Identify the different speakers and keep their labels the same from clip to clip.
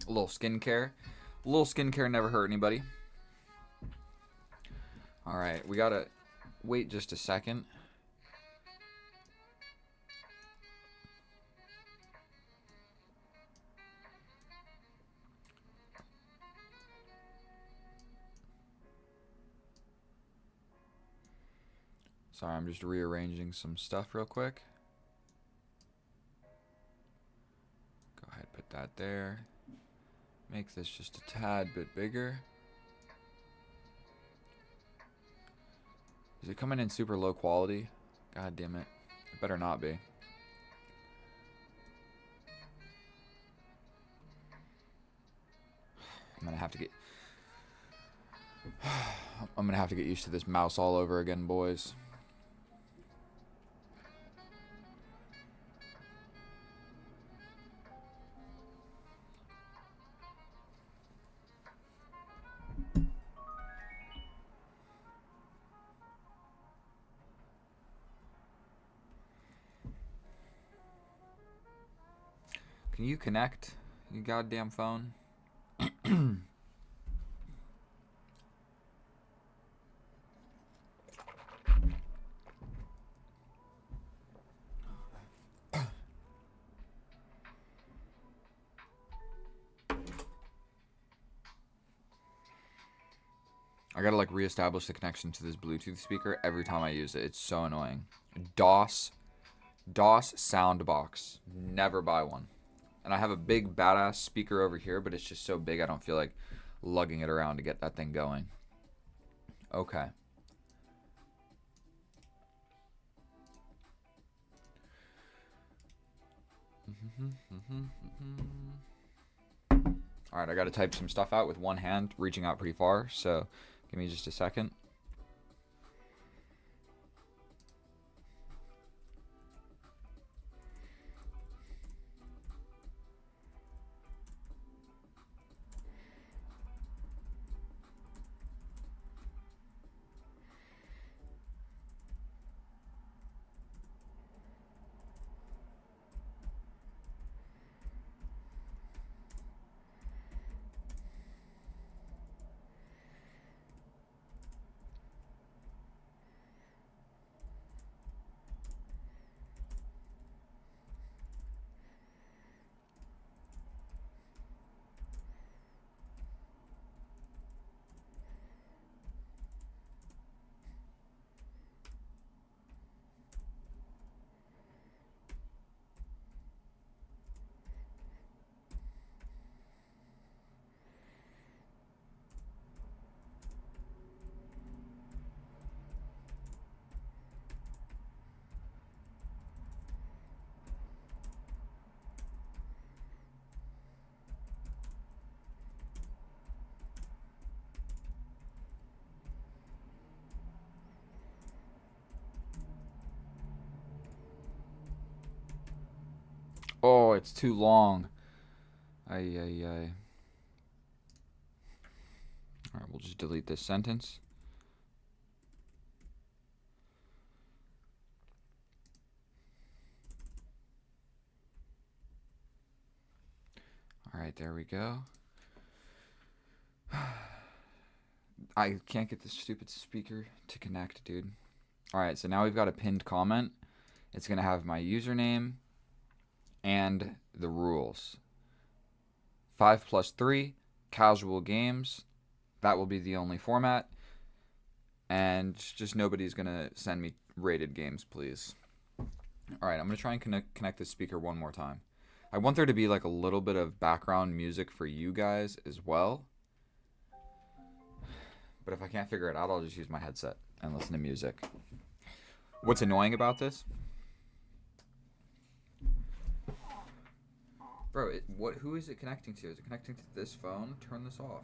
Speaker 1: A little skincare. A little skincare never hurt anybody. Alright, we gotta wait just a second. Sorry, I'm just rearranging some stuff real quick. Go ahead, put that there. Make this just a tad bit bigger. Is it coming in super low quality? God damn it. It better not be. I'm gonna have to get used to this mouse all over again, boys. Can you connect, you goddamn phone? I gotta like reestablish the connection to this Bluetooth speaker every time I use it. It's so annoying. DOS soundbox. Never buy one. And I have a big badass speaker over here, but it's just so big I don't feel like lugging it around to get that thing going. Okay. Alright, I gotta type some stuff out with one hand, reaching out pretty far, so give me just a second. Oh, it's too long. Ay. Alright, we'll just delete this sentence. Alright, there we go. I can't get this stupid speaker to connect, dude. Alright, so now we've got a pinned comment. It's going to have my username and the rules. 5+3, casual games. That will be the only format. And just nobody's going to send me rated games, please. Alright, I'm going to try and connect this speaker one more time. I want there to be like a little bit of background music for you guys as well. But if I can't figure it out, I'll just use my headset and listen to music. What's annoying about this? Bro, who is it connecting to? Is it connecting to this phone? Turn this off.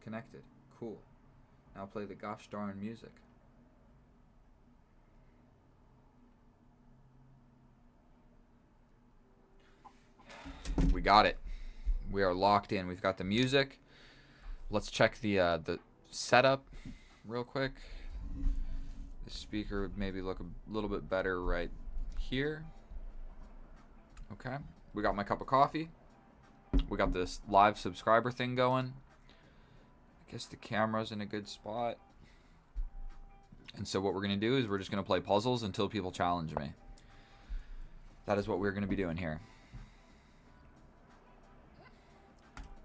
Speaker 1: Connected. Cool. Now play the gosh darn music. We got it. We are locked in. We've got the music. Let's check the setup real quick. The speaker would maybe look a little bit better right here. Okay. We got my cup of coffee. We got this live subscriber thing going. I guess the camera's in a good spot. And so what we're going to do is we're just going to play puzzles until people challenge me. That is what we're going to be doing here.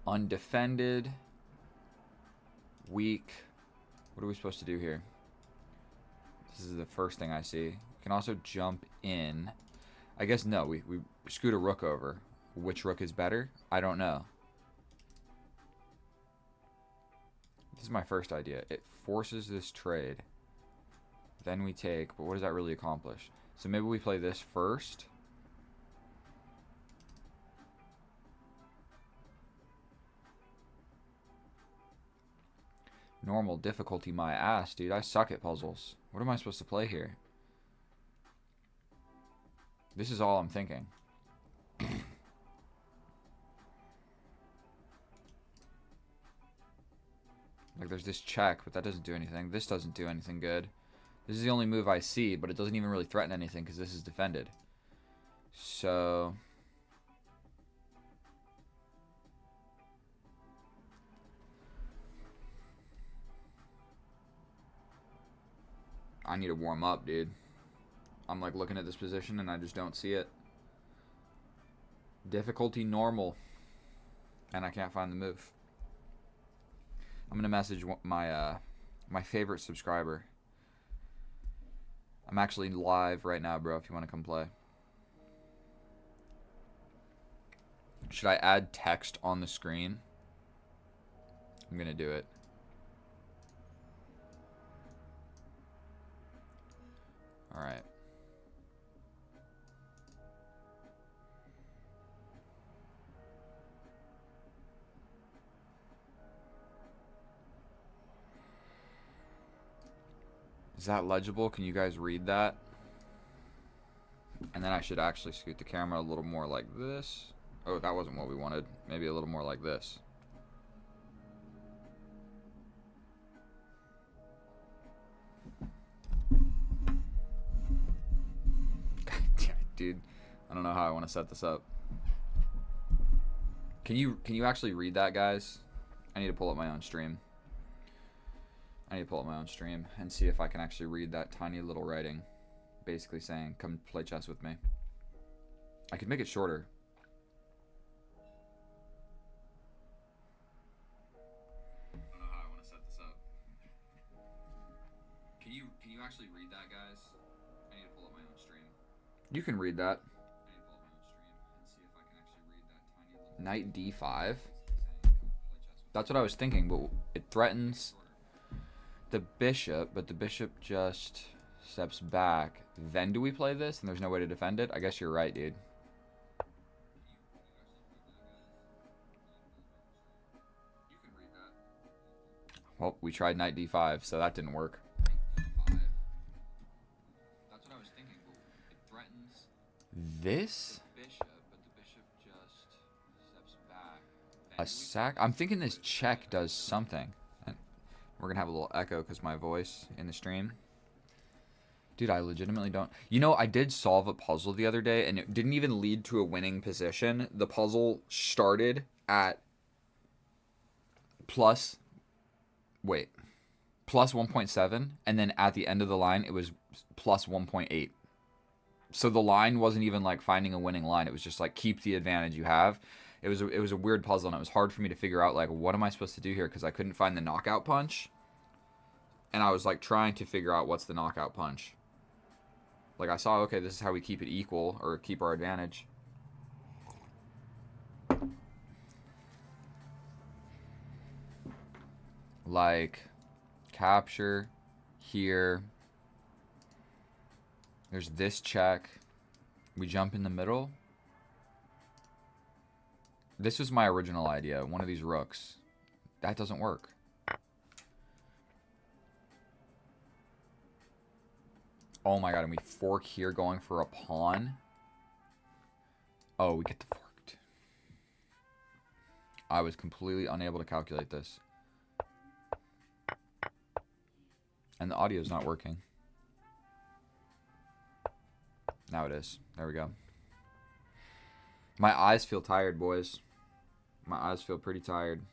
Speaker 1: Undefended. Weak. What are we supposed to do here? This is the first thing I see. You can also jump in. I guess no, we scoot a rook over. Which rook is better? I don't know. This is my first idea. It forces this trade. Then we take, but what does that really accomplish? So maybe we play this first. Normal difficulty my ass, dude. I suck at puzzles. What am I supposed to play here? This is all I'm thinking. Like, there's this check, but that doesn't do anything. This doesn't do anything good. This is the only move I see, but it doesn't even really threaten anything because this is defended. So... I need to warm up, dude. I'm like looking at this position and I just don't see it. Difficulty normal. And I can't find the move. I'm gonna message my favorite subscriber. I'm actually live right now, bro, if you want to come play. Should I add text on the screen? I'm gonna do it. Alright. Is that legible? Can you guys read that? And then I should actually scoot the camera a little more like this. Oh, that wasn't what we wanted. Maybe a little more like this. God damn it, dude. I don't know how I want to set this up. Can you actually read that, guys? I need to pull up my own stream. I need to pull up my own stream and see if I can actually read that tiny little writing. Basically saying, come play chess with me. I could make it shorter. I don't know how I want to set this up. Can you actually read that, guys? I need to pull up my own stream. You can read that. I need to pull up my own stream and see if I can actually read that tiny little... Knight d5. That's what I was thinking, but it threatens the bishop, but the bishop just steps back. Then do we play this and there's no way to defend it? I guess you're right, dude. Well, we tried knight d5, so that didn't work. That's what I was thinking. It threatens this bishop, but the bishop just steps back. A sack? I'm thinking this check does something. We're gonna have a little echo because my voice in the stream. Dude, I legitimately don't... You know, I did solve a puzzle the other day, and it didn't even lead to a winning position. The puzzle started at plus 1.7, and then at the end of the line, it was plus 1.8. So the line wasn't even, like, finding a winning line. It was just, like, keep the advantage you have. It was a weird puzzle, and it was hard for me to figure out, like, what am I supposed to do here? Because I couldn't find the knockout punch. And I was, like, trying to figure out what's the knockout punch. Like, I saw, okay, this is how we keep it equal, or keep our advantage. Like, capture, here. There's this check. We jump in the middle. This was my original idea, one of these rooks. That doesn't work. Oh my god, and we fork here going for a pawn. Oh, we get the forked. I was completely unable to calculate this. And the audio's not working. Now it is. There we go. My eyes feel tired, boys. My eyes feel pretty tired.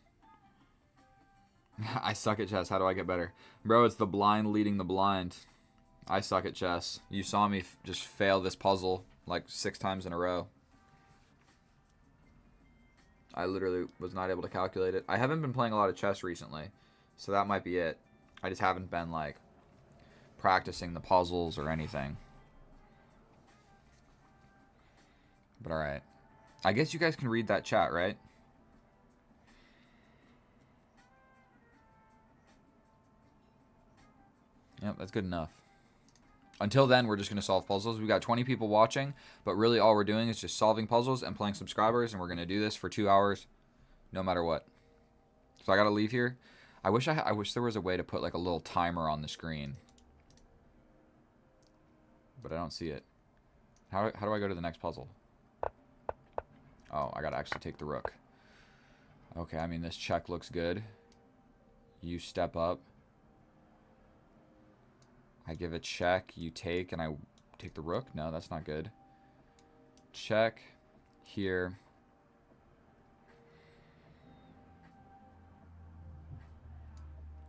Speaker 1: I suck at chess. How do I get better? Bro, it's the blind leading the blind. I suck at chess. You saw me just fail this puzzle like 6 times in a row. I literally was not able to calculate it. I haven't been playing a lot of chess recently, so that might be it. I just haven't been, like, practicing the puzzles or anything. But alright. I guess you guys can read that chat, right? Yep, that's good enough. Until then, we're just going to solve puzzles. We got 20 people watching, but really all we're doing is just solving puzzles and playing subscribers, and we're going to do this for 2 hours, no matter what. So I got to leave here. I wish there was a way to put like a little timer on the screen, but I don't see it. How do I go to the next puzzle? Oh, I got to actually take the rook. Okay, I mean, this check looks good. You step up. I give a check, you take, and I take the rook? No, that's not good. Check. Here.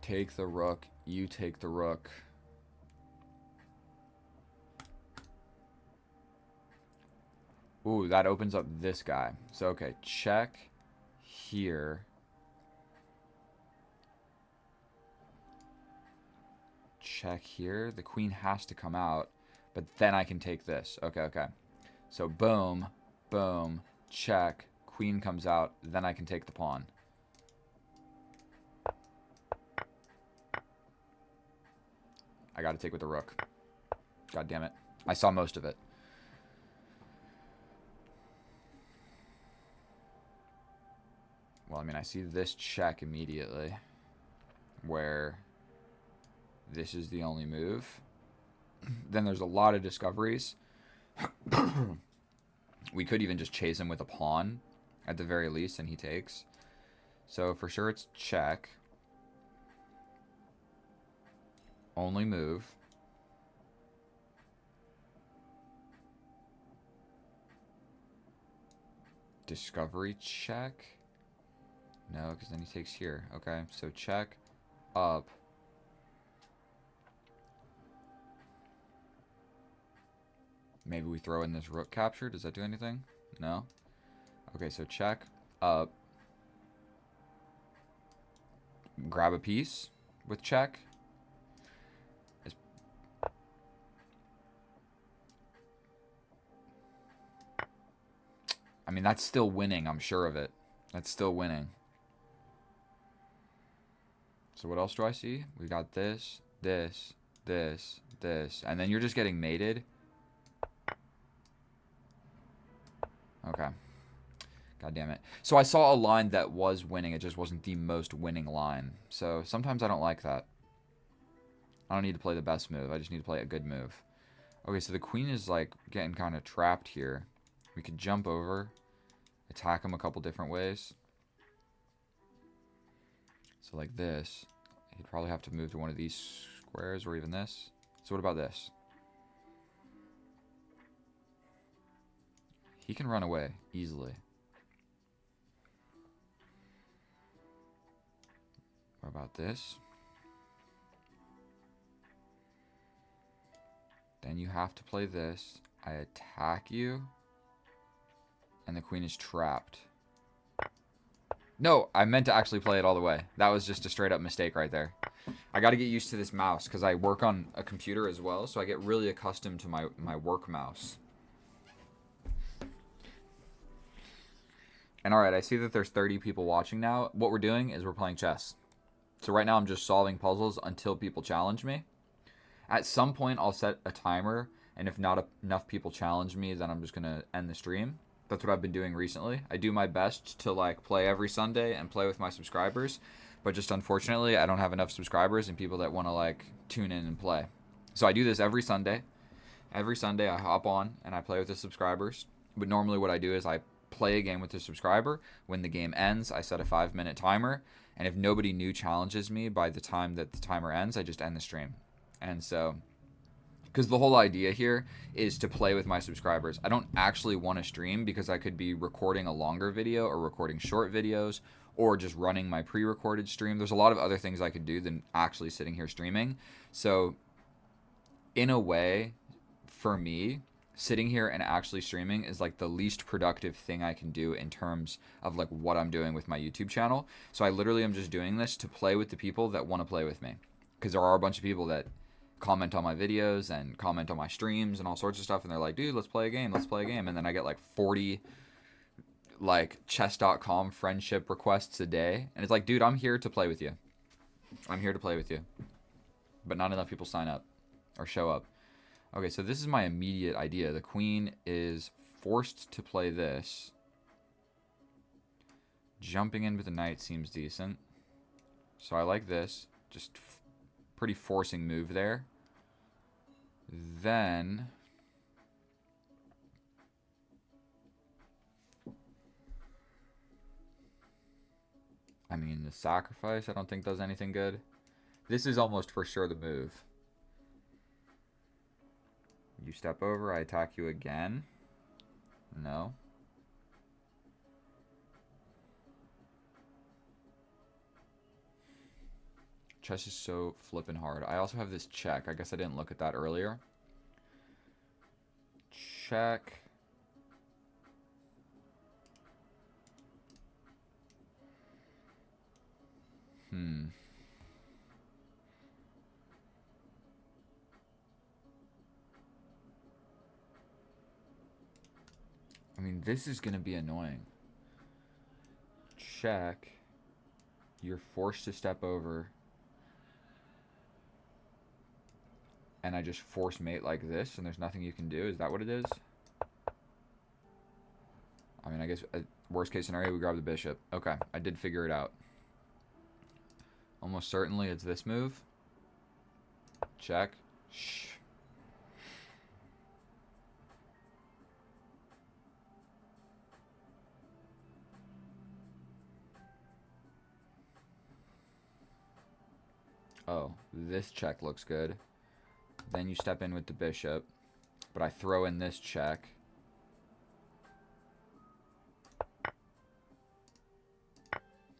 Speaker 1: Take the rook, you take the rook. Ooh, that opens up this guy. So, okay, check. Here. Check here. The queen has to come out, but then I can take this. Okay, okay. So boom, boom, check. Queen comes out, then I can take the pawn. I gotta take with the rook. God damn it. I saw most of it. Well, I mean, I see this check immediately, where this is the only move. Then there's a lot of discoveries. We could even just chase him with a pawn at the very least, and he takes. So for sure it's check. Only move. Discovery check. No, because then he takes here. Okay, so check, up. Maybe we throw in this rook capture. Does that do anything? No? Okay, so check, up. Grab a piece with check. I mean, that's still winning. I'm sure of it. That's still winning. So what else do I see? We got this, this, this, this. And then you're just getting mated. Okay. God damn it. So I saw a line that was winning. It just wasn't the most winning line. So sometimes I don't like that. I don't need to play the best move. I just need to play a good move. Okay, so the queen is like getting kind of trapped here. We could jump over, attack him a couple different ways. So like this. He'd probably have to move to one of these squares or even this. So what about this? He can run away easily. What about this? Then you have to play this. I attack you. And the queen is trapped. No, I meant to actually play it all the way. That was just a straight up mistake right there. I got to get used to this mouse because I work on a computer as well. So I get really accustomed to my work mouse. And alright, I see that there's 30 people watching now. What we're doing is we're playing chess. So right now I'm just solving puzzles until people challenge me. At some point I'll set a timer, and if not enough people challenge me, then I'm just going to end the stream. That's what I've been doing recently. I do my best to like play every Sunday and play with my subscribers, but just unfortunately I don't have enough subscribers and people that want to like tune in and play. So I do this every Sunday. Every Sunday I hop on and I play with the subscribers. But normally what I do is I play a game with the subscriber. When the game ends, I set a 5-minute timer. And if nobody new challenges me by the time that the timer ends, I just end the stream. And so, because the whole idea here is to play with my subscribers. I don't actually want to stream because I could be recording a longer video or recording short videos or just running my pre-recorded stream. There's a lot of other things I could do than actually sitting here streaming. So in a way, for me, sitting here and actually streaming is like the least productive thing I can do in terms of like what I'm doing with my YouTube channel. So I literally am just doing this to play with the people that want to play with me, because there are a bunch of people that comment on my videos and comment on my streams and all sorts of stuff, and they're like, dude, let's play a game, and then I get like 40 like chess.com friendship requests a day, and it's like, dude, I'm here to play with you, but not enough people sign up or show up. Okay, so this is my immediate idea. The queen is forced to play this. Jumping in with the knight seems decent. So I like this. Just pretty forcing move there. Then I mean, the sacrifice I don't think does anything good. This is almost for sure the move. You step over, I attack you again. No. Chess is so flippin' hard. I also have this check. I guess I didn't look at that earlier. Check. I mean, this is going to be annoying. Check. You're forced to step over. And I just force mate like this, and there's nothing you can do. Is that what it is? I mean, I guess worst case scenario, we grab the bishop. Okay, I did figure it out. Almost certainly it's this move. Check. Shh. Oh, this check looks good. Then you step in with the bishop. But I throw in this check.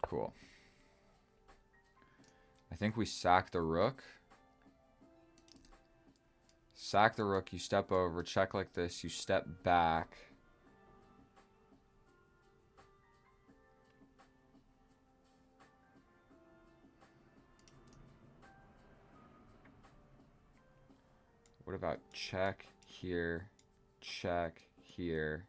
Speaker 1: Cool. I think we sack the rook. Sack the rook, you step over, check like this, you step back. What about check here, check here?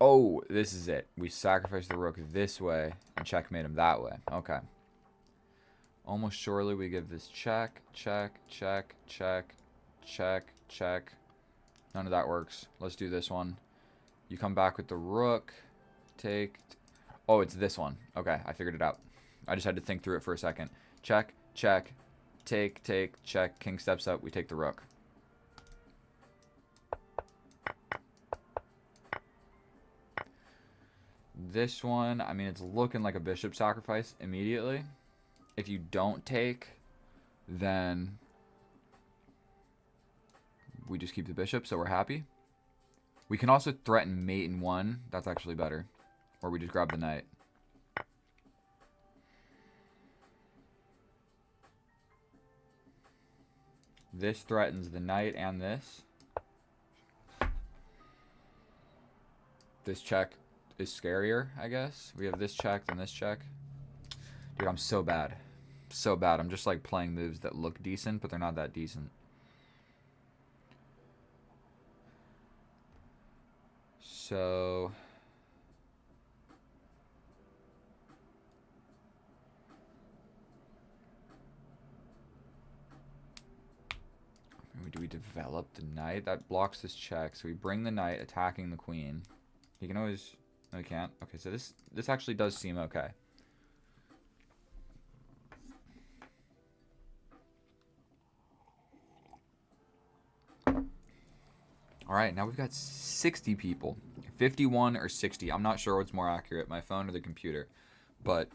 Speaker 1: Oh, this is it. We sacrifice the rook this way and checkmate him that way. Okay. Almost surely we give this check, check, check, check, check, check. None of that works. Let's do this one. You come back with the rook. Take. Oh, it's this one. Okay, I figured it out. I just had to think through it for a second. Check, check, take, take, check. King steps up. We take the rook. This one, I mean, it's looking like a bishop sacrifice immediately. If you don't take, then we just keep the bishop, so we're happy. We can also threaten mate in one. That's actually better. Or we just grab the knight. This threatens the knight and this. This check is scarier, I guess. We have this check, then this check. Dude, I'm so bad. So bad. I'm just like playing moves that look decent, but they're not that decent. So do we develop the knight? That blocks this check. So we bring the knight, attacking the queen. He can always... No, he can't. Okay, so this actually does seem okay. All right, now we've got 60 people. 51 or 60. I'm not sure what's more accurate, my phone or the computer. But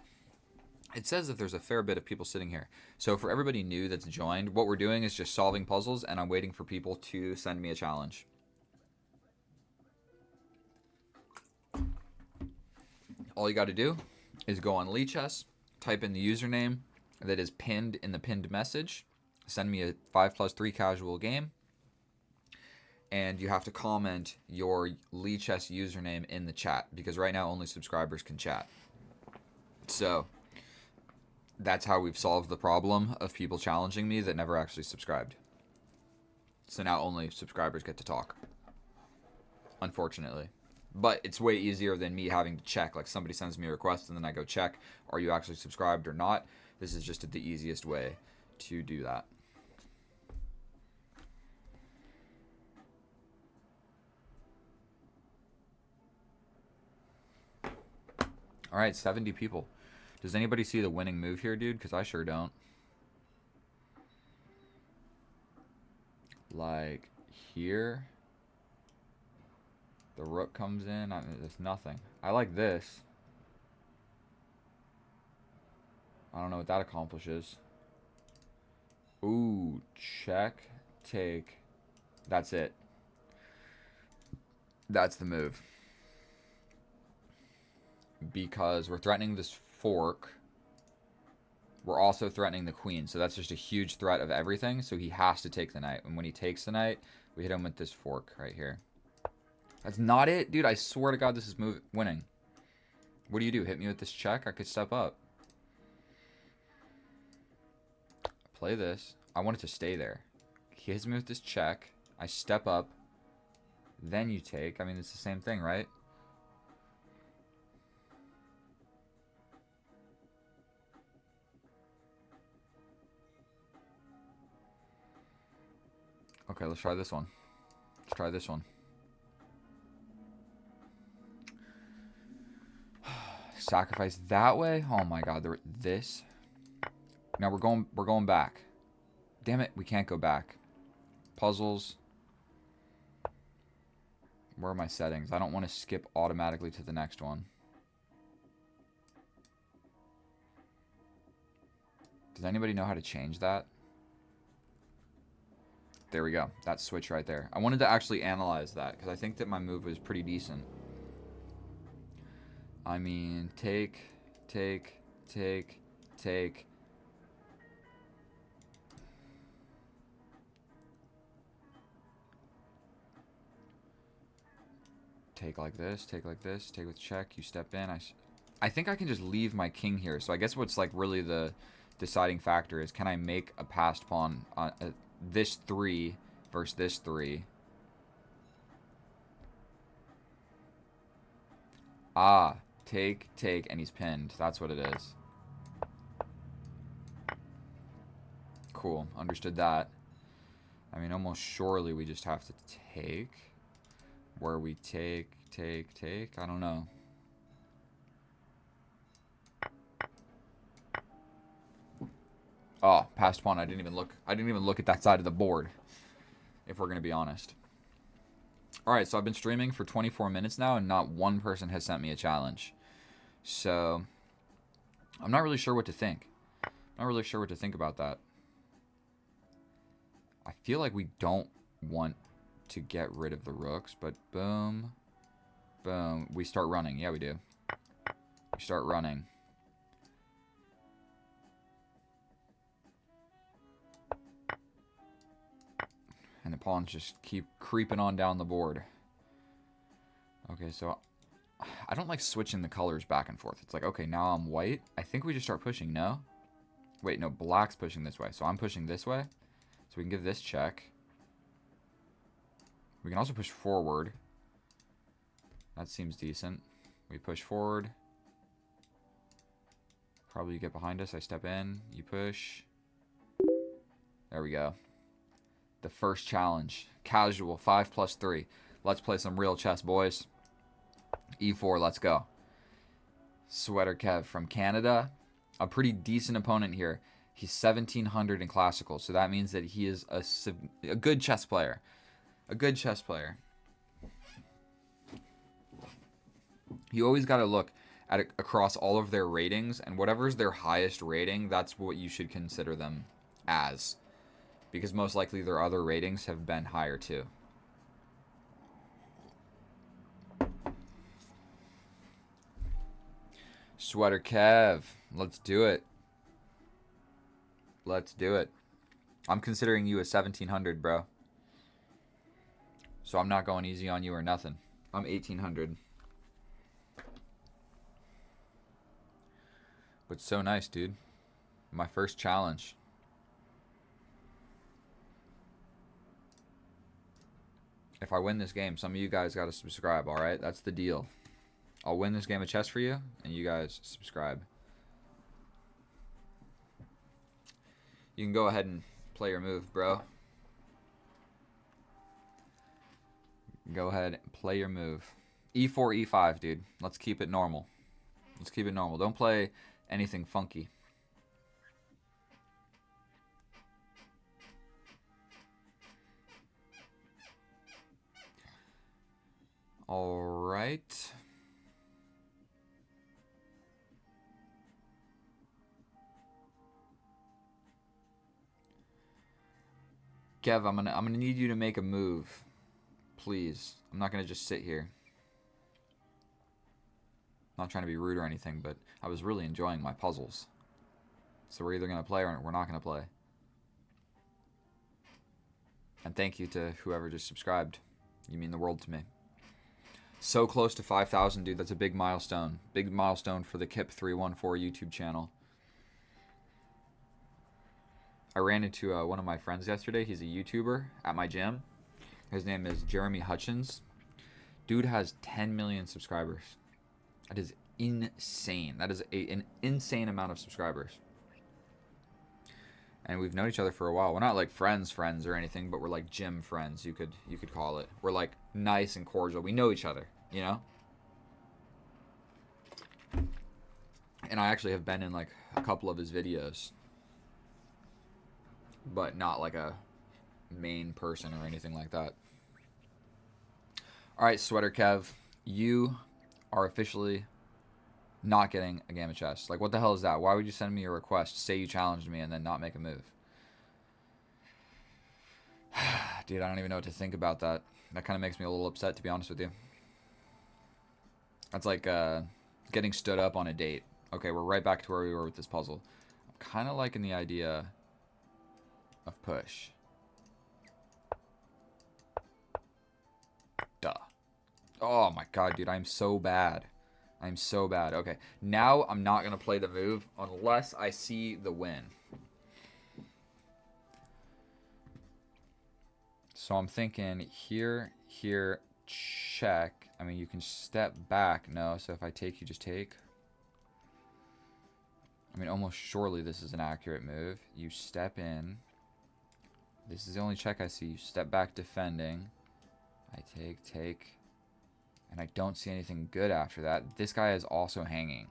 Speaker 1: it says that there's a fair bit of people sitting here. So for everybody new that's joined, what we're doing is just solving puzzles, and I'm waiting for people to send me a challenge. All you got to do is go on Lichess, type in the username that is pinned in the pinned message, send me a 5+3 casual game, and you have to comment your Lichess username in the chat, because right now only subscribers can chat. So that's how we've solved the problem of people challenging me that never actually subscribed. So now only subscribers get to talk, unfortunately. But it's way easier than me having to check. Like, somebody sends me a request and then I go check, are you actually subscribed or not? This is just the easiest way to do that. All right, 70 people. Does anybody see the winning move here, dude? Because I sure don't. Like, here, the rook comes in. It's nothing. I like this. I don't know what that accomplishes. Ooh, check, take. That's it. That's the move. Because we're threatening this fork. We're also threatening the queen. So that's just a huge threat of everything. So he has to take the knight. And when he takes the knight, we hit him with this fork right here. That's not it? Dude, I swear to God this is winning. What do you do? Hit me with this check? I could step up. Play this. I want it to stay there. He hits me with this check. I step up. Then you take. I mean, it's the same thing, right? Okay, let's try this one. Let's try this one. Sacrifice that way? Oh my God, this. Now we're going back. Damn it, we can't go back. Puzzles. Where are my settings? I don't want to skip automatically to the next one. Does anybody know how to change that? There we go. That switch right there. I wanted to actually analyze that because I think that my move was pretty decent. I mean, take. Take like this, take like this, take with check, you step in. I think I can just leave my king here. So I guess what's like really the deciding factor is, can I make a passed pawn on this 3 versus this 3? Ah, take, and he's pinned. That's what it is. Cool, understood that. I mean, almost surely we just have to take. Where we take. I don't know. Oh, passed pawn. I didn't even look at that side of the board, if we're gonna be honest. Alright, so I've been streaming for 24 minutes now, and not one person has sent me a challenge. So I'm not really sure what to think. I'm not really sure what to think about that. I feel like we don't want to get rid of the rooks, but boom. Boom. We start running. Yeah, we do. We start running. And the pawns just keep creeping on down the board. Okay, so I don't like switching the colors back and forth. It's like, okay, now I'm white. I think we just start pushing, no? Wait, no, black's pushing this way. So I'm pushing this way. So we can give this check. We can also push forward. That seems decent. We push forward. Probably you get behind us. I step in. You push. There we go. The first challenge. Casual. 5+3. Let's play some real chess, boys. E4. Let's go. Sweater Kev from Canada. A pretty decent opponent here. He's 1700 in classical. So that means that he is a good chess player. A good chess player. You always got to look at it across all of their ratings, and whatever's their highest rating, that's what you should consider them as. Because most likely their other ratings have been higher too. Sweater Kev, let's do it. Let's do it. I'm considering you a 1700, bro. So I'm not going easy on you or nothing. I'm 1800. But so nice, dude. My first challenge. If I win this game, some of you guys got to subscribe, alright? That's the deal. I'll win this game of chess for you, and you guys subscribe. You can go ahead and play your move, bro. Go ahead and play your move. E4, E5, dude. Let's keep it normal. Let's keep it normal. Don't play anything funky. All right. Kev, I'm gonna need you to make a move. Please. I'm not gonna just sit here. Not trying to be rude or anything, but I was really enjoying my puzzles. So we're either gonna play or we're not gonna play. And thank you to whoever just subscribed. You mean the world to me. So close to 5,000, dude. That's a big milestone. Big milestone for the Kip314 YouTube channel. I ran into one of my friends yesterday. He's a YouTuber at my gym. His name is Jeremy Hutchins. Dude has 10 million subscribers. That is insane. That is an insane amount of subscribers. And we've known each other for a while. We're not like friends or anything, but we're like gym friends, you could call it. We're like nice and cordial. We know each other, you know? And I actually have been in like a couple of his videos. But not like a main person or anything like that. Alright, Sweater Kev. You are officially not getting a game of chess. Like, what the hell is that? Why would you send me a request, say you challenged me, and then not make a move? Dude, I don't even know what to think about that. That kind of makes me a little upset, to be honest with you. That's like getting stood up on a date. Okay, we're right back to where we were with this puzzle. I'm kind of liking the idea of push. Duh. Oh my god, dude, I'm so bad. I'm so bad. Okay, now I'm not going to play the move unless I see the win. So I'm thinking here, check. I mean, you can step back. No, so if I take, you just take. I mean, almost surely this is an accurate move. You step in. This is the only check I see. You step back defending. I take. And I don't see anything good after that. This guy is also hanging.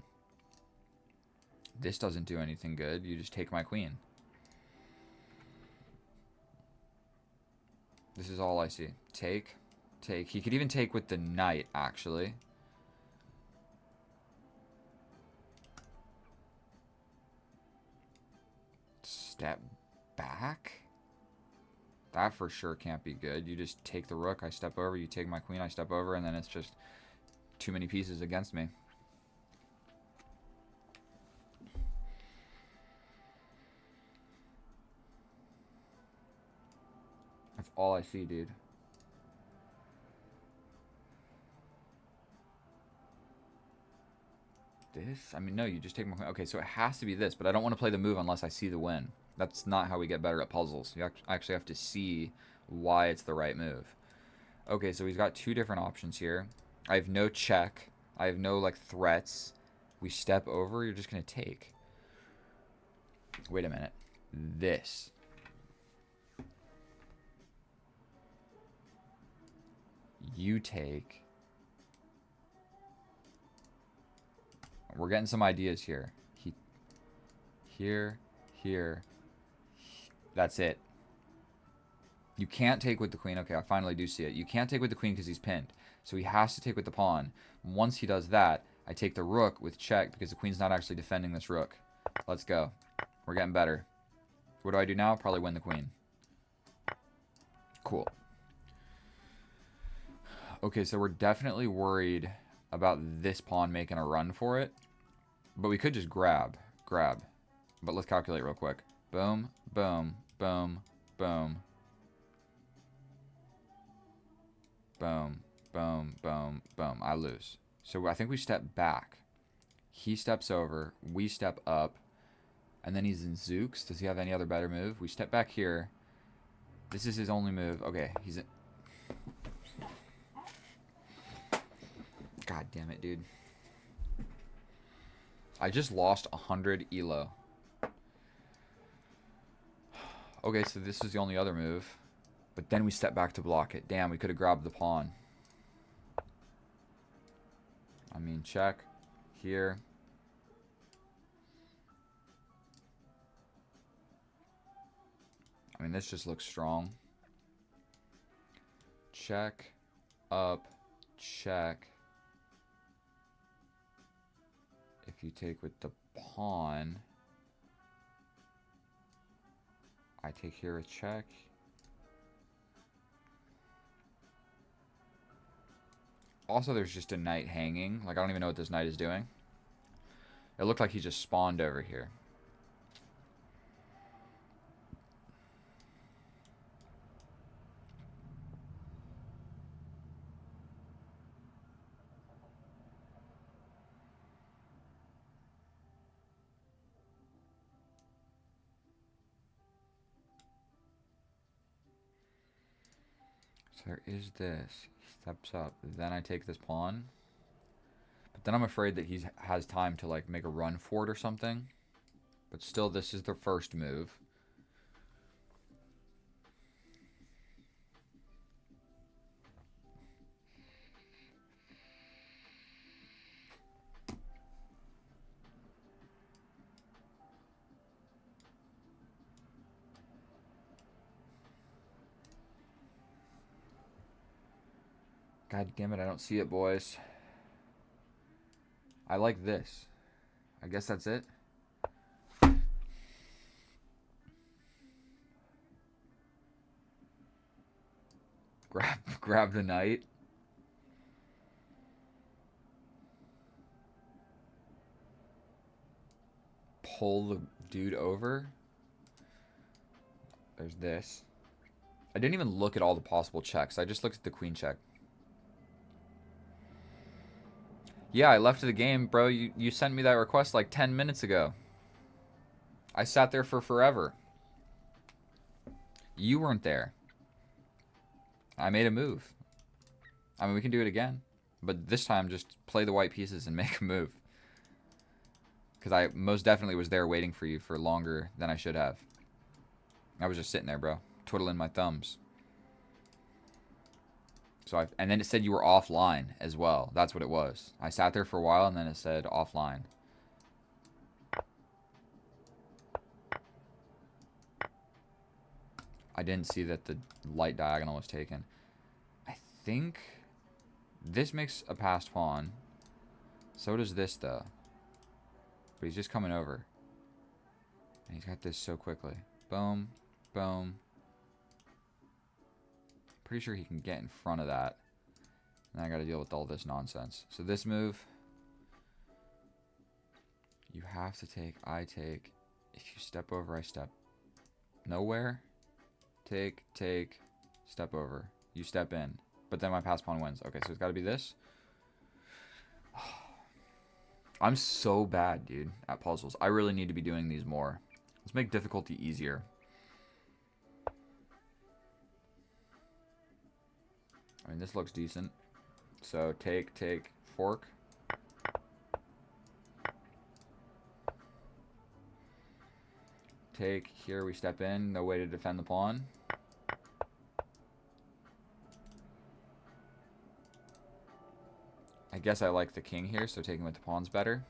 Speaker 1: This doesn't do anything good. You just take my queen. This is all I see. Take. He could even take with the knight, actually. Step back? That for sure can't be good. You just take the rook, I step over, you take my queen, I step over, and then it's just too many pieces against me. That's all I see, dude. This? I mean, no, you just take my queen. Okay, so it has to be this, but I don't want to play the move unless I see the win. That's not how we get better at puzzles. You actually have to see why it's the right move. Okay, so he's got two different options here. I have no check. I have no, like, threats. We step over, you're just going to take. Wait a minute. This. You take. We're getting some ideas here. Here. That's it. You can't take with the queen. Okay, I finally do see it. You can't take with the queen because he's pinned. So he has to take with the pawn. Once he does that, I take the rook with check because the queen's not actually defending this rook. Let's go. We're getting better. What do I do now? Probably win the queen. Cool. Okay, so we're definitely worried about this pawn making a run for it. But we could just grab. But let's calculate real quick. Boom, boom, boom, boom. Boom, boom, boom, boom. I lose. So I think we step back. He steps over. We step up. And then he's in Zooks. Does he have any other better move? We step back here. This is his only move. Okay, he's in... God damn it, dude. I just lost 100 elo. Okay, so this is the only other move. But then we step back to block it. Damn, we could have grabbed the pawn. I mean, check. Here. I mean, this just looks strong. Check. Up. Check. If you take with the pawn, I take here a check. Also, there's just a knight hanging. Like, I don't even know what this knight is doing. It looked like he just spawned over here. So there is this. He steps up. Then I take this pawn. But then I'm afraid that he has time to, like, make a run for it or something. But still, this is the first move. God damn it, I don't see it, boys. I like this. I guess that's it. Grab the knight. Pull the dude over. There's this. I didn't even look at all the possible checks. I just looked at the queen check. Yeah, I left the game, bro. You sent me that request like 10 minutes ago. I sat there for forever. You weren't there. I made a move. I mean, we can do it again. But this time, just play the white pieces and make a move. Because I most definitely was there waiting for you for longer than I should have. I was just sitting there, bro. Twiddling my thumbs. So and then it said you were offline as well. That's what it was. I sat there for a while and then it said offline. I didn't see that the light diagonal was taken. I think this makes a passed pawn. So does this, though. But he's just coming over. And he's got this so quickly. Boom. Boom. Pretty sure he can get in front of that. And I got to deal with all this nonsense. So this move, you have to take, I take. If you step over, I step. Nowhere. Take, step over. You step in. But then my pass pawn wins. Okay, so it's got to be this. I'm so bad, dude, at puzzles. I really need to be doing these more. Let's make difficulty easier. I mean, this looks decent. So take, fork. Take, here we step in. No way to defend the pawn. I guess I like the king here, so taking with the pawn's better.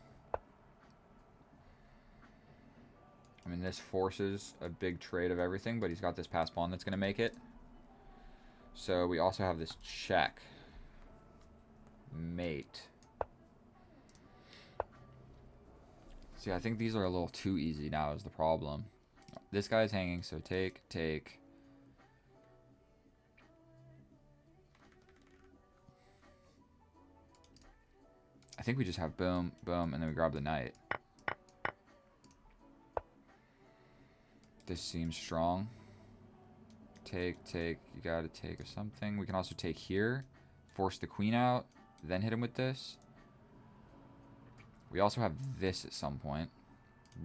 Speaker 1: I mean, this forces a big trade of everything, but he's got this pass pawn that's going to make it. So we also have this check. Mate. See, I think these are a little too easy now is the problem. This guy's hanging, so take, take. I think we just have boom, boom, and then we grab the knight. This seems strong. Take, take. You gotta take or something. We can also take here. Force the queen out. Then hit him with this. We also have this at some point.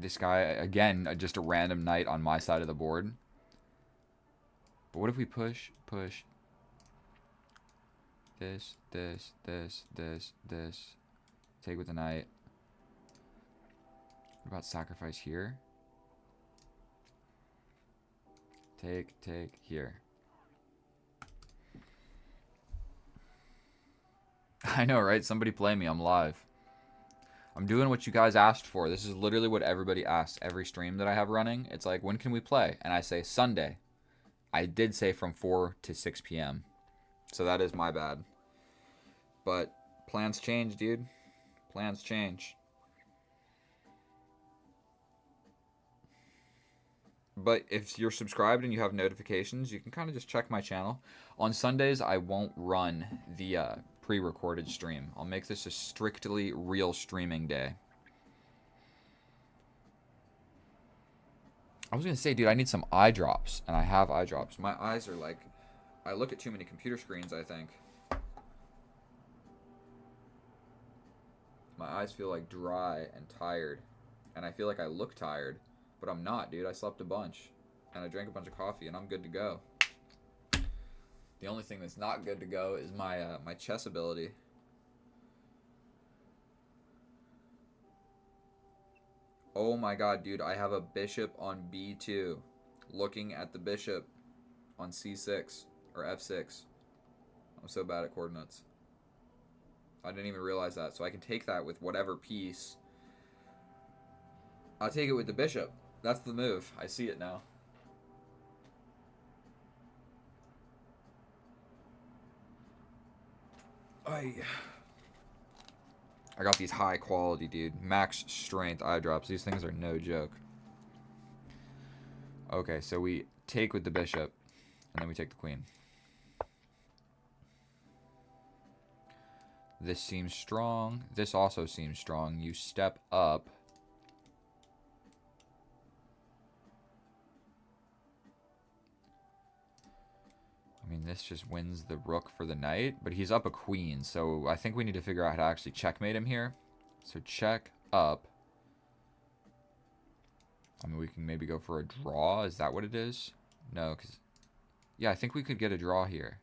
Speaker 1: This guy, again, just a random knight on my side of the board. But what if we push, push. This, this, this, this, this. Take with the knight. What about sacrifice here? Take, take, here. I know, right? Somebody play me. I'm live. I'm doing what you guys asked for. This is literally what everybody asks every stream that I have running. It's like, when can we play? And I say Sunday. I did say from 4 to 6 p.m. So that is my bad. But plans change, dude. Plans change. But if you're subscribed and you have notifications, you can kind of just check my channel. On Sundays, I won't run the pre-recorded stream. I'll make this a strictly real streaming day. I was going to say, dude, I need some eye drops. And I have eye drops. My eyes are like... I look at too many computer screens, I think. My eyes feel like dry and tired. And I feel like I look tired. But I'm not, dude. I slept a bunch. And I drank a bunch of coffee, and I'm good to go. The only thing that's not good to go is my my chess ability. Oh my god, dude. I have a bishop on b2. Looking at the bishop on c6. Or f6. I'm so bad at coordinates. I didn't even realize that. So I can take that with whatever piece. I'll take it with the bishop. That's the move. I see it now. I got these high quality, dude. Max strength eye drops. These things are no joke. Okay, so we take with the bishop, and then we take the queen. This seems strong. This also seems strong. You step up. I mean, this just wins the rook for the knight, but he's up a queen, so I think we need to figure out how to actually checkmate him here. So check up. I mean, we can maybe go for a draw. Is that what it is? No, because... Yeah, I think we could get a draw here.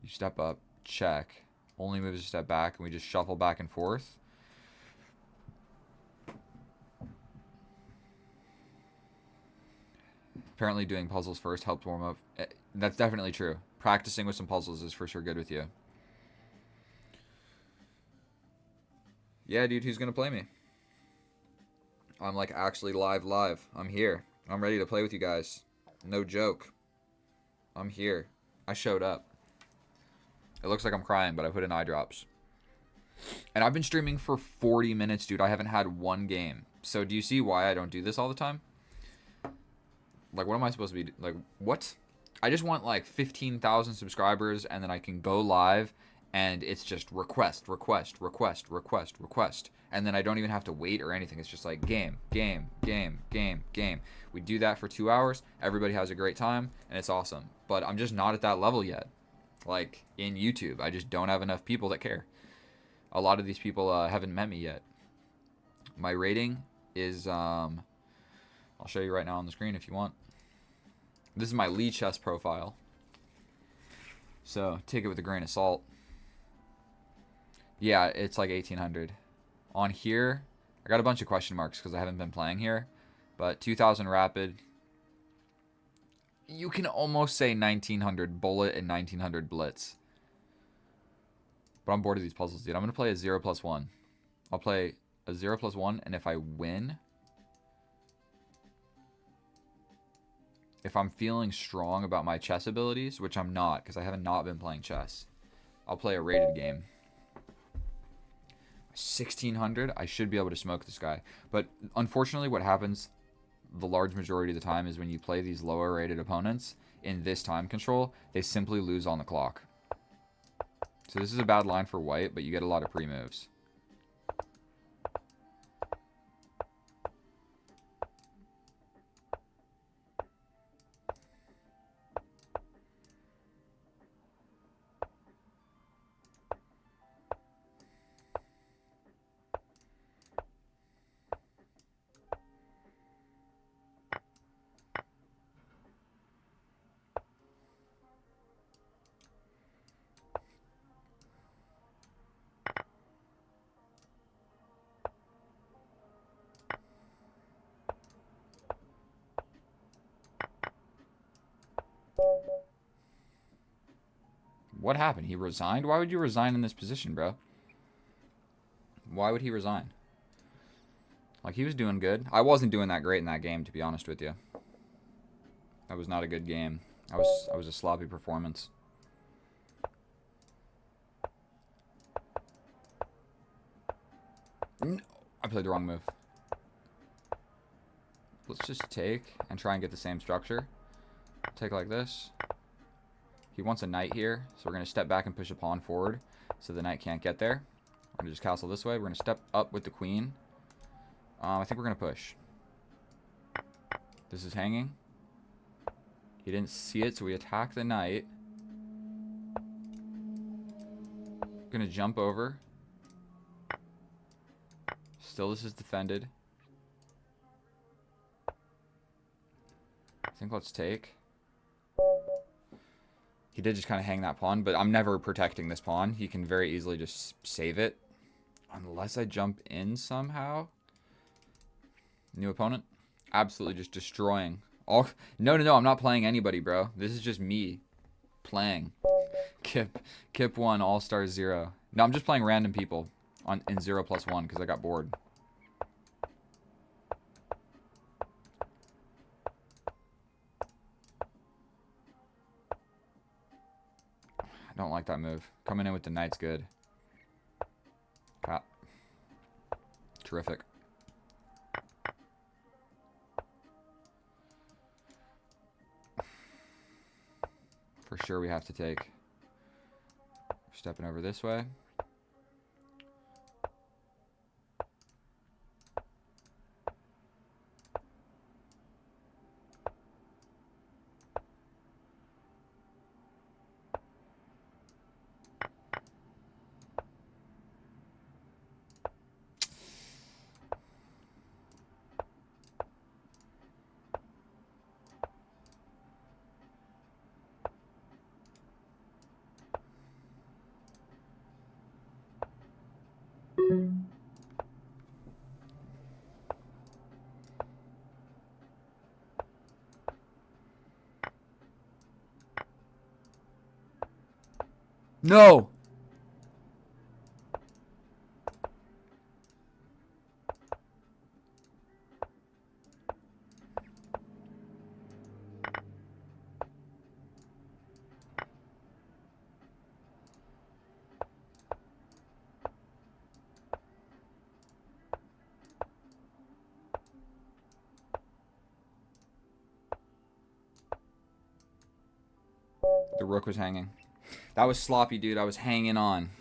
Speaker 1: You step up, check. Only moves a step back, and we just shuffle back and forth. Apparently doing puzzles first helps warm up. That's definitely true. Practicing with some puzzles is for sure good with you. Yeah, dude, who's going to play me? I'm like actually live. I'm here. I'm ready to play with you guys. No joke. I'm here. I showed up. It looks like I'm crying, but I put in eye drops. And I've been streaming for 40 minutes, dude. I haven't had one game. So do you see why I don't do this all the time? Like, what am I supposed to be... Like, what? I just want, like, 15,000 subscribers, and then I can go live, and it's just request. And then I don't even have to wait or anything. It's just like game. We do that for 2 hours. Everybody has a great time, and it's awesome. But I'm just not at that level yet. Like, in YouTube, I just don't have enough people that care. A lot of these people haven't met me yet. My rating is... I'll show you right now on the screen if you want. This is my Lichess profile. So, take it with a grain of salt. Yeah, it's like 1800. On here, I got a bunch of question marks because I haven't been playing here. But 2000 rapid. You can almost say 1900 bullet and 1900 blitz. But I'm bored of these puzzles, dude. I'm going to play a 0+1. I'll play a 0+1, and if I win... if I'm feeling strong about my chess abilities, which I'm not because I have not been playing chess, I'll play a rated game. 1600, I should be able to smoke this guy. But unfortunately, what happens the large majority of the time is when you play these lower rated opponents in this time control, they simply lose on the clock. So this is a bad line for white, but you get a lot of pre-moves. What happened? He resigned? Why would you resign in this position, bro? Why would he resign? Like, he was doing good. I wasn't doing that great in that game, to be honest with you. That was not a good game. I was a sloppy performance. No, I played the wrong move. Let's just take and try and get the same structure. Take like this. He wants a knight here, so we're going to step back and push a pawn forward so the knight can't get there. We're going to just castle this way. We're going to step up with the queen. I think we're going to push. This is hanging. He didn't see it, so we attack the knight. Going to jump over. Still, this is defended. I think let's take. He did just kind of hang that pawn, but I'm never protecting this pawn. He can very easily just save it. Unless I jump in somehow. New opponent. Absolutely just destroying. No, I'm not playing anybody, bro. This is just me playing. Kip 1, All-Star 0. No, I'm just playing random people in 0+1 because I got bored. I don't like that move. Coming in with the knight's good. Cap. Terrific. For sure we have to take. Stepping over this way. No! The rook was hanging. That was sloppy, dude. I was hanging on.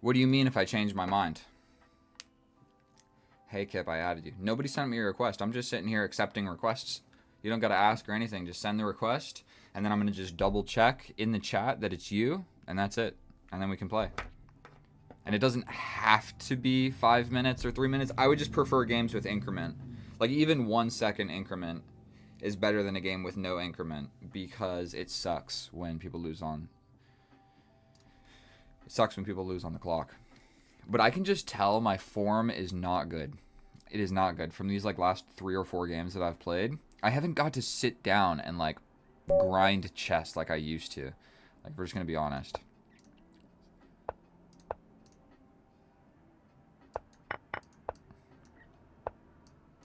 Speaker 1: What do you mean if I change my mind? Hey, Kip, I added you. Nobody sent me a request. I'm just sitting here accepting requests. You don't got to ask or anything. Just send the request, and then I'm going to just double check in the chat that it's you, and that's it. And then we can play. And it doesn't have to be 5 minutes or 3 minutes. I would just prefer games with increment. Like, even 1 second increment is better than a game with no increment because it sucks when people lose on... It sucks when people lose on the clock. But I can just tell my form is not good. It is not good. From these, like, last 3 or 4 games that I've played, I haven't got to sit down and, like, grind chess like I used to. Like, we're just going to be honest.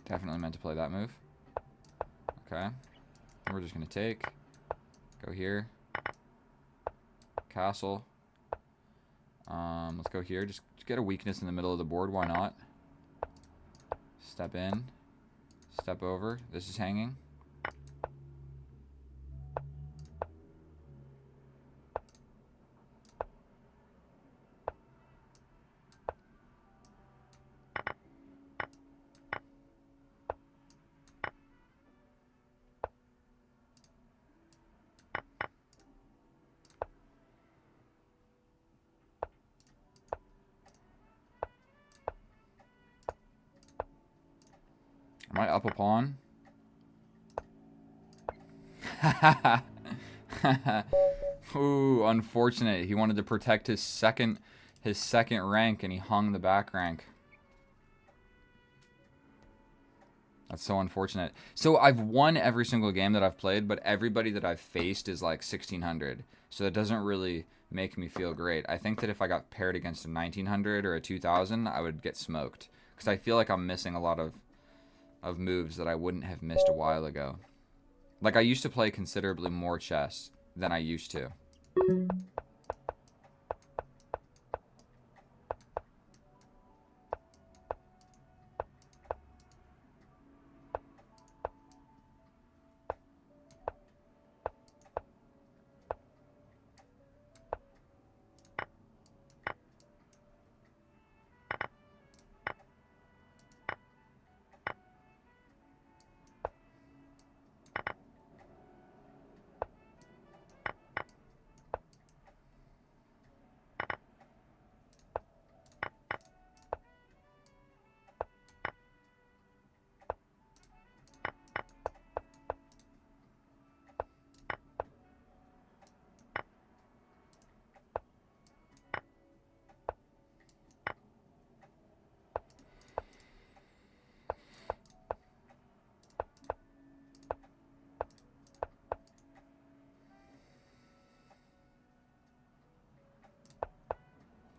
Speaker 1: Definitely meant to play that move. Okay. We're just going to take. Go here. Castle. Let's go here. Just get a weakness in the middle of the board. Why not? Step in. Step over. This is hanging. Am I up a pawn? Ooh, unfortunate. He wanted to protect his second rank, and he hung the back rank. That's so unfortunate. So I've won every single game that I've played, but everybody that I've faced is like 1600. So that doesn't really make me feel great. I think that if I got paired against a 1900 or a 2000, I would get smoked. Because I feel like I'm missing a lot of moves that I wouldn't have missed a while ago. Like, I used to play considerably more chess than I used to.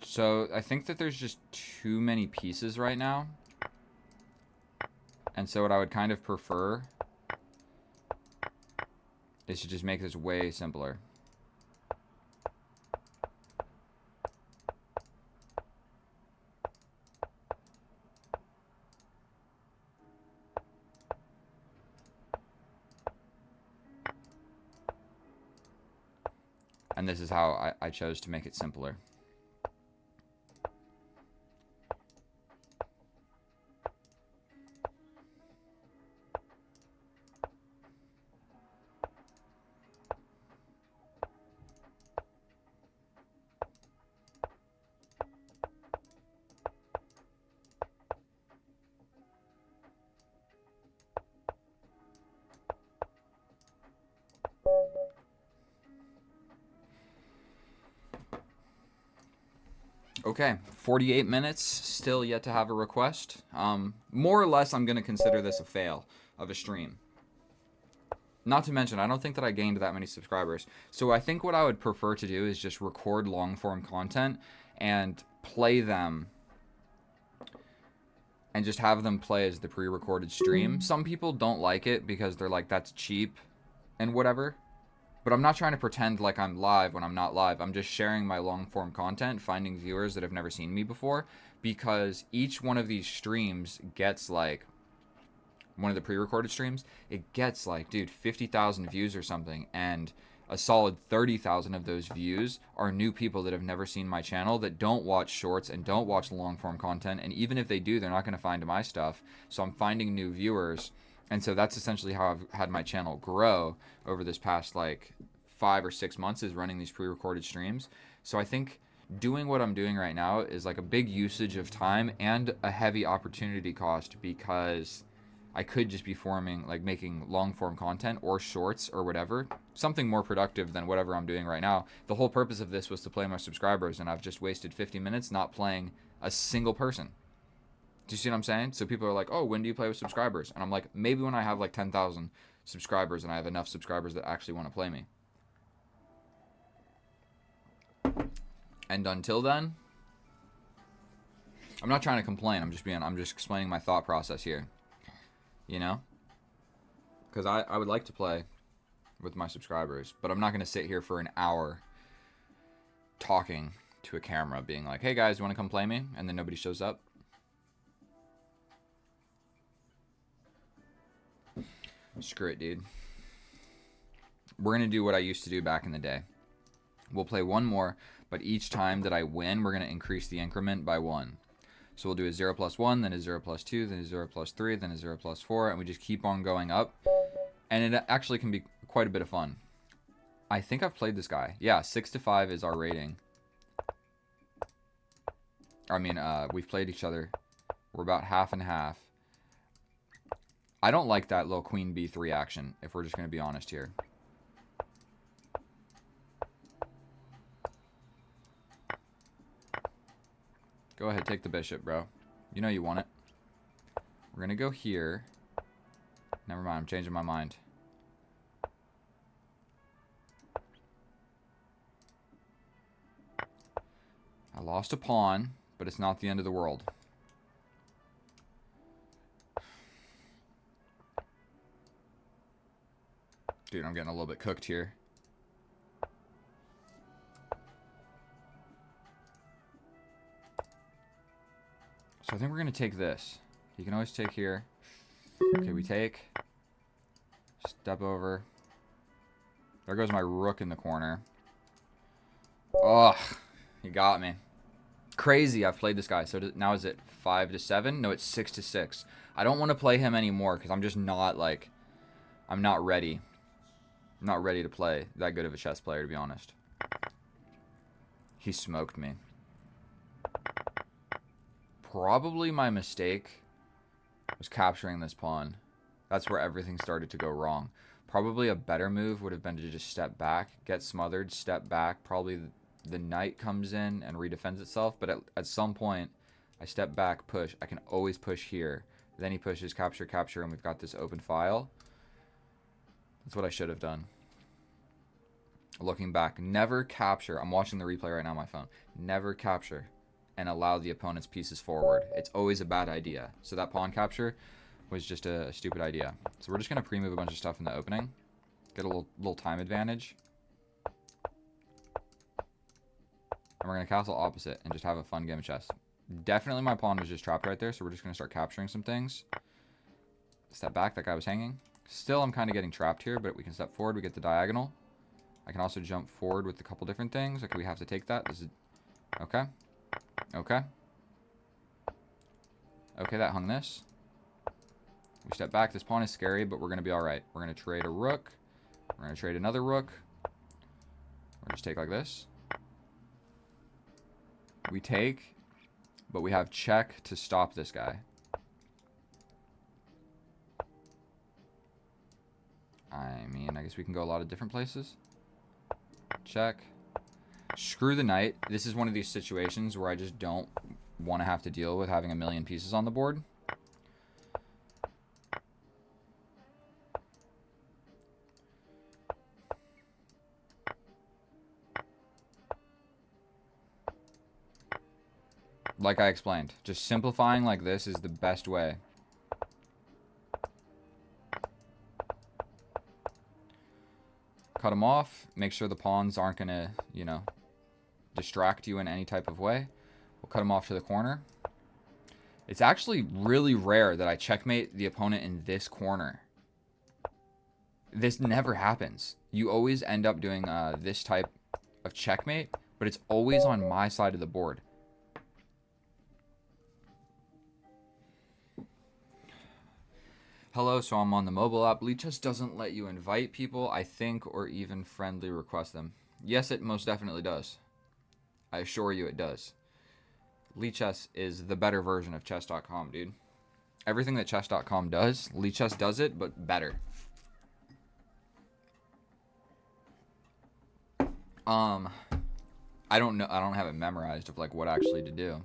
Speaker 1: So I think that there's just too many pieces right now. And so what I would kind of prefer is to just make this way simpler. And this is how I chose to make it simpler. Okay, 48 minutes, still yet to have a request. More or less, I'm going to consider this a fail of a stream. Not to mention, I don't think that I gained that many subscribers. So I think what I would prefer to do is just record long-form content and play them and just have them play as the pre-recorded stream. Some people don't like it because they're like, that's cheap and whatever. But I'm not trying to pretend like I'm live when I'm not live. I'm just sharing my long-form content, finding viewers that have never seen me before, because each one of these streams gets like, one of the pre-recorded streams, it gets like, dude, 50,000 views or something, and a solid 30,000 of those views are new people that have never seen my channel, that don't watch shorts and don't watch long-form content, and even if they do, they're not going to find my stuff. So I'm finding new viewers. And so that's essentially how I've had my channel grow over this past like 5 or 6 months, is running these pre-recorded streams. So I think doing what I'm doing right now is like a big usage of time and a heavy opportunity cost, because I could just be making long form content or shorts or whatever, something more productive than whatever I'm doing right now. The whole purpose of this was to play my subscribers, and I've just wasted 50 minutes not playing a single person. Do you see what I'm saying? So people are like, oh, when do you play with subscribers? And I'm like, maybe when I have like 10,000 subscribers and I have enough subscribers that actually want to play me. And until then, I'm not trying to complain. I'm just explaining my thought process here. you know? Because I would like to play with my subscribers, but I'm not going to sit here for an hour talking to a camera being like, hey guys, you want to come play me? And then nobody shows up. Screw it, dude. We're going to do what I used to do back in the day. We'll play one more, but each time that I win, we're going to increase the increment by 1. So we'll do a 0 plus 1, then a 0 plus 2, then a 0 plus 3, then a 0 plus 4, and we just keep on going up. And it actually can be quite a bit of fun. I think I've played this guy. Yeah, 6 to 5 is our rating. I mean, we've played each other. We're about half and half. I don't like that little queen b3 action, if we're just going to be honest here. Go ahead, take the bishop, bro. You know you want it. We're going to go here. Never mind, I'm changing my mind. I lost a pawn, but it's not the end of the world. Dude, I'm getting a little bit cooked here. So I think we're going to take this. You can always take here. Okay, we take. Step over. There goes my rook in the corner. Ugh, he got me. Crazy, I've played this guy. So now is it 5 to 7? No, it's 6 to 6. I don't want to play him anymore because I'm just not like, I'm not ready. I'm not ready to play that good of a chess player, to be honest. He smoked me. Probably my mistake was capturing this pawn. That's where everything started to go wrong. Probably a better move would have been to just step back, get smothered, step back. Probably the knight comes in and redefends itself. But at some point, I step back, push. I can always push here. Then he pushes capture, capture, and we've got this open file. That's what I should have done. Looking back, never capture. I'm watching the replay right now on my phone. Never capture and allow the opponent's pieces forward. It's always a bad idea. So that pawn capture was just a stupid idea. So we're just going to pre-move a bunch of stuff in the opening. Get a little time advantage. And we're going to castle opposite and just have a fun game of chess. Definitely my pawn was just trapped right there, so we're just going to start capturing some things. Step back, that guy was hanging. Still, I'm kind of getting trapped here, but we can step forward, we get the diagonal. I can also jump forward with a couple different things. Okay, we have to take that. This is... Okay. Okay. Okay, that hung this. We step back. This pawn is scary, but we're going to be alright. We're going to trade a rook. We're going to trade another rook. We'll just take like this. We take, but we have check to stop this guy. I mean, I guess we can go a lot of different places. Check. Screw the knight. This is one of these situations where I just don't want to have to deal with having a million pieces on the board. Like I explained, just simplifying like this is the best way. Cut them off. Make sure the pawns aren't going to, you know, distract you in any type of way. We'll cut them off to the corner. It's actually really rare that I checkmate the opponent in this corner. This never happens. You always end up doing this type of checkmate, but it's always on my side of the board. Hello, so I'm on the mobile app. Lichess doesn't let you invite people, I think, or even friendly request them. Yes, it most definitely does. I assure you it does. Lichess is the better version of chess.com, dude. Everything that chess.com does, Lichess does it, but better. I don't know. I don't have it memorized of like what actually to do.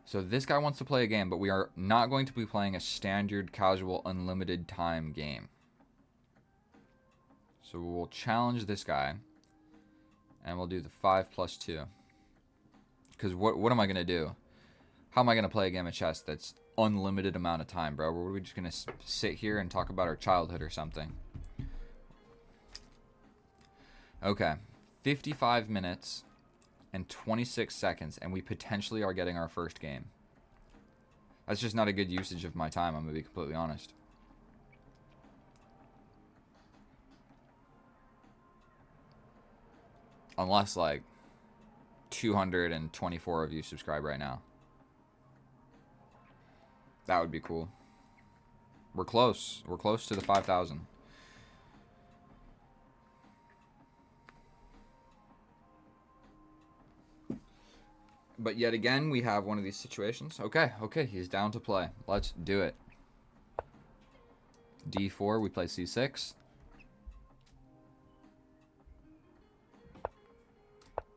Speaker 1: So this guy wants to play a game, but we are not going to be playing a standard, casual, unlimited time game. So we'll challenge this guy, and we'll do the 5 plus 2. Because what am I going to do? How am I going to play a game of chess that's unlimited amount of time, bro? Are we just going to sit here and talk about our childhood or something? Okay. 55 minutes and 26 seconds, and we potentially are getting our first game. That's just not a good usage of my time, I'm going to be completely honest. Unless, like, 224 of you subscribe right now. That would be cool. We're close. We're close to the 5,000. But yet again, we have one of these situations. Okay, he's down to play. Let's do it. D4, we play C6.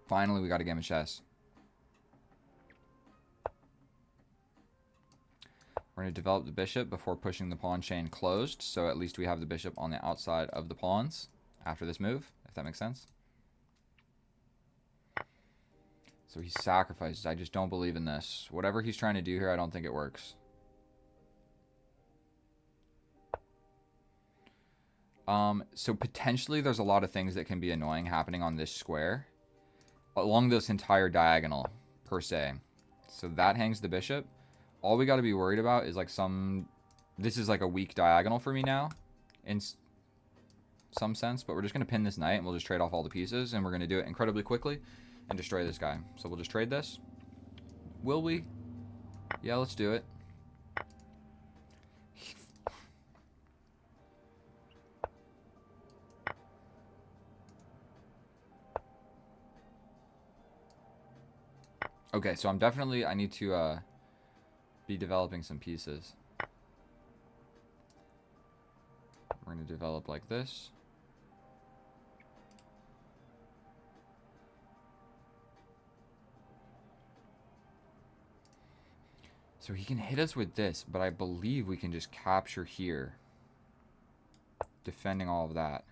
Speaker 1: Finally, we got a game of chess. We're going to develop the bishop before pushing the pawn chain closed, so at least we have the bishop on the outside of the pawns after this move, if that makes sense. So he sacrifices. I just don't believe in this. Whatever he's trying to do here, I don't think it works. So potentially there's a lot of things that can be annoying happening on this square along this entire diagonal, per se. So that hangs the bishop. All we got to be worried about is like this is like a weak diagonal for me now in some sense, but we're just going to pin this knight and we'll just trade off all the pieces, and we're going to do it incredibly quickly and destroy this guy. So we'll just trade this. Will we? Yeah, let's do it. Okay, so I need to be developing some pieces. We're going to develop like this. So he can hit us with this, but I believe we can just capture here, defending all of that.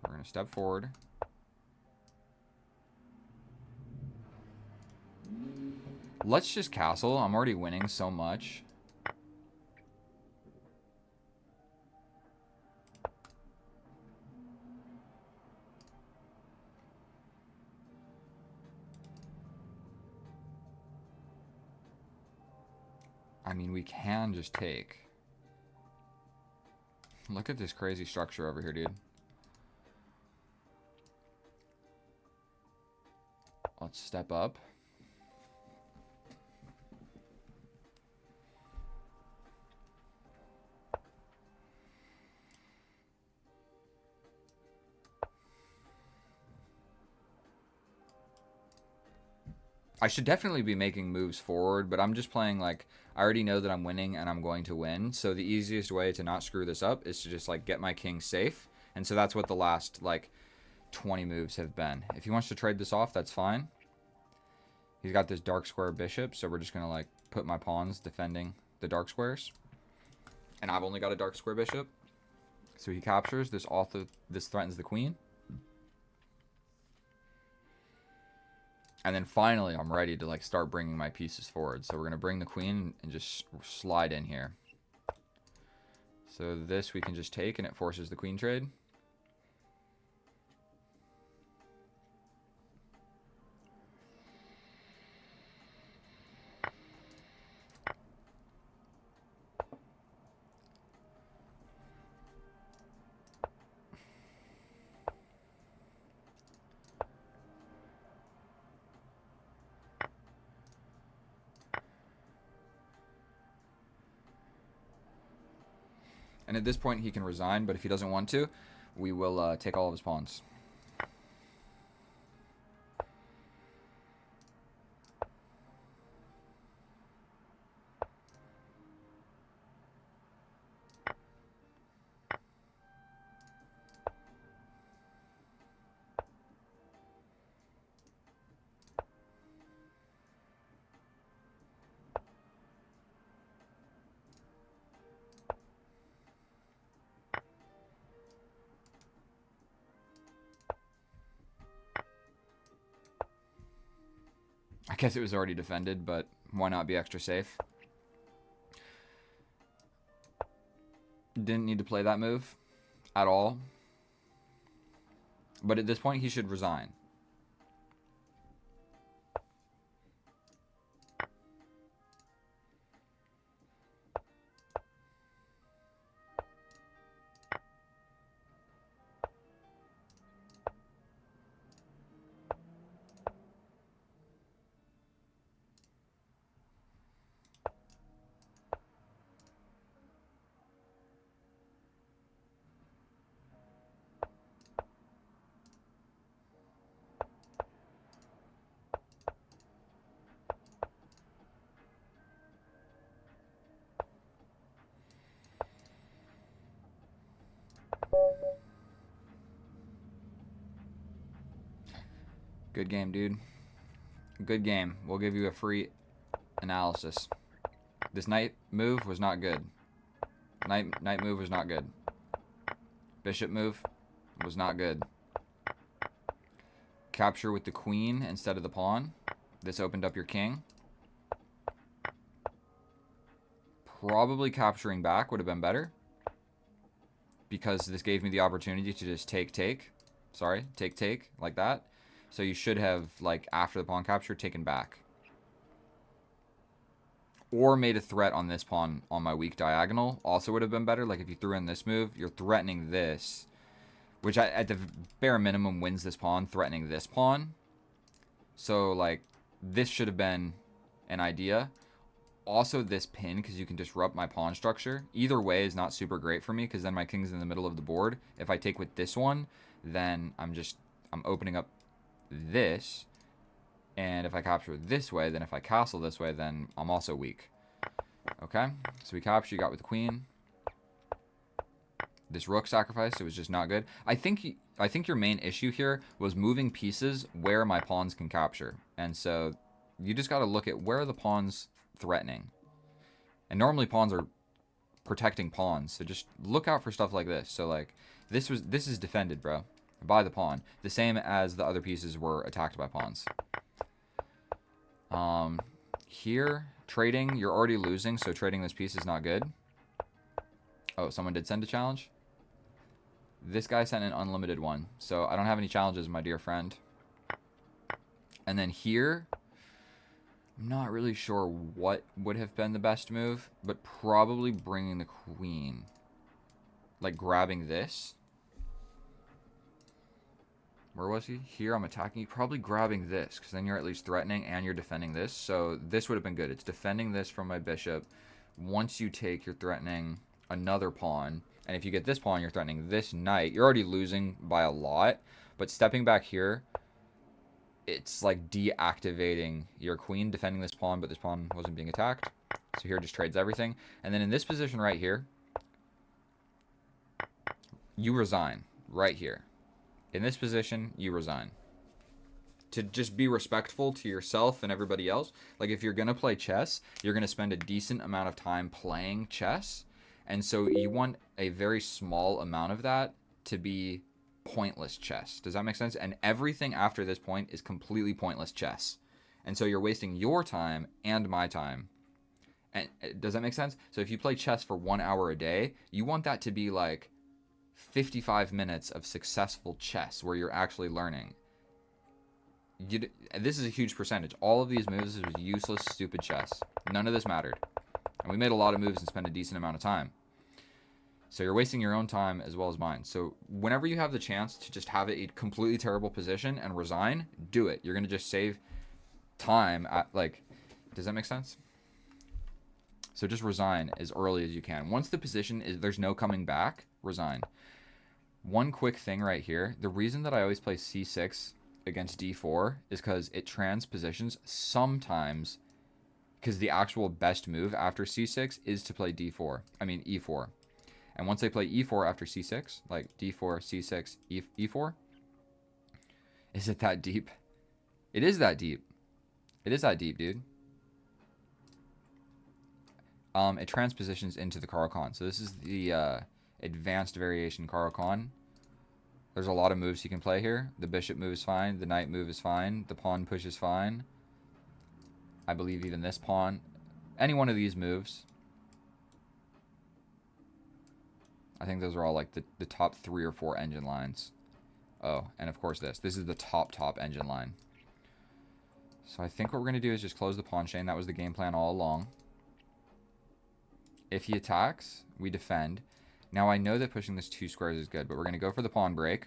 Speaker 1: So we're going to step forward. Let's just castle. I'm already winning so much. I mean, we can just take. Look at this crazy structure over here, dude. Let's step up. I should definitely be making moves forward, but I'm just playing like, I already know that I'm winning and I'm going to win. So the easiest way to not screw this up is to just like get my king safe. And so that's what the last like 20 moves have been. If he wants to trade this off, that's fine. He's got this dark square bishop, so we're just going to like put my pawns defending the dark squares. And I've only got a dark square bishop. So he captures this, this threatens the queen. And then finally, I'm ready to like start bringing my pieces forward. So we're going to bring the queen and just slide in here. So this we can just take and it forces the queen trade. And at this point, he can resign, but if he doesn't want to, we will take all of his pawns. I guess it was already defended, but Why not be extra safe? Didn't need to play that move at all. But at this point, he should resign. Good game, dude. Good game. We'll give you a free analysis. This knight move was not good. Knight move was not good. Bishop move was not good. Capture with the queen instead of the pawn. This opened up your king. Probably capturing back would have been better, because this gave me the opportunity to just take, like that. So you should have, like, after the pawn capture, taken back. Or made a threat on this pawn on my weak diagonal. Also would have been better. Like, if you threw in this move, you're threatening this, which at the bare minimum wins this pawn, threatening this pawn. So, like, this should have been an idea. Also, this pin, because you can disrupt my pawn structure. Either way is not super great for me, because then my king's in the middle of the board. If I take with this one, then I'm opening up this, and if I capture this way, then if I castle this way, then I'm also weak. Okay, so we capture, you got with the queen. This rook sacrifice, it was just not good. I think your main issue here was moving pieces where my pawns can capture, and so you just got to look at where are the pawns threatening. And normally pawns are protecting pawns, so just look out for stuff like this. So like this is defended, bro, by the pawn, the same as the other pieces were attacked by pawns. Here, trading, you're already losing, so trading this piece is not good. Oh, someone did send a challenge? This guy sent an unlimited one, so I don't have any challenges, my dear friend. And then here, I'm not really sure what would have been the best move, but probably bringing the queen. Like grabbing this. Where was he? Here, I'm attacking you. Probably grabbing this, because then you're at least threatening and you're defending this. So this would have been good. It's defending this from my bishop. Once you take, you're threatening another pawn. And if you get this pawn, you're threatening this knight. You're already losing by a lot. But stepping back here, it's like deactivating your queen, defending this pawn, but this pawn wasn't being attacked. So here it just trades everything. And then in this position right here, you resign right here. In this position, you resign. To just be respectful to yourself and everybody else. Like, if you're going to play chess, you're going to spend a decent amount of time playing chess. And so you want a very small amount of that to be pointless chess. Does that make sense? And everything after this point is completely pointless chess. And so you're wasting your time and my time. And does that make sense? So if you play chess for 1 hour a day, you want that to be like 55 minutes of successful chess where you're actually learning. This is a huge percentage. All of these moves was useless, stupid chess. None of this mattered. And we made a lot of moves and spent a decent amount of time. So you're wasting your own time as well as mine. So whenever you have the chance to just have a completely terrible position and resign, do it. You're going to just save time. Does that make sense? So just resign as early as you can. Once the position is, there's no coming back, resign. One quick thing right here. The reason that I always play c6 against d4 is because it transpositions sometimes, because the actual best move after c6 is to play e4. And once they play e4 after c6, like d4, c6, e4, is it that deep? It is that deep. It is that deep, dude. It transpositions into the Caro-Kann. So this is the advanced variation Caro-Kann. There's a lot of moves you can play here. The bishop move is fine. The knight move is fine. The pawn push is fine. I believe even this pawn. Any one of these moves. I think those are all like the top 3 or 4 engine lines. Oh, and of course this. This is the top engine line. So I think what we're going to do is just close the pawn chain. That was the game plan all along. If he attacks, we defend. Now I know that pushing this 2 squares is good, but we're going to go for the pawn break.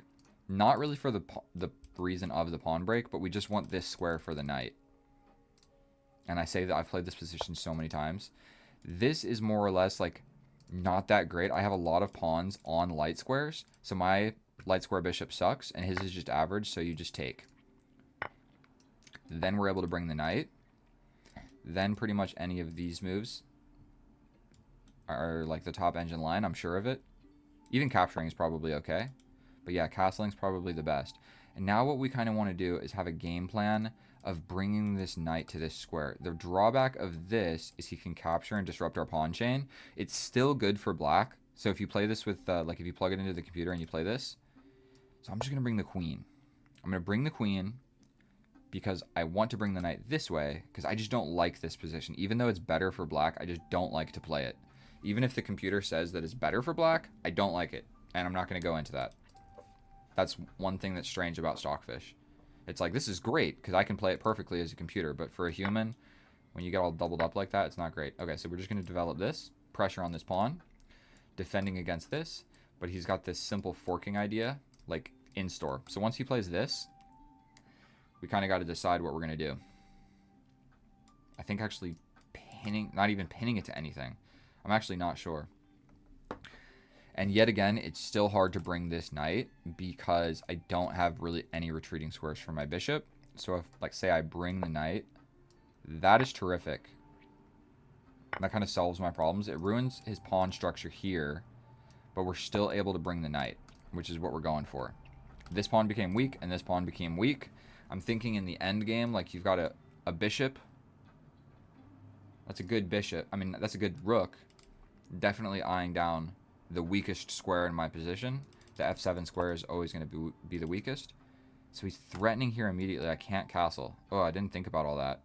Speaker 1: Not really for the reason of the pawn break, but we just want this square for the knight. And I say that I've played this position so many times. This is more or less like not that great. I have a lot of pawns on light squares, so my light square bishop sucks, and his is just average, so you just take. Then we're able to bring the knight. Then pretty much any of these moves are like the top engine line, I'm sure of it. Even capturing is probably okay. But yeah, castling's probably the best. And now what we kind of want to do is have a game plan of bringing this knight to this square. The drawback of this is he can capture and disrupt our pawn chain. It's still good for black. So if you play this with, like if you plug it into the computer and you play this. So I'm just going to bring the queen. I'm going to bring the queen because I want to bring the knight this way because I just don't like this position. Even though it's better for black, I just don't like to play it. Even if the computer says that it's better for black, I don't like it. And I'm not going to go into that. That's one thing that's strange about Stockfish. It's like, this is great because I can play it perfectly as a computer. But for a human, when you get all doubled up like that, it's not great. Okay, so we're just going to develop this. Pressure on this pawn. Defending against this. But he's got this simple forking idea, like in store. So once he plays this, we kind of got to decide what we're going to do. I think actually pinning, not even pinning it to anything. I'm actually not sure. And yet again, it's still hard to bring this knight because I don't have really any retreating squares for my bishop. So if, like, say I bring the knight, that is terrific. That kind of solves my problems. It ruins his pawn structure here, but we're still able to bring the knight, which is what we're going for. This pawn became weak, and this pawn became weak. I'm thinking in the end game, like, you've got a bishop. That's a good bishop. I mean, that's a good rook. Definitely eyeing down the weakest square in my position. The f7 square is always going to be the weakest. So he's threatening here immediately. I can't castle. Oh, I didn't think about all that.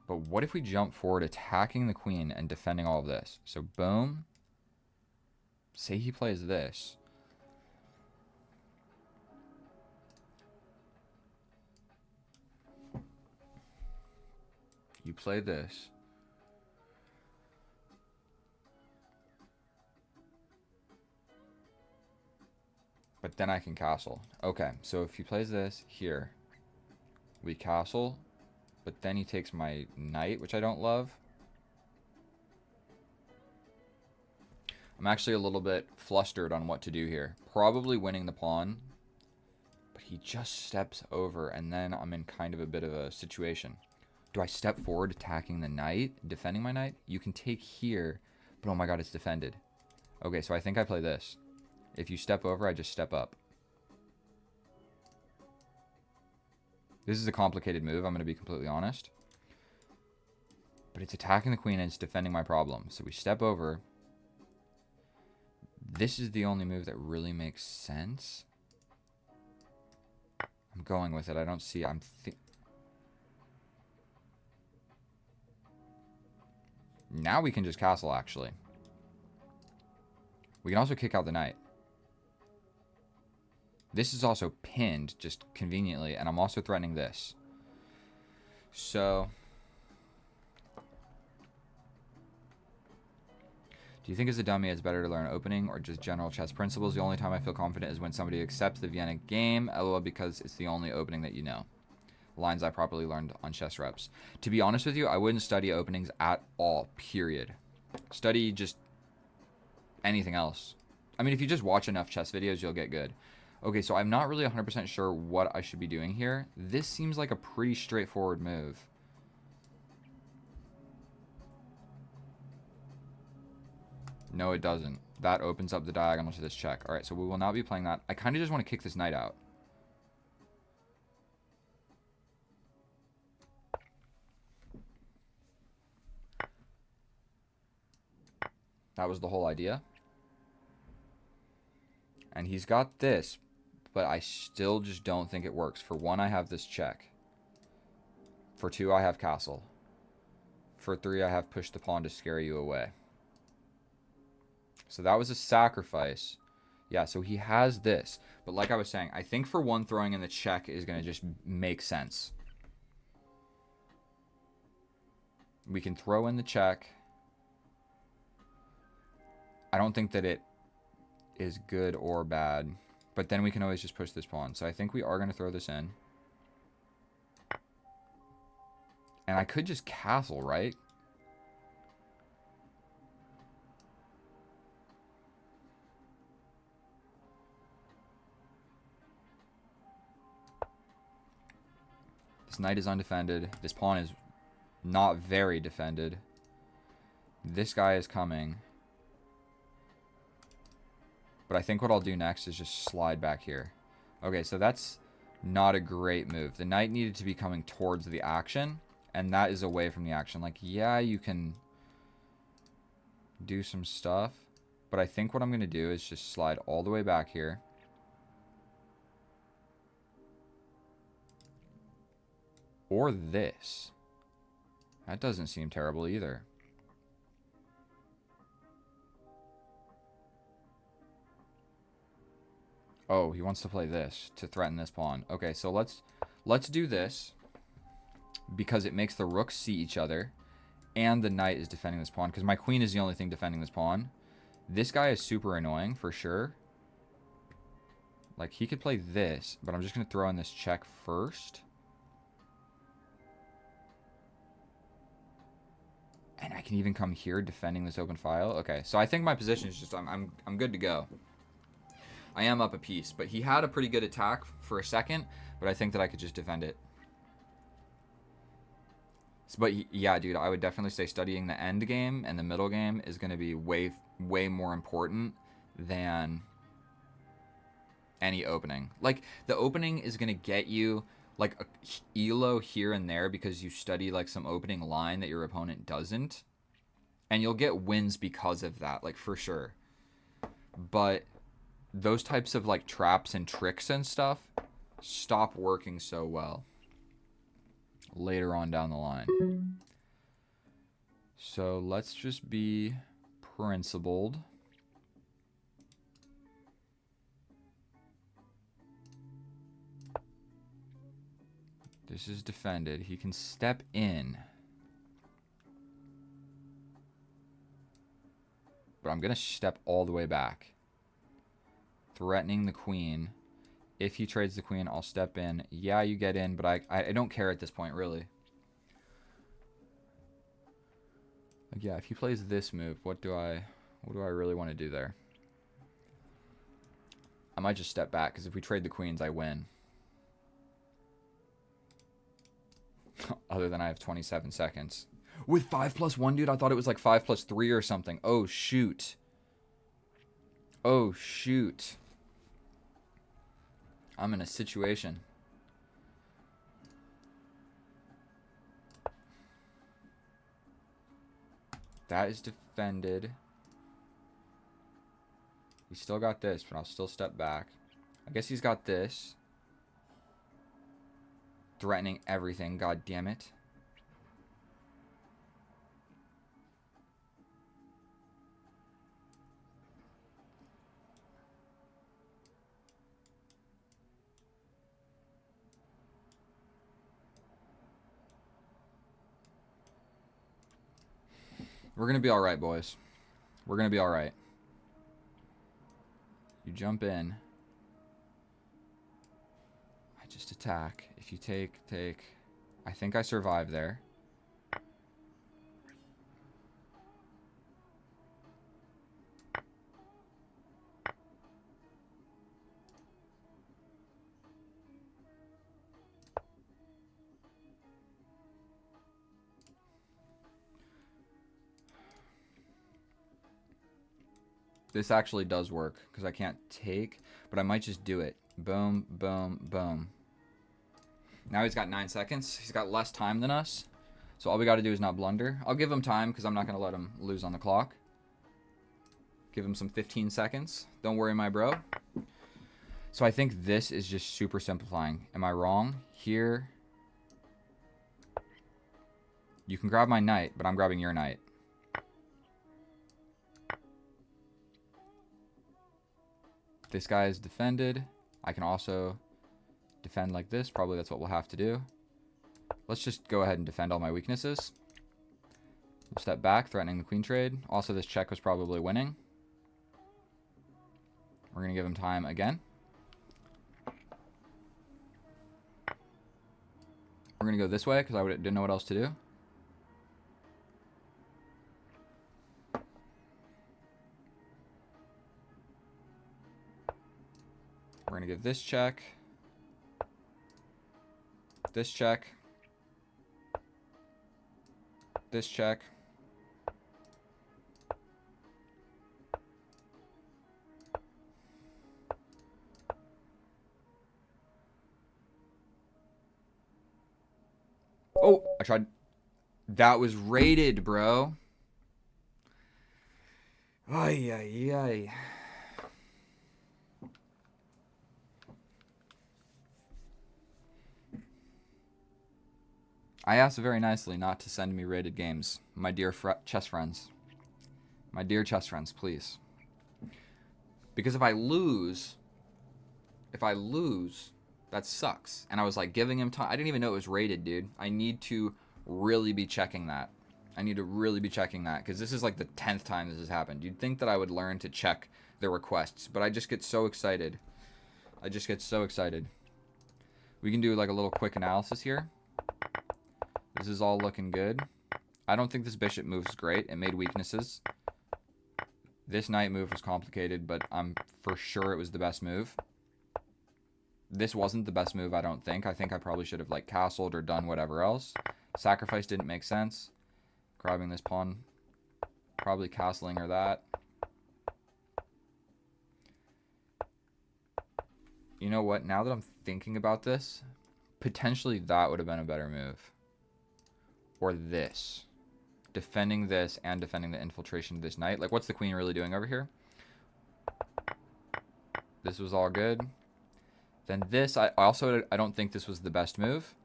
Speaker 1: But what if we jump forward, attacking the queen and defending all of this? So boom. Say he plays this. You play this. But then I can castle. Okay, so if he plays this here, we castle, but then he takes my knight, which I don't love. I'm actually a little bit flustered on what to do here. Probably winning the pawn, but he just steps over, and then I'm in kind of a bit of a situation. Do I step forward attacking the knight, defending my knight? You can take here, but oh my god, it's defended. Okay, so I think I play this. If you step over, I just step up. This is a complicated move, I'm going to be completely honest. But it's attacking the queen and it's defending my problem. So we step over. This is the only move that really makes sense. I'm going with it. I don't see... Now we can just castle, actually. We can also kick out the knight. This is also pinned, just conveniently, and I'm also threatening this. So... Do you think as a dummy it's better to learn opening or just general chess principles? The only time I feel confident is when somebody accepts the Vienna game, LOL, because it's the only opening that you know. Lines I properly learned on chess reps. To be honest with you, I wouldn't study openings at all, period. Study just anything else. I mean, if you just watch enough chess videos, you'll get good. Okay, so I'm not really 100% sure what I should be doing here. This seems like a pretty straightforward move. No, it doesn't. That opens up the diagonal to this check. All right, so we will not be playing that. I kind of just want to kick this knight out. That was the whole idea. And he's got this, but I still just don't think it works. For one, I have this check. For 2, I have castle. For 3, I have push the pawn to scare you away. So that was a sacrifice. Yeah, so he has this. But like I was saying, I think for 1, throwing in the check is going to just make sense. We can throw in the check. I don't think that it is good or bad. But then we can always just push this pawn. So I think we are going to throw this in. And I could just castle, right? This knight is undefended. This pawn is not very defended. This guy is coming. But I think what I'll do next is just slide back here. Okay, so that's not a great move. The knight needed to be coming towards the action, and that is away from the action. Like, yeah, you can do some stuff, but I think what I'm going to do is just slide all the way back here. Or this. That doesn't seem terrible either. Oh, he wants to play this to threaten this pawn. Okay, so let's do this because it makes the rooks see each other and the knight is defending this pawn because my queen is the only thing defending this pawn. This guy is super annoying for sure. Like, he could play this, but I'm just going to throw in this check first. And I can even come here defending this open file. Okay, so I think my position is just I'm good to go. I am up a piece, but he had a pretty good attack for a second, but I think that I could just defend it. So, but yeah, dude, I would definitely say studying the end game and the middle game is going to be way more important than any opening. Like, the opening is going to get you like a elo here and there because you study like some opening line that your opponent doesn't, and you'll get wins because of that, like, for sure. But those types of like traps and tricks and stuff stop working so well later on down the line. So let's just be principled. This is defended. He can step in. But I'm going to step all the way back. Threatening the queen. If he trades the queen, I'll step in. Yeah, you get in, but I don't care at this point, really. Like, yeah, if he plays this move, what do I really want to do there? I might just step back, because if we trade the queens, I win. Other than I have 27 seconds. With 5+1, dude, I thought it was like 5+3 or something. Oh, shoot. Oh, shoot. I'm in a situation. That is defended. We still got this, but I'll still step back. I guess he's got this. Threatening everything, god damn it. We're going to be all right, boys. We're going to be all right. You jump in. I just attack. If you take. I think I survive there. This actually does work because I can't take, but I might just do it. Boom, boom, boom. Now he's got 9 seconds. He's got less time than us. So all we got to do is not blunder. I'll give him time because I'm not going to let him lose on the clock. Give him some 15 seconds. Don't worry, my bro. So I think this is just super simplifying. Am I wrong? Here. You can grab my knight, but I'm grabbing your knight. This guy is defended. I can also defend like this. Probably that's what we'll have to do. Let's just go ahead and defend all my weaknesses. We'll step back, threatening the queen trade. Also, this check was probably winning. We're going to give him time again. We're going to go this way because I didn't know what else to do. We're going to give this check. This check. This check. Oh, I tried. That was rated, bro. Ay, ay, ay. I asked very nicely not to send me rated games, my dear chess friends. My dear chess friends, please. Because if I lose, that sucks. And I was like giving him time. I didn't even know it was rated, dude. I need to really be checking that. Because this is like the 10th time this has happened. You'd think that I would learn to check the requests, but I just get so excited. We can do like a little quick analysis here. This is all looking good. I don't think this bishop move is great. It made weaknesses. This knight move was complicated, but I'm for sure it was the best move. This wasn't the best move, I don't think. I think I probably should have like castled or done whatever else. Sacrifice didn't make sense. Grabbing this pawn. Probably castling or that. You know what? Now that I'm thinking about this, potentially that would have been a better move. Or this. Defending this and defending the infiltration of this knight. Like, what's the queen really doing over here? This was all good. Then this, I don't think this was the best move.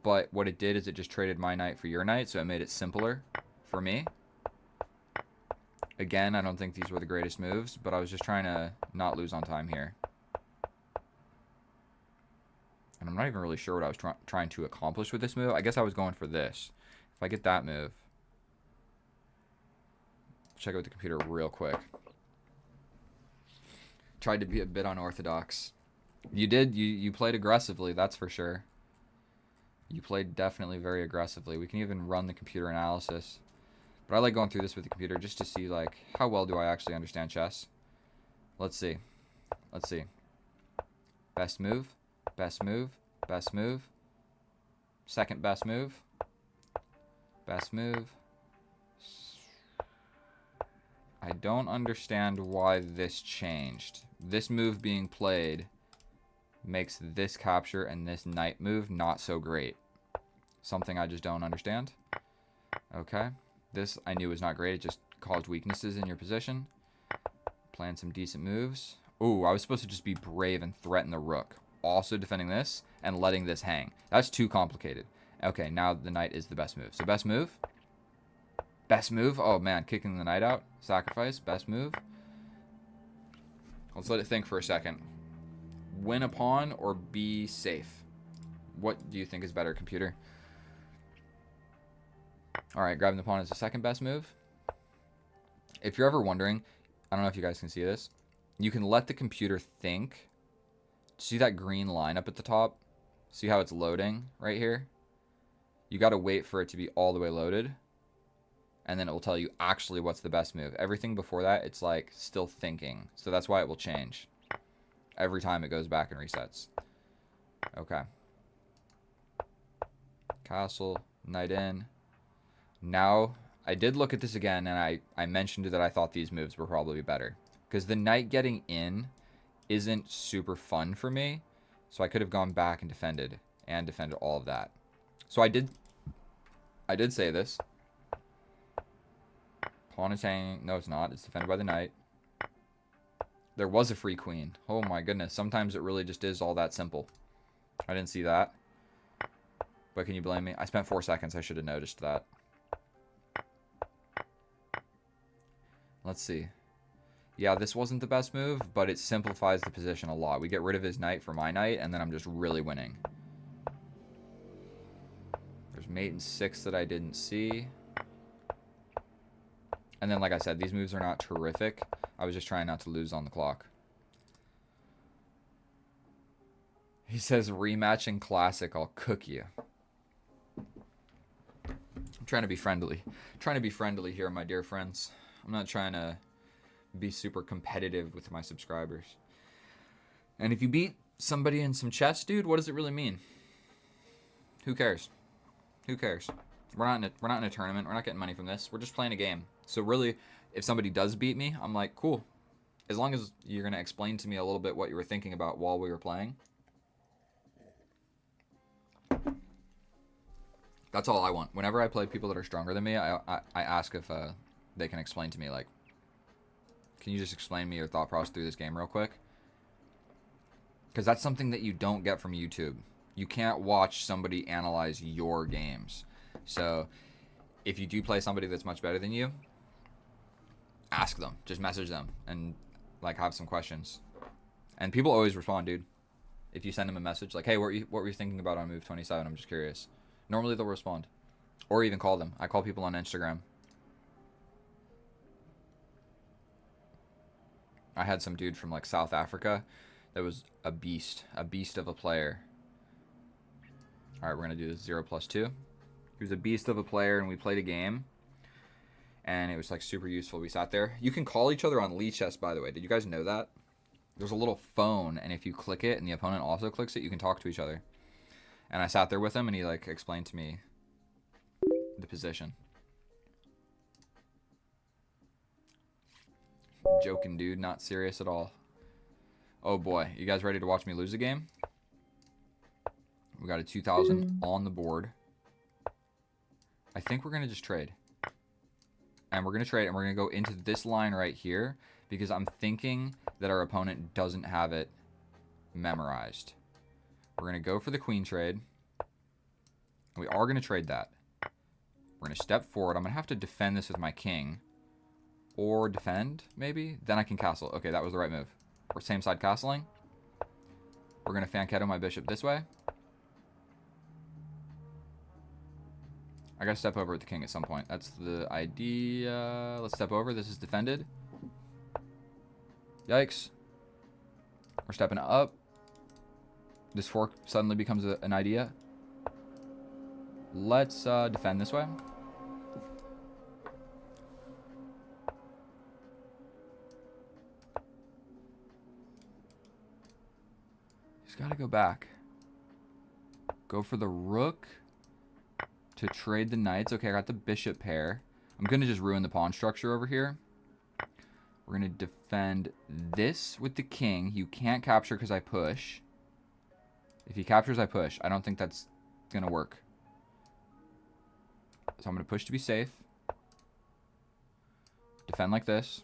Speaker 1: But what it did is it just traded my knight for your knight, so it made it simpler for me. Again, I don't think these were the greatest moves, but I was just trying to not lose on time here. And I'm not even really sure what I was trying to accomplish with this move. I guess I was going for this. If I get that move. Check out the computer real quick. Tried to be a bit unorthodox. You did. You played aggressively, that's for sure. You played definitely very aggressively. We can even run the computer analysis. But I like going through this with the computer just to see, like, how well do I actually understand chess. Let's see. Best move. Best move. Best move. Second best move. Best move. I don't understand why this changed. This move being played makes this capture and this knight move not so great. Something I just don't understand. Okay. This I knew was not great. It just caused weaknesses in your position. Playing some decent moves. Ooh, I was supposed to just be brave and threaten the rook. Also defending this and letting this hang. That's too complicated. Okay, now the knight is the best move. So best move. Best move. Oh, man. Kicking the knight out. Sacrifice. Best move. Let's let it think for a second. Win a pawn or be safe? What do you think is better, computer? All right, grabbing the pawn is the second best move. If you're ever wondering, I don't know if you guys can see this. You can let the computer think. See that green line up at the top? See how it's loading right here? You got to wait for it to be all the way loaded. And then it will tell you actually what's the best move. Everything before that, it's like still thinking. So that's why it will change. Every time it goes back and resets. Okay. Castle, knight in. Now, I did look at this again, and I mentioned that I thought these moves were probably better. Because the knight getting in isn't super fun for me. So I could have gone back and defended all of that. So I did say this. Pawn is hanging. No, it's not. It's defended by the knight. There was a free queen. Oh my goodness. Sometimes it really just is all that simple. I didn't see that. But can you blame me? I spent 4 seconds. I should have noticed that. Let's see. Yeah, this wasn't the best move, but it simplifies the position a lot. We get rid of his knight for my knight, and then I'm just really winning. There's mate and 6 that I didn't see. And then, like I said, these moves are not terrific. I was just trying not to lose on the clock. He says, rematch in classic, I'll cook you. I'm trying to be friendly. Trying to be friendly here, my dear friends. I'm not trying to be super competitive with my subscribers. And if you beat somebody in some chess, dude, what does it really mean? Who cares? Who cares? We're not in a tournament. We're not getting money from this. We're just playing a game. So really, if somebody does beat me, I'm like, cool. As long as you're going to explain to me a little bit what you were thinking about while we were playing. That's all I want. Whenever I play people that are stronger than me, I ask if they can explain to me, like, can you just explain to me your thought process through this game real quick? Because that's something that you don't get from YouTube. You can't watch somebody analyze your games. So if you do play somebody that's much better than you, ask them. Just message them and, like, have some questions. And people always respond, dude. If you send them a message like, hey, what were you thinking about on move 27? I'm just curious. Normally they'll respond. Or even call them. I call people on Instagram. I had some dude from, like, South Africa that was a beast of a player. All right, we're going to do this 0+2. He was a beast of a player, and we played a game. And it was, like, super useful. We sat there. You can call each other on Lichess, by the way. Did you guys know that? There's a little phone, and if you click it and the opponent also clicks it, you can talk to each other. And I sat there with him, and he, like, explained to me the position. Joking, dude. Not serious at all. Oh, boy. You guys ready to watch me lose a game? We got a 2,000 on the board. I think we're going to just trade. And we're going to trade, and we're going to go into this line right here because I'm thinking that our opponent doesn't have it memorized. We're going to go for the queen trade. We are going to trade that. We're going to step forward. I'm going to have to defend this with my king. Or defend, maybe? Then I can castle. Okay, that was the right move. We're same side castling. We're going to Fanketo my bishop this way. I got to step over with the king at some point. That's the idea. Let's step over. This is defended. Yikes. We're stepping up. This fork suddenly becomes an idea. Let's defend this way. He's got to go back. Go for the rook to trade the knights. Okay, I got the bishop pair. I'm going to just ruin the pawn structure over here. We're going to defend this with the king. You can't capture because I push. If he captures, I push. I don't think that's going to work. So I'm going to push to be safe. Defend like this.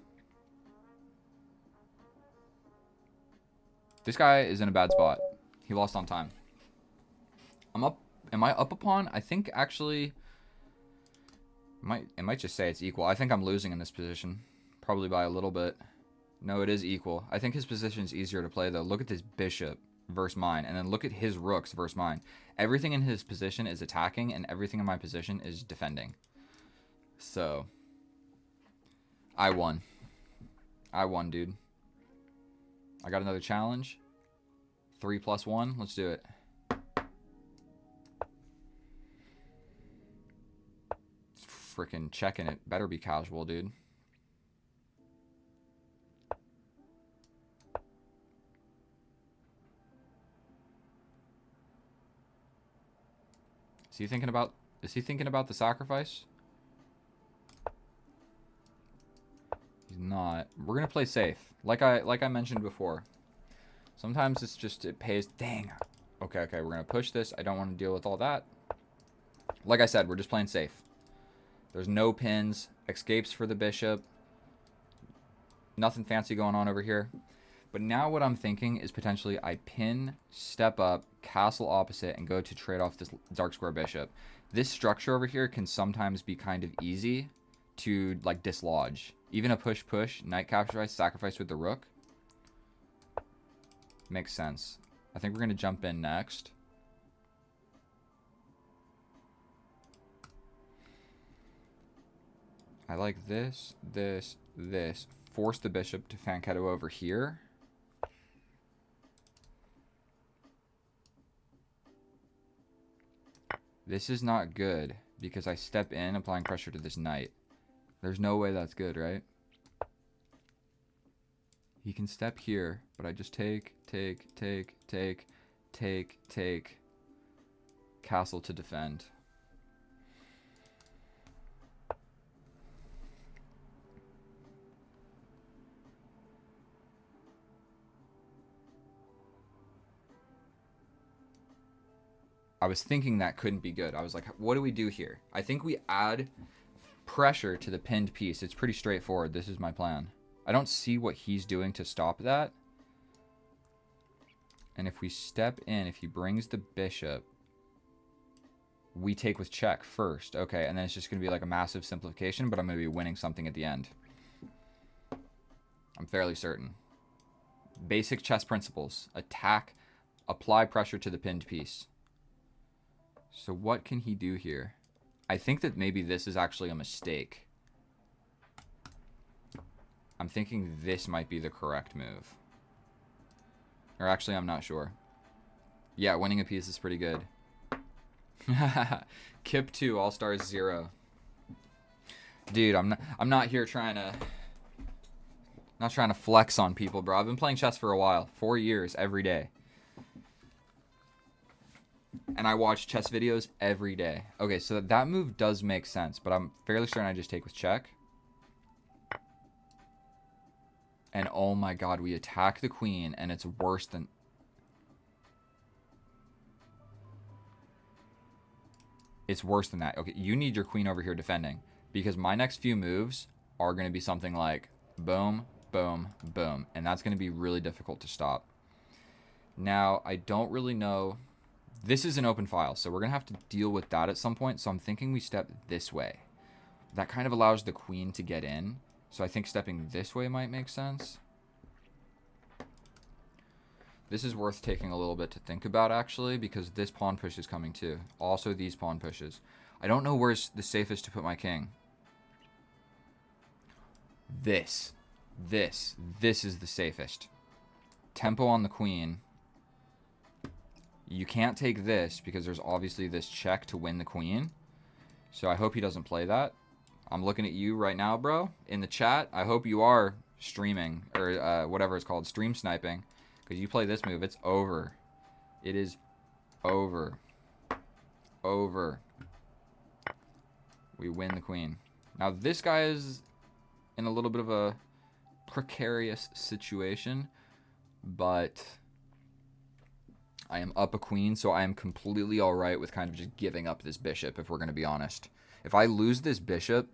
Speaker 1: This guy is in a bad spot. He lost on time. I'm up. Am I up a pawn? I think actually it might just say it's equal. I think I'm losing in this position. Probably by a little bit. No, it is equal. I think his position is easier to play though. Look at this bishop versus mine. And then look at his rooks versus mine. Everything in his position is attacking and everything in my position is defending. So I won. I won, dude. I got another challenge. 3+1. Let's do it. Freaking checking it. Better be casual, dude. Is he thinking about the sacrifice? He's not. We're gonna play safe. Like I mentioned before. Sometimes it's just it pays. Dang. Okay, we're gonna push this. I don't want to deal with all that. Like I said, we're just playing safe. There's no pins. Escapes for the bishop. Nothing fancy going on over here. But now what I'm thinking is potentially I pin, step up, castle opposite, and go to trade off this dark square bishop. This structure over here can sometimes be kind of easy to like dislodge. Even a push, knight capture, sacrifice with the rook. Makes sense. I think we're going to jump in next. I like this, this, this. Force the bishop to Fanketo over here. This is not good because I step in applying pressure to this knight. There's no way that's good, right? He can step here, but I just take. Castle to defend. I was thinking that couldn't be good. I was like, what do we do here? I think we add pressure to the pinned piece. It's pretty straightforward. This is my plan. I don't see what he's doing to stop that. And if we step in, if he brings the bishop, we take with check first. Okay, and then it's just going to be like a massive simplification, but I'm going to be winning something at the end. I'm fairly certain. Basic chess principles. Attack, apply pressure to the pinned piece. So what can he do here? I think that maybe this is actually a mistake. I'm thinking this might be the correct move. Or actually, I'm not sure. Yeah, winning a piece is pretty good. Kip 2, All Stars 0. Dude, I'm not here trying to... Not trying to flex on people, bro. I've been playing chess for a while. 4 years, every day. And I watch chess videos every day. Okay, so that move does make sense, but I'm fairly certain I just take with check. And oh my god, we attack the queen, and it's worse than... It's worse than that. Okay, you need your queen over here defending, because my next few moves are going to be something like boom, boom, boom. And that's going to be really difficult to stop. Now, I don't really know... This is an open file, so we're going to have to deal with that at some point. So I'm thinking we step this way. That kind of allows the queen to get in. So I think stepping this way might make sense. This is worth taking a little bit to think about, actually, because this pawn push is coming too. Also, these pawn pushes. I don't know where's the safest to put my king. This is the safest. Tempo on the queen. You can't take this because there's obviously this check to win the queen. So I hope he doesn't play that. I'm looking at you right now, bro, in the chat. I hope you are streaming or whatever it's called, stream sniping. Because you play this move, it's over. It is over. Over. We win the queen. Now this guy is in a little bit of a precarious situation, but I am up a queen, so I am completely alright with kind of just giving up this bishop, if we're going to be honest. If I lose this bishop,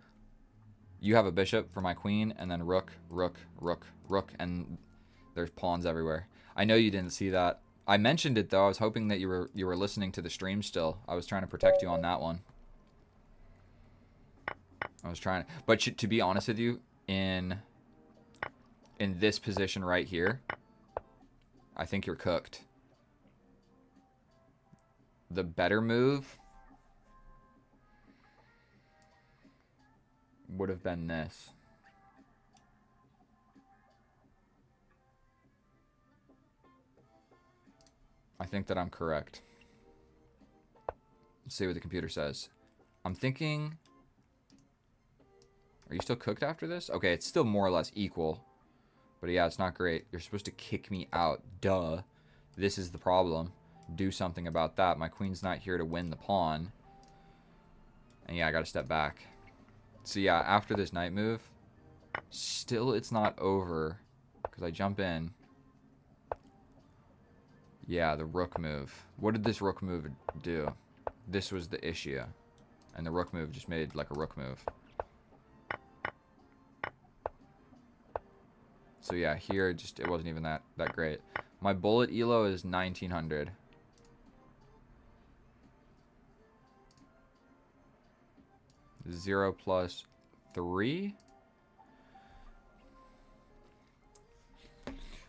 Speaker 1: you have a bishop for my queen, and then rook, rook, rook, rook, and there's pawns everywhere. I know you didn't see that. I mentioned it, though. I was hoping that you were listening to the stream still. I was trying to protect you on that one. I was trying to... But to be honest with you, in this position right here, I think you're cooked. The better move would have been this. I think that I'm correct. Let's see what the computer says. I'm thinking... Are you still cooked after this? Okay, it's still more or less equal. But yeah, it's not great. You're supposed to kick me out. Duh. This is the problem. Do something about that. My queen's not here to win the pawn. And yeah, I gotta step back. So yeah, after this knight move, still it's not over. Because I jump in. Yeah, the rook move. What did this rook move do? This was the issue. And the rook move just made like a rook move. So yeah, here it wasn't even that great. My bullet elo is 1900. Zero plus 3.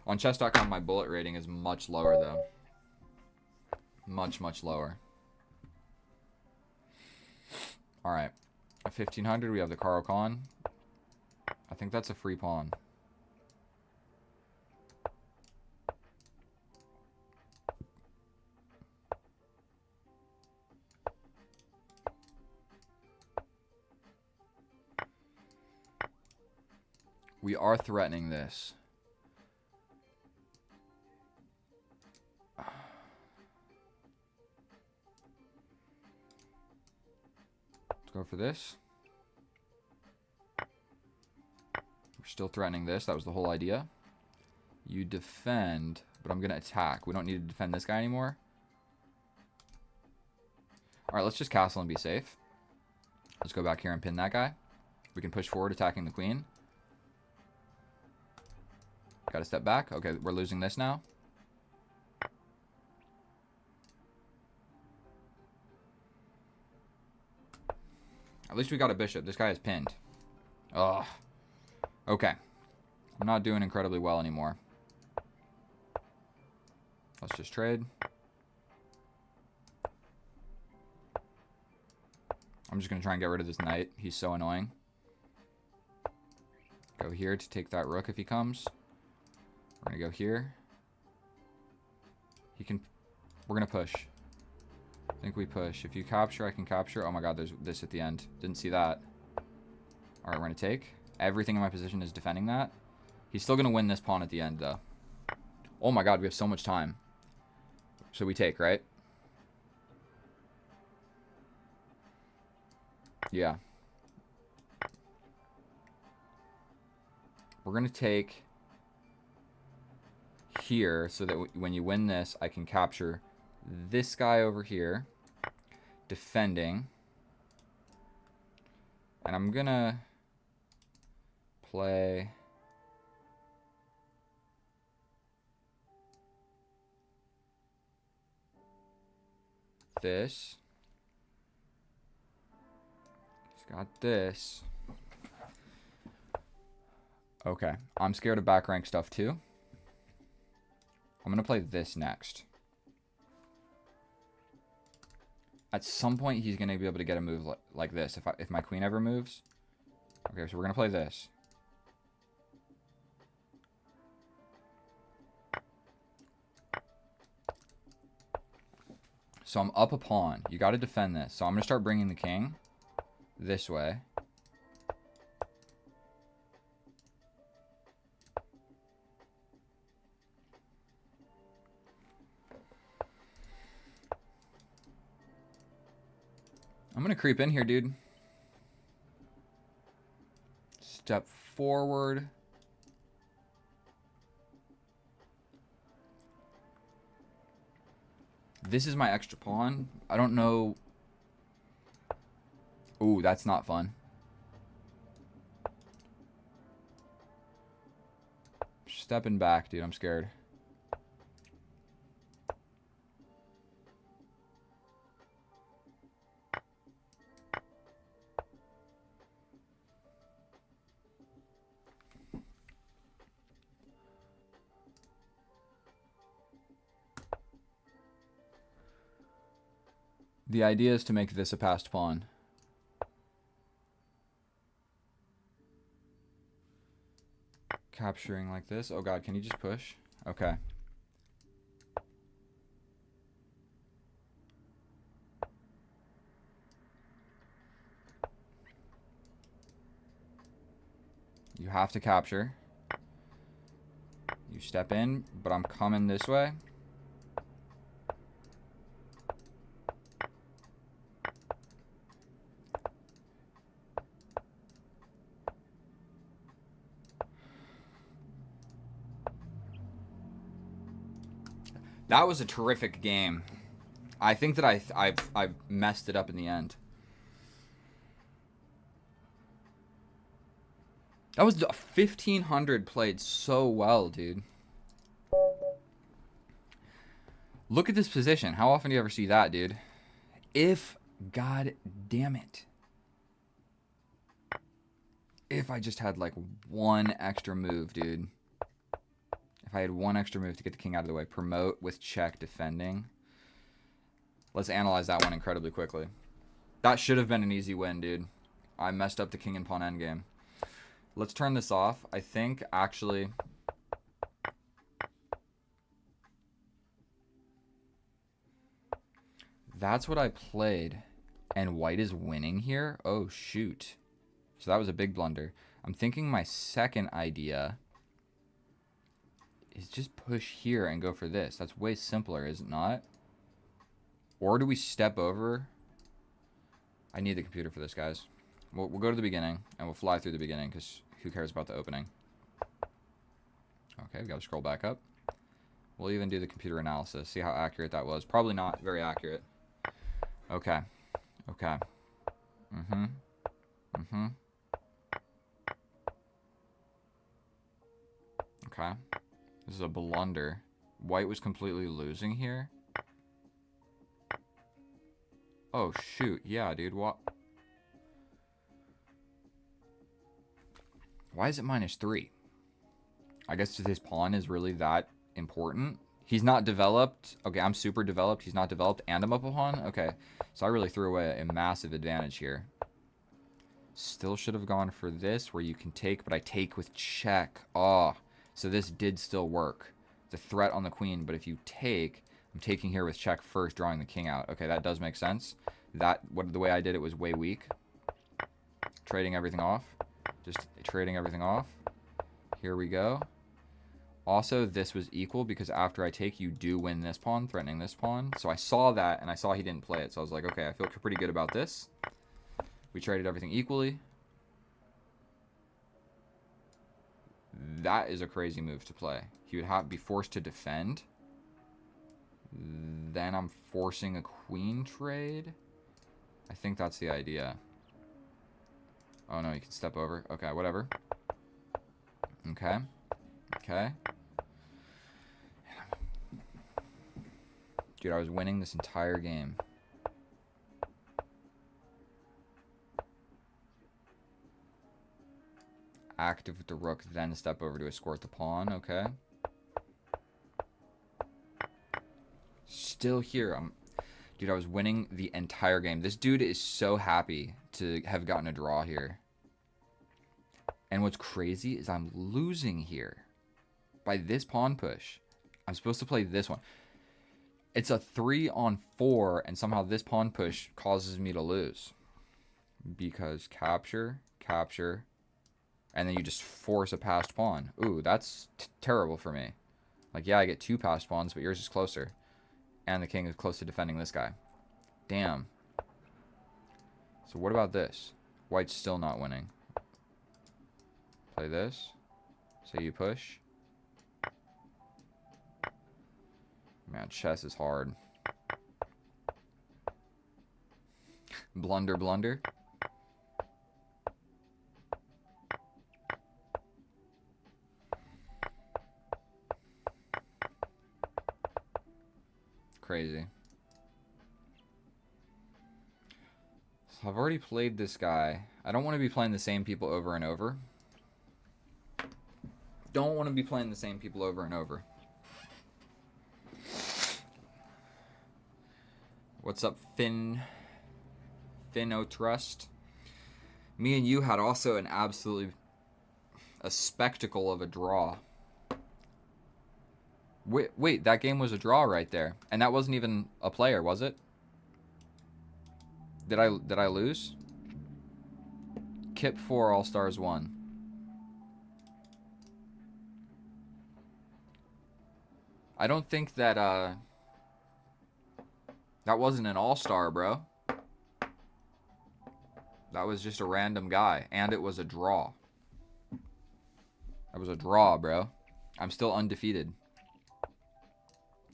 Speaker 1: On chess.com, my bullet rating is much lower, though. Much, much lower. All right. At 1500, we have the Caro Kann. I think that's a free pawn. We are threatening this. Let's go for this. We're still threatening this. That was the whole idea. You defend, but I'm going to attack. We don't need to defend this guy anymore. All right, let's just castle and be safe. Let's go back here and pin that guy. We can push forward, attacking the queen. Got to step back. Okay, we're losing this now. At least we got a bishop. This guy is pinned. Ugh. Okay. I'm not doing incredibly well anymore. Let's just trade. I'm just going to try and get rid of this knight. He's so annoying. Go here to take that rook if he comes. We're going to go here. He can... We're going to push. I think we push. If you capture, I can capture. Oh my god, there's this at the end. Didn't see that. Alright, we're going to take. Everything in my position is defending that. He's still going to win this pawn at the end, though. Oh my god, we have so much time. So we take, right? Yeah. We're going to take here so that when you win this, I can capture this guy over here. Defending. And I'm going to play... this. He's got this. Okay. I'm scared of back rank stuff too. I'm going to play this next. At some point, he's going to be able to get a move like this if my queen ever moves. Okay, so we're going to play this. So I'm up a pawn. You got to defend this. So I'm going to start bringing the king this way. I'm going to creep in here, dude. Step forward. This is my extra pawn. I don't know. Ooh, that's not fun. Stepping back, dude. I'm scared. The idea is to make this a passed pawn. Capturing like this. Oh god, can you just push? Okay. You have to capture. You step in, but I'm coming this way. That was a terrific game. I think that I messed it up in the end. That was 1500 played so well, dude. Look at this position. How often do you ever see that, dude? If, god damn it. If I just had like one extra move, dude. If I had one extra move to get the king out of the way. Promote with check defending. Let's analyze that one incredibly quickly. That should have been an easy win, dude. I messed up the king and pawn endgame. Let's turn this off. I think, actually... That's what I played. And white is winning here? Oh, shoot. So that was a big blunder. I'm thinking my second idea is just push here and go for this. That's way simpler, is it not? Or do we step over? I need the computer for this, guys. We'll go to the beginning, and we'll fly through the beginning, because who cares about the opening? Okay, we've got to scroll back up. We'll even do the computer analysis, see how accurate that was. Probably not very accurate. Okay. Okay. Mm-hmm. Mm-hmm. Okay. This is a blunder. White was completely losing here. Oh, shoot. Yeah, dude. What? Why is it -3? I guess his pawn is really that important. He's not developed. Okay, I'm super developed. He's not developed, and I'm up a pawn. Okay, so I really threw away a massive advantage here. Still should have gone for this, where you can take, but I take with check. Oh, so this did still work. The threat on the queen, but if you take, I'm taking here with check first, drawing the king out. Okay, that does make sense. The way I did it was way weak. Trading everything off. Just trading everything off. Here we go. Also, this was equal because after I take, you do win this pawn, threatening this pawn. So I saw that, and I saw he didn't play it. So I was like, okay, I feel pretty good about this. We traded everything equally. That is a crazy move to play. He would be forced to defend. Then I'm forcing a queen trade. I think that's the idea. Oh, no, you can step over. Okay, whatever. Okay. Okay. Dude, I was winning this entire game. Active with the rook, then step over to escort the pawn. Okay. Still here. Dude, I was winning the entire game. This dude is so happy to have gotten a draw here. And what's crazy is I'm losing here by this pawn push. I'm supposed to play this one. It's a 3-on-4, and somehow this pawn push causes me to lose. Because capture, capture, and then you just force a passed pawn. Ooh, that's terrible for me. Like, yeah, I get 2 passed pawns, but yours is closer. And the king is close to defending this guy. Damn. So what about this? White's still not winning. Play this. So you push. Man, chess is hard. Blunder, blunder. Crazy. So I've already played this guy. I don't want to be playing the same people over and over. Don't want to be playing the same people over and over. What's up, Finn O'Trust? Me and you had also an absolutely a spectacle of a draw. Wait, that game was a draw right there. And that wasn't even a player, was it? Did I lose? Kip 4 All-Stars 1. I don't think that that wasn't an all-star, bro. That was just a random guy. And it was a draw. That was a draw, bro. I'm still undefeated.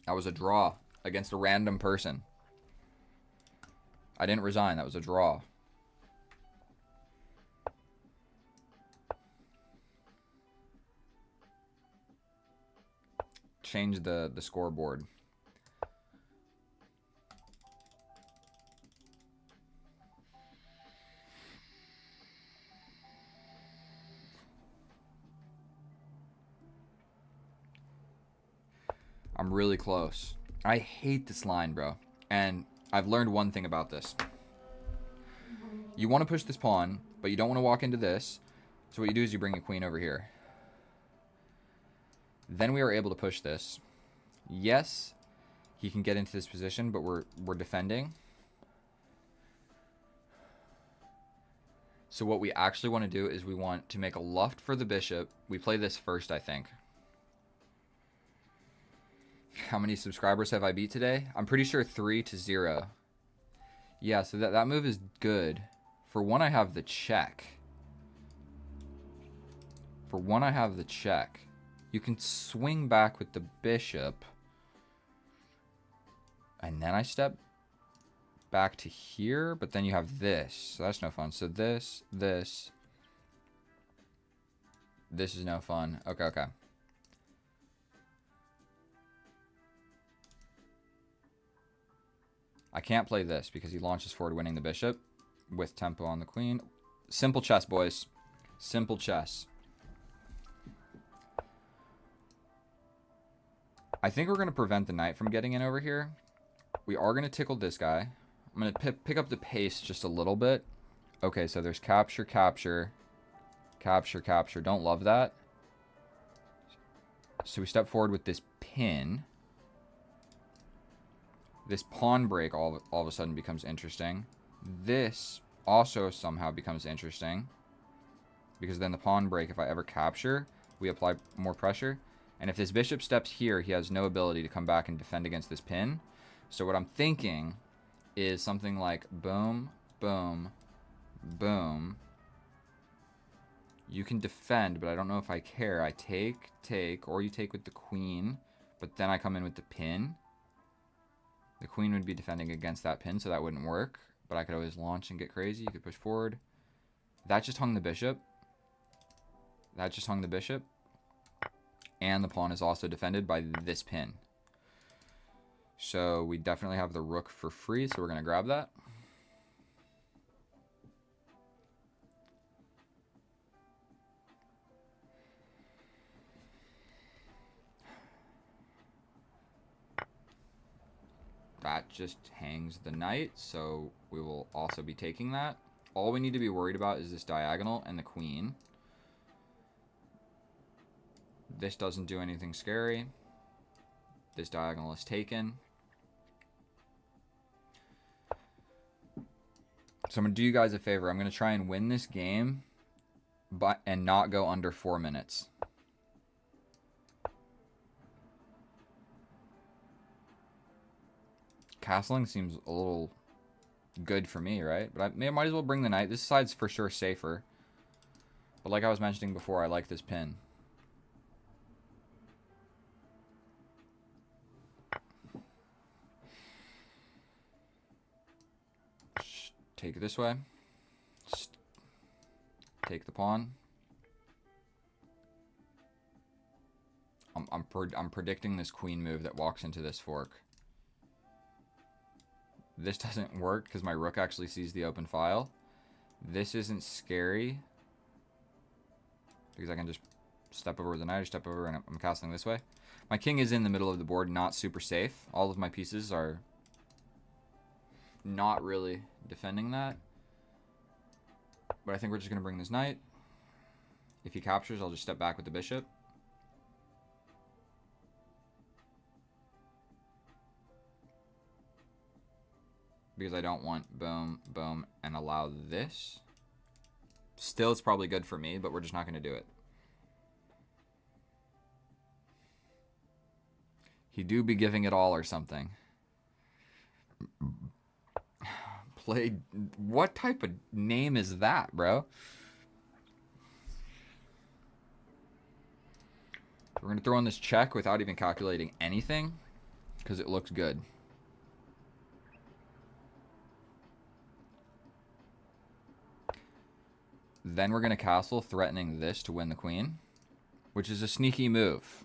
Speaker 1: That was a draw against a random person. I didn't resign. That was a draw. Change the scoreboard. really close. I hate this line, bro. And I've learned one thing about this. You want to push this pawn, but you don't want to walk into this. So what you do is you bring your queen over here. Then we are able to push this. Yes, he can get into this position, but we're defending. So what we actually want to do is we want to make a luft for the bishop. We play this first, I think. How many subscribers have I beat today? I'm pretty sure 3-0. Yeah, so that move is good. For one, I have the check. You can swing back with the bishop. And then I step back to here, but then you have this. So that's no fun. So this. This is no fun. Okay. I can't play this because he launches forward winning the bishop with tempo on the queen. Simple chess, boys. Simple chess. I think we're going to prevent the knight from getting in over here. We are going to tickle this guy. I'm going to pick up the pace just a little bit. Okay, so there's capture, capture, capture, capture. Don't love that. So we step forward with this pin. This pawn break all of a sudden becomes interesting. This also somehow becomes interesting. Because then the pawn break, if I ever capture, we apply more pressure. And if this bishop steps here, he has no ability to come back and defend against this pin. So what I'm thinking is something like boom, boom, boom. You can defend, but I don't know if I care. I take, or you take with the queen, but then I come in with the pin. The queen would be defending against that pin, so that wouldn't work. But I could always launch and get crazy. You could push forward. That just hung the bishop. And the pawn is also defended by this pin. So we definitely have the rook for free, so we're going to grab that. That just hangs the knight, so we will also be taking that. All we need to be worried about is this diagonal and the queen. This doesn't do anything scary. This diagonal is taken. So I'm going to do you guys a favor. I'm going to try and win this game and not go under 4 minutes. Castling seems a little good for me, right? But I might as well bring the knight. This side's for sure safer. But like I was mentioning before, I like this pin. Take it this way. Just take the pawn. I'm predicting this queen move that walks into this fork. This doesn't work because my rook actually sees the open file. This isn't scary because I can just step over with the knight or step over and I'm castling this way. My king is in the middle of the board, not super safe. All of my pieces are not really defending that. But I think we're just going to bring this knight. If he captures, I'll just step back with the bishop. Because I don't want boom, boom, and allow this. Still, it's probably good for me, but we're just not going to do it. He do be giving it all or something. Played. What type of name is that, bro? We're going to throw in this check without even calculating anything because it looks good. Then we're going to castle, threatening this to win the queen, which is a sneaky move.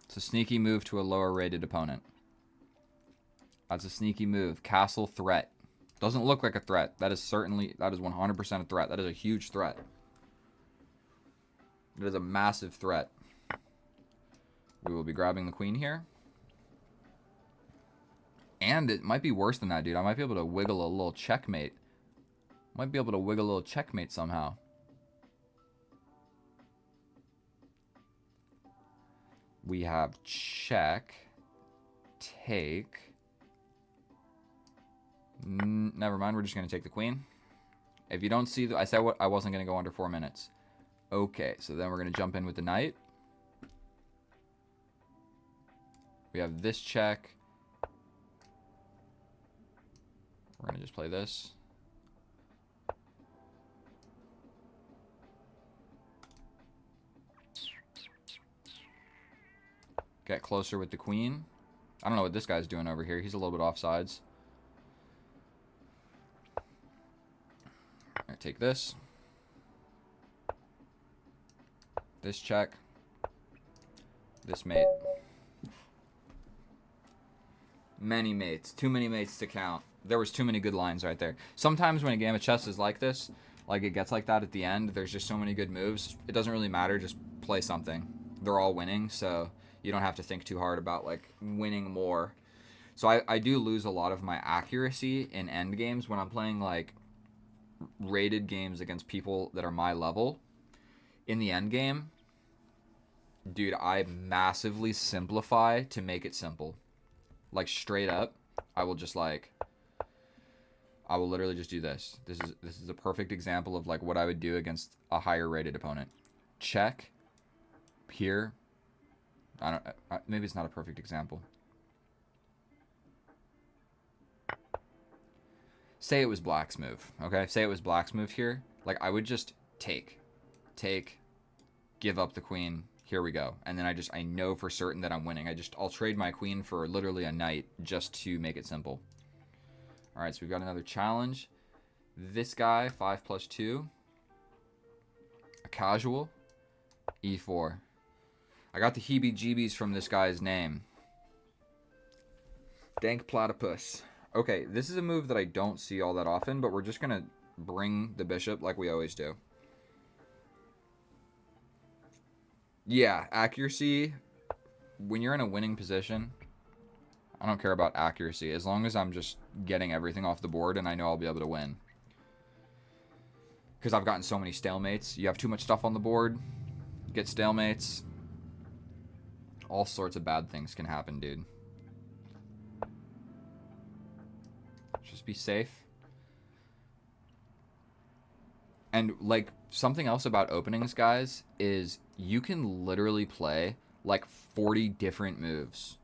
Speaker 1: It's a sneaky move to a lower rated opponent. That's a sneaky move. Castle threat. Doesn't look like a threat. That is 100% a threat. That is a huge threat. It is a massive threat. We will be grabbing the queen here. And it might be worse than that, dude. I might be able to wiggle a little checkmate. Might be able to wiggle a little checkmate somehow. We have check, take. Never mind, we're just going to take the queen. If you don't see, I said I wasn't going to go under 4 minutes. Okay, so then we're going to jump in with the knight. We have this check. We're going to just play this. Get closer with the queen. I don't know what this guy's doing over here. He's a little bit offsides. All right, take this. This check. This mate. Many mates. Too many mates to count. There was too many good lines right there. Sometimes when a game of chess is like this, like it gets like that at the end, there's just so many good moves. It doesn't really matter. Just play something. They're all winning, so you don't have to think too hard about like winning more. So I do lose a lot of my accuracy in end games when I'm playing like rated games against people that are my level. In the end game, dude, I massively simplify to make it simple. Like straight up, I will literally just do this. This is a perfect example of like what I would do against a higher rated opponent. Check here. Maybe it's not a perfect example. Say it was black's move, okay? Say it was black's move here. Like I would just take, give up the queen. Here we go. And then I know for certain that I'm winning. I'll trade my queen for literally a knight just to make it simple. All right, so we've got another challenge. This guy, 5 + 2. A casual, e4. I got the heebie-jeebies from this guy's name. Dank platypus. Okay, this is a move that I don't see all that often, but we're just going to bring the bishop like we always do. Yeah, accuracy. When you're in a winning position, I don't care about accuracy. As long as I'm just getting everything off the board and I know I'll be able to win. Because I've gotten so many stalemates. You have too much stuff on the board, get stalemates. All sorts of bad things can happen, dude. Just be safe. And like something else about openings, guys, is you can literally play like 40 different moves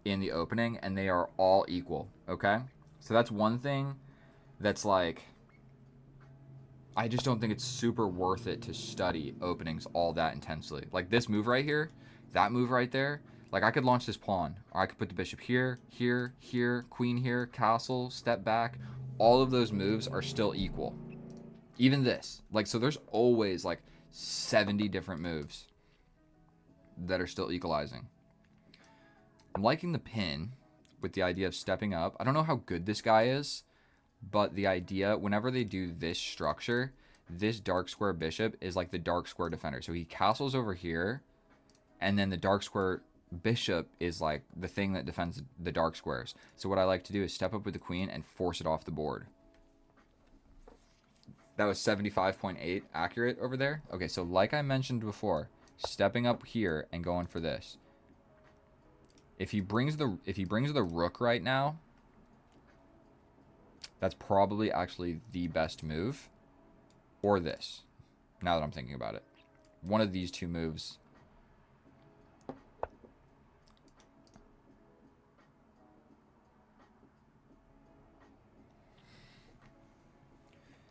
Speaker 1: in the opening and they are all equal, okay? So that's one thing that's like, I just don't think it's super worth it to study openings all that intensely. Like this move right here, that move right there, like I could launch this pawn, or I could put the bishop here, here, here, queen here, castle, step back. All of those moves are still equal. Even this. Like, so there's always like 70 different moves that are still equalizing. I'm liking the pin with the idea of stepping up. I don't know how good this guy is, but the idea, whenever they do this structure, this dark square bishop is like the dark square defender. So he castles over here, and then the dark square bishop is like the thing that defends the dark squares. So what I like to do is step up with the queen and force it off the board. That was 75.8 accurate over there. Okay, so like I mentioned before, stepping up here and going for this. If he brings the rook right now, that's probably actually the best move. Or this, now that I'm thinking about it. One of these two moves.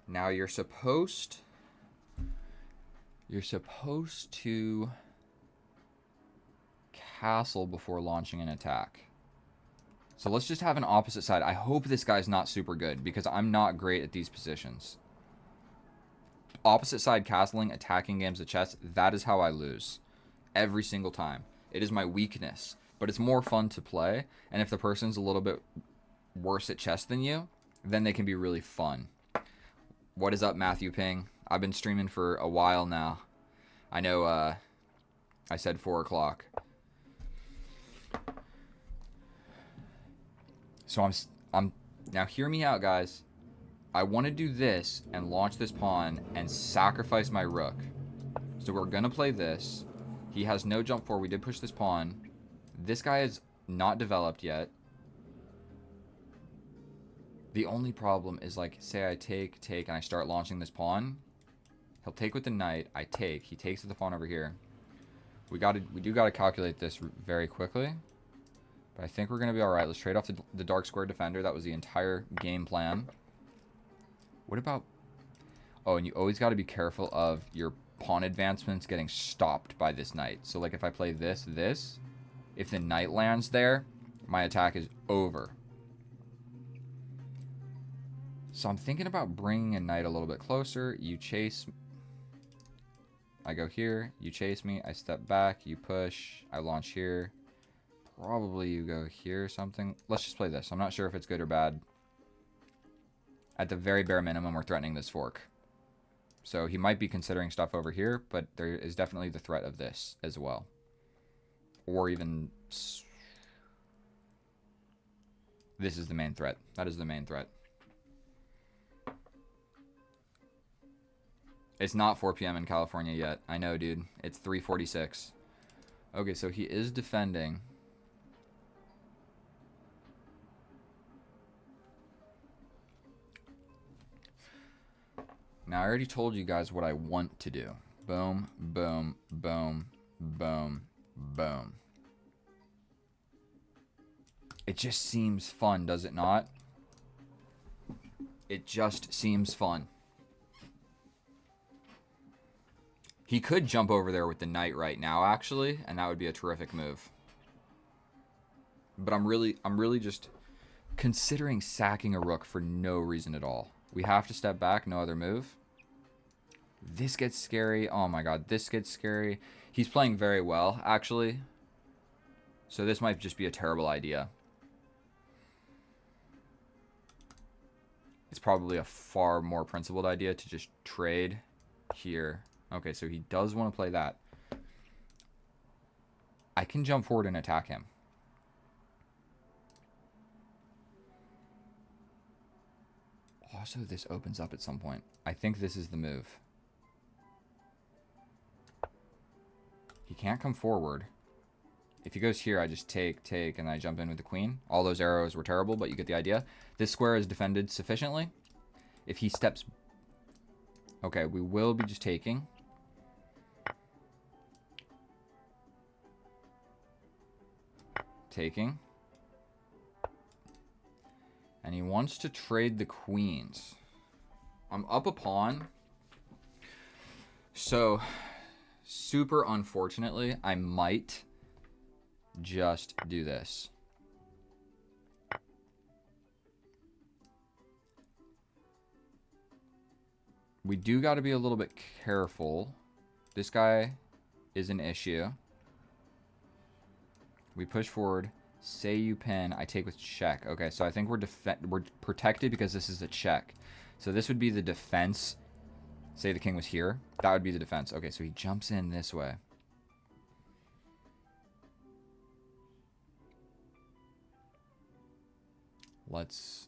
Speaker 1: Now you're supposed to castle before launching an attack. So let's just have an opposite side. I hope this guy's not super good because I'm not great at these positions. Opposite side castling, attacking games of chess, that is how I lose. Every single time. It is my weakness, but it's more fun to play. And if the person's a little bit worse at chess than you, then they can be really fun. What is up, Matthew Ping? I've been streaming for a while now. I know I said 4 o'clock. So I'm now hear me out, guys. I want to do this and launch this pawn and sacrifice my rook. So we're going to play this. He has no jump forward. We did push this pawn. This guy is not developed yet. The only problem is, like, say I take, and I start launching this pawn. He'll take with the knight. I take. He takes with the pawn over here. We do gotta calculate this very quickly. But I think we're going to be alright. Let's trade off the dark square defender. That was the entire game plan. What about... Oh, and you always got to be careful of your pawn advancements getting stopped by this knight. So, like, if I play this, if the knight lands there, my attack is over. So I'm thinking about bringing a knight a little bit closer. You chase. I go here. You chase me. I step back. You push. I launch here. Probably you go here or something. Let's just play this. I'm not sure if it's good or bad. At the very bare minimum, we're threatening this fork. So he might be considering stuff over here, but there is definitely the threat of this as well. Or even... This is the main threat. That is the main threat. It's not 4 p.m. in California yet. I know, dude. It's 3:46. Okay, so he is defending. Now, I already told you guys what I want to do. Boom, boom, boom, boom, boom. It just seems fun, does it not? It just seems fun. He could jump over there with the knight right now, actually, and that would be a terrific move. But I'm really just considering sacking a rook for no reason at all. We have to step back, no other move. This gets scary. Oh my god, this gets scary. He's playing very well, actually. So this might just be a terrible idea. It's probably a far more principled idea to just trade here. Okay, so he does want to play that. I can jump forward and attack him. Also, this opens up at some point. I think this is the move. He can't come forward. If he goes here, I just take, and I jump in with the queen. All those arrows were terrible, but you get the idea. This square is defended sufficiently. If he steps... Okay, we will be just taking. Taking. And he wants to trade the queens. I'm up a pawn. So, super unfortunately, I might just do this. We do got to be a little bit careful. This guy is an issue. We push forward. Say you pin. I take with check. Okay, so I think we're protected because this is a check. So this would be the defense. Say the king was here. That would be the defense. Okay, so he jumps in this way. Let's...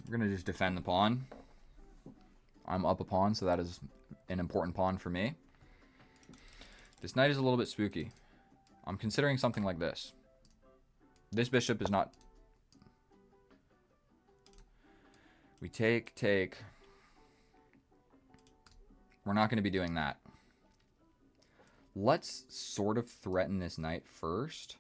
Speaker 1: We're going to just defend the pawn. I'm up a pawn, so that is an important pawn for me. This knight is a little bit spooky. I'm considering something like this. This bishop is not... We take. We're not going to be doing that. Let's sort of threaten this knight first.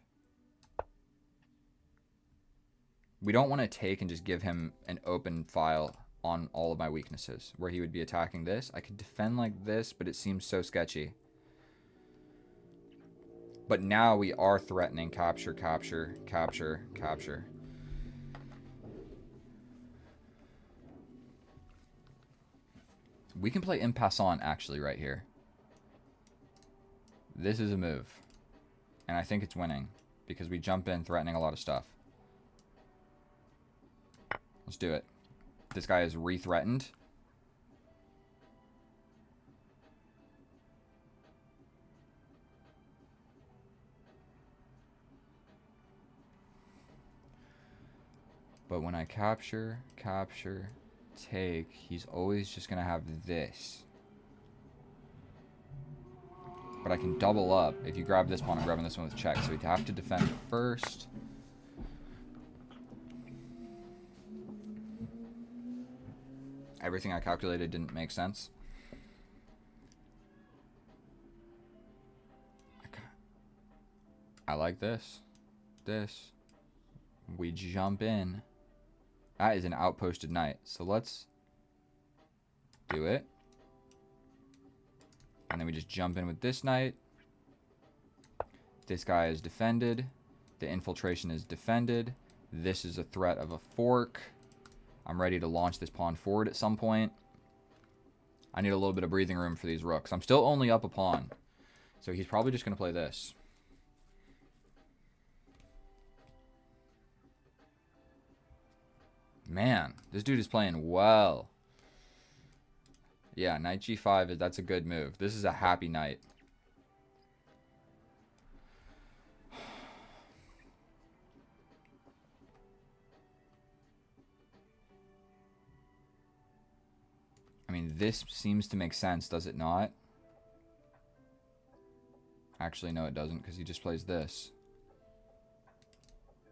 Speaker 1: We don't want to take and just give him an open file on all of my weaknesses, where he would be attacking this. I could defend like this, but it seems so sketchy. But now we are threatening capture, capture, capture, capture. We can play en passant actually right here. This is a move. And I think it's winning because we jump in threatening a lot of stuff. Let's do it. This guy is re-threatened. But when I capture, take, he's always just going to have this. But I can double up. If you grab this pawn, I'm grabbing this one with check. So we'd have to defend first. Everything I calculated didn't make sense. I like this. This. We jump in. That is an outposted knight. So let's do it. And then we just jump in with this knight. This guy is defended. The infiltration is defended. This is a threat of a fork. I'm ready to launch this pawn forward at some point. I need a little bit of breathing room for these rooks. I'm still only up a pawn. So he's probably just going to play this. Man, this dude is playing well. Yeah, knight g5, that's a good move. This is a happy knight. I mean, this seems to make sense, does it not? Actually, no, it doesn't, because he just plays this.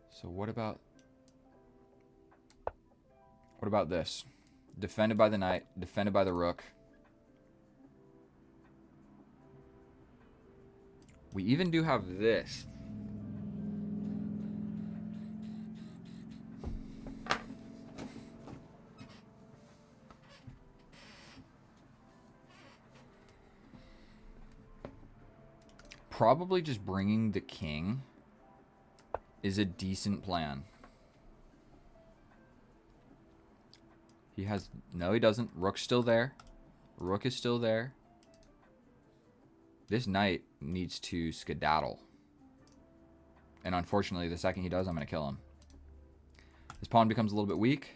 Speaker 1: So what about this? Defended by the knight, defended by the rook. We even do have this. Probably just bringing the king is a decent plan. He has... No, he doesn't. Rook's still there. Rook is still there. This knight needs to skedaddle. And unfortunately, the second he does, I'm going to kill him. This pawn becomes a little bit weak,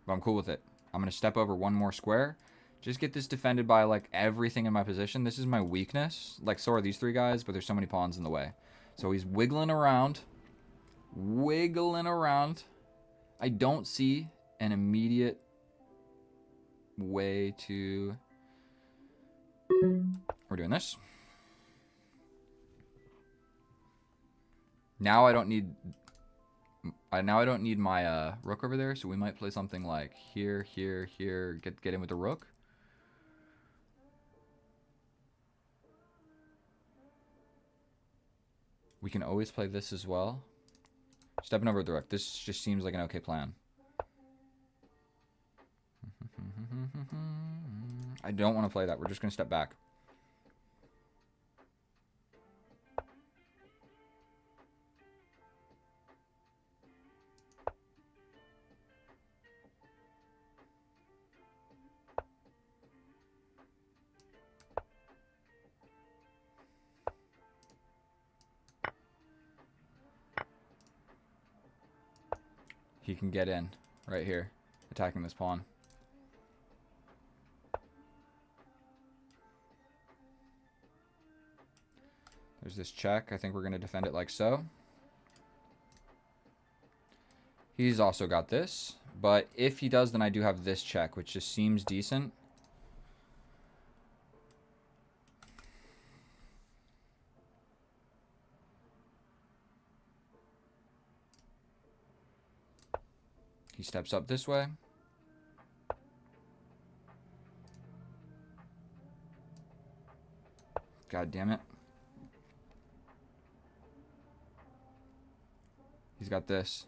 Speaker 1: but I'm cool with it. I'm going to step over one more square. Just get this defended by, like, everything in my position. This is my weakness. Like, so are these three guys, but there's so many pawns in the way. So he's wiggling around. Wiggling around. I don't see an immediate way to... We're doing this. Now I don't need... now I don't need my rook over there, so we might play something like here, here, here. Get in with the rook. We can always play this as well. Stepping over the rook. This just seems like an okay plan. I don't want to play that. We're just going to step back. He can get in right here, attacking this pawn. There's this check. I think we're going to defend it like so. He's also got this. But if he does, then I do have this check, which just seems decent. He steps up this way. God damn it. He's got this.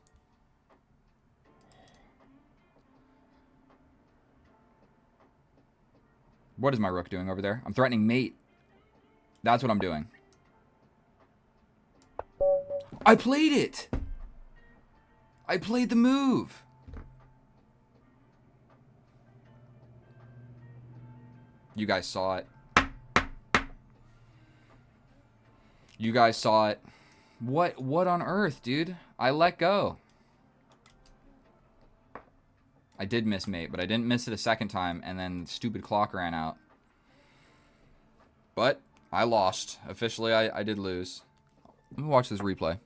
Speaker 1: What is my rook doing over there? I'm threatening mate. That's what I'm doing. I played it! I played the move! You guys saw it. You guys saw it. What on earth, dude? I let go. I did miss mate, but I didn't miss it a second time, and then the stupid clock ran out. But I lost. Officially, I did lose. Let me watch this replay.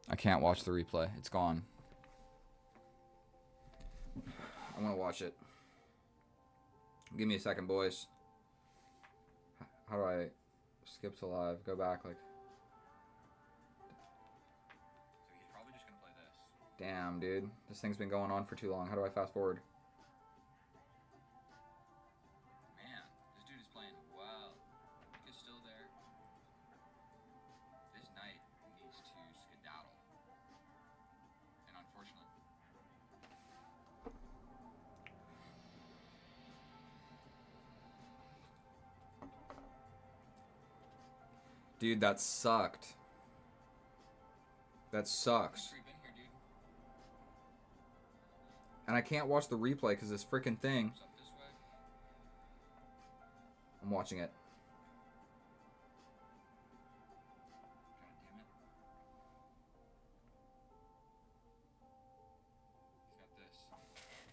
Speaker 1: I can't watch the replay. It's gone. I want to watch it. Give me a second, boys. How do I skip to live? Go back, like... So he's probably just going to play this. Damn, dude. This thing's been going on for too long. How do I fast forward? Man, this dude is playing well. He's still there. This knight needs to skedaddle. And unfortunately... Dude, that sucked. That sucks. And I can't watch the replay because this freaking thing. I'm watching it.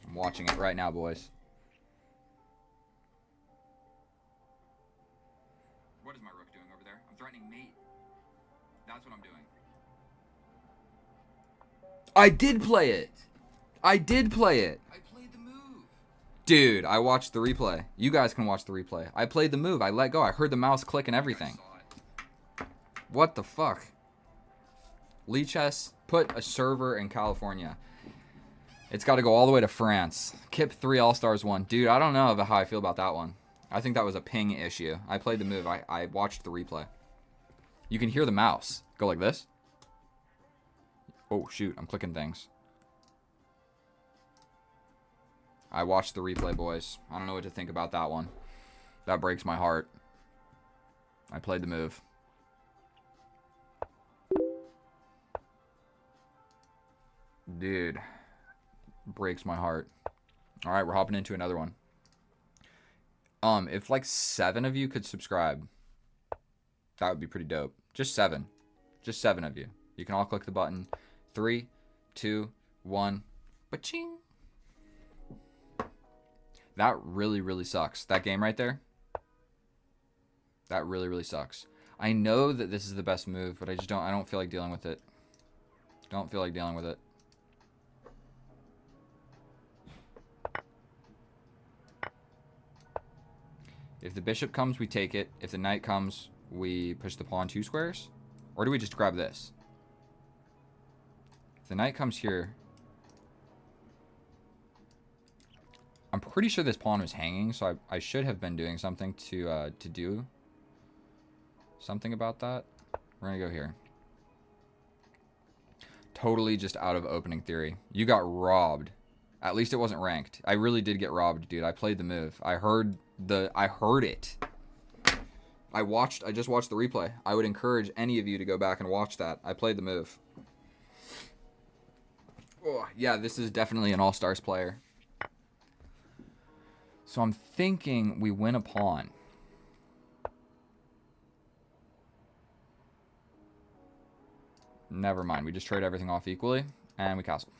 Speaker 1: I'm watching it right now, boys. What is my rook doing over there? I'm threatening mate. That's what I'm doing. I did play it. I did play it. I played the move. Dude, I watched the replay. You guys can watch the replay. I played the move. I let go. I heard the mouse click and everything. What the fuck? Lichess put a server in California. It's got to go all the way to France. Kip 3 All-Stars 1. Dude, I don't know about how I feel about that one. I think that was a ping issue. I played the move. I watched the replay. You can hear the mouse go like this. Oh, shoot. I'm clicking things. I watched the replay, boys. I don't know what to think about that one. That breaks my heart. I played the move. Dude. Breaks my heart. Alright, we're hopping into another one. If like 7 of you could subscribe, that would be pretty dope. Just 7. Just 7 of you. You can all click the button. 3, 2, 1. Ba-ching. That really, really sucks. That game right there. That really, really sucks. I know that this is the best move, but I don't feel like dealing with it. Don't feel like dealing with it. If the bishop comes, we take it. If the knight comes, we push the pawn 2 squares. Or do we just grab this? If the knight comes here... I'm pretty sure this pawn was hanging, so I should have been doing something to do something about that. We're going to go here. Totally just out of opening theory. You got robbed. At least it wasn't ranked. I really did get robbed, dude. I played the move. I heard it. I just watched the replay. I would encourage any of you to go back and watch that. I played the move. Oh, yeah, this is definitely an All-Stars player. So I'm thinking we win a pawn. Never mind. We just trade everything off equally, and we castle.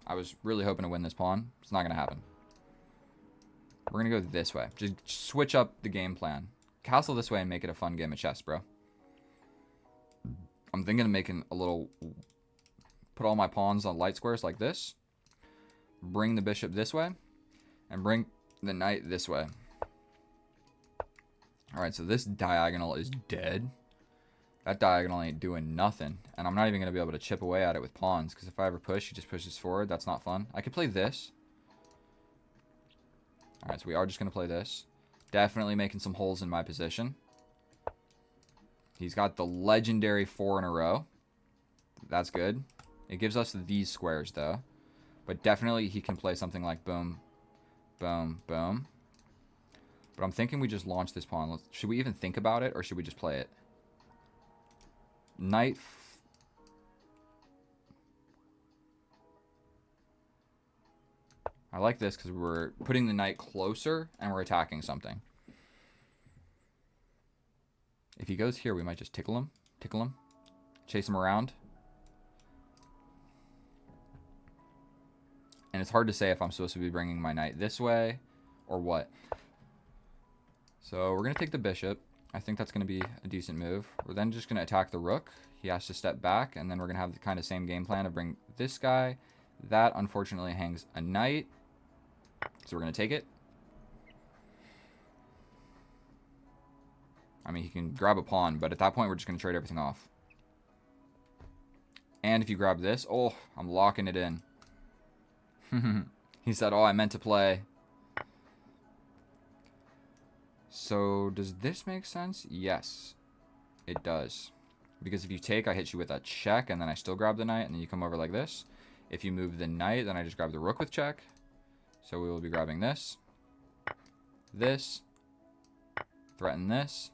Speaker 1: I was really hoping to win this pawn. It's not going to happen. We're going to go this way. Just switch up the game plan. Castle this way and make it a fun game of chess, bro. I'm thinking of making a little... Put all my pawns on light squares like this. Bring the bishop this way. And bring the knight this way. Alright, so this diagonal is dead. That diagonal ain't doing nothing. And I'm not even going to be able to chip away at it with pawns. Because if I ever push, he just pushes forward. That's not fun. I could play this. Alright, so we are just going to play this. Definitely making some holes in my position. He's got the legendary 4 in a row. That's good. It gives us these squares, though. But definitely he can play something like boom, boom, boom. But I'm thinking we just launch this pawn. Should we even think about it, or should we just play it? Knight. I like this because we're putting the knight closer and we're attacking something. If he goes here, we might just tickle him, chase him around. And it's hard to say if I'm supposed to be bringing my knight this way or what. So we're going to take the bishop. I think that's going to be a decent move. We're then just going to attack the rook. He has to step back, and then we're going to have the kind of same game plan of bring this guy. That, unfortunately, hangs a knight. So we're going to take it. I mean, he can grab a pawn, but at that point, we're just going to trade everything off. And if you grab this, oh, I'm locking it in. He said, oh, I meant to play. So does this make sense? Yes, it does. Because if you take, I hit you with a check, and then I still grab the knight, and then you come over like this. If you move the knight, then I just grab the rook with check. So we will be grabbing this. This. Threaten this.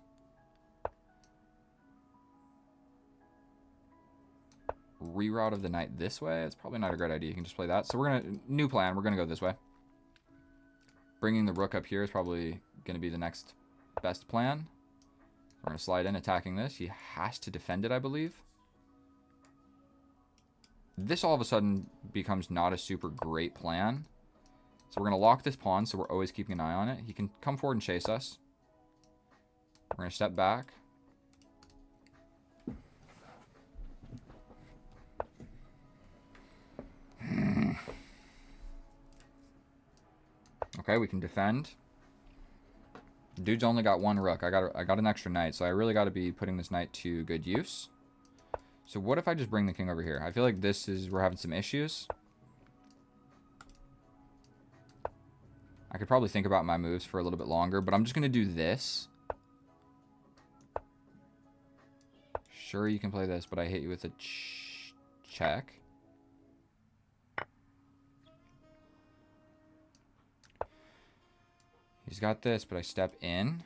Speaker 1: Reroute of the knight this way. It's probably not a great idea. You can just play that. So we're going to... New plan. We're going to go this way. Bringing the rook up here is probably going to be the next best plan. We're going to slide in, attacking this. He has to defend it, I believe. This all of a sudden becomes not a super great plan. So we're going to lock this pawn, so we're always keeping an eye on it. He can come forward and chase us. We're going to step back. Okay, we can defend. Dude's only got one rook. I got an extra knight, so I really got to be putting this knight to good use. So what if I just bring the king over here? I feel like this is... We're having some issues. I could probably think about my moves for a little bit longer, but I'm just going to do this. Sure, you can play this, but I hit you with a check. He's got this, but I step in.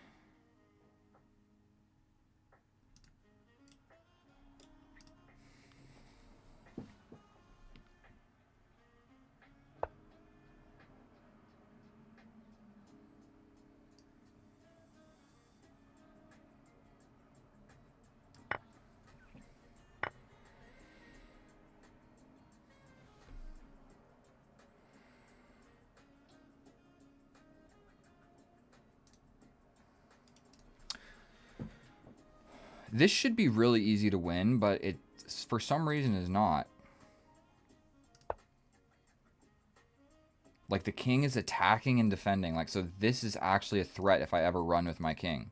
Speaker 1: This should be really easy to win, but it, for some reason, is not. Like, the king is attacking and defending. Like, so this is actually a threat if I ever run with my king.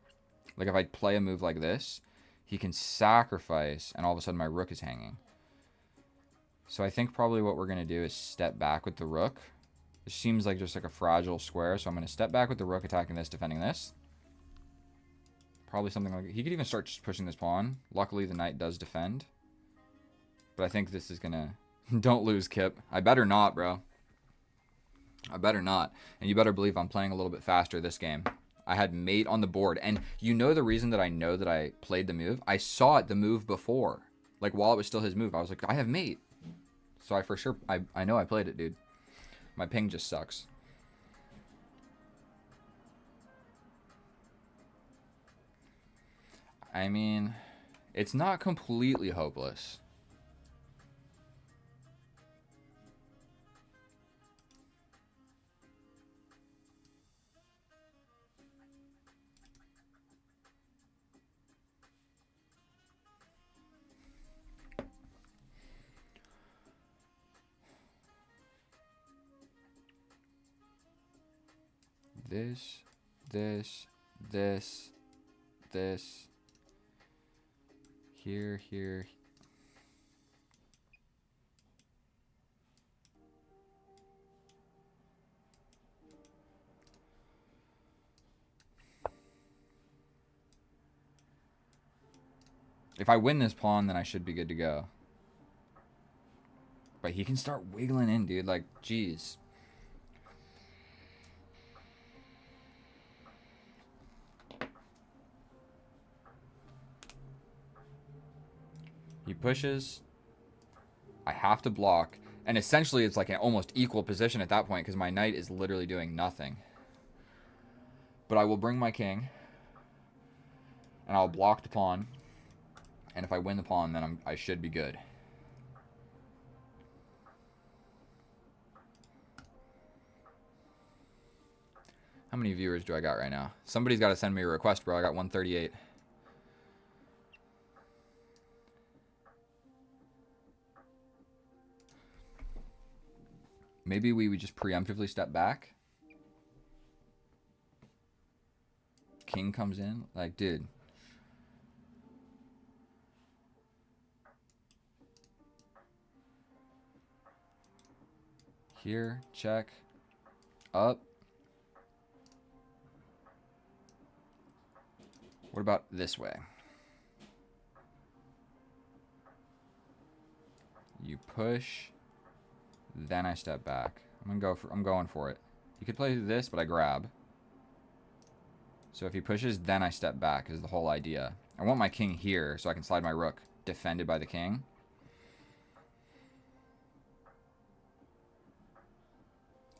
Speaker 1: Like, if I play a move like this, he can sacrifice, and all of a sudden my rook is hanging. So I think probably what we're going to do is step back with the rook. It seems like just like a fragile square, so I'm going to step back with the rook, attacking this, defending this. Probably something like... He could even start just pushing this pawn. Luckily, the knight does defend. But I think this is going to... Don't lose, Kip. I better not, bro. I better not. And you better believe I'm playing a little bit faster this game. I had mate on the board. And you know the reason that I know that I played the move? I saw it the move before. Like, while it was still his move. I was like, I have mate. So I for sure... I know I played it, dude. My ping just sucks. I mean, it's not completely hopeless. This. Here. If I win this pawn, then I should be good to go. But he can start wiggling in, dude. Like, jeez. He pushes. I have to block. And essentially, it's like an almost equal position at that point because my knight is literally doing nothing. But I will bring my king. And I'll block the pawn. And if I win the pawn, then I should be good. How many viewers do I got right now? Somebody's got to send me a request, bro. I got 138. Maybe we would just preemptively step back. King comes in. Like, dude. Here, check. Up. What about this way? You push, then I step back. I'm going for it. You could play this, but I grab. So if he pushes, then I step back is the whole idea. I want my king here so I can slide my rook defended by the king.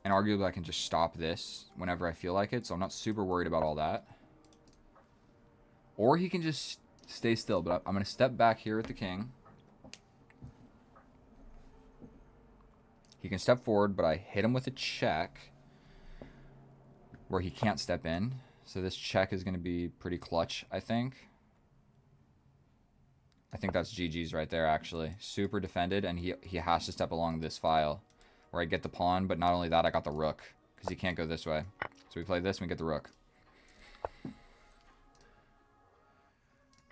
Speaker 1: And arguably I can just stop this whenever I feel like it, so I'm not super worried about all that. Or he can just stay still, but I'm going to step back here with the king. He can step forward, but I hit him with a check where he can't step in. So this check is going to be pretty clutch, I think. I think that's GG's right there, actually. Super defended, and he has to step along this file where I get the pawn, but not only that, I got the rook because he can't go this way. So we play this and we get the rook.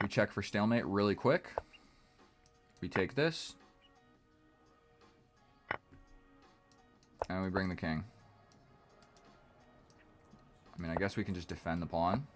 Speaker 1: We check for stalemate really quick. We take this. And we bring the king. I mean, I guess we can just defend the pawn.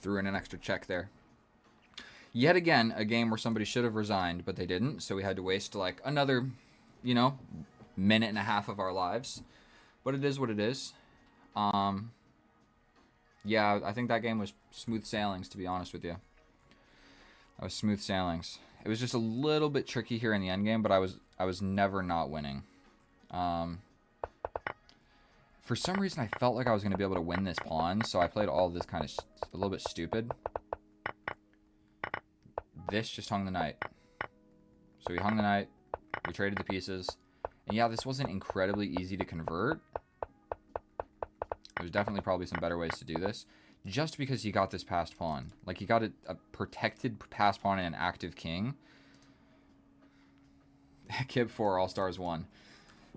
Speaker 1: Threw in an extra check there. Yet again, a game where somebody should have resigned, but they didn't, so we had to waste like another, you know, minute and a half of our lives. But it is what it is. Yeah, I think that game was smooth sailings, to be honest with you. That was smooth sailings. It was just a little bit tricky here in the endgame, but I was never not winning. For some reason, I felt like I was going to be able to win this pawn, so I played all of this kind of a little bit stupid. This just hung the knight. So we hung the knight, we traded the pieces, and yeah, this wasn't incredibly easy to convert. There's definitely probably some better ways to do this, just because he got this passed pawn. Like, he got a protected passed pawn and an active king. Kib 4, All-Stars 1.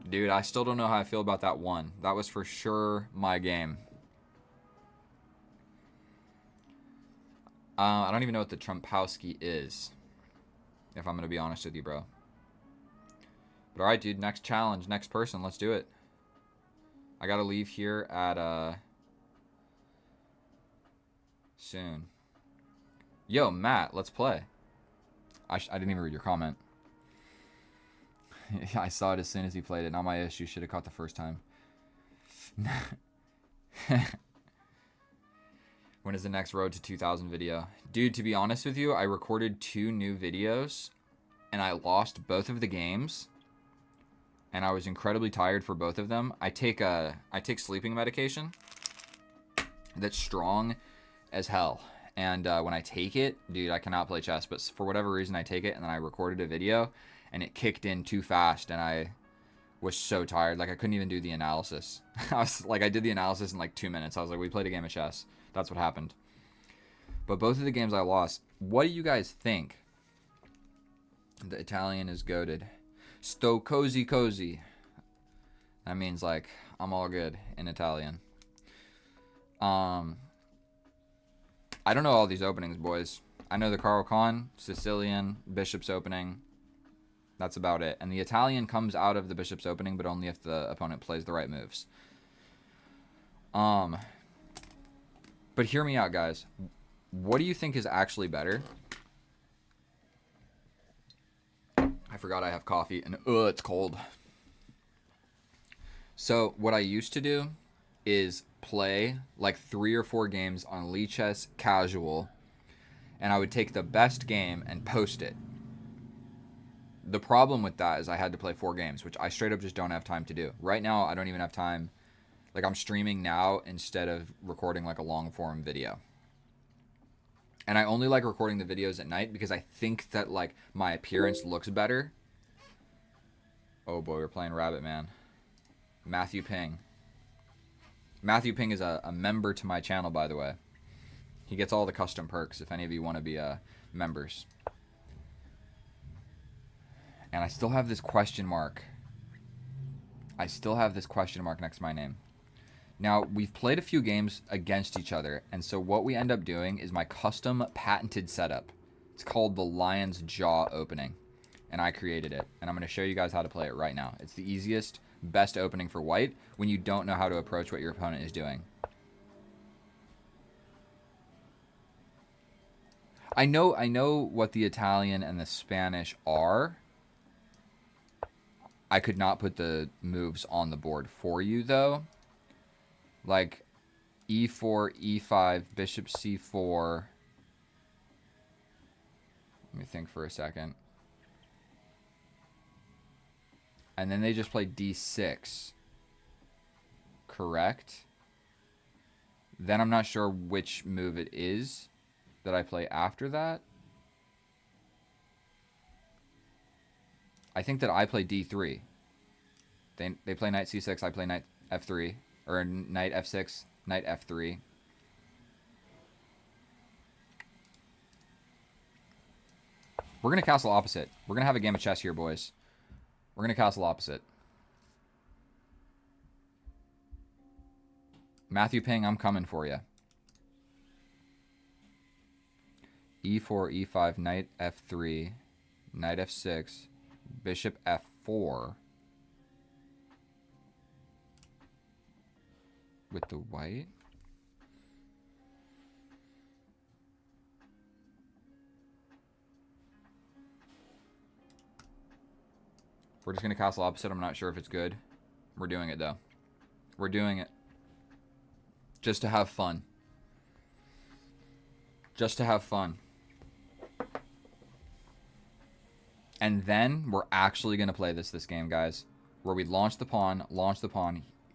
Speaker 1: Dude, I still don't know how I feel about that one. That was for sure my game. I don't even know what the Trumpowski is, if I'm going to be honest with you, bro. But alright, dude, next challenge, next person, let's do it. I got to leave here at, soon. Yo, Matt, let's play. I didn't even read your comment. I saw it as soon as he played it. Not my issue. Should have caught the first time. When is the next Road to 2000 video? Dude, to be honest with you, I recorded 2 new videos, and I lost both of the games, and I was incredibly tired for both of them. I take sleeping medication that's strong as hell, and when I take it, dude, I cannot play chess, but for whatever reason, I take it, and then I recorded a video, and it kicked in too fast, and I was so tired. Like, I couldn't even do the analysis. I did the analysis in like 2 minutes. I was like, we played a game of chess. That's what happened. But both of the games I lost. What do you guys think? The Italian is goated. Sto cozy cozy. That means, like, I'm all good in Italian. I don't know all these openings, boys. I know the Carl Khan, Sicilian, Bishop's opening. That's about it. And the Italian comes out of the Bishop's opening, but only if the opponent plays the right moves. But hear me out, guys. What do you think is actually better? I forgot I have coffee, and it's cold. So what I used to do is play like 3 or 4 games on Lichess casual, and I would take the best game and post it. The problem with that is I had to play 4 games, which I straight up just don't have time to do. Right now, I don't even have time. Like, I'm streaming now instead of recording like a long form video. And I only like recording the videos at night because I think that like my appearance looks better. Oh boy, we're playing Rabbit Man. Matthew Ping. Matthew Ping is a member to my channel, by the way. He gets all the custom perks if any of you want to be members. And I still have this question mark. I still have this question mark next to my name. Now, we've played a few games against each other, and so what we end up doing is my custom patented setup. It's called the Lion's Jaw opening, and I created it, and I'm going to show you guys how to play it right now. It's the easiest, best opening for white when you don't know how to approach what your opponent is doing. I know what the Italian and the Spanish are. I could not put the moves on the board for you, though. Like e4, e5, bishop c4. Let me think for a second. And then they just play d6. Correct? Then I'm not sure which move it is that I play after that. I think that I play d3. They play knight c6, I play knight f3. Or knight f6, knight f3. We're going to castle opposite. We're going to have a game of chess here, boys. We're going to castle opposite. Matthew Ping, I'm coming for you. e4, e5, knight f3, knight f6, bishop f4. With the white. We're just going to castle opposite. I'm not sure if it's good. We're doing it, though. We're doing it. Just to have fun. Just to have fun. And then we're actually going to play this game, guys. Where we launch the pawn,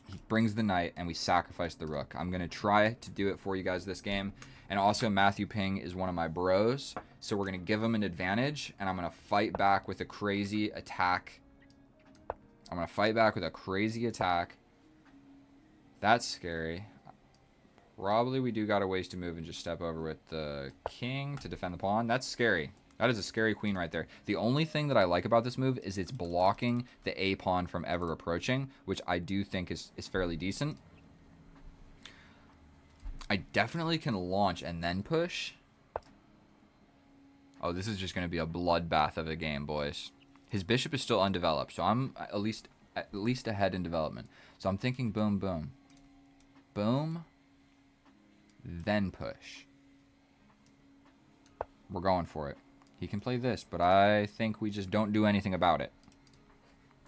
Speaker 1: he brings the knight, and we sacrifice the rook. I'm going to try to do it for you guys this game. And also, Matthew Ping is one of my bros, so we're going to give him an advantage, and I'm going to fight back with a crazy attack. That's scary. Probably we do got a ways to move and just step over with the king to defend the pawn. That's scary. That is a scary queen right there. The only thing that I like about this move is it's blocking the A pawn from ever approaching, which I do think is fairly decent. I definitely can launch and then push. Oh, this is just going to be a bloodbath of a game, boys. His bishop is still undeveloped, so I'm at least ahead in development. So I'm thinking boom, boom. Boom. Then push. We're going for it. He can play this, but I think we just don't do anything about it.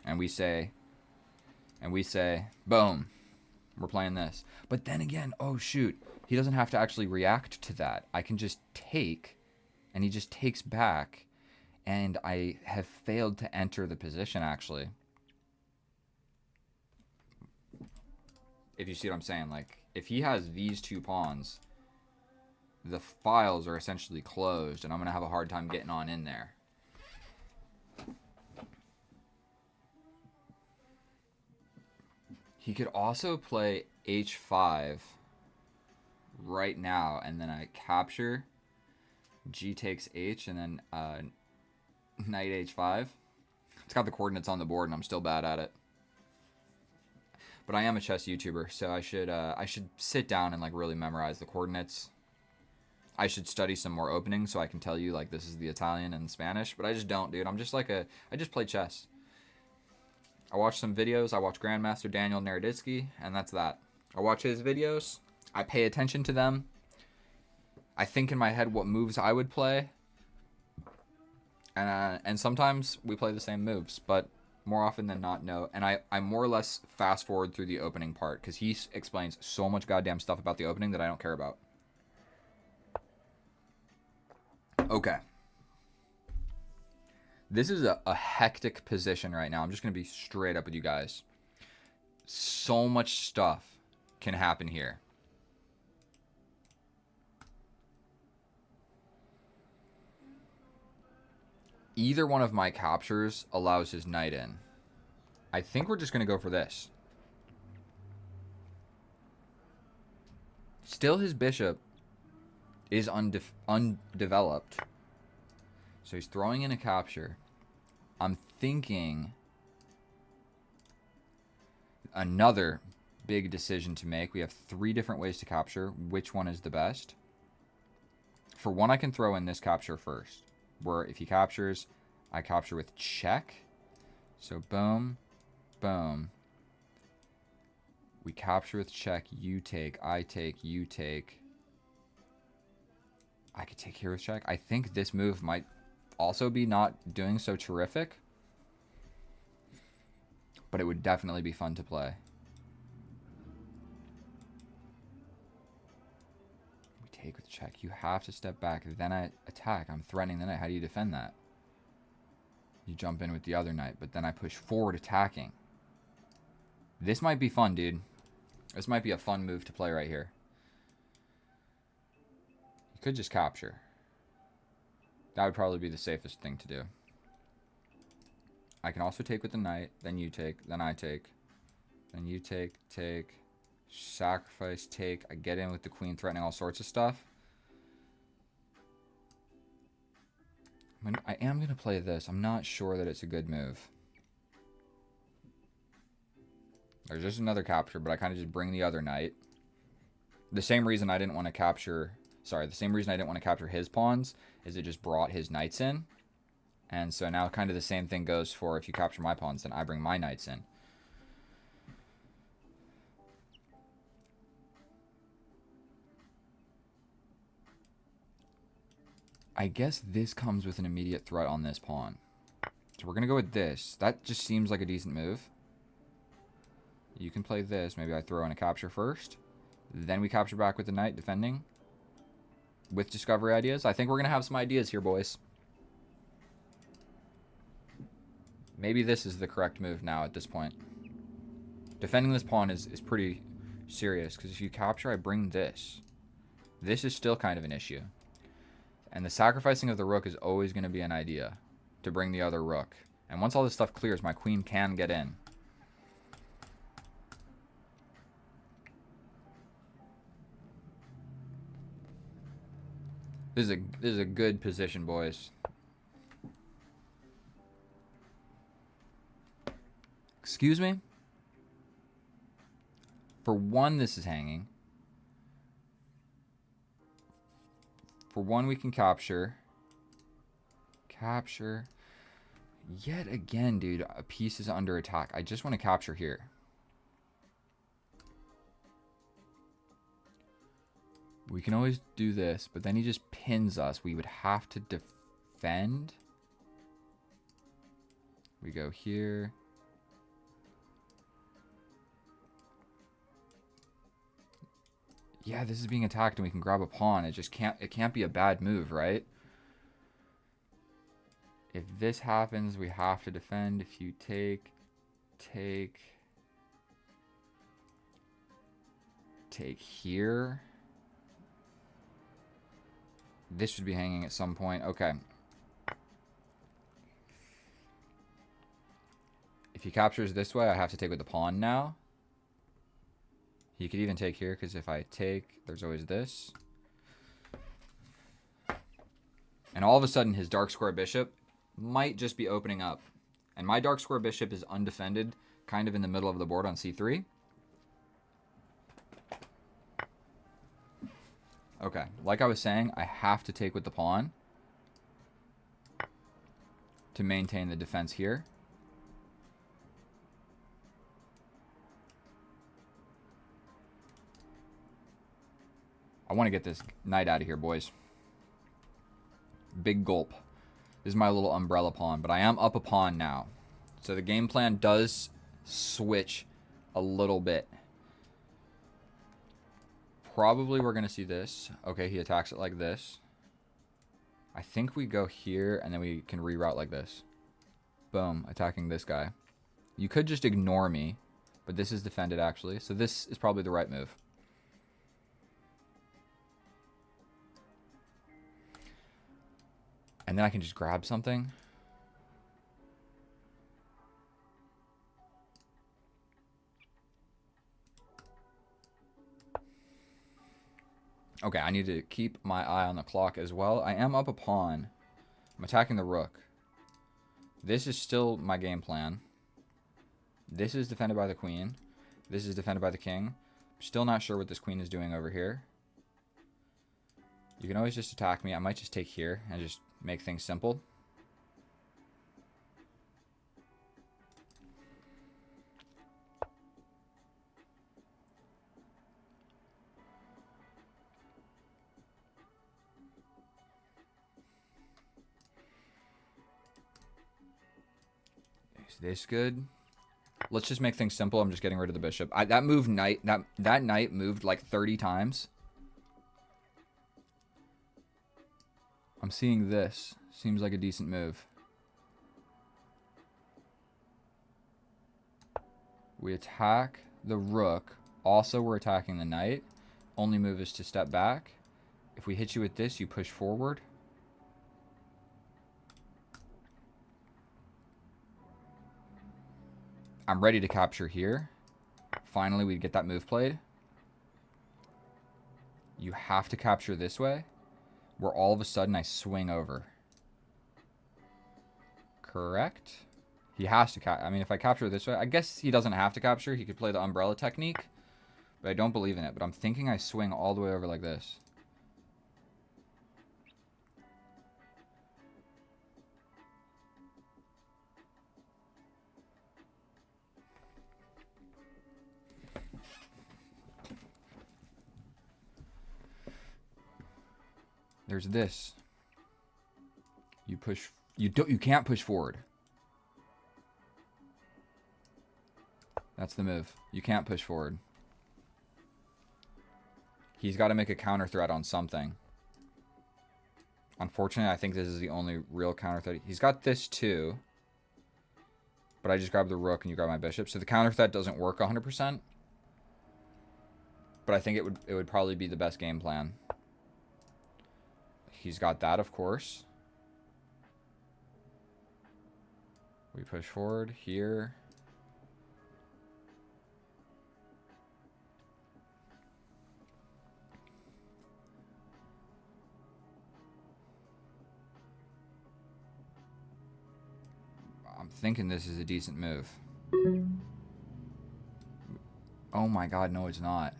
Speaker 1: And we say, boom, we're playing this. But then again, oh shoot, he doesn't have to actually react to that. I can just take, and he just takes back, and I have failed to enter the position, actually. If you see what I'm saying, like, if he has these 2 pawns, the files are essentially closed, and I'm going to have a hard time getting on in there. He could also play h5 right now, and then I capture, g takes h, and then knight h5. It's got the coordinates on the board, and I'm still bad at it. But I am a chess YouTuber, so I should sit down and like really memorize the coordinates. I should study some more openings so I can tell you like this is the Italian and Spanish, but I just don't, dude. I'm just like I just play chess. I watch some videos. I watch Grandmaster Daniel Naroditsky, and that's that. I watch his videos. I pay attention to them. I think in my head what moves I would play. And sometimes we play the same moves, but more often than not, no. And I more or less fast forward through the opening part because he explains so much goddamn stuff about the opening that I don't care about. Okay. This is a hectic position right now. I'm just going to be straight up with you guys. So much stuff can happen here. Either one of my captures allows his knight in. I think we're just going to go for this. Still his bishop is undeveloped. So he's throwing in a capture. I'm thinking another big decision to make. We have 3 different ways to capture. Which one is the best? For one, I can throw in this capture first. Where if he captures, I capture with check. So boom, boom. We capture with check, you take, I take, you take. I could take here with check. I think this move might also be not doing so terrific. But it would definitely be fun to play. We take with check. You have to step back. Then I attack. I'm threatening the knight. How do you defend that? You jump in with the other knight. But then I push forward attacking. This might be fun, dude. This might be a fun move to play right here. You could just capture. That would probably be the safest thing to do. I can also take with the knight, then you take, then I take, then you take, sacrifice, take. I get in with the queen, threatening all sorts of stuff. I am going to play this. I'm not sure that it's a good move. There's just another capture, but I kind of just bring the other knight. The same reason I didn't want to capture... Sorry, the same reason I didn't want to capture his pawns is it just brought his knights in. And so now kind of the same thing goes for if you capture my pawns, then I bring my knights in. I guess this comes with an immediate threat on this pawn. So we're going to go with this. That just seems like a decent move. You can play this. Maybe I throw in a capture first. Then we capture back with the knight defending. With discovery ideas. I think we're going to have some ideas here, boys. Maybe this is the correct move now at this point. Defending this pawn is pretty serious. Because if you capture, I bring this. This is still kind of an issue. And the sacrificing of the rook is always going to be an idea. To bring the other rook. And once all this stuff clears, my queen can get in. This is a good position, boys. Excuse me? For one, this is hanging. For one, we can capture. Capture. Yet again, dude, a piece is under attack. I just want to capture here. We can always do this, but then he just pins us. We would have to defend. We go here. Yeah, this is being attacked and we can grab a pawn. It just can't be a bad move, right? If this happens, we have to defend. If you take here. This should be hanging at some point. Okay. If he captures this way, I have to take with the pawn now. He could even take here, because if I take, there's always this. And all of a sudden, his dark square bishop might just be opening up. And my dark square bishop is undefended, kind of in the middle of the board on c3. Okay, like I was saying, I have to take with the pawn to maintain the defense here. I want to get this knight out of here, boys. Big gulp. This is my little umbrella pawn, but I am up a pawn now. So the game plan does switch a little bit. Probably we're going to see this. Okay, he attacks it like this. I think we go here, and then we can reroute like this. Boom, attacking this guy. You could just ignore me, but this is defended, actually. So this is probably the right move. And then I can just grab something. Okay, I need to keep my eye on the clock as well. I am up a pawn. I'm attacking the rook. This is still my game plan. This is defended by the queen. This is defended by the king. I'm still not sure what this queen is doing over here. You can always just attack me. I might just take here and just make things simple. Is this good? Let's just make things simple. I'm just getting rid of the bishop. That knight moved like 30 times. I'm seeing this. Seems like a decent move. We attack the rook. Also, we're attacking the knight. Only move is to step back. If we hit you with this, you push forward. I'm ready to capture here. Finally, we get that move played. You have to capture this way, where all of a sudden I swing over. Correct? He has to I mean, if I capture this way, I guess he doesn't have to capture. He could play the umbrella technique, but I don't believe in it. But I'm thinking I swing all the way over like this. There's this. You push. You can't push forward. That's the move. You can't push forward. He's got to make a counter threat on something. Unfortunately, I think this is the only real counter threat. He's got this too. But I just grabbed the rook and you grab my bishop. So the counter threat doesn't work 100%. But I think it would probably be the best game plan. He's got that, of course. We push forward here. I'm thinking this is a decent move. Oh my god, no it's not.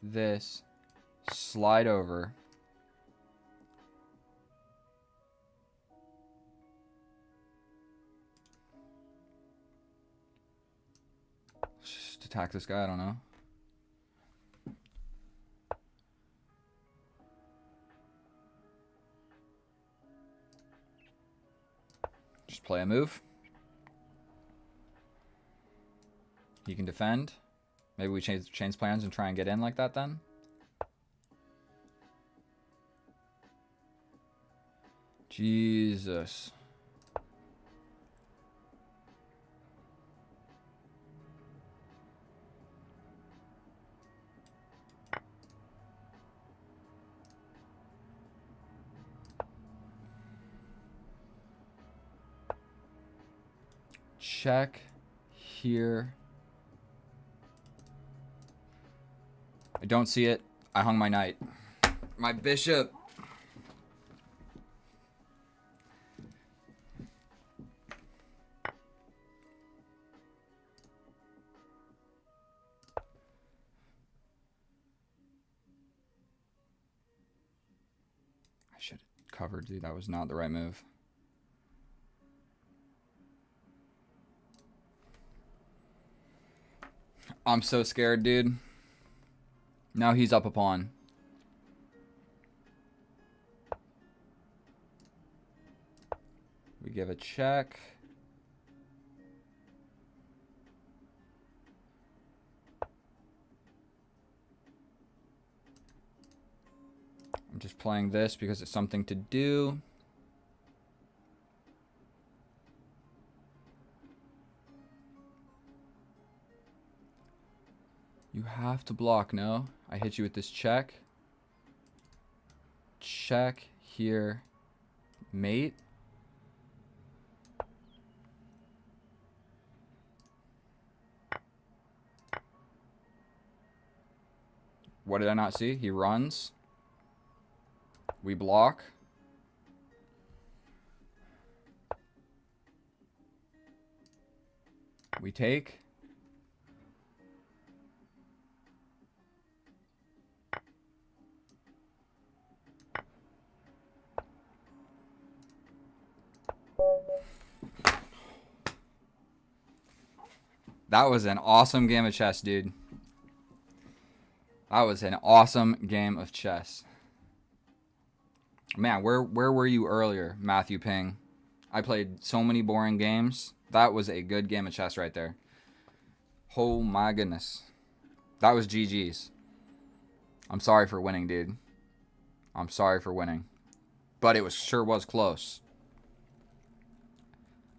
Speaker 1: This, slide over. Just attack this guy, I don't know. Just play a move. He can defend. Maybe we change plans and try and get in like that then. Jesus. Check here. I don't see it. I hung my knight. My bishop. I should have covered, dude. That was not the right move. I'm so scared, dude. Now he's up a pawn. We give a check. I'm just playing this because it's something to do. You have to block, no? I hit you with this check. Check here. Mate. What did I not see? He runs. We block. We take. That was an awesome game of chess, dude. That was an awesome game of chess. Man, where were you earlier, Matthew Ping? I played so many boring games. That was a good game of chess right there. Oh my goodness. That was GG's. I'm sorry for winning, dude. I'm sorry for winning. But it sure was close.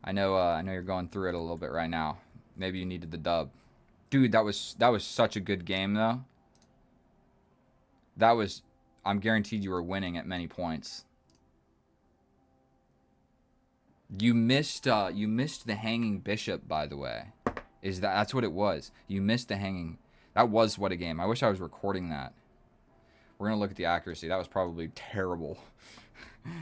Speaker 1: I know you're going through it a little bit right now. Maybe you needed the dub. Dude, that was such a good game though. I'm guaranteed you were winning at many points. You missed the hanging bishop, by the way. That's what it was. You missed the hanging. That was what a game. I wish I was recording that. We're gonna look at the accuracy. That was probably terrible.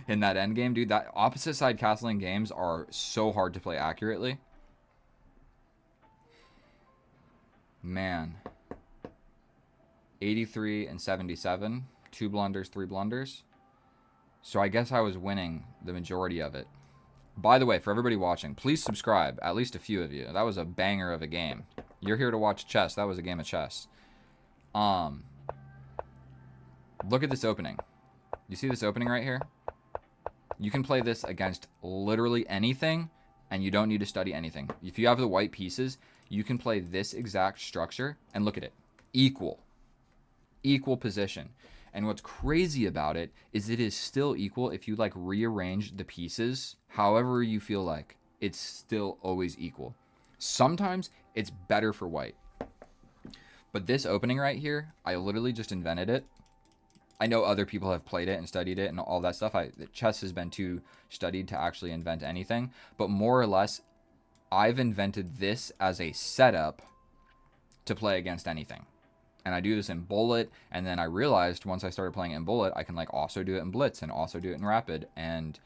Speaker 1: In that endgame, dude, that opposite side castling games are so hard to play accurately. Man. 83 and 77. 2 blunders, 3 blunders. So I guess I was winning the majority of it. By the way, for everybody watching, please subscribe. At least a few of you. That was a banger of a game. You're here to watch chess. That was a game of chess. Look at this opening. You see this opening right here? You can play this against literally anything, and you don't need to study anything. If you have the white pieces, you can play this exact structure, and look at it. Equal position. And what's crazy about it is it is still equal if you like rearrange the pieces however you feel like. It's still always equal. Sometimes it's better for white. But this opening right here, I literally just invented it. I know other people have played it and studied it and all that stuff. Chess has been too studied to actually invent anything. But more or less, I've invented this as a setup to play against anything. And I do this in bullet, and then I realized once I started playing it in bullet, I can like also do it in blitz and also do it in rapid. And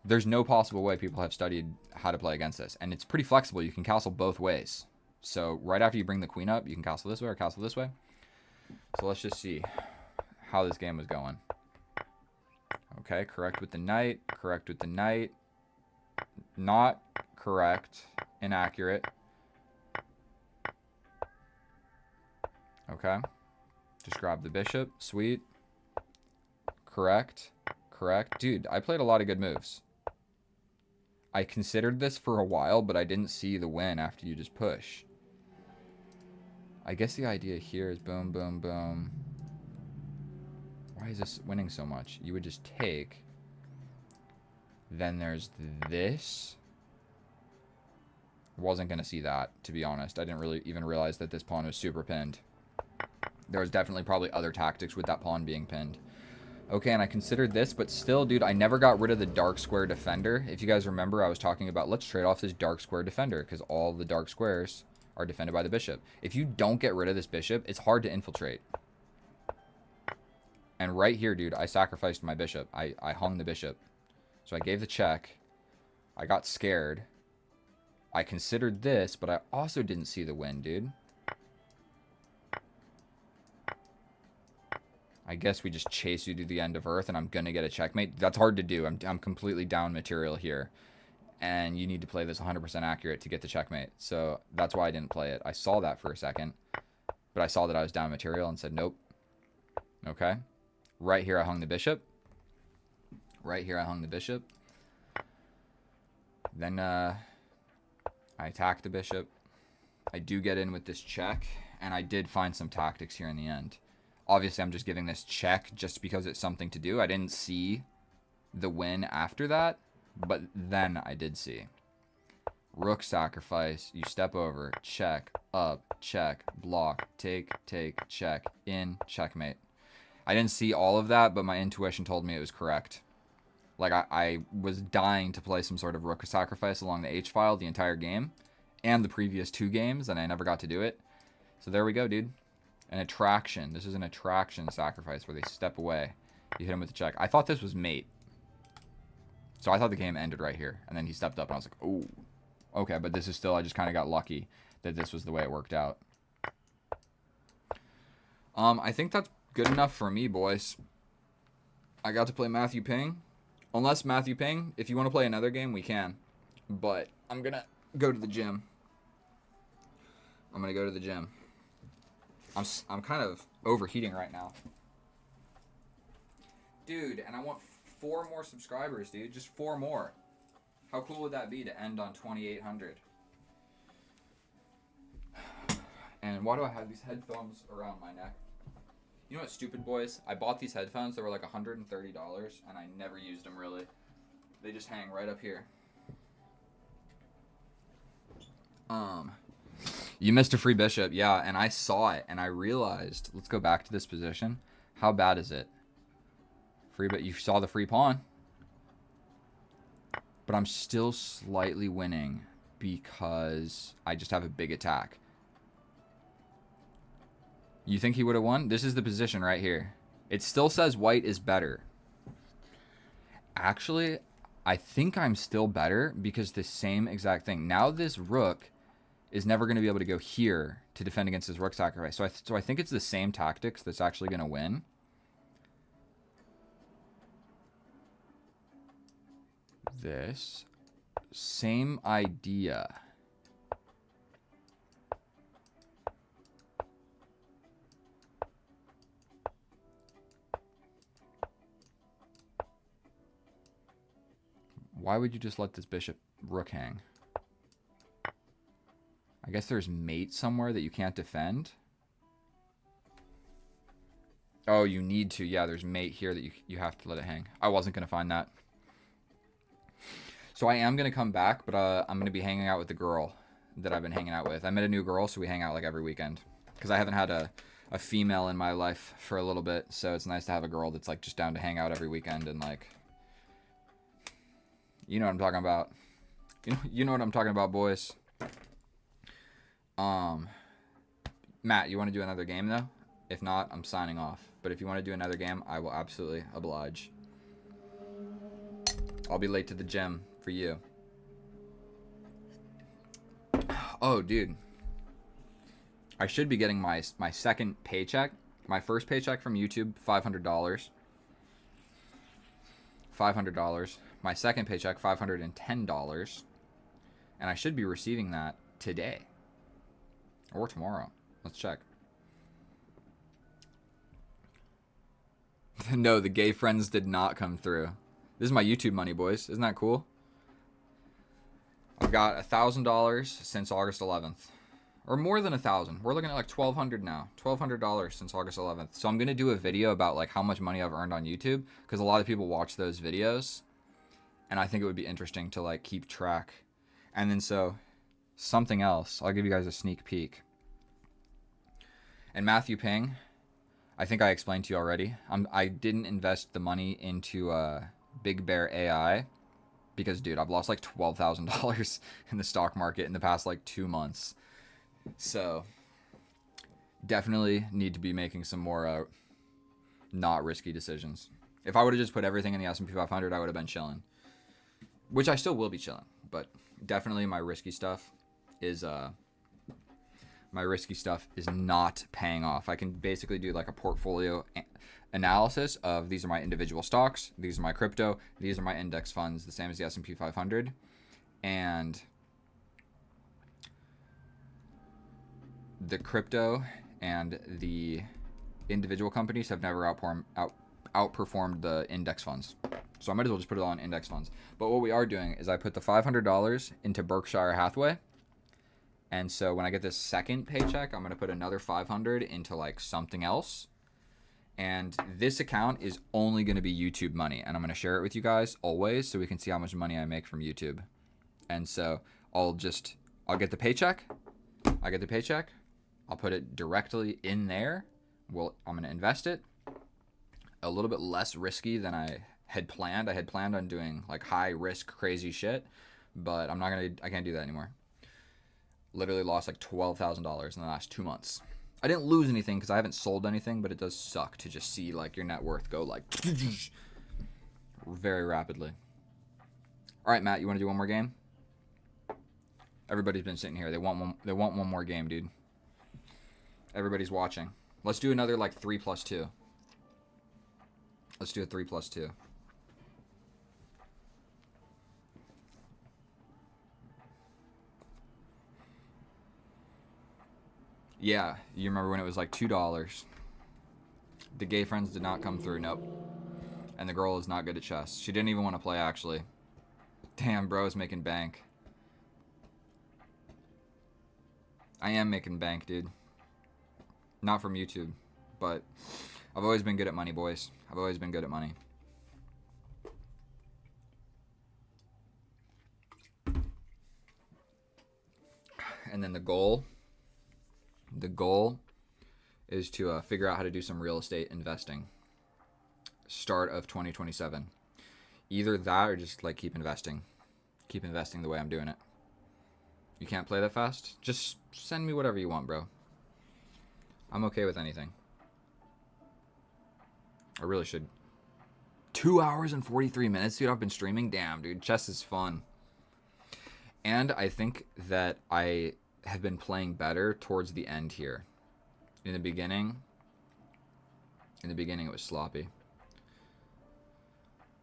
Speaker 1: there's no possible way people have studied how to play against this. And it's pretty flexible. You can castle both ways. So right after you bring the queen up, you can castle this way or castle this way. So let's just see how this game was going. Okay, correct with the knight, correct with the knight. Not correct, inaccurate. Okay, just grab the bishop, sweet. Correct, correct. Dude, I played a lot of good moves. I considered this for a while, but I didn't see the win after you just push. I guess the idea here is boom, boom, boom. Why is this winning so much? You would just take. Then there's this. Wasn't going to see that, to be honest. I didn't really even realize that this pawn was super pinned. There was definitely probably other tactics with that pawn being pinned. Okay, and I considered this, but still, dude, I never got rid of the dark square defender. If you guys remember, I was talking about let's trade off this dark square defender because all the dark squares are defended by the bishop. If you don't get rid of this bishop, it's hard to infiltrate. And right here, dude, I sacrificed my bishop. I hung the bishop. So I gave the check. I got scared. I considered this, but I also didn't see the win, dude. I guess we just chase you to the end of Earth, and I'm going to get a checkmate. That's hard to do. I'm completely down material here. And you need to play this 100% accurate to get the checkmate. So that's why I didn't play it. I saw that for a second. But I saw that I was down material and said, nope. Okay. Right here, I hung the bishop. Right here, I hung the bishop. Then I attack the bishop. I do get in with this check. And I did find some tactics here in the end. Obviously, I'm just giving this check just because it's something to do. I didn't see the win after that. But then I did see. Rook sacrifice. You step over. Check. Up. Check. Block. Take. Take. Check. In. Checkmate. I didn't see all of that, but my intuition told me it was correct. Like, I was dying to play some sort of rook sacrifice along the H-file the entire game. And the previous 2 games, and I never got to do it. So there we go, dude. An attraction. This is an attraction sacrifice where they step away. You hit him with the check. I thought this was mate. So I thought the game ended right here. And then he stepped up and I was like, oh. Okay, but this is still, I just kind of got lucky that this was the way it worked out. I think that's good enough for me, boys. I got to play Matthew Ping. Unless Matthew Ping, if you want to play another game, we can. But I'm going to go to the gym. I'm going to go to the gym. I'm kind of overheating right now. Dude, and I want 4 more subscribers, dude. Just 4 more. How cool would that be to end on 2,800? And why do I have these headphones around my neck? You know what, stupid boys? I bought these headphones that were like $130, and I never used them, really. They just hang right up here. You missed a free bishop. Yeah, and I saw it, and I realized, let's go back to this position. How bad is it? Free, but you saw the free pawn. But I'm still slightly winning because I just have a big attack. You think he would have won? This is the position right here. It still says white is better. Actually, I think I'm still better because the same exact thing. Now this rook is never going to be able to go here to defend against his rook sacrifice. So I think it's the same tactics that's actually going to win. This same idea. Why would you just let this bishop rook hang? I guess there's mate somewhere that you can't defend. Oh, you need to. Yeah, there's mate here that you have to let it hang. I wasn't going to find that. So I am going to come back, but I'm going to be hanging out with the girl that I've been hanging out with. I met a new girl, so we hang out like every weekend. Because I haven't had a female in my life for a little bit, so it's nice to have a girl that's like just down to hang out every weekend and like... You know what I'm talking about. You know what I'm talking about, boys. Matt, you want to do another game, though? If not, I'm signing off. But if you want to do another game, I will absolutely oblige. I'll be late to the gym for you. Oh, dude. I should be getting my second paycheck. My first paycheck from YouTube, $500. $500. My second paycheck, $510. And I should be receiving that today. Or tomorrow. Let's check. No, the gay friends did not come through. This is my YouTube money, boys. Isn't that cool? I've got $1,000 since August 11th. Or more than 1,000. We're looking at like $1,200 now. $1,200 since August 11th. So I'm going to do a video about like how much money I've earned on YouTube. Because a lot of people watch those videos. And I think it would be interesting to like keep track. And then so, something else. I'll give you guys a sneak peek. And Matthew Ping, I think I explained to you already. I didn't invest the money into Big Bear AI. Because, dude, I've lost like $12,000 in the stock market in the past like 2 months. So, definitely need to be making some more not risky decisions. If I would have just put everything in the S&P 500, I would have been chilling. Which I still will be chilling, but definitely my risky stuff is not paying off. I can basically do like a portfolio analysis of these are my individual stocks, these are my crypto, these are my index funds, the same as the S&P 500, and the crypto and the individual companies have never outperformed the index funds. So I might as well just put it all in index funds. But what we are doing is I put the $500 into Berkshire Hathaway. And so when I get this second paycheck, I'm going to put another $500 into like something else. And this account is only going to be YouTube money. And I'm going to share it with you guys always so we can see how much money I make from YouTube. And so I'll get the paycheck. I'll put it directly in there. Well, I'm going to invest it a little bit less risky than I had planned. I had planned on doing like high risk, crazy shit, but I can't do that anymore. Literally lost like $12,000 in the last 2 months. I didn't lose anything because I haven't sold anything, but it does suck to just see like your net worth go like very rapidly. All right, Matt, you want to do one more game? Everybody's been sitting here. They want one more game, dude. Everybody's watching. Let's do another like 3+2. Let's do a 3+2. Yeah, you remember when it was like $2. The gay friends did not come through, nope. And the girl is not good at chess. She didn't even want to play, actually. Damn, bro is making bank. I am making bank, dude. Not from YouTube, but I've always been good at money, boys. I've always been good at money. And then the goal is to figure out how to do some real estate investing. Start of 2027. Either that or just like keep investing. Keep investing the way I'm doing it. You can't play that fast? Just send me whatever you want, bro. I'm okay with anything. I really should. 2 hours and 43 minutes, dude. I've been streaming. Damn, dude. Chess is fun. And I think that I have been playing better towards the end here. In the beginning it was sloppy.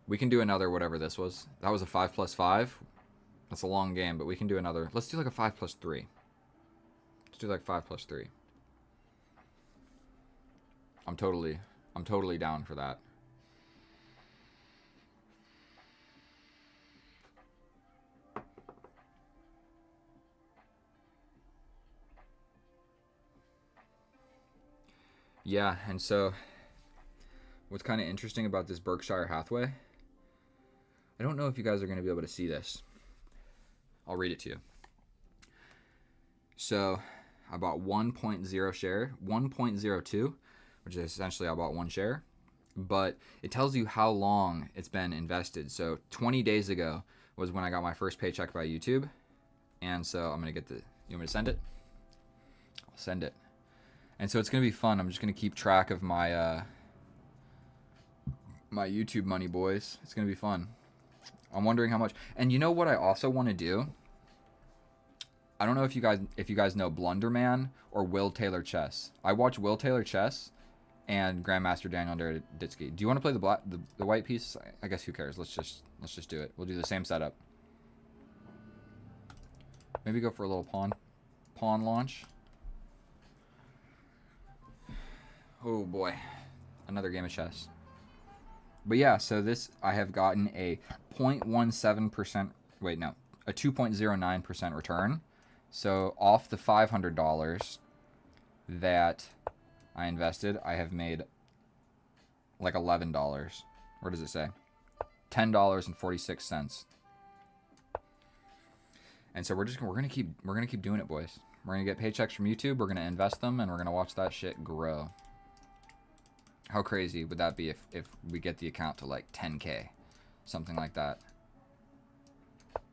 Speaker 1: We can do another whatever this was. That was a 5+5. That's a long game, but we can do another. Let's do like a 5+3. Let's do like 5+3. I'm totally down for that. Yeah, and so what's kind of interesting about this Berkshire Hathaway, I don't know if you guys are going to be able to see this. I'll read it to you. So I bought 1.0 share, 1.02, which is essentially I bought one share, but it tells you how long it's been invested. So 20 days ago was when I got my first paycheck by YouTube. And so I'm going to get you want me to send it? I'll send it. And so it's going to be fun. I'm just going to keep track of my my YouTube money, boys. It's going to be fun. I'm wondering how much. And you know what I also want to do? I don't know if you guys know Blunderman or Will Taylor Chess. I watch Will Taylor Chess and Grandmaster Daniel Ditsky. Do you want to play the white piece? I guess who cares? Let's just do it. We'll do the same setup. Maybe go for a little pawn launch. Oh boy, another game of chess. But yeah, so this, I have gotten a 0.17%, wait, no, a 2.09% return. So off the $500 that I invested, I have made like $11. Where does it say? $10.46. And so we're gonna keep doing it, boys. We're gonna get paychecks from YouTube. We're gonna invest them, and we're gonna watch that shit grow. How crazy would that be if we get the account to like 10K, something like that?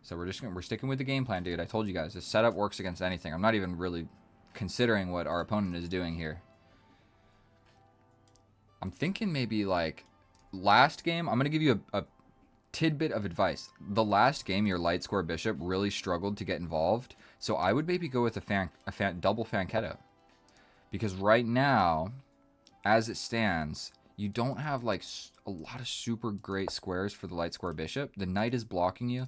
Speaker 1: So we're sticking with the game plan, dude. I told you guys this setup works against anything. I'm not even really considering what our opponent is doing here. I'm thinking maybe like last game. I'm going to give you a tidbit of advice. The last game, your light square bishop really struggled to get involved. So I would maybe go with a double Fanketto. Because right now, as it stands, you don't have like a lot of super great squares for the light square bishop. The knight is blocking you.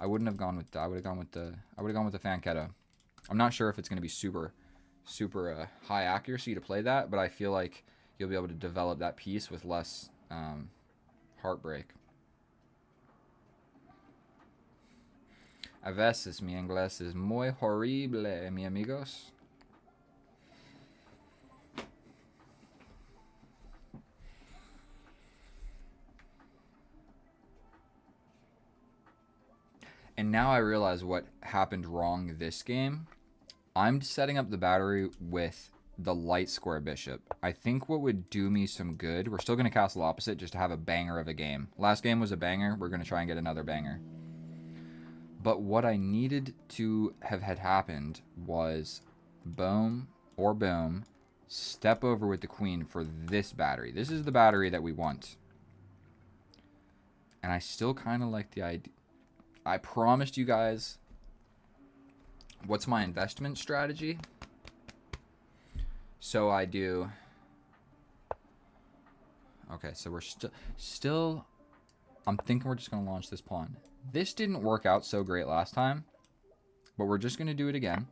Speaker 1: I wouldn't have gone with that. I would have gone with the Fanketto. I'm not sure if it's going to be super high accuracy to play that, but I feel like you'll be able to develop that piece with less heartbreak. A veces mi inglés es muy horrible, mi amigos. And now I realize what happened wrong this game. I'm setting up the battery with the light square bishop. I think what would do me some good, we're still going to castle opposite just to have a banger of a game. Last game was a banger. We're going to try and get another banger. But what I needed to have had happened was boom or boom, step over with the queen for this battery. This is the battery that we want. And I still kind of like the idea. I promised you guys what's my investment strategy. So I do. Okay, so we're still. I'm thinking we're just going to launch this pawn. This didn't work out so great last time, but we're just going to do it again.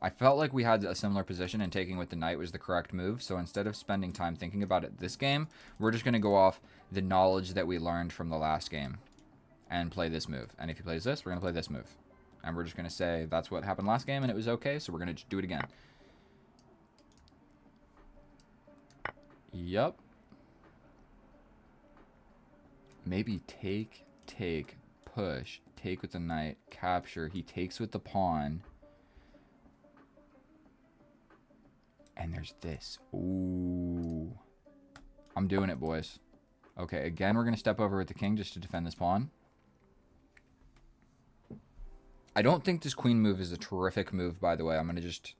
Speaker 1: I felt like we had a similar position and taking with the knight was the correct move. So instead of spending time thinking about it this game, we're just going to go off the knowledge that we learned from the last game and play this move. And if he plays this, we're going to play this move. And we're just going to say that's what happened last game and it was okay, so we're going to just do it again. Yup. Maybe take, push, take with the knight, capture. He takes with the pawn. And there's this. Ooh. I'm doing it, boys. Okay, again, we're going to step over with the king just to defend this pawn. I don't think this queen move is a terrific move, by the way. I'm going to just...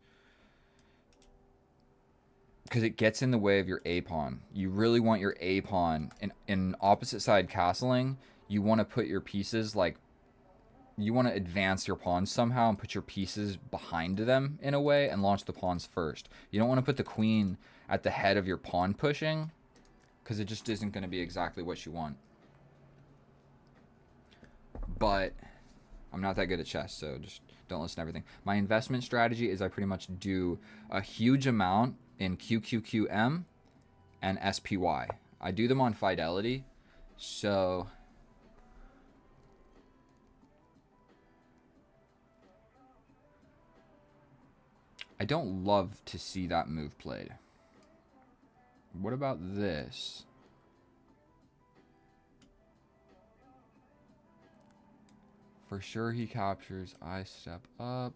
Speaker 1: because it gets in the way of your A pawn. You really want your A pawn in opposite side castling. You want to put your pieces like you want to advance your pawns somehow and put your pieces behind them in a way and launch the pawns first. You don't want to put the queen at the head of your pawn pushing because it just isn't going to be exactly what you want. But I'm not that good at chess, so just don't listen to everything. My investment strategy is I pretty much do a huge amount in QQQM and SPY. I do them on Fidelity, so I don't love to see that move played. What about this? For sure he captures. I step up.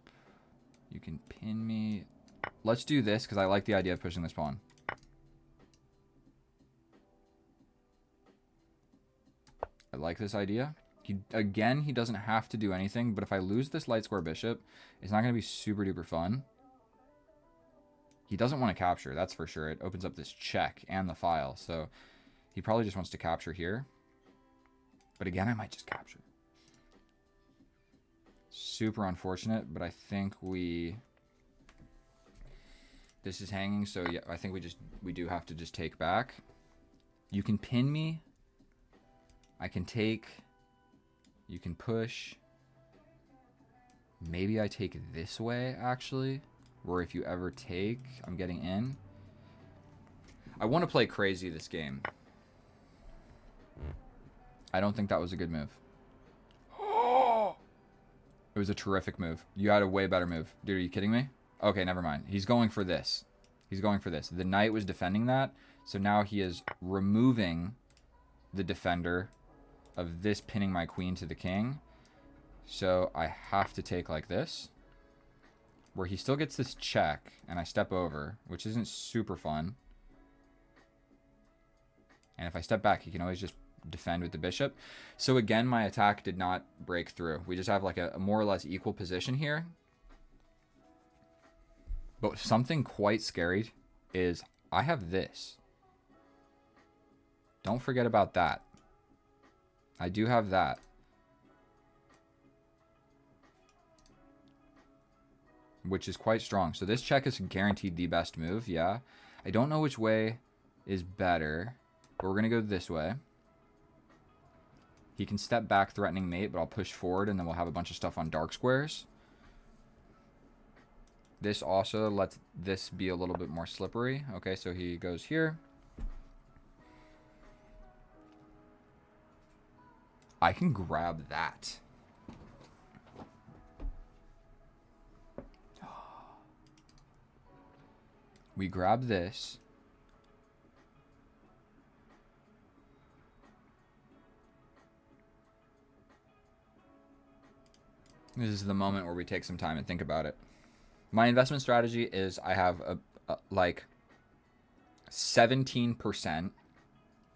Speaker 1: You can pin me. Let's do this because I like the idea of pushing this pawn. I like this idea. Again, he doesn't have to do anything, but if I lose this light square bishop, it's not going to be super duper fun. He doesn't want to capture, that's for sure. It opens up this check and the file, so he probably just wants to capture here. But again, I might just capture. Super unfortunate, but I think we... This is hanging, so yeah, I think we do have to just take back. You can pin me. I can take. You can push. Maybe I take this way, actually. Where if you ever take, I'm getting in. I want to play crazy this game. I don't think that was a good move. It was a terrific move. You had a way better move. Dude, are you kidding me? Okay, never mind. He's going for this. He's going for this. The knight was defending that, so now he is removing the defender of this pinning my queen to the king. So I have to take like this, where he still gets this check, and I step over, which isn't super fun. And if I step back, he can always just defend with the bishop. So again, my attack did not break through. We just have like a more or less equal position here. But something quite scary is I have this. Don't forget about that. I do have that. Which is quite strong. So this check is guaranteed the best move, yeah. I don't know which way is better, but we're going to go this way. He can step back threatening mate, but I'll push forward and then we'll have a bunch of stuff on dark squares. This also lets this be a little bit more slippery. Okay, so he goes here. I can grab that. We grab this. This is the moment where we take some time and think about it. My investment strategy is I have like 17%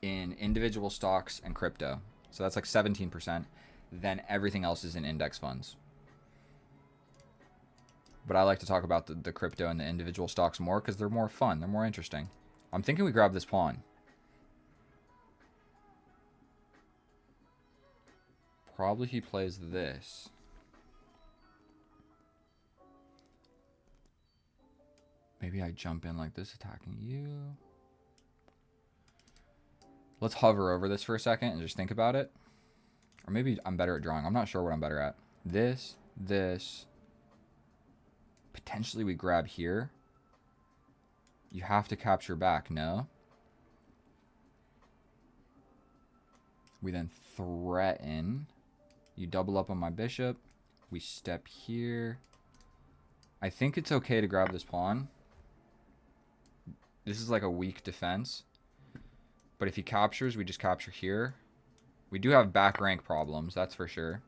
Speaker 1: in individual stocks and crypto. So that's like 17%. Then everything else is in index funds. But I like to talk about the crypto and the individual stocks more because they're more fun. They're more interesting. I'm thinking we grab this pawn. Probably he plays this. Maybe I jump in like this, attacking you. Let's hover over this for a second and just think about it. Or maybe I'm better at drawing. I'm not sure what I'm better at. This. Potentially we grab here. You have to capture back, no? We then threaten. You double up on my bishop. We step here. I think it's okay to grab this pawn. This is like a weak defense. But if he captures, we just capture here. We do have back rank problems, that's for sure.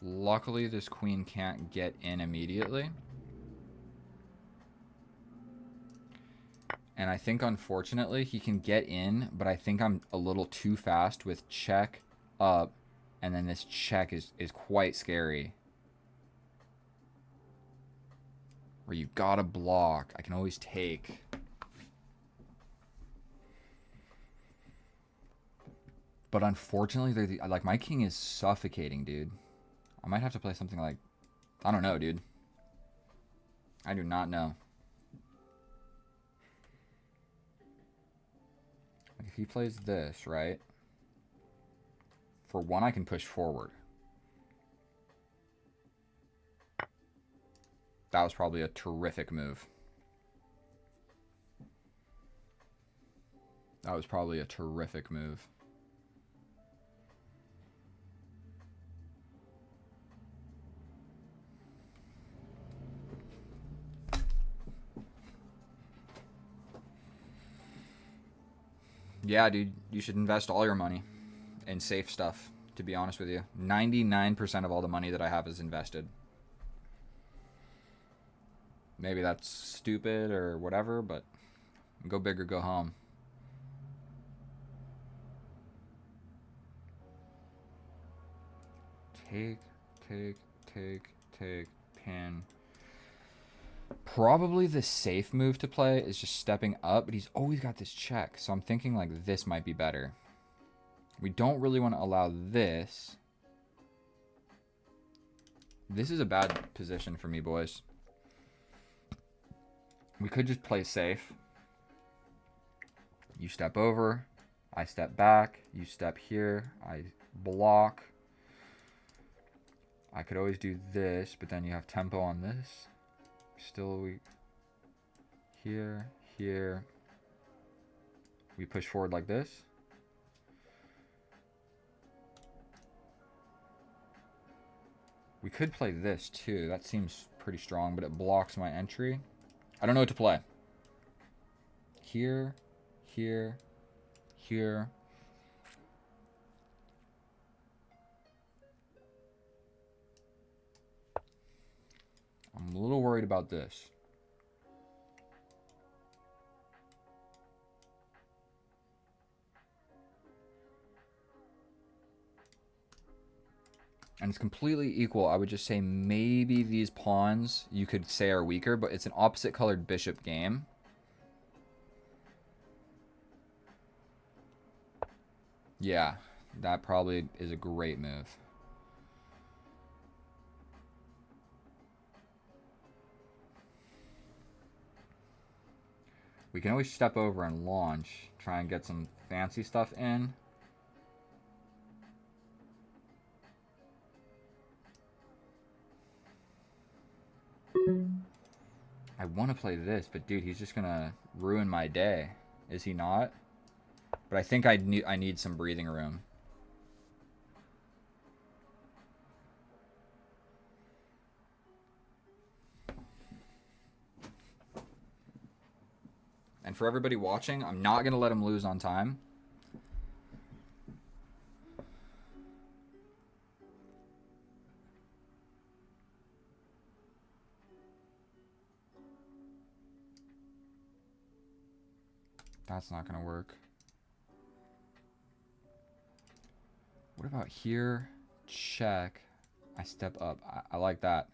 Speaker 1: Luckily, this queen can't get in immediately. And I think, unfortunately, he can get in, but I think I'm a little too fast with check up. And then this check is quite scary. Where you gotta block. I can always take. But unfortunately, like my king is suffocating, dude. I might have to play something like, I don't know, dude. I do not know. Like if he plays this, right? For one, I can push forward. That was probably a terrific move. That was probably a terrific move. Yeah, dude, you should invest all your money in safe stuff, to be honest with you. 99% of all the money that I have is invested. Maybe that's stupid or whatever, but go big or go home. Take, pin. Probably the safe move to play is just stepping up, but he's always got this check. So I'm thinking like this might be better. We don't really want to allow this. This is a bad position for me, boys. We could just play safe. You step over, I step back, you step here, I block. I could always do this, but then you have tempo on this. Still, we here. We push forward like this. We could play this too. That seems pretty strong, but it blocks my entry. I don't know what to play. Here. I'm a little worried about this. And it's completely equal. I would just say maybe these pawns you could say are weaker, but it's an opposite colored bishop game. Yeah, that probably is a great move. We can always step over and launch, try and get some fancy stuff in. I want to play this, but dude, he's just gonna ruin my day. Is he not? But I think I need some breathing room. And for everybody watching, I'm not gonna let him lose on time. That's not gonna work. What about here? Check. I step up. I like that.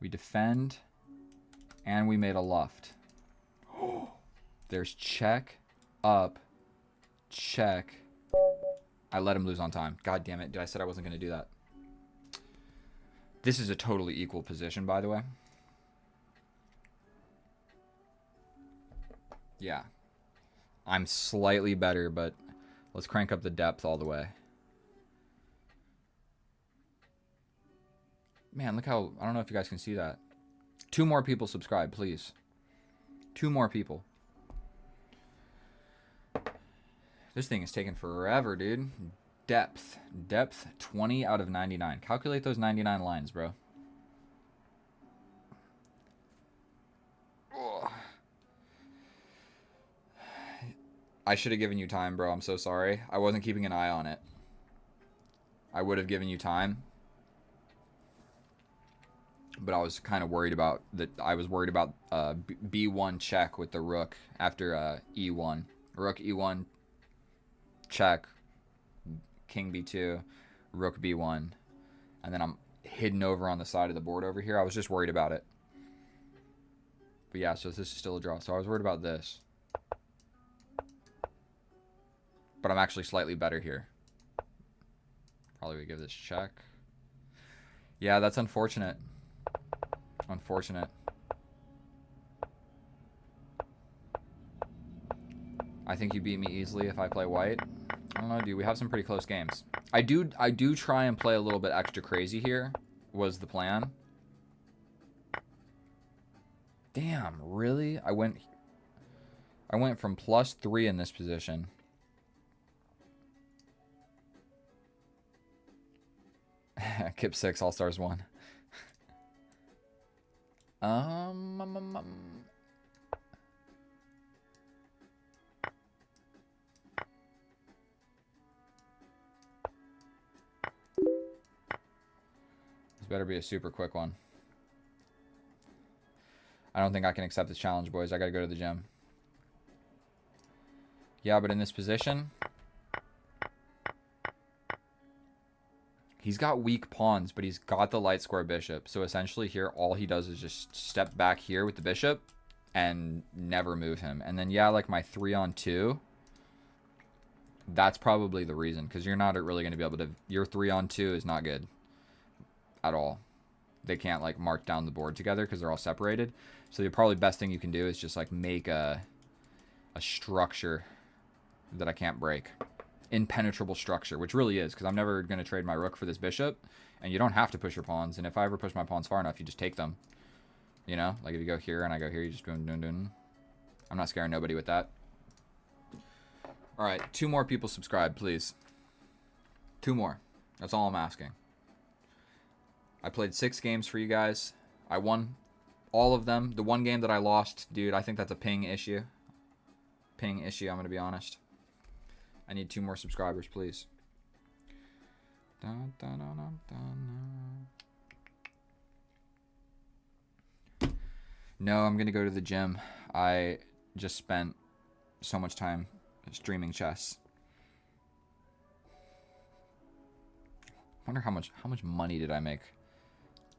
Speaker 1: We defend. And we made a luft. There's check, up, check. I let him lose on time. God damn it. Dude, I said I wasn't going to do that. This is a totally equal position, by the way. Yeah. I'm slightly better, but let's crank up the depth all the way. Man, look how... I don't know if you guys can see that. 2 more people subscribe, please. 2 more people. This thing is taking forever, dude. Depth. Depth, 20 out of 99. Calculate those 99 lines, bro. Ugh. I should have given you time, bro. I'm so sorry. I wasn't keeping an eye on it. I would have given you time. But I was kind of worried about that. I was worried about B1 check with the rook after E1. Rook E1 check, king B2, rook B1, and then I'm hidden over on the side of the board over here. I was just worried about it. But yeah, so this is still a draw. So I was worried about this. But I'm actually slightly better here. Probably would give this check. Yeah, that's unfortunate. Unfortunate. I think you beat me easily if I play white. I don't know, dude. We have some pretty close games. I do try and play a little bit extra crazy here. Was the plan. Damn, really? I went from +3 in this position. Kip 6, All Stars 1. This better be a super quick one. I don't think I can accept this challenge, boys. I gotta go to the gym. Yeah, but in this position, he's got weak pawns, but he's got the light square bishop. So essentially here, all he does is just step back here with the bishop and never move him. And then, yeah, like my 3-on-2, that's probably the reason. Because you're not really going to be able to... Your 3-on-2 is not good at all. They can't, like, mark down the board together because they're all separated. So the probably best thing you can do is just, like, make a structure that I can't break. Impenetrable structure, which really is, because I'm never going to trade my rook for this bishop, and you don't have to push your pawns, and if I ever push my pawns far enough, you just take them. You know? Like, if you go here and I go here, you just boom, boom, boom. I'm not scaring nobody with that. Alright, 2 more people subscribe, please. 2 more. That's all I'm asking. I played 6 games for you guys. I won all of them. The one game that I lost, dude, I think that's a ping issue. Ping issue, I'm going to be honest. I need 2 more subscribers, please. Dun, dun, dun, dun, dun. No, I'm going to go to the gym. I just spent so much time streaming chess. Wonder how much money did I make?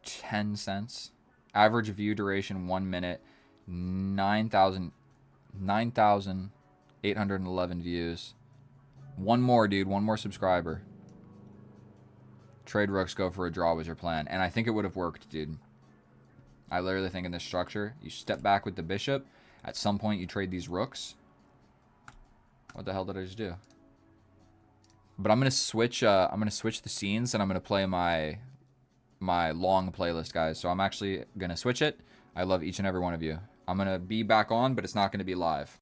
Speaker 1: 10 cents. Average view duration 1 minute. 9,811 views. One more, dude. One more subscriber. Trade rooks, go for a draw was your plan. And I think it would have worked, dude. I literally think in this structure, you step back with the bishop. At some point, you trade these rooks. What the hell did I just do? But I'm gonna switch. I'm gonna switch the scenes, and I'm gonna play my long playlist, guys. So I'm actually gonna switch it. I love each and every one of you. I'm gonna be back on, but it's not gonna be live.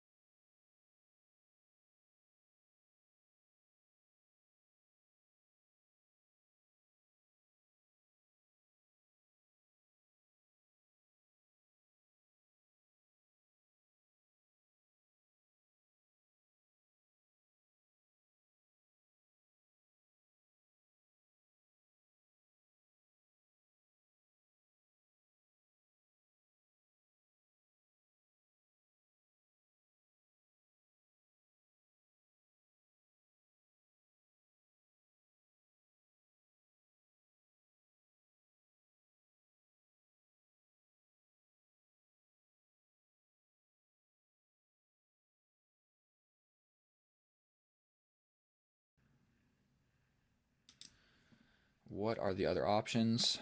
Speaker 1: What are the other options?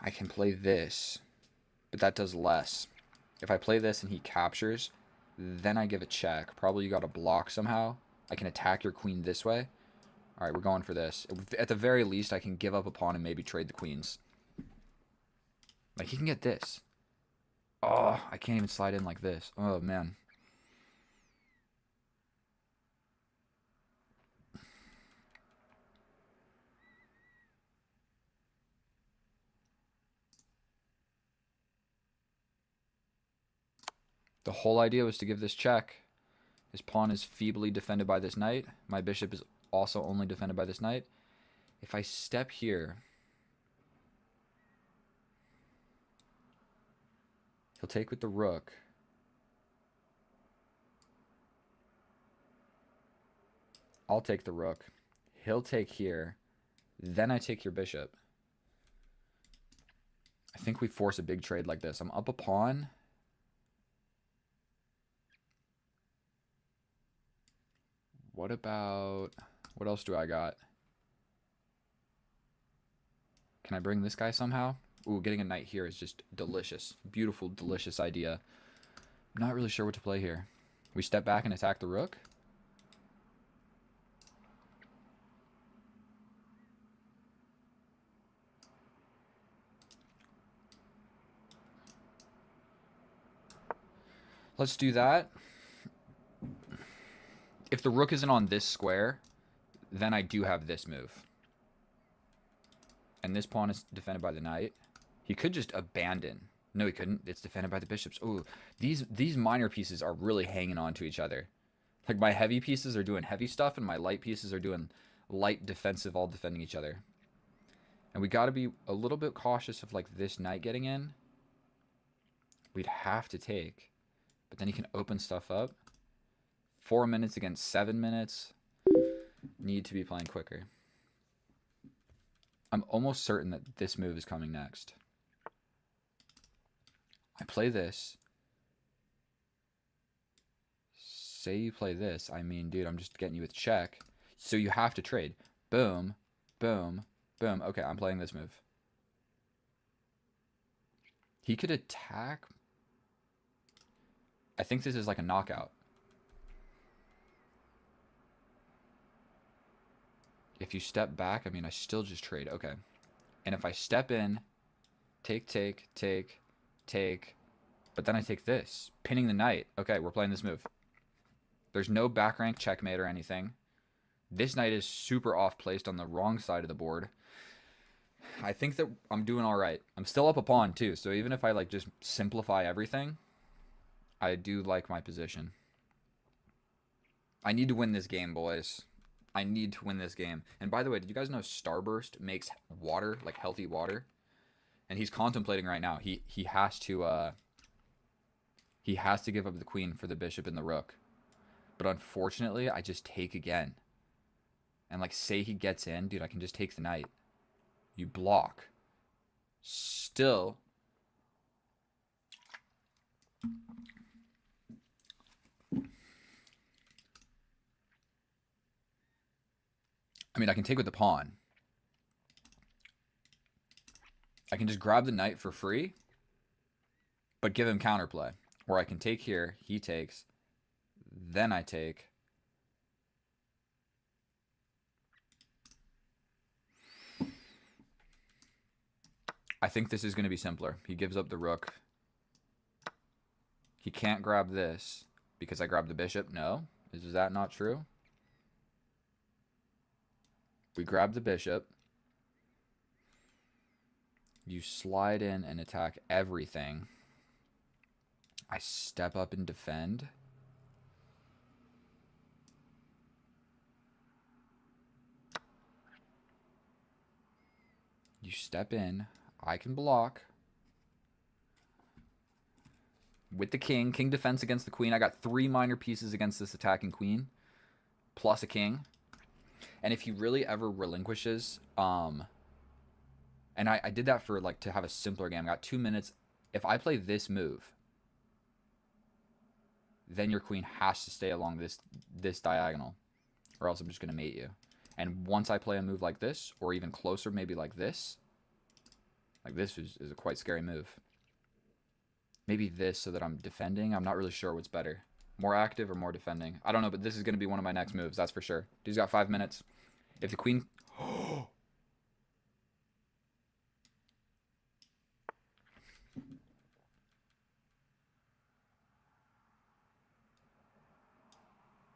Speaker 1: I can play this, but that does less. If I play this and he captures, then I give a check. Probably you got to block somehow. I can attack your queen this way. All right, we're going for this. At the very least, I can give up a pawn and maybe trade the queens. Like, he can get this. Oh, I can't even slide in like this. Oh, man. The whole idea was to give this check. His pawn is feebly defended by this knight. My bishop is also only defended by this knight. If I step here, he'll take with the rook. I'll take the rook. He'll take here. Then I take your bishop. I think we force a big trade like this. I'm up a pawn. What about... What else do I got? Can I bring this guy somehow? Ooh, getting a knight here is just delicious. Beautiful, delicious idea. I'm not really sure what to play here. We step back and attack the rook. Let's do that. If the rook isn't on this square, then I do have this move. And this pawn is defended by the knight. He could just abandon. No, he couldn't. It's defended by the bishops. Ooh, these minor pieces are really hanging on to each other. Like, my heavy pieces are doing heavy stuff, and my light pieces are doing light defensive, all defending each other. And we got to be a little bit cautious of, like, this knight getting in. We'd have to take. But then he can open stuff up. 4 minutes against 7 minutes. Need to be playing quicker. I'm almost certain that this move is coming next. I play this. Say you play this. I mean, dude, I'm just getting you with check. So you have to trade. Boom, boom, boom. Okay, I'm playing this move. He could attack. I think this is like a knockout. If you step back, I mean, I still just trade. Okay. And if I step in, take, take, take, take, but then I take this, pinning the knight. Okay, we're playing this move. There's no back rank checkmate or anything. This knight is super off placed on the wrong side of the board. I think that I'm doing all right. I'm still up a pawn too, so even if I like just simplify everything, I do like my position. I need to win this game, boys. I need to win this game. And by the way, did you guys know Starburst makes water, like healthy water? And he's contemplating right now. He has to give up the queen for the bishop and the rook. But unfortunately, I just take again. And like, say he gets in, dude, I can just take the knight. You block. Still. I mean, I can take with the pawn. I can just grab the knight for free, but give him counterplay. Or I can take here, he takes, then I take. I think this is going to be simpler. He gives up the rook. He can't grab this because I grabbed the bishop. No. Is that not true? We grab the bishop. You slide in and attack everything. I step up and defend. You step in. I can block. With the king. King defense against the queen. I got 3 minor pieces against this attacking queen. Plus a king. And if he really ever relinquishes, and I did that for like to have a simpler game. I got 2 minutes. If I play this move, then your queen has to stay along this diagonal, or else I'm just gonna mate you. And once I play a move like this, or even closer, maybe like this is a quite scary move. Maybe this so that I'm defending. I'm not really sure what's better. More active or more defending? I don't know, but this is going to be one of my next moves, that's for sure. Dude's got 5 minutes. If the queen...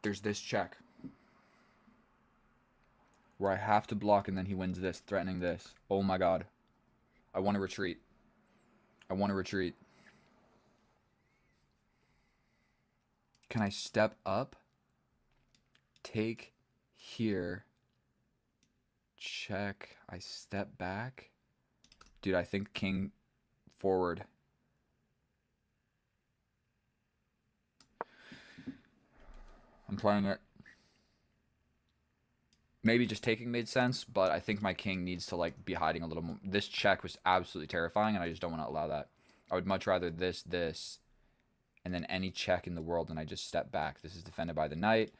Speaker 1: There's this check. Where I have to block and then he wins this, threatening this. Oh my god. I want to retreat. I want to retreat. Can I step up? Take here. Check. I step back. Dude, I think king forward. I'm playing it. Maybe just taking made sense, but I think my king needs to like be hiding a little more. This check was absolutely terrifying, and I just don't want to allow that. I would much rather this, and then any check in the world, and I just step back. This is defended by the knight.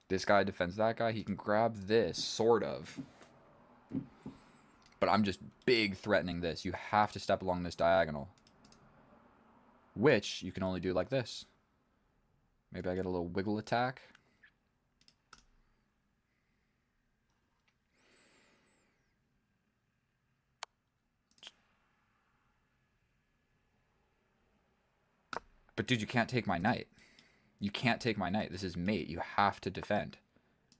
Speaker 1: This guy defends that guy. He can grab this, sort of. But I'm just big threatening this. You have to step along this diagonal. Which you can only do like this. Maybe I get a little wiggle attack. But dude, you can't take my knight. You can't take my knight. This is mate. You have to defend.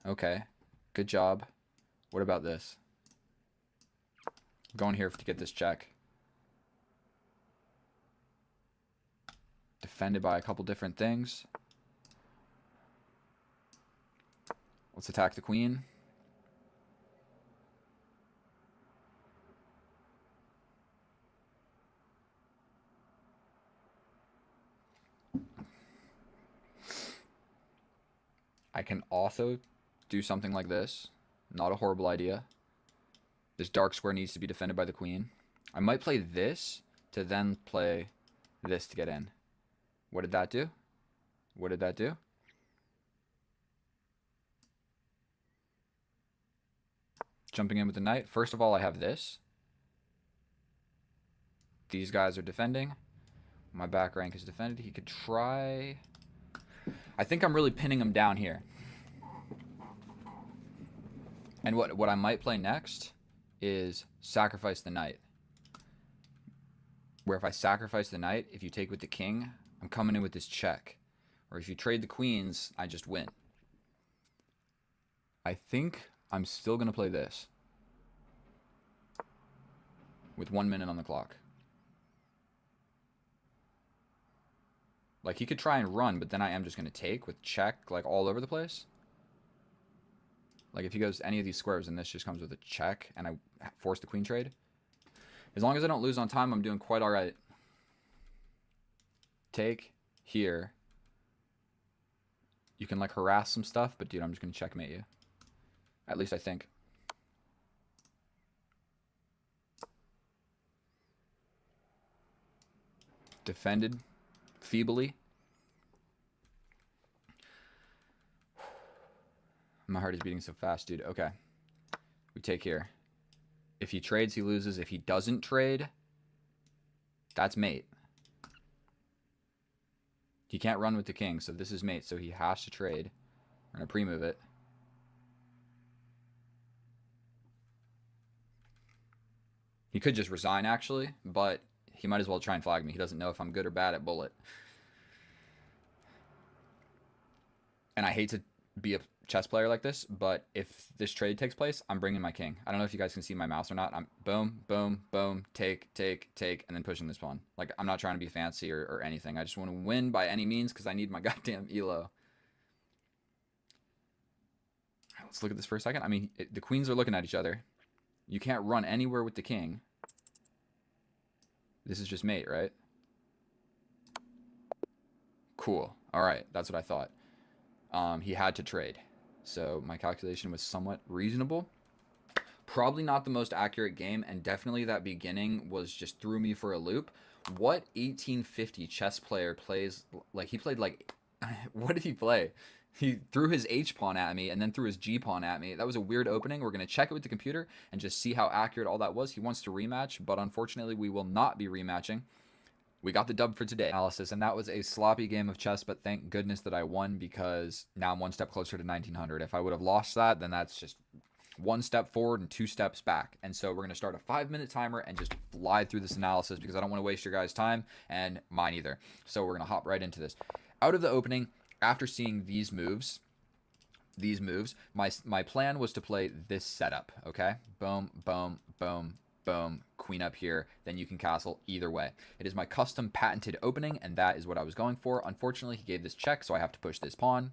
Speaker 1: Okay. Good job. What about this? I'm going here to get this check. Defended by a couple different things. Let's attack the queen. I can also do something like this. Not a horrible idea. This dark square needs to be defended by the queen. I might play this to then play this to get in. What did that do? What did that do? Jumping in with the knight. First of all, I have this. These guys are defending. My back rank is defended. He could try... I think I'm really pinning him down here. And what I might play next is sacrifice the knight. Where if I sacrifice the knight, if you take with the king, I'm coming in with this check. Or if you trade the queens, I just win. I think I'm still going to play this. With 1 minute on the clock. Like, he could try and run, but then I am just going to take with check, like, all over the place. Like, if he goes any of these squares and this just comes with a check and I force the queen trade. As long as I don't lose on time, I'm doing quite all right. Take here. You can like harass some stuff, but dude, I'm just gonna checkmate you. At least I think. Defended feebly. My heart is beating so fast, dude. Okay. We take here. If he trades, he loses. If he doesn't trade, that's mate. He can't run with the king, so this is mate, so he has to trade. We're going to pre-move it. He could just resign, actually, but he might as well try and flag me. He doesn't know if I'm good or bad at bullet. And I hate to be a chess player like this, but if this trade takes place, I'm bringing my king. I don't know if you guys can see my mouse or not. I'm boom, boom, boom, take, and then pushing this pawn. Like, I'm not trying to be fancy or anything. I just want to win by any means because I need my goddamn elo. Let's look at this for a second. I mean, the queens are looking at each other. You can't run anywhere with the king. This is just mate, right? Cool. All right, that's what I thought. He had to trade. So my calculation was somewhat reasonable. Probably not the most accurate game, and definitely that beginning was just threw me for a loop. What 1850 chess player plays, like, he played like, what did he play? He threw his H pawn at me and then threw his G pawn at me. That was a weird opening. We're going to check it with the computer and just see how accurate all that was. He wants to rematch, but unfortunately we will not be rematching. We got the dub for today. Analysis, and that was a sloppy game of chess, but thank goodness that I won because now I'm one step closer to 1900. If I would have lost that, then that's just one step forward and 2 steps back. And so we're going to start a 5-minute timer and just fly through this analysis because I don't want to waste your guys' time and mine either. So we're going to hop right into this. Out of the opening, after seeing these moves, my plan was to play this setup, okay? Boom, boom, boom, boom, queen up here, then you can castle either way. It is my custom patented opening, and that is what I was going for. Unfortunately, he gave this check, so I have to push this pawn.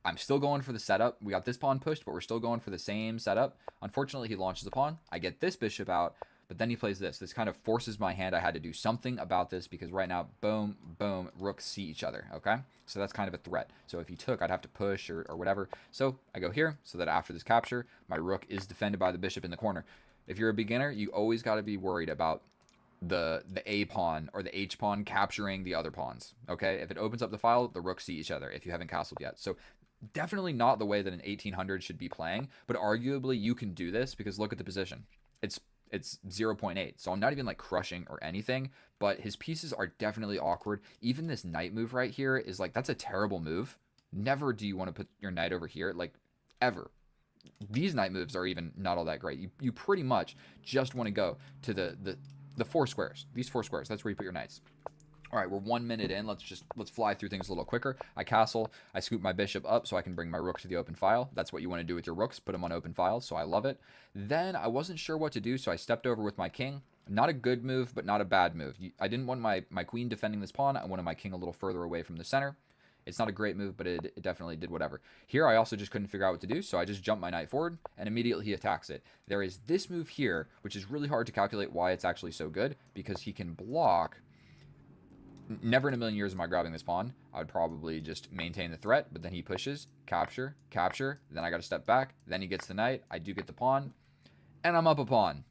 Speaker 1: I'm still going for the setup. We got this pawn pushed, but we're still going for the same setup. Unfortunately, he launches a pawn. I get this bishop out, but then he plays this. This kind of forces my hand. I had to do something about this because right now, boom, boom, rooks see each other, okay? So that's kind of a threat. So if he took, I'd have to push or whatever. So I go here so that after this capture, my rook is defended by the bishop in the corner. If you're a beginner, you always got to be worried about the A pawn or the H pawn capturing the other pawns, okay? If it opens up the file, the rooks see each other if you haven't castled yet. So definitely not the way that an 1800 should be playing, but arguably you can do this because look at the position. It's 0.8, so I'm not even like crushing or anything, but his pieces are definitely awkward. Even this knight move right here is like, that's a terrible move. Never do you want to put your knight over here, like, ever. These knight moves are even not all that great. You pretty much just want to go to the 4 squares. These 4 squares, that's where you put your knights. All right, we're 1 minute in. Let's fly through things a little quicker. I castle. I scoop my bishop up so I can bring my rook to the open file. That's what you want to do with your rooks. Put them on open files, so I love it. Then I wasn't sure what to do, so I stepped over with my king. Not a good move, but not a bad move. I didn't want my queen defending this pawn. I wanted my king a little further away from the center. It's not a great move, but it definitely did whatever. Here, I also just couldn't figure out what to do, so I just jumped my knight forward, and immediately he attacks it. There is this move here, which is really hard to calculate why it's actually so good, because he can block. Never in a million years am I grabbing this pawn. I would probably just maintain the threat, but then he pushes, capture, capture, then I got to step back, then he gets the knight, I do get the pawn, and I'm up a pawn.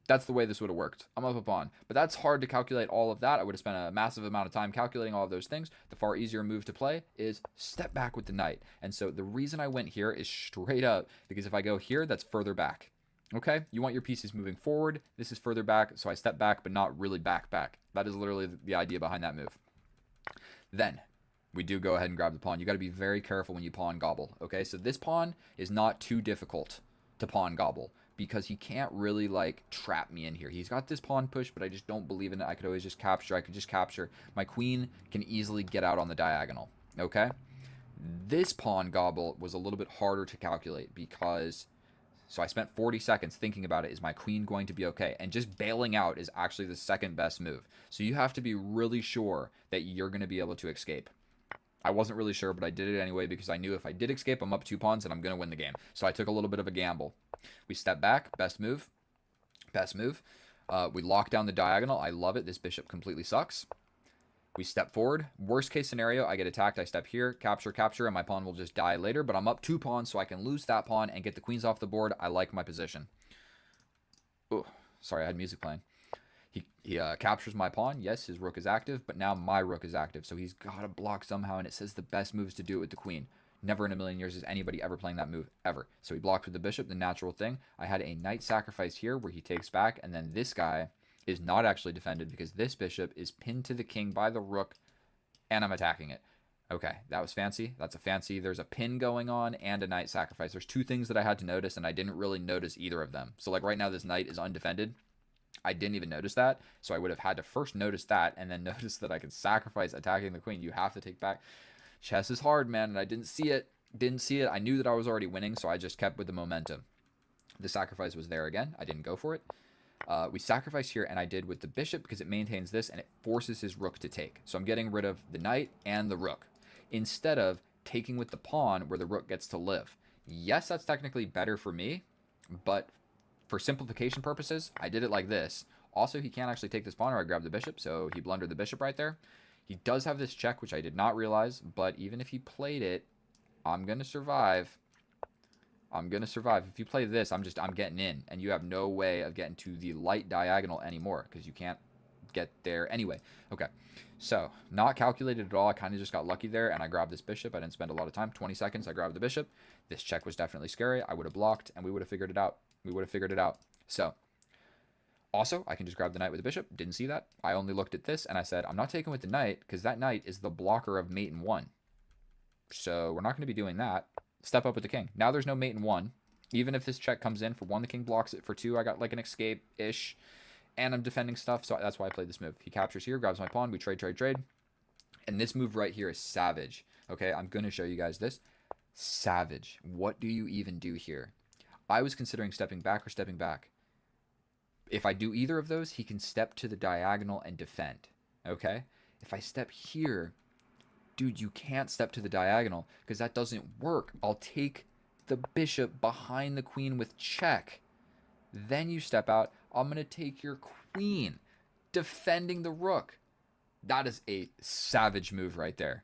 Speaker 1: That's the way this would have worked. I'm up a pawn. But that's hard to calculate all of that. I would have spent a massive amount of time calculating all of those things. The far easier move to play is step back with the knight. And so the reason I went here is straight up because if I go here, that's further back. Okay? You want your pieces moving forward. This is further back, so I step back, but not really back. That is literally the idea behind that move. Then we do go ahead and grab the pawn. You got to be very careful when you pawn gobble. Okay? So this pawn is not too difficult to pawn gobble, because he can't really, like, trap me in here. He's got this pawn push, but I just don't believe in it. I could always just capture. I could just capture. My queen can easily get out on the diagonal, okay? This pawn gobble was a little bit harder to calculate because, so I spent 40 seconds thinking about it. Is my queen going to be okay? And just bailing out is actually the second best move. So you have to be really sure that you're going to be able to escape. I wasn't really sure, but I did it anyway because I knew if I did escape, I'm up 2 pawns and I'm going to win the game. So I took a little bit of a gamble. We step back. Best move. Best move. We lock down the diagonal. I love it. This bishop completely sucks. We step forward. Worst case scenario, I get attacked. I step here, capture, capture, and my pawn will just die later. But I'm up 2 pawns, so I can lose that pawn and get the queens off the board. I like my position. Oh, sorry, I had music playing. He captures my pawn. Yes, his rook is active, but now my rook is active. So he's got to block somehow, and it says the best move is to do it with the queen. Never in a million years is anybody ever playing that move, ever. So he blocked with the bishop, the natural thing. I had a knight sacrifice here where he takes back, and then this guy is not actually defended because this bishop is pinned to the king by the rook, and I'm attacking it. Okay, that was fancy. That's a fancy. There's a pin going on and a knight sacrifice. There's 2 things that I had to notice, and I didn't really notice either of them. So like right now, this knight is undefended. I didn't even notice that, so I would have had to first notice that and then notice that I can sacrifice attacking the queen. You have to take back. Chess is hard, man, and I didn't see it. Didn't see it. I knew that I was already winning, so I just kept with the momentum. The sacrifice was there again. I didn't go for it. We sacrifice here, and I did with the bishop because it maintains this, and it forces his rook to take. So I'm getting rid of the knight and the rook, instead of taking with the pawn where the rook gets to live. Yes, that's technically better for me, but for simplification purposes, I did it like this. Also, he can't actually take this pawn or I grab the bishop, so he blundered the bishop right there. He does have this check, which I did not realize, but even if he played it, I'm going to survive. I'm going to survive. If you play this, I'm getting in, and you have no way of getting to the light diagonal anymore because you can't get there anyway. Okay, so not calculated at all. I kind of just got lucky there, and I grabbed this bishop. I didn't spend a lot of time. 20 seconds, I grabbed the bishop. This check was definitely scary. I would have blocked, and we would have figured it out. We would have figured it out. So, also, I can just grab the knight with the bishop. Didn't see that. I only looked at this, and I said, I'm not taking with the knight because that knight is the blocker of mate in 1. So, we're not going to be doing that. Step up with the king. Now there's no mate in 1. Even if this check comes in, for 1, the king blocks it. For 2, I got like an escape-ish, and I'm defending stuff, so that's why I played this move. He captures here, grabs my pawn, we trade, trade, trade. And this move right here is savage. Okay, I'm going to show you guys this. Savage. What do you even do here? I was considering stepping back or stepping back. If I do either of those, he can step to the diagonal and defend. Okay? If I step here, dude, you can't step to the diagonal because that doesn't work. I'll take the bishop behind the queen with check. Then you step out. I'm going to take your queen, defending the rook. That is a savage move right there.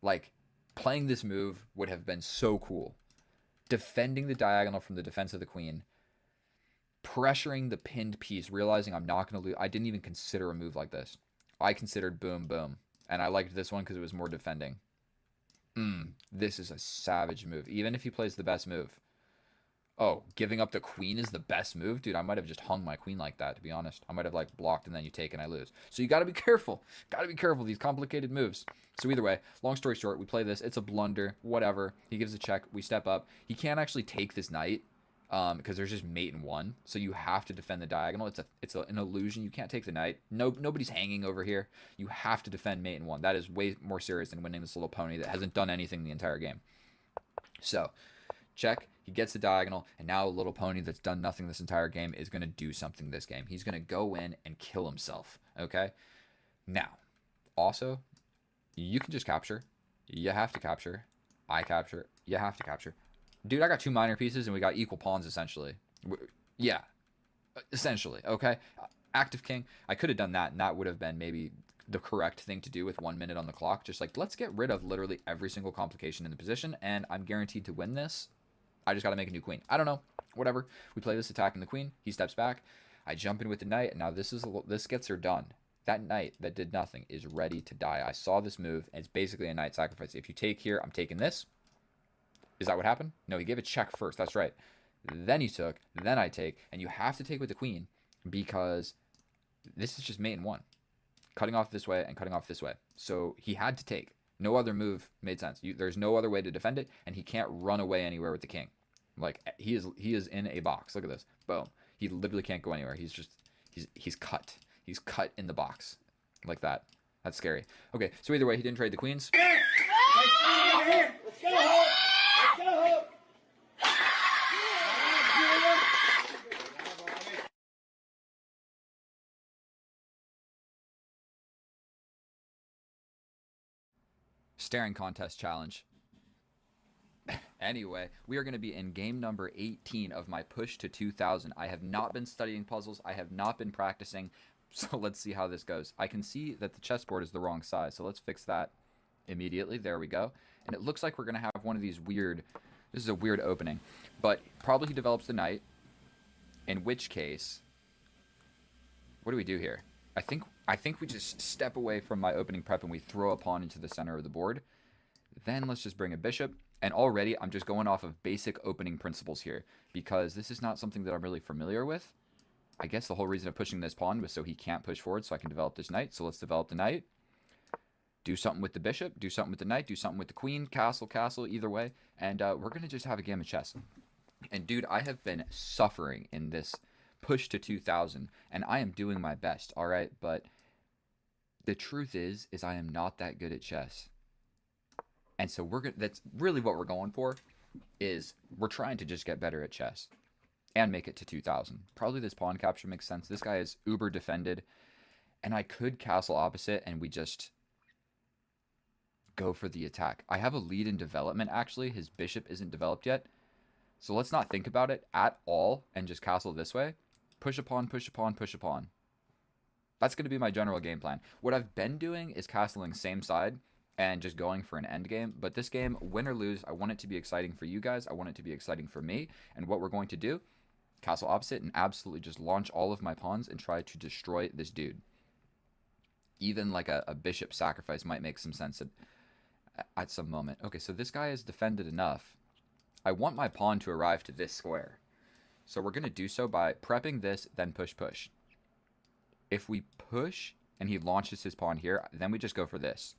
Speaker 1: Like, playing this move would have been so cool. Defending the diagonal from the defense of the queen. Pressuring the pinned piece, realizing I'm not going to lose. I didn't even consider a move like this. I considered boom, boom. And I liked this one because it was more defending. This is a savage move. Even if he plays the best move. Oh, giving up the queen is the best move? Dude, I might have just hung my queen like that, to be honest. I might have, like, blocked and then you take and I lose. So you got to be careful. Got to be careful. These complicated moves. So either way, long story short, we play this. It's a blunder. Whatever. He gives a check. We step up. He can't actually take this knight because there's just mate in 1. So you have to defend the diagonal. It's an illusion. You can't take the knight. Nobody's hanging over here. You have to defend mate in 1. That is way more serious than winning this little pony that hasn't done anything the entire game. So, check. He gets the diagonal, and now a little pony that's done nothing this entire game is going to do something this game. He's going to go in and kill himself, okay? Now, also, you can just capture. You have to capture. I capture. You have to capture. Dude, I got 2 minor pieces, and we got equal pawns, essentially. Yeah, essentially, okay? Active king. I could have done that, and that would have been maybe the correct thing to do with 1 minute on the clock. Just like, let's get rid of literally every single complication in the position, and I'm guaranteed to win this. I just got to make a new queen. I don't know. Whatever. We play this attacking the queen. He steps back. I jump in with the knight. And now this gets her done. That knight that did nothing is ready to die. I saw this move, and it's basically a knight sacrifice. If you take here, I'm taking this. Is that what happened? No, he gave a check first. That's right. Then he took. Then I take. And you have to take with the queen because this is just mate in 1. Cutting off this way and cutting off this way. So he had to take. No other move made sense. There's no other way to defend it, and he can't run away anywhere with the king. Like, he is in a box. Look at this. Boom. He literally can't go anywhere. He's cut. He's cut in the box. Like that. That's scary. Okay, so either way, he didn't trade the queens.
Speaker 2: Let's go home. Let's go home.
Speaker 1: Staring contest challenge. Anyway, we are going to be in game number 18 of my push to 2000. I have not been studying puzzles. I have not been practicing. So let's see how this goes. I can see that the chessboard is the wrong size. So let's fix that immediately. There we go. And it looks like we're going to have one of these weird... This is a weird opening. But probably he develops the knight. In which case... What do we do here? I think we just step away from my opening prep and we throw a pawn into the center of the board. Then let's just bring a bishop. And already I'm just going off of basic opening principles here because this is not something that I'm really familiar with. I guess the whole reason of pushing this pawn was so he can't push forward so I can develop this knight. So let's develop the knight. Do something with the bishop. Do something with the knight. Do something with the queen. Castle, castle, either way. And we're going to just have a game of chess. And dude, I have been suffering in this push to 2000 and I am doing my best, all right? But the truth is I am not that good at chess. And so that's really what we're going for, is we're trying to just get better at chess and make it to 2000. Probably this pawn capture makes sense. This guy is uber defended, and I could castle opposite and we just go for the attack. I have a lead in development, actually. His bishop isn't developed yet. So let's not think about it at all and just castle this way. Push a pawn, push a pawn, push a pawn. That's going to be my general game plan. What I've been doing is castling same side and just going for an endgame. But this game, win or lose, I want it to be exciting for you guys. I want it to be exciting for me. And what we're going to do, castle opposite and absolutely just launch all of my pawns and try to destroy this dude. Even like a bishop sacrifice might make some sense at some moment. Okay, so this guy is defended enough. I want my pawn to arrive to this square. So we're going to do so by prepping this, then push, push. If we push and he launches his pawn here, then we just go for this.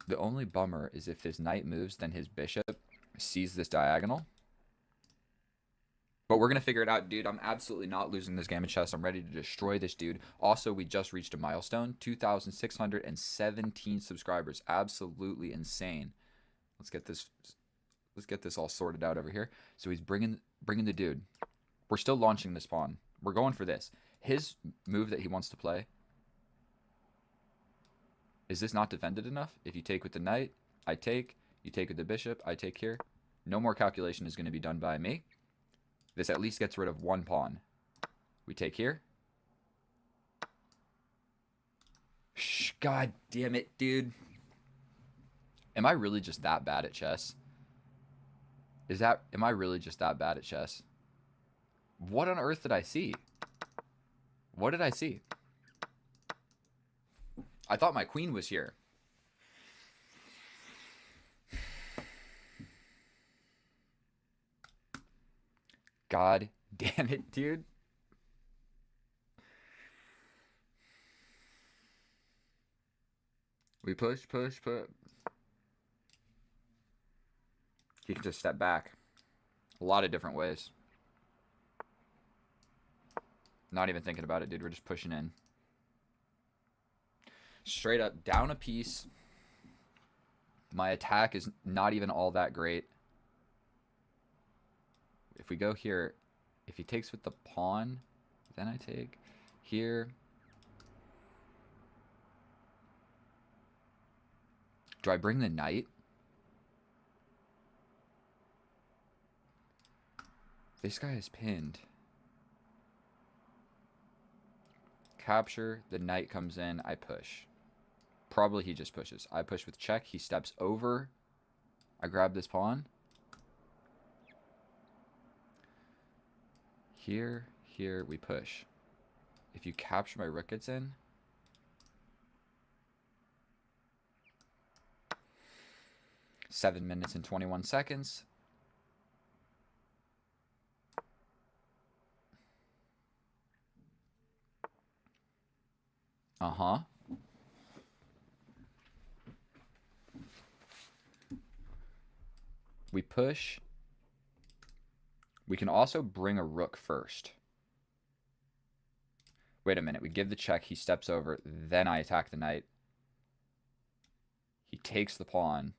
Speaker 1: The only bummer is if his knight moves, then his bishop sees this diagonal. But we're going to figure it out, dude. I'm absolutely not losing this game of chess. I'm ready to destroy this dude. Also, we just reached a milestone. 2,617 subscribers. Absolutely insane. Let's get this all sorted out over here. So he's bringing the dude. We're still launching this pawn. We're going for this. His move that he wants to play. Is this not defended enough? If you take with the knight, I take. You take with the bishop, I take here. No more calculation is going to be done by me. This at least gets rid of one pawn. We take here. Shh, god damn it, dude. Am I really just that bad at chess? Am I really just that bad at chess? What on earth did I see? What did I see? I thought my queen was here. God damn it, dude. We push, push, push. He can just step back. A lot of different ways. Not even thinking about it, dude. We're just pushing in. Straight up, down a piece. My attack is not even all that great. If we go here, if he takes with the pawn, then I take here. Do I bring the knight? This guy is pinned. Capture, the knight comes in, I push. Probably he just pushes. I push with check, he steps over. I grab this pawn. Here, here, we push. If you capture, my rook gets in. Seven minutes and 21 seconds. Uh-huh. We push. We can also bring a rook first. Wait a minute. We give the check. He steps over. Then I attack the knight. He takes the pawn.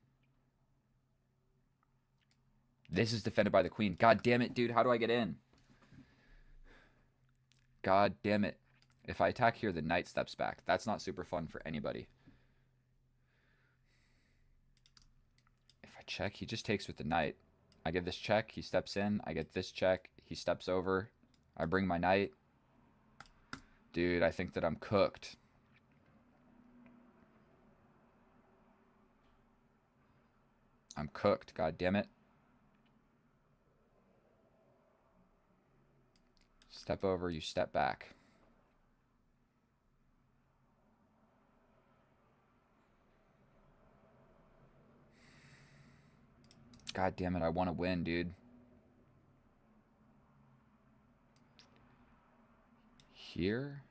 Speaker 1: This is defended by the queen. God damn it, dude. How do I get in? God damn it. If I attack here, the knight steps back. That's not super fun for anybody. check. He just takes with the knight. I get this check. He steps in. I get this check. He steps over. I bring my knight. Dude, I think that I'm cooked. I'm cooked. God damn it. Step over. You step back. God damn it. I want to win, dude. Here.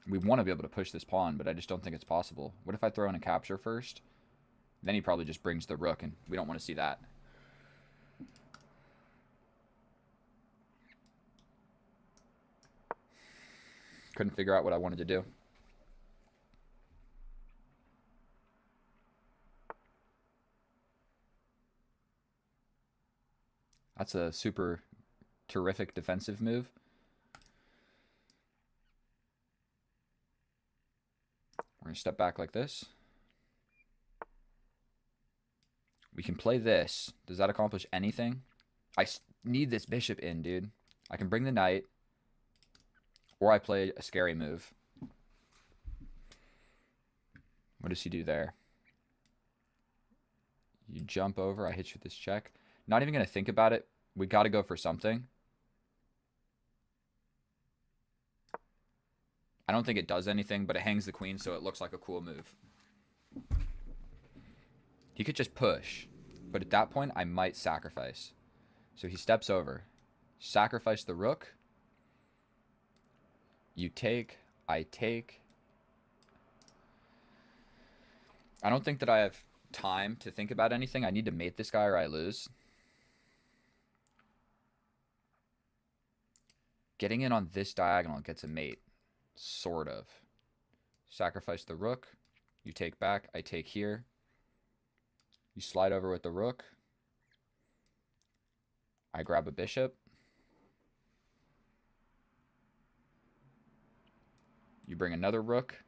Speaker 1: We want to be able to push this pawn, but I just don't think it's possible. What if I throw in a capture first? Then he probably just brings the rook, and we don't want to see that. Couldn't figure out what I wanted to do. That's a super terrific defensive move. We're going to step back like this. We can play this. Does that accomplish anything? I need this bishop in, dude. I can bring the knight. Or I play a scary move. What does he do there? You jump over. I hit you with this check. Not even going to think about it. We got to go for something. I don't think it does anything, but it hangs the queen, so it looks like a cool move. He could just push, but at that point, I might sacrifice. So he steps over. Sacrifice the rook. You take. I take. I don't think that I have time to think about anything. I need to mate this guy or I lose. Getting in on this diagonal gets a mate. Sort of. Sacrifice the rook. You take back. I take here. You slide over with the rook. I grab a bishop. You bring another rook.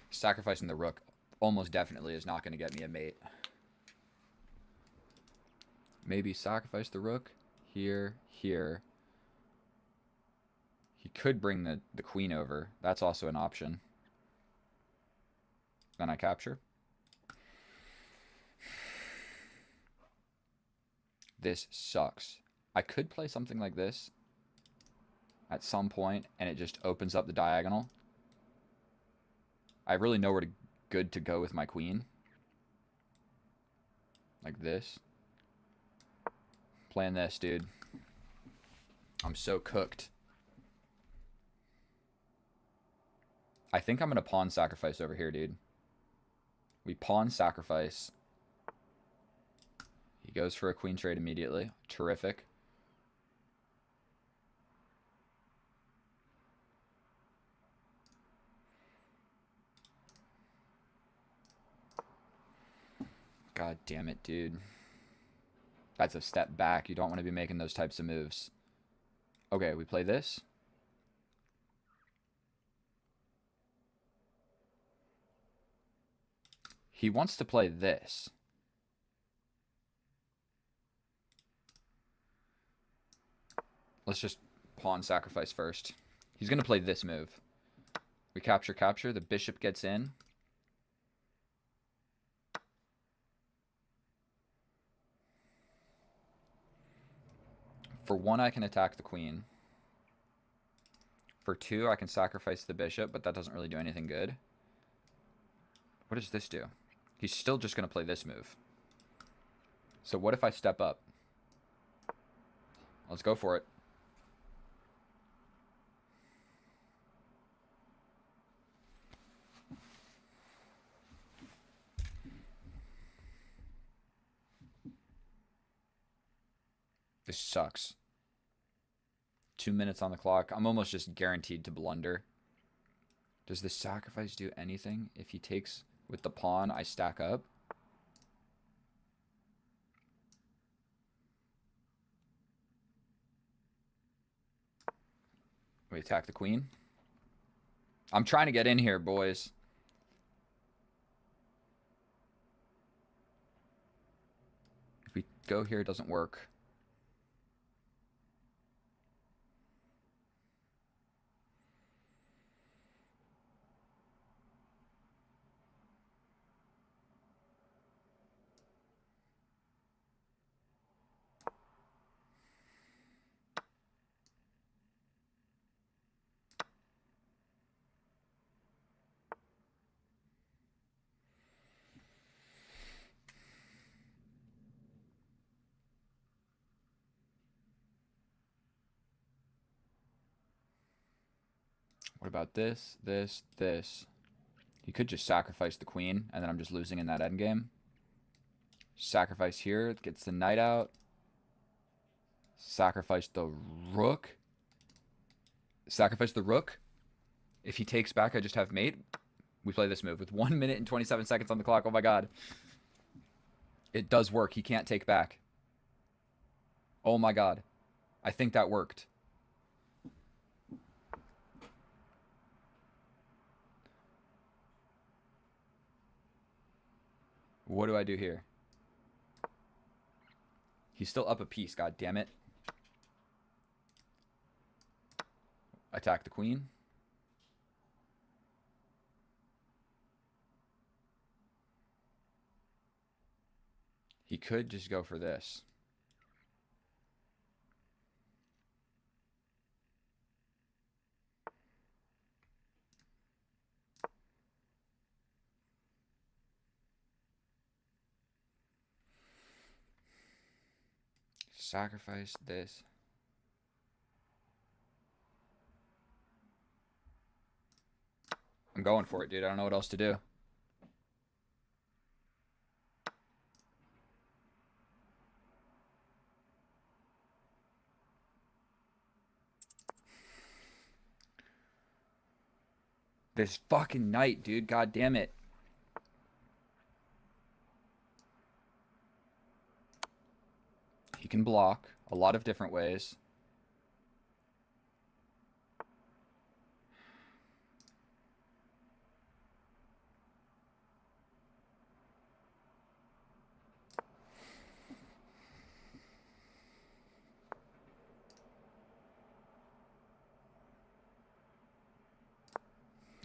Speaker 1: Sacrificing the rook almost definitely is not going to get me a mate. Maybe sacrifice the rook. Here, here. He could bring the queen over. That's also an option. Then I capture. This sucks. I could play something like this at some point, and it just opens up the diagonal. I really know where good to go with my queen. Like this. Playing this, dude. I'm so cooked. I think I'm going to pawn sacrifice over here, dude. We pawn sacrifice. He goes for a queen trade immediately. Terrific. God damn it, dude. That's a step back. You don't want to be making those types of moves. Okay, we play this. He wants to play this. Let's just pawn sacrifice first. He's going to play this move. We capture, capture. The bishop gets in. For one, I can attack the queen. For two, I can sacrifice the bishop, but that doesn't really do anything good. What does this do? He's still just going to play this move. So what if I step up? Let's go for it. This sucks. 2 minutes on the clock. I'm almost just guaranteed to blunder. Does the sacrifice do anything? If he takes with the pawn, I stack up. We attack the queen. I'm trying to get in here, boys. If we go here, it doesn't work. What about this, this, this? He could just sacrifice the queen, and then I'm just losing in that endgame. Sacrifice here, gets the knight out. Sacrifice the rook. Sacrifice the rook. If he takes back, I just have mate. We play this move with 1 minute and 27 seconds on the clock. Oh my god. It does work. He can't take back. Oh my god. I think that worked. What do I do here? He's still up a piece, god damn it. Attack the queen. He could just go for this. Sacrifice this. I'm going for it, dude. I don't know what else to do. This fucking knight, dude. God damn it. He can block a lot of different ways.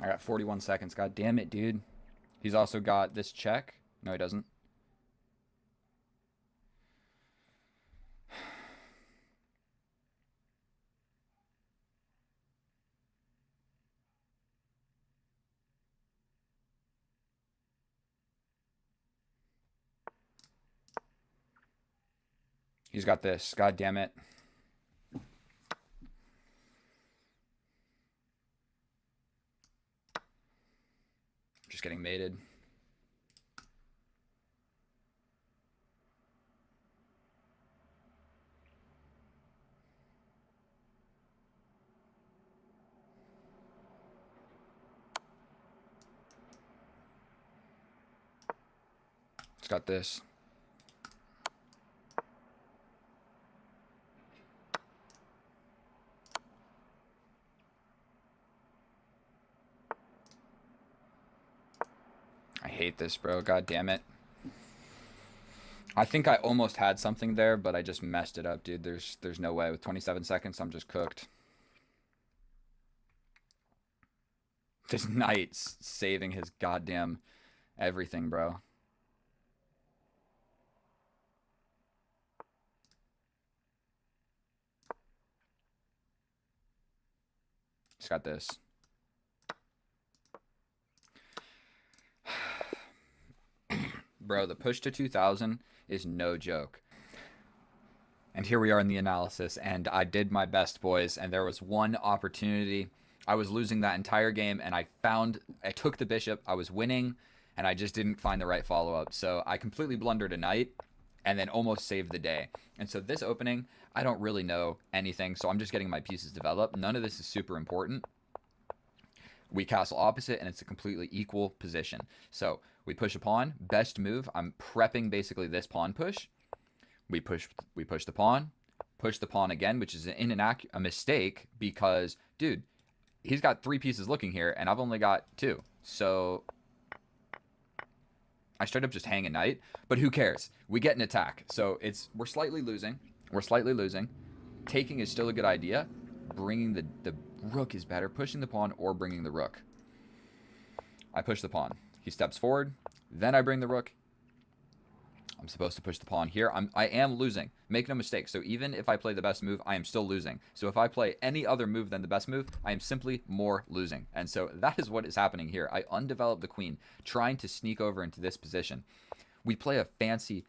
Speaker 1: I got 41 seconds. God damn it, dude. He's also got this check. No, he doesn't. He's got this. God damn it. Just getting mated. It's got this. I hate this, bro. God damn it. I think I almost had something there, but I just messed it up, dude. There's no way. With 27 seconds, I'm just cooked. This knight's saving his goddamn everything, bro. He's got this. Bro, the push to 2,000 is no joke. And here we are in the analysis, and I did my best, boys, and there was one opportunity. I was losing that entire game, and I took the bishop, I was winning, and I just didn't find the right follow-up. So I completely blundered a knight, and then almost saved the day. And so this opening, I don't really know anything, so I'm just getting my pieces developed. None of this is super important. We castle opposite, and it's a completely equal position. So we push a pawn. Best move. I'm prepping basically this pawn push. We push the pawn, push the pawn again, which is a mistake because, dude, he's got 3 pieces looking here, and I've only got 2. So I straight up just hang a knight, but who cares? We get an attack. So we're slightly losing. We're slightly losing. Taking is still a good idea. Bringing the rook is better. Pushing the pawn or bringing the rook. I push the pawn. He steps forward. Then I bring the rook. I'm supposed to push the pawn here. I am losing. Make no mistake. So even if I play the best move, I am still losing. So if I play any other move than the best move, I am simply more losing. And so that is what is happening here. I undeveloped the queen, trying to sneak over into this position. We play a fancy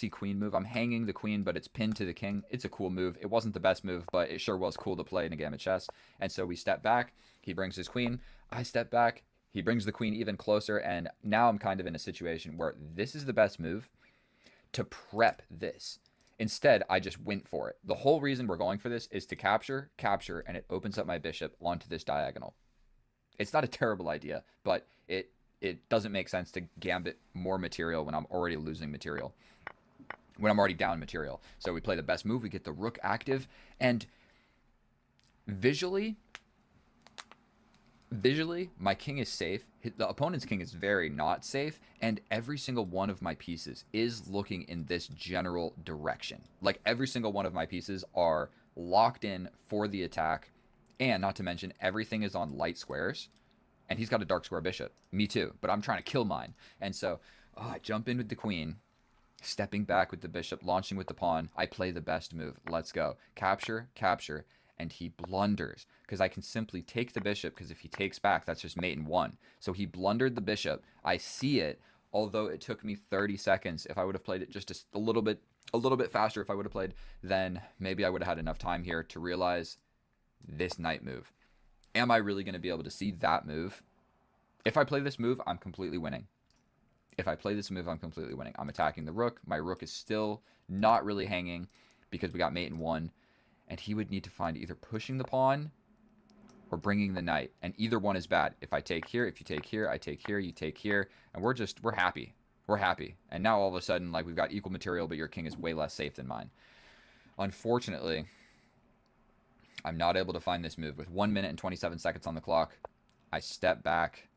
Speaker 1: queen move. I'm hanging the queen, but it's pinned to the king. It's a cool move. It wasn't the best move, but it sure was cool to play in a game of chess. And so we step back. He brings his queen. I step back. He brings the queen even closer. And now I'm kind of in a situation where this is the best move to prep this. Instead, I just went for it. The whole reason we're going for this is to capture, and it opens up my bishop onto this diagonal. It's not a terrible idea, but it doesn't make sense to gambit more material when I'm already losing material, when I'm already down material. So we play the best move. We get the rook active, and visually, my king is safe. The opponent's king is very not safe, and every single one of my pieces is looking in this general direction. Like, every single one of my pieces are locked in for the attack, and not to mention, everything is on light squares, and he's got a dark square bishop. Me too, but I'm trying to kill mine. And so, I jump in with the queen, stepping back with the bishop, launching with the pawn. I play the best move. Let's go. Capture, and he blunders because I can simply take the bishop, because if he takes back, that's just mate in 1. So he blundered the bishop. I see it, although it took me 30 seconds. If I would have played it just a little bit faster, if I would have played, then maybe I would have had enough time here to realize this knight move. Am I really going to be able to see that move? If I play this move, I'm completely winning. I'm attacking the rook. My rook is still not really hanging because we got mate in 1. And he would need to find either pushing the pawn or bringing the knight. And either one is bad. If I take here, if you take here, I take here, you take here. And we're happy. We're happy. And now all of a sudden, like, we've got equal material, but your king is way less safe than mine. Unfortunately, I'm not able to find this move. With 1 minute and 27 seconds on the clock, I step back.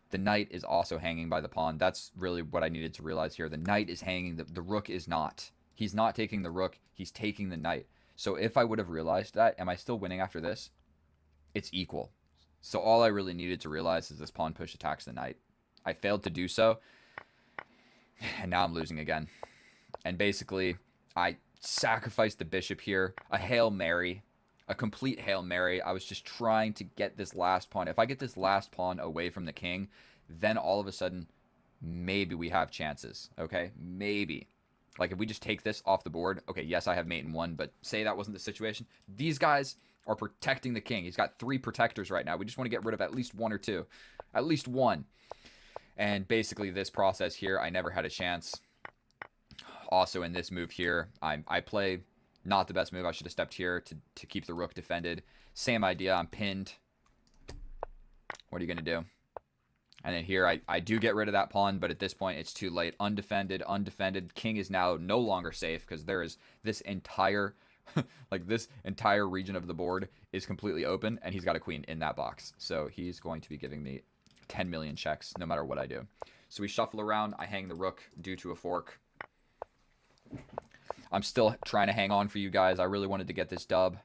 Speaker 1: The knight is also hanging by the pawn. That's really what I needed to realize here. The knight is hanging. The rook is not. He's not taking the rook. He's taking the knight. So if I would have realized that, am I still winning after this? It's equal. So all I really needed to realize is this pawn push attacks the knight. I failed to do so, and now I'm losing again. And basically, I sacrificed the bishop here. A Hail Mary. A complete Hail Mary. I was just trying to get this last pawn. If I get this last pawn away from the king, then all of a sudden, maybe we have chances. Okay? Maybe. Like, if we just take this off the board, okay, yes, I have mate in 1, but say that wasn't the situation. These guys are protecting the king. He's got 3 protectors right now. We just want to get rid of at least 1 or 2. At least 1. And basically, this process here, I never had a chance. Also, in this move here, I play not the best move. I should have stepped here to keep the rook defended. Same idea. I'm pinned. What are you going to do? And then here, I do get rid of that pawn, but at this point, it's too late. Undefended. King is now no longer safe because there is this entire, this entire region of the board is completely open, and he's got a queen in that box. So he's going to be giving me 10 million checks no matter what I do. So we shuffle around. I hang the rook due to a fork. I'm still trying to hang on for you guys. I really wanted to get this dub.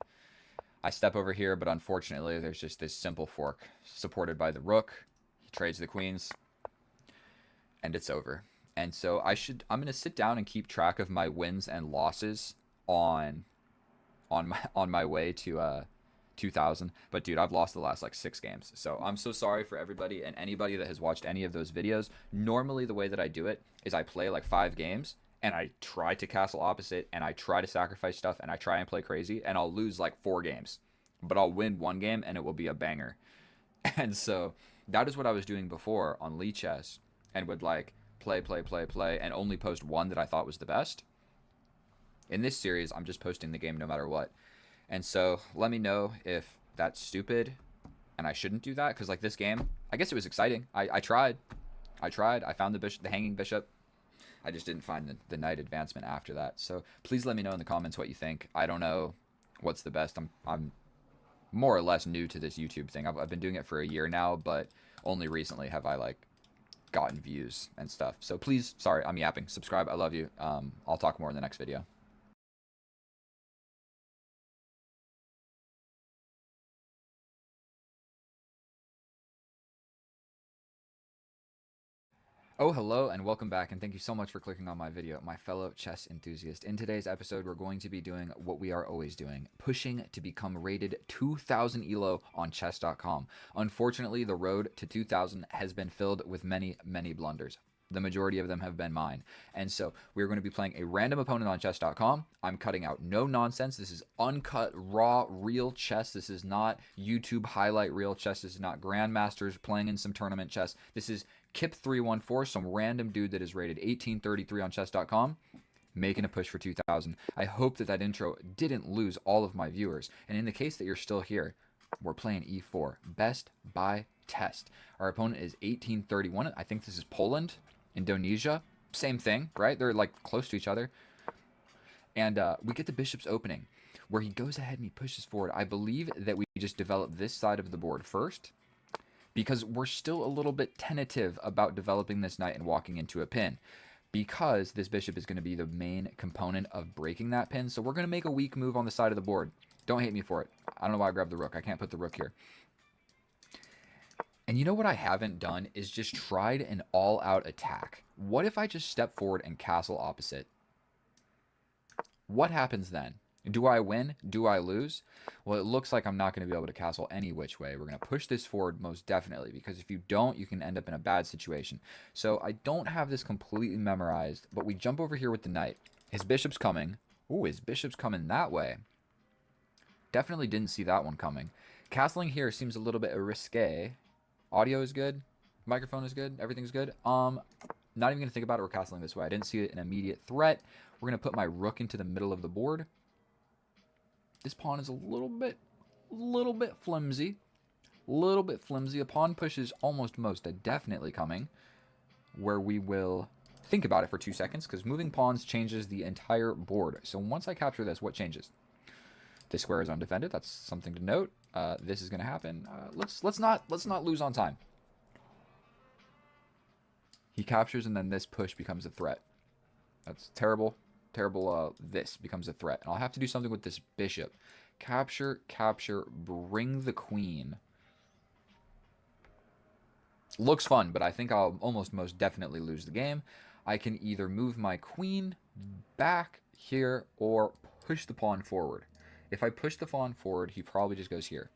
Speaker 1: I step over here, but unfortunately, there's just this simple fork supported by the rook. Trades the queens, and it's over. And so I'm going to sit down and keep track of my wins and losses on my way to 2000. But dude, I've lost the last like 6 games. So I'm so sorry for everybody and anybody that has watched any of those videos. Normally the way that I do it is I play like 5 games and I try to castle opposite and I try to sacrifice stuff and I try and play crazy, and I'll lose like 4 games. But I'll win 1 game and it will be a banger. And so that is what I was doing before on Lichess, and would like play, and only post one that I thought was the best. In this series, I'm just posting the game no matter what. And so let me know if that's stupid and I shouldn't do that, because like this game, I guess it was exciting. I tried. I found the hanging bishop. I just didn't find the knight advancement after that. So please let me know in the comments what you think. I don't know what's the best. I'm more or less new to this YouTube thing. I've been doing it for a year now, but only recently have I like gotten views and stuff. So please, sorry, I'm yapping. Subscribe. I love you. I'll talk more in the next video. Oh, hello and welcome back, and thank you so much for clicking on my video, my fellow chess enthusiast. In today's episode, we're going to be doing what we are always doing, pushing to become rated 2,000 ELO on chess.com. Unfortunately, the road to 2,000 has been filled with many, many blunders. The majority of them have been mine. And so we're going to be playing a random opponent on chess.com. I'm cutting out no nonsense. This is uncut, raw, real chess. This is not YouTube highlight reel chess. This is not grandmasters playing in some tournament chess. This is Kip314, some random dude that is rated 1833 on chess.com, making a push for 2,000. I hope that that intro didn't lose all of my viewers. And in the case that you're still here, we're playing e4, best by test. Our opponent is 1831. I think this is Poland, Indonesia, same thing, right? They're like close to each other. And we get the bishop's opening, where he goes ahead and he pushes forward. I believe that we just develop this side of the board first, because we're still a little bit tentative about developing this knight and walking into a pin, because this bishop is going to be the main component of breaking that pin. So we're going to make a weak move on the side of the board. Don't hate me for it. I don't know why I grabbed the rook. I can't put the rook here. And you know what I haven't done is just tried an all-out attack. What if I just step forward and castle opposite? What happens then? Do I win? Do I lose? Well, it looks like I'm not going to be able to castle any which way. We're going to push this forward most definitely, because if you don't, you can end up in a bad situation. So I don't have this completely memorized, but we jump over here with the knight. His bishop's coming. Ooh, his bishop's coming that way. Definitely didn't see that one coming. Castling here seems a little bit risque. Audio is good. Microphone is good. Everything's good. Not even going to think about it. We're castling this way. I didn't see an immediate threat. We're going to put my rook into the middle of the board. This pawn is a little bit flimsy. A pawn push is almost most definitely coming, where we will think about it for 2 seconds, because moving pawns changes the entire board. So once I capture this, what changes? This square is undefended. That's something to note. This is going to happen. Let's not lose on time. He captures, and then this push becomes a threat. That's terrible. This becomes a threat. And I'll have to do something with this bishop. Capture, bring the queen. Looks fun, but I think I'll almost most definitely lose the game. I can either move my queen back here or push the pawn forward. If I push the pawn forward, he probably just goes here.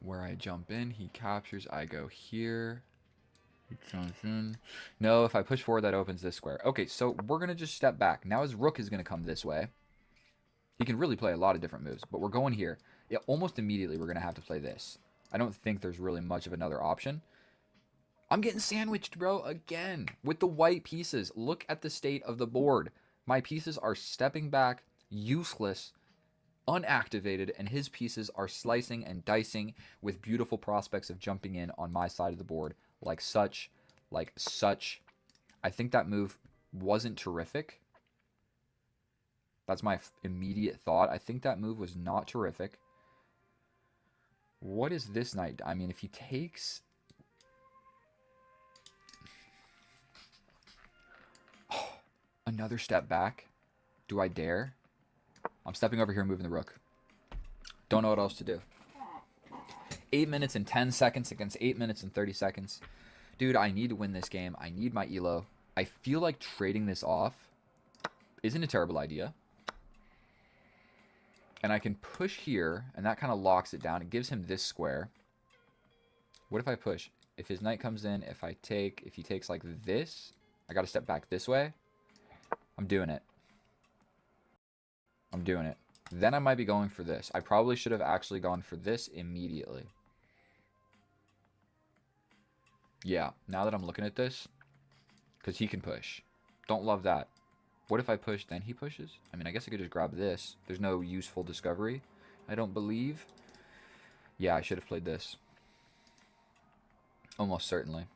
Speaker 1: Where I jump in, he captures, I go here. No, if I push forward, that opens this square. Okay, so we're going to just step back. Now his rook is going to come this way. He can really play a lot of different moves, but we're going here. Yeah, almost immediately, we're going to have to play this. I don't think there's really much of another option. I'm getting sandwiched, bro, again, with the white pieces. Look at the state of the board. My pieces are stepping back, useless, unactivated, and his pieces are slicing and dicing with beautiful prospects of jumping in on my side of the board. Like such. I think that move wasn't terrific. That's my immediate thought. I think that move was not terrific. What is this knight? I mean, if he takes... Oh, another step back. Do I dare? I'm stepping over here and moving the rook. Don't know what else to do. 8 minutes and 10 seconds against 8 minutes and 30 seconds. Dude, I need to win this game. I need my elo. I feel like trading this off isn't a terrible idea. And I can push here, and that kind of locks it down. It gives him this square. What if I push? If his knight comes in, if he takes like this, I got to step back this way. I'm doing it. Then I might be going for this. I probably should have actually gone for this immediately. Yeah, now that I'm looking at this, because he can push. Don't love that. What if I push, then he pushes? I mean, I guess I could just grab this. There's no useful discovery, I don't believe. Yeah, I should have played this. Almost certainly.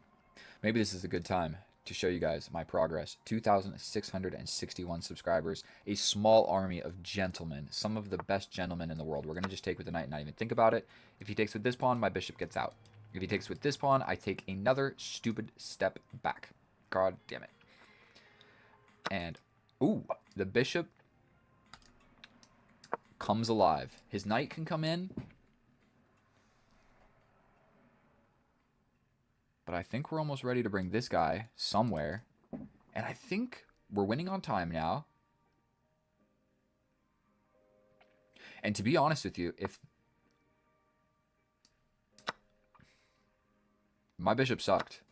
Speaker 1: Maybe this is a good time to show you guys my progress. 2,661 subscribers, a small army of gentlemen, some of the best gentlemen in the world. We're going to just take with the knight and not even think about it. If he takes with this pawn, my bishop gets out. If he takes with this pawn, I take another stupid step back. God damn it. And, ooh, the bishop comes alive. His knight can come in. But I think we're almost ready to bring this guy somewhere. And I think we're winning on time now. And to be honest with you, if my bishop sucked.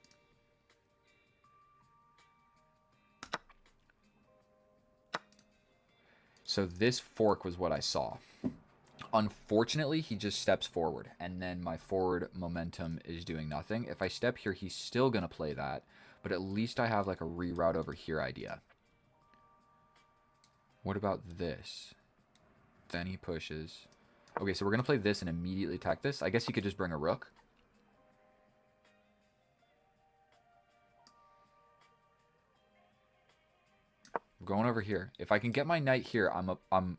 Speaker 1: So this fork was what I saw. Unfortunately, he just steps forward, and then my forward momentum is doing nothing. If I step here, he's still going to play that, but at least I have like a reroute over here idea. What about this? Then he pushes. Okay, so we're going to play this and immediately attack this. I guess he could just bring a rook. We're going over here. If I can get my knight here, I'm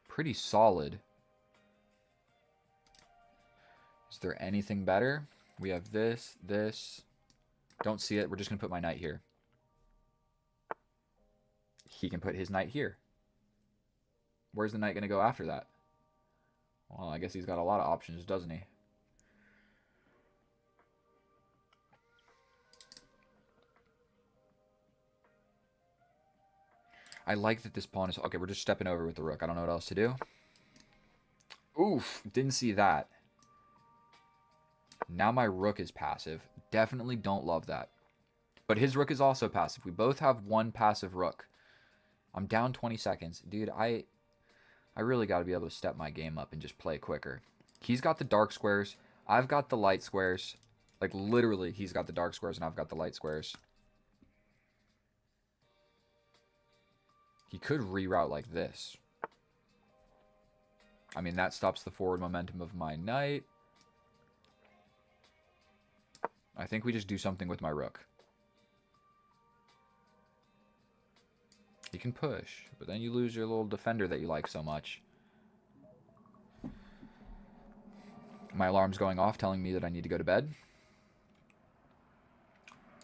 Speaker 1: pretty solid. Is there anything better? We have this, this. Don't see it. We're just going to put my knight here. He can put his knight here. Where's the knight going to go after that? Well, I guess he's got a lot of options, doesn't he? I like that this pawn is... Okay, we're just stepping over with the rook. I don't know what else to do. Oof, didn't see that. Now my rook is passive. Definitely don't love that. But his rook is also passive. We both have one passive rook. I'm down 20 seconds. Dude, I really got to be able to step my game up and just play quicker. He's got the dark squares. I've got the light squares. Like, literally, he's got the dark squares and I've got the light squares. He could reroute like this. I mean, that stops the forward momentum of my knight. I think we just do something with my rook. You can push, but then you lose your little defender that you like so much. My alarm's going off telling me that I need to go to bed.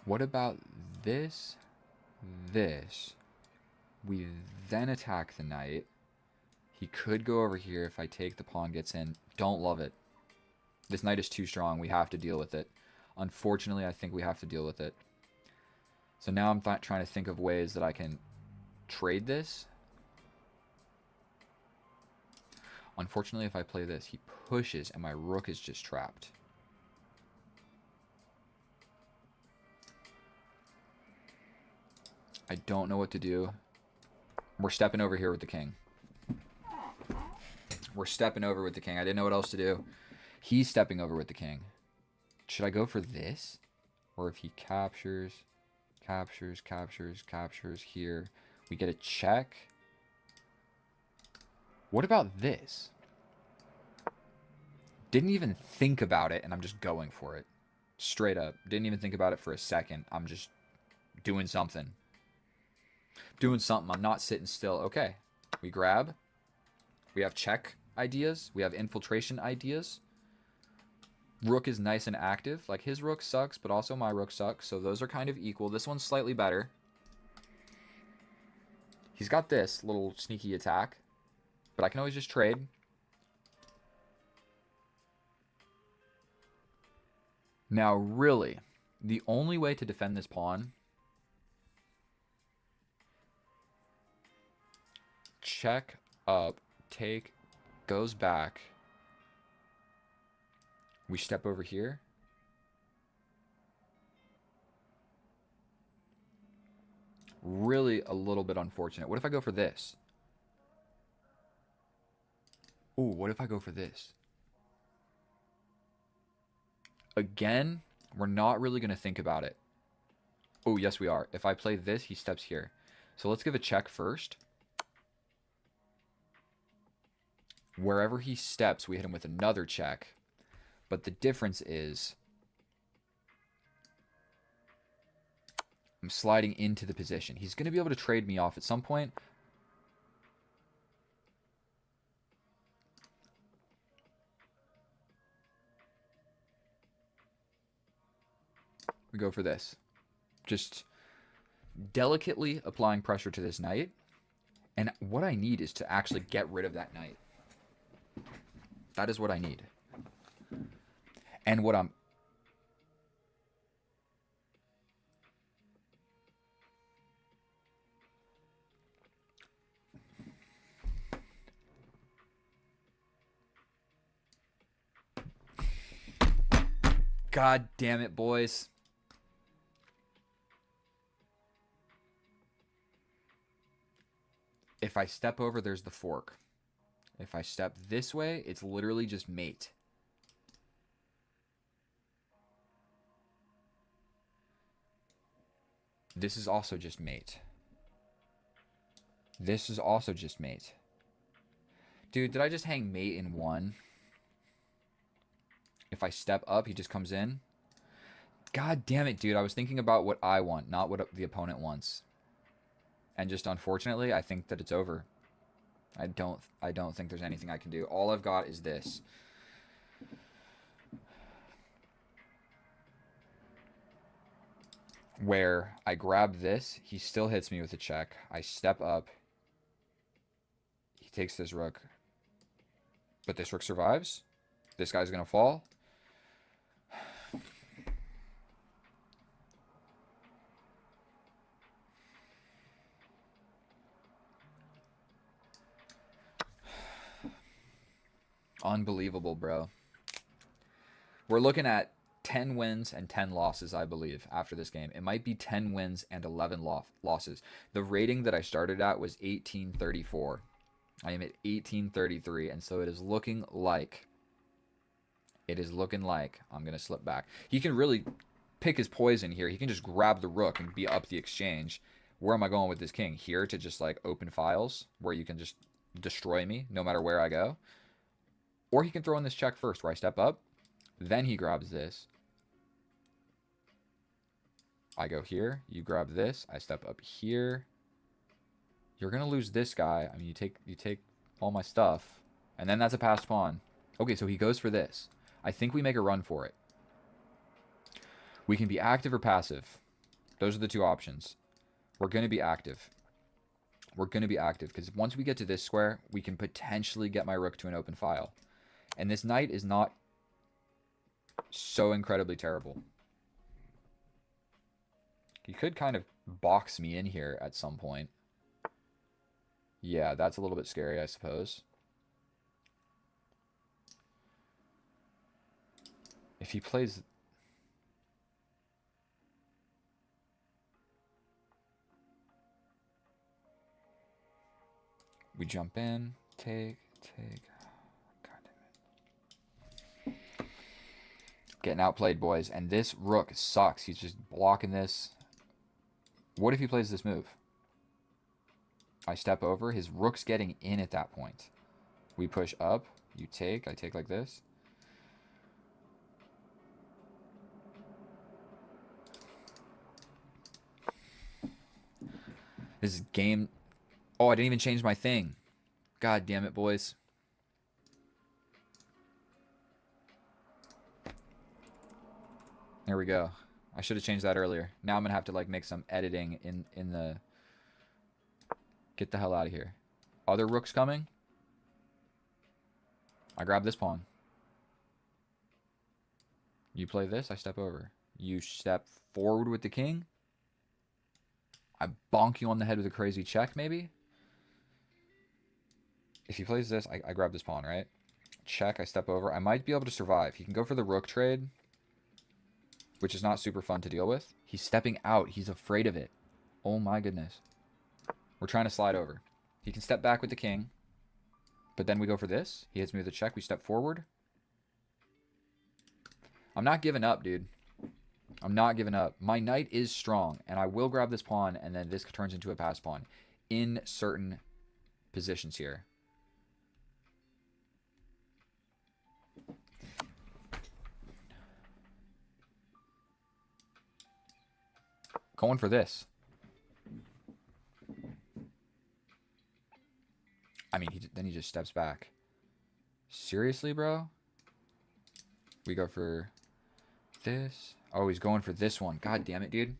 Speaker 1: What about this? This. We then attack the knight. He could go over here if I take the pawn gets in. Don't love it. This knight is too strong. We have to deal with it. Unfortunately, I think we have to deal with it. So now I'm trying to think of ways that I can trade this. Unfortunately, if I play this, he pushes and my rook is just trapped. I don't know what to do. We're stepping over here with the king. We're stepping over with the king. I didn't know what else to do. He's stepping over with the king. Should I go for this? Or if he captures here, we get a check. What about this? Didn't even think about it, and I'm just going for it. Straight up. Didn't even think about it for a second. I'm just doing something. Doing something. I'm not sitting still. Okay. We grab. We have check ideas. We have infiltration ideas. Rook is nice and active. Like, his rook sucks, but also my rook sucks. So those are kind of equal. This one's slightly better. He's got this little sneaky attack. But I can always just trade. Now, really, the only way to defend this pawn... Check up, take, goes back. We step over here. Really a little bit unfortunate. What if I go for this? Ooh, what if I go for this? Again, we're not really going to think about it. Oh, yes, we are. If I play this, he steps here. So let's give a check first. Wherever he steps, we hit him with another check. But the difference is I'm sliding into the position. He's going to be able to trade me off at some point. We go for this. Just delicately applying pressure to this knight. And what I need is to actually get rid of that knight. That is what I need. And what I'm... God damn it, boys. If I step over, there's the fork. If I step this way, it's literally just mate. This is also just mate. This is also just mate. Dude, did I just hang mate in one? If I step up, he just comes in. God damn it, dude. I was thinking about what I want, not what the opponent wants. And just unfortunately, I think that it's over. I don't think there's anything I can do. All I've got is this. Where I grab this, he still hits me with a check. I step up. He takes this rook. But this rook survives. This guy's going to fall. Unbelievable, bro. We're looking at 10 wins and 10 losses, I believe, after this game. It might be 10 wins and 11 losses. The rating that I started at was 1834. I am at 1833, and so it is looking like... I'm going to slip back. He can really pick his poison here. He can just grab the rook and be up the exchange. Where am I going with this king? Here to just, like, open files where you can just destroy me no matter where I go. Or he can throw in this check first where I step up. Then he grabs this. I go here. You grab this. I step up here. You're going to lose this guy. I mean, you take all my stuff. And then that's a passed pawn. Okay, so he goes for this. I think we make a run for it. We can be active or passive. Those are the two options. We're going to be active. We're going to be active because once we get to this square, we can potentially get my rook to an open file. And this knight is not so incredibly terrible. He could kind of box me in here at some point. Yeah, that's a little bit scary, I suppose. If he plays... We jump in, take. God damn it. Getting outplayed, boys. And this rook sucks. He's just blocking this. What if he plays this move? I step over. His rook's getting in at that point. We push up. You take. I take like this. This is game... Oh, I didn't even change my thing. God damn it, boys. There we go. I should have changed that earlier. Now I'm going to have to like make some editing in the... Get the hell out of here. Other rooks coming. I grab this pawn. You play this, I step over. You step forward with the king. I bonk you on the head with a crazy check, maybe? If he plays this, I grab this pawn, right? Check, I step over. I might be able to survive. He can go for the rook trade, which is not super fun to deal with. He's stepping out. He's afraid of it. Oh my goodness. We're trying to slide over. He can step back with the king, but then we go for this. He hits me with a check. We step forward. I'm not giving up, dude. I'm not giving up. My knight is strong, and I will grab this pawn, and then this turns into a pass pawn in certain positions here. Going for this. I mean, then he just steps back. Seriously, bro? We go for this. Oh, he's going for this one. God damn it, dude.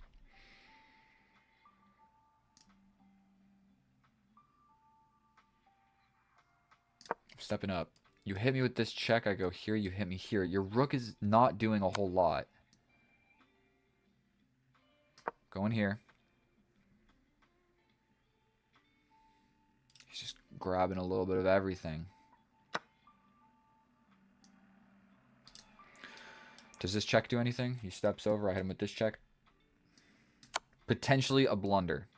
Speaker 1: Stepping up. You hit me with this check, I go here, you hit me here. Your rook is not doing a whole lot. Going here. He's just grabbing a little bit of everything. Does this check do anything? He steps over, I hit him with this check. Potentially a blunder.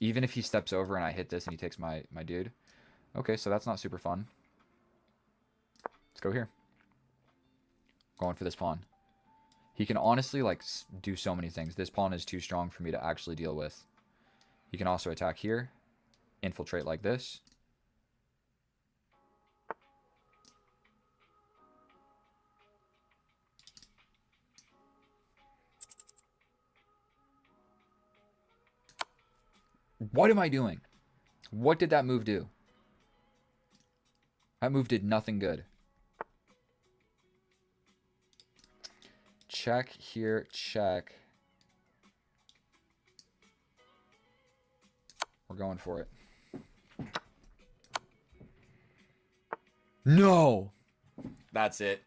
Speaker 1: Even if he steps over and I hit this and he takes my dude. Okay, so that's not super fun. Let's go here. Going for this pawn. He can honestly, like, do so many things. This pawn is too strong for me to actually deal with. He can also attack here. Infiltrate like this. What am I doing? What did that move do? That move did nothing good. Check here, check. We're going for it. No! That's it.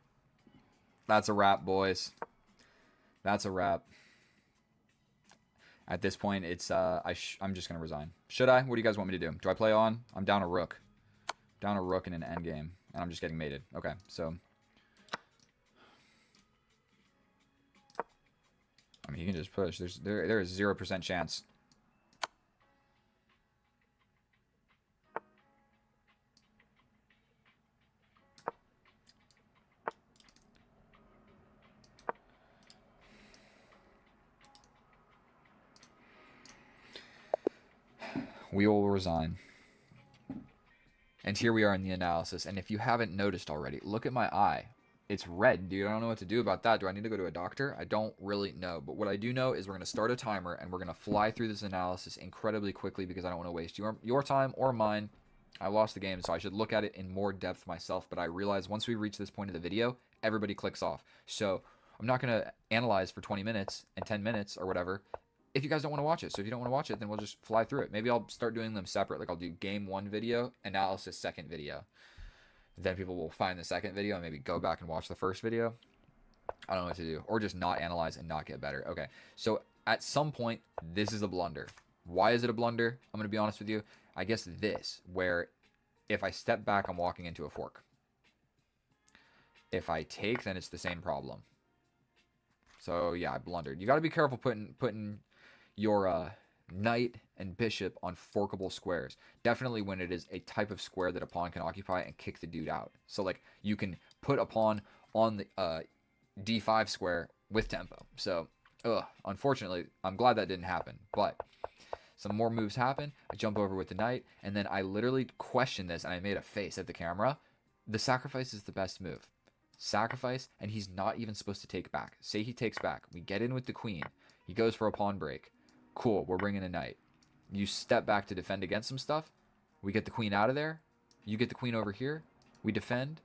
Speaker 1: That's a wrap, boys. That's a wrap. At this point, it's I'm just gonna resign. Should I? What do you guys want me to do? Do I play on? I'm down a rook. Down a rook in an endgame, and I'm just getting mated. Okay, so I mean, he can just push. There is 0% chance. We will resign. And here we are in the analysis. And if you haven't noticed already, look at my eye. It's red, dude. I don't know what to do about that. Do I need to go to a doctor? I don't really know. But what I do know is we're going to start a timer, and we're going to fly through this analysis incredibly quickly because I don't want to waste your time or mine. I lost the game, so I should look at it in more depth myself. But I realize once we reach this point of the video, everybody clicks off. So I'm not going to analyze for 20 minutes and 10 minutes or whatever if you guys don't want to watch it. So if you don't want to watch it, then we'll just fly through it. Maybe I'll start doing them separate. Like I'll do game 1 video, analysis second video. Then people will find the second video and maybe go back and watch the first video. I don't know what to do. Or just not analyze and not get better. Okay, so at some point, this is a blunder. Why is it a blunder? I'm going to be honest with you. I guess this, where if I step back, I'm walking into a fork. If I take, then it's the same problem. So yeah, I blundered. You got to be careful putting your knight and bishop on forkable squares. Definitely when it is a type of square that a pawn can occupy and kick the dude out. So like you can put a pawn on the d5 square with tempo. So unfortunately, I'm glad that didn't happen. But some more moves happen. I jump over with the knight, and then I literally question this, and I made a face at the camera. The sacrifice is the best move. Sacrifice, and he's not even supposed to take back. Say he takes back. We get in with the queen. He goes for a pawn break. Cool, we're bringing a knight. You step back to defend against some stuff. We get the queen out of there. You get the queen over here. We defend.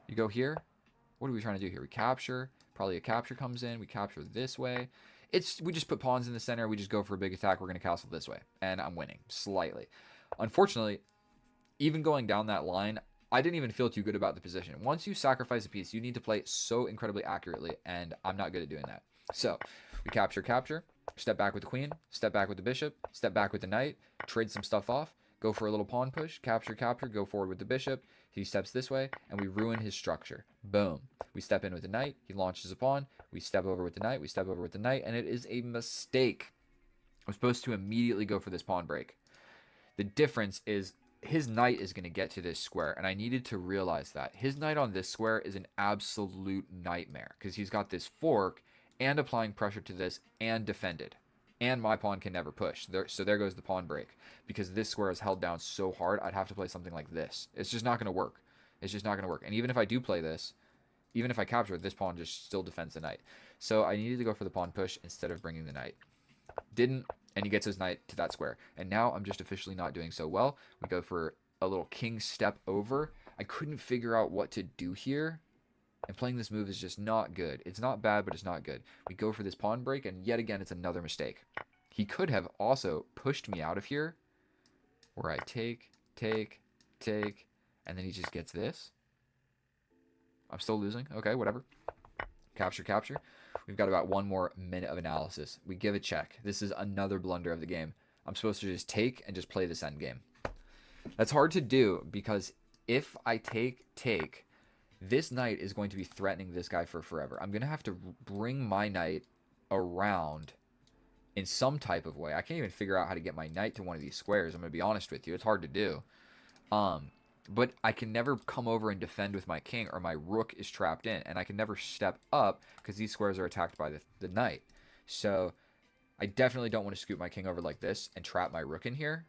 Speaker 1: You go here. What are we trying to do here? We capture. Probably a capture comes in. We capture this way. We just put pawns in the center. We just go for a big attack. We're going to castle this way. And I'm winning slightly. Unfortunately, even going down that line, I didn't even feel too good about the position. Once you sacrifice a piece, you need to play so incredibly accurately, and I'm not good at doing that. So we capture, step back with the queen, step back with the bishop, step back with the knight, trade some stuff off, go for a little pawn push, capture, go forward with the bishop. He steps this way, and we ruin his structure. Boom. We step in with the knight. He launches a pawn. We step over with the knight. We step over with the knight, and it is a mistake. I'm supposed to immediately go for this pawn break. The difference is his knight is going to get to this square, and I needed to realize that. His knight on this square is an absolute nightmare because he's got this fork and applying pressure to this and defended. And my pawn can never push. So there goes the pawn break. Because this square is held down so hard, I'd have to play something like this. It's just not going to work. It's just not going to work. And even if I do play this, even if I capture it, this pawn just still defends the knight. So I needed to go for the pawn push instead of bringing the knight. Didn't, and he gets his knight to that square. And now I'm just officially not doing so well. We go for a little king step over. I couldn't figure out what to do here. And playing this move is just not good. It's not bad, but it's not good. We go for this pawn break, and yet again, it's another mistake. He could have also pushed me out of here, where I take, and then he just gets this. I'm still losing. Okay, whatever. Capture. We've got about 1 more minute of analysis. We give a check. This is another blunder of the game. I'm supposed to just take and just play this endgame. That's hard to do because if I take, this knight is going to be threatening this guy for forever. I'm going to have to bring my knight around in some type of way. I can't even figure out how to get my knight to one of these squares. I'm going to be honest with you. It's hard to do. But I can never come over and defend with my king, or my rook is trapped in. And I can never step up because these squares are attacked by the knight. So I definitely don't want to scoop my king over like this and trap my rook in here,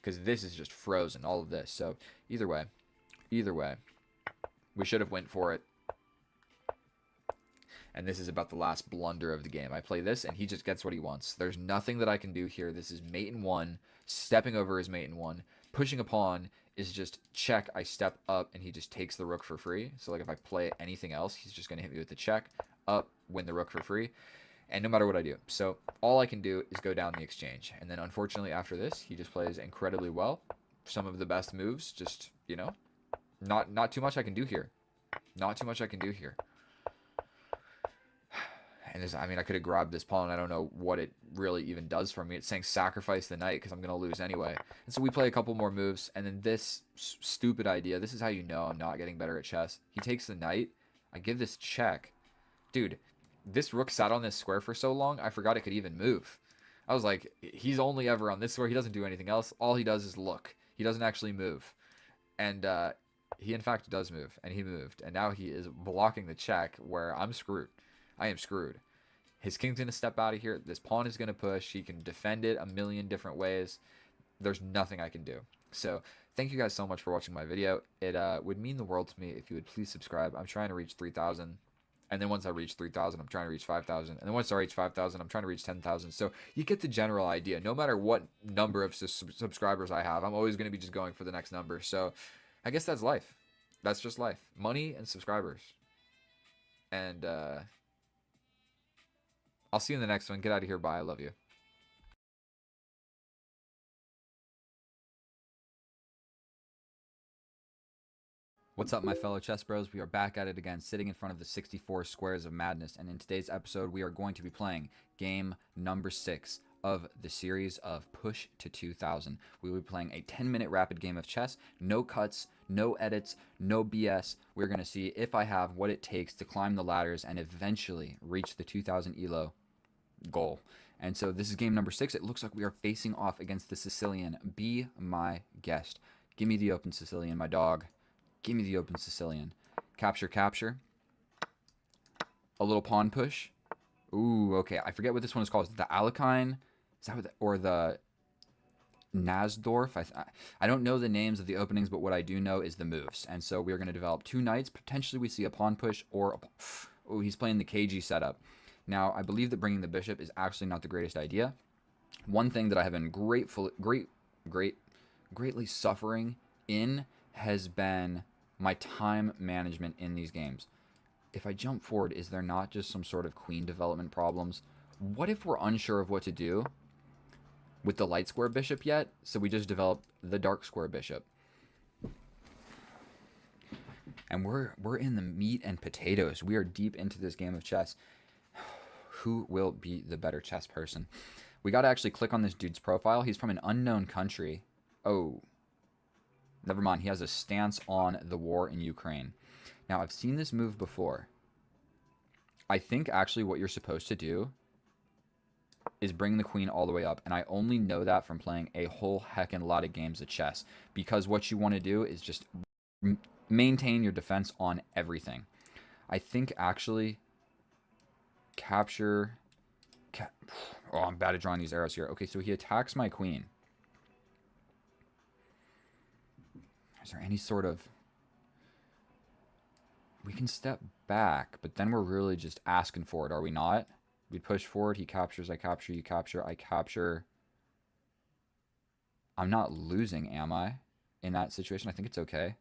Speaker 1: because this is just frozen, all of this. So either way, we should have went for it. And this is about the last blunder of the game. I play this, and he just gets what he wants. There's nothing that I can do here. This is mate in 1. Stepping over is mate in 1. Pushing a pawn is just check. I step up, and he just takes the rook for free. So like if I play anything else, he's just going to hit me with the check, up, win the rook for free. And no matter what I do. So all I can do is go down the exchange. And then unfortunately after this, he just plays incredibly well. Some of the best moves, just, you know, not too much I can do here. Not too much I can do here. And this, I mean, I could have grabbed this pawn. I don't know what it really even does for me. It's saying sacrifice the knight because I'm going to lose anyway. And so we play a couple more moves. And then this stupid idea. This is how you know I'm not getting better at chess. He takes the knight. I give this check. Dude, this rook sat on this square for so long, I forgot it could even move. I was like, he's only ever on this square. He doesn't do anything else. All he does is look. He doesn't actually move. And he, in fact, does move. And he moved. And now he is blocking the check where I'm screwed. I am screwed. His king's going to step out of here. This pawn is going to push. He can defend it a million different ways. There's nothing I can do. So thank you guys so much for watching my video. It would mean the world to me if you would please subscribe. I'm trying to reach 3,000. And then once I reach 3,000, I'm trying to reach 5,000. And then once I reach 5,000, I'm trying to reach 10,000. So you get the general idea. No matter what number of subscribers I have, I'm always going to be just going for the next number. So I guess that's life. That's just life. Money and subscribers. And I'll see you in the next one. Get out of here. Bye. I love you. What's up, my fellow chess bros? We are back at it again, sitting in front of the 64 squares of madness. And in today's episode, we are going to be playing game number 6 of the series of Push to 2000. We will be playing a 10-minute rapid game of chess. No cuts, no edits, no BS. We're going to see if I have what it takes to climb the ladders and eventually reach the 2000 ELO goal. And so this is game number 6. It looks like we are facing off against the Sicilian. Be my guest. Give me the open Sicilian, my dog. Give me the open Sicilian. Capture. A little pawn push. Ooh, okay. I forget what this one is called. Is it the Alekhine? Is that what or the Nasdorf? I don't know the names of the openings, but what I do know is the moves. And so we're going to develop 2 knights. Potentially we see a pawn push or oh, he's playing the KG setup. Now, I believe that bringing the bishop is actually not the greatest idea. One thing that I have been greatly suffering in has been my time management in these games. If I jump forward, is there not just some sort of queen development problems? What if we're unsure of what to do with the light square bishop yet? So we just develop the dark square bishop. And we're in the meat and potatoes. We are deep into this game of chess. Who will be the better chess person? We got to actually click on this dude's profile. He's from an unknown country. Oh, never mind. He has a stance on the war in Ukraine. Now, I've seen this move before. I think actually what you're supposed to do is bring the queen all the way up. And I only know that from playing a whole heckin' lot of games of chess. Because what you want to do is just maintain your defense on everything. I think actually capture... Oh, I'm bad at drawing these arrows here. Okay, so he attacks my queen. Is there any sort of... We can step back, but then we're really just asking for it, are we not? We push forward, he captures, I capture, you capture, I capture. I'm not losing, am I? In that situation, I think it's okay.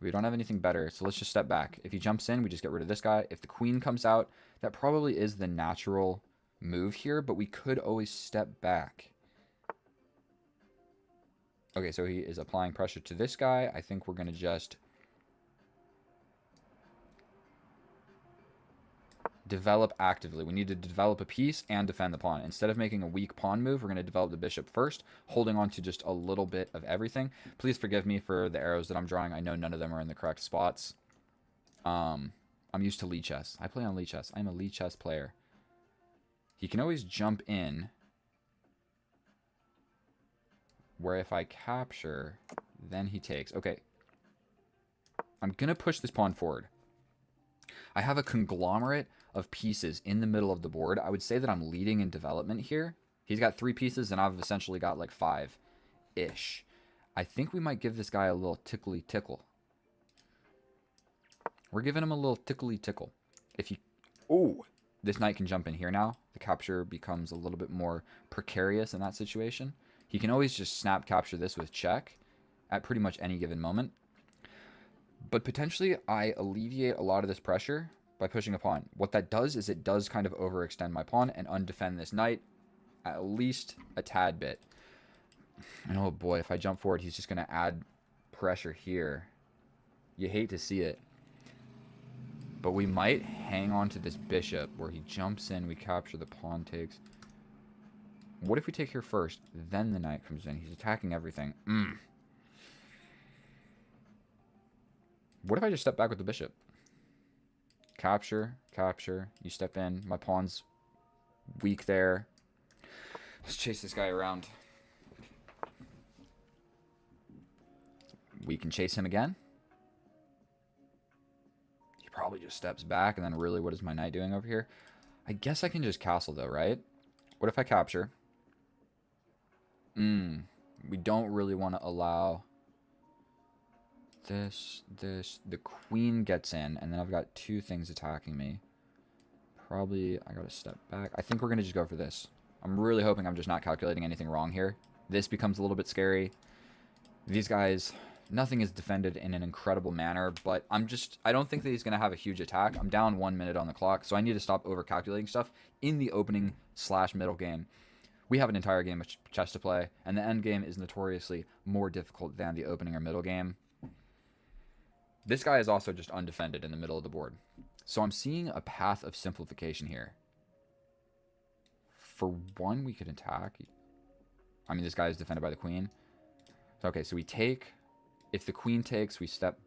Speaker 1: We don't have anything better, so let's just step back. If he jumps in, we just get rid of this guy. If the queen comes out, that probably is the natural move here, but we could always step back. Okay, so he is applying pressure to this guy. I think we're going to just develop actively. We need to develop a piece and defend the pawn. Instead of making a weak pawn move, we're going to develop the bishop first, holding on to just a little bit of everything. Please forgive me for the arrows that I'm drawing. I know none of them are in the correct spots. I'm used to Lichess. I play on Lichess. I'm a Lichess player. He can always jump in, where if I capture, then he takes. Okay. I'm going to push this pawn forward. I have a conglomerate of pieces in the middle of the board. I would say that I'm leading in development here. He's got 3 pieces, and I've essentially got like 5-ish. I think we might give this guy a little tickly tickle. We're giving him a little tickly tickle. If he... Oh! This knight can jump in here now. The capture becomes a little bit more precarious in that situation. He can always just snap capture this with check at pretty much any given moment. But potentially, I alleviate a lot of this pressure by pushing a pawn. What that does is it does kind of overextend my pawn and undefend this knight at least a tad bit. And oh boy, if I jump forward, he's just going to add pressure here. You hate to see it. But we might hang on to this bishop where he jumps in, we capture, the pawn takes. What if we take here first, then the knight comes in? He's attacking everything. What if I just step back with the bishop? Capture, capture, you step in. My pawn's weak there. Let's chase this guy around. We can chase him again. He probably just steps back, and then really, what is my knight doing over here? I guess I can just castle, though, right? What if I capture? We don't really want to allow this. The queen gets in, and then I've got 2 things attacking me. Probably, I gotta step back. I think we're gonna just go for this. I'm really hoping I'm just not calculating anything wrong here. This becomes a little bit scary. These guys, nothing is defended in an incredible manner, but I don't think that he's gonna have a huge attack. I'm down 1 minute on the clock, so I need to stop over calculating stuff in the opening / middle game. We have an entire game of chess to play, and the end game is notoriously more difficult than the opening or middle game. This guy is also just undefended in the middle of the board. So I'm seeing a path of simplification here. For one, we could attack. I mean, this guy is defended by the queen. Okay, so we take. If the queen takes, we step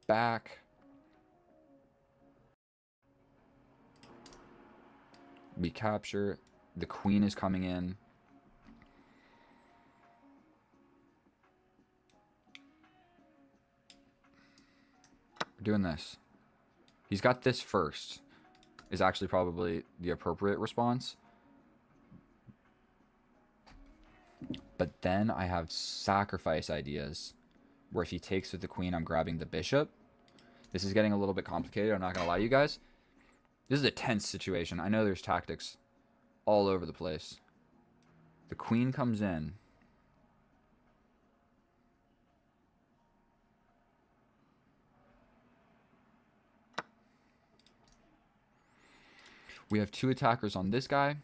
Speaker 1: back. We capture. The queen is coming in. We're doing this. He's got this first. Is actually probably the appropriate response. But then I have sacrifice ideas. Where if he takes with the queen, I'm grabbing the bishop. This is getting a little bit complicated. I'm not going to lie to you guys. This is a tense situation. I know there's tactics all over the place. The queen comes in. We have 2 attackers on this guy.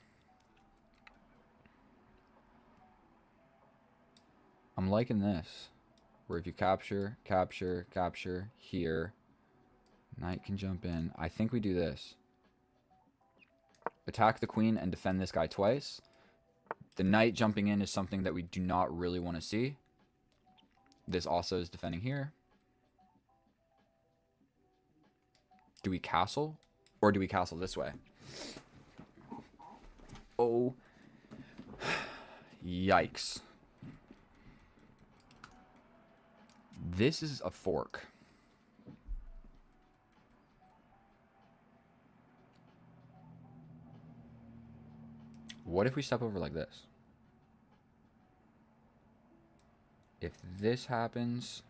Speaker 1: I'm liking this. Where if you capture, capture, capture, here. Knight can jump in. I think we do this. Attack the queen and defend this guy twice. The knight jumping in is something that we do not really want to see. This also is defending here. Do we castle? Or do we castle this way? Oh. Yikes. This is a fork. What if we step over like this? If this happens,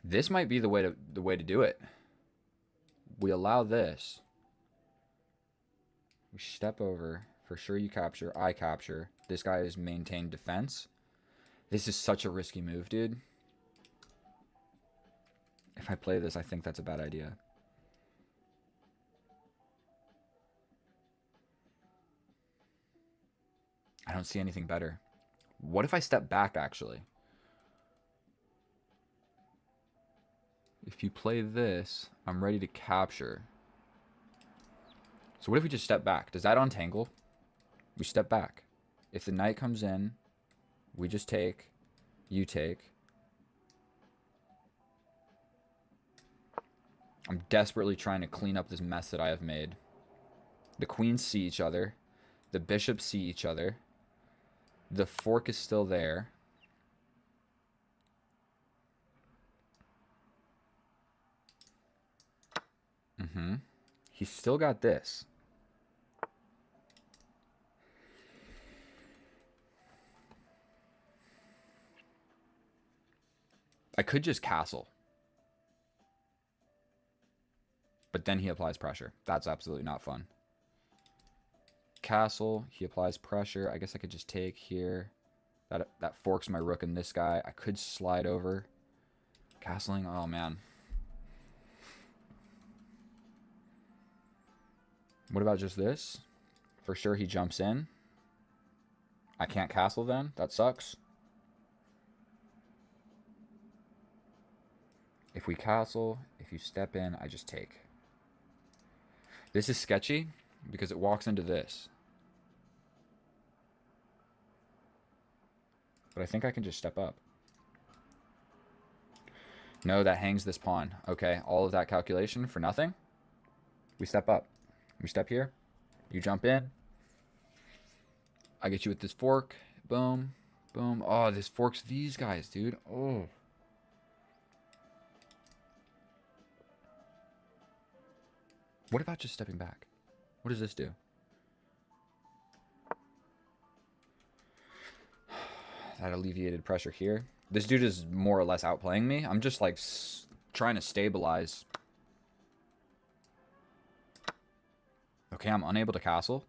Speaker 1: This might be the way to do it. We allow this. We step over. For sure you capture. I capture. This guy is maintained defense. This is such a risky move, dude. If I play this, I think that's a bad idea. I don't see anything better. What if I step back, actually? If you play this, I'm ready to capture. So what if we just step back? Does that untangle? We step back. If the knight comes in, we just take. You take. I'm desperately trying to clean up this mess that I have made. The queens see each other. The bishops see each other. The fork is still there. He's still got this. I could just castle. But then he applies pressure. That's absolutely not fun. Castle, he applies pressure. I guess I could just take here. That forks my rook in this guy. I could slide over. Castling, oh man. What about just this? For sure he jumps in. I can't castle then. That sucks. If we castle, if you step in, I just take. This is sketchy because it walks into this. But I think I can just step up. No, that hangs this pawn. Okay, all of that calculation for nothing. We step up. We step here. You jump in. I get you with this fork. Boom. Boom. Oh, this forks these guys, dude. Oh. What about just stepping back? What does this do? That alleviated pressure here. This dude is more or less outplaying me. I'm just like trying to stabilize. Okay, I'm unable to castle.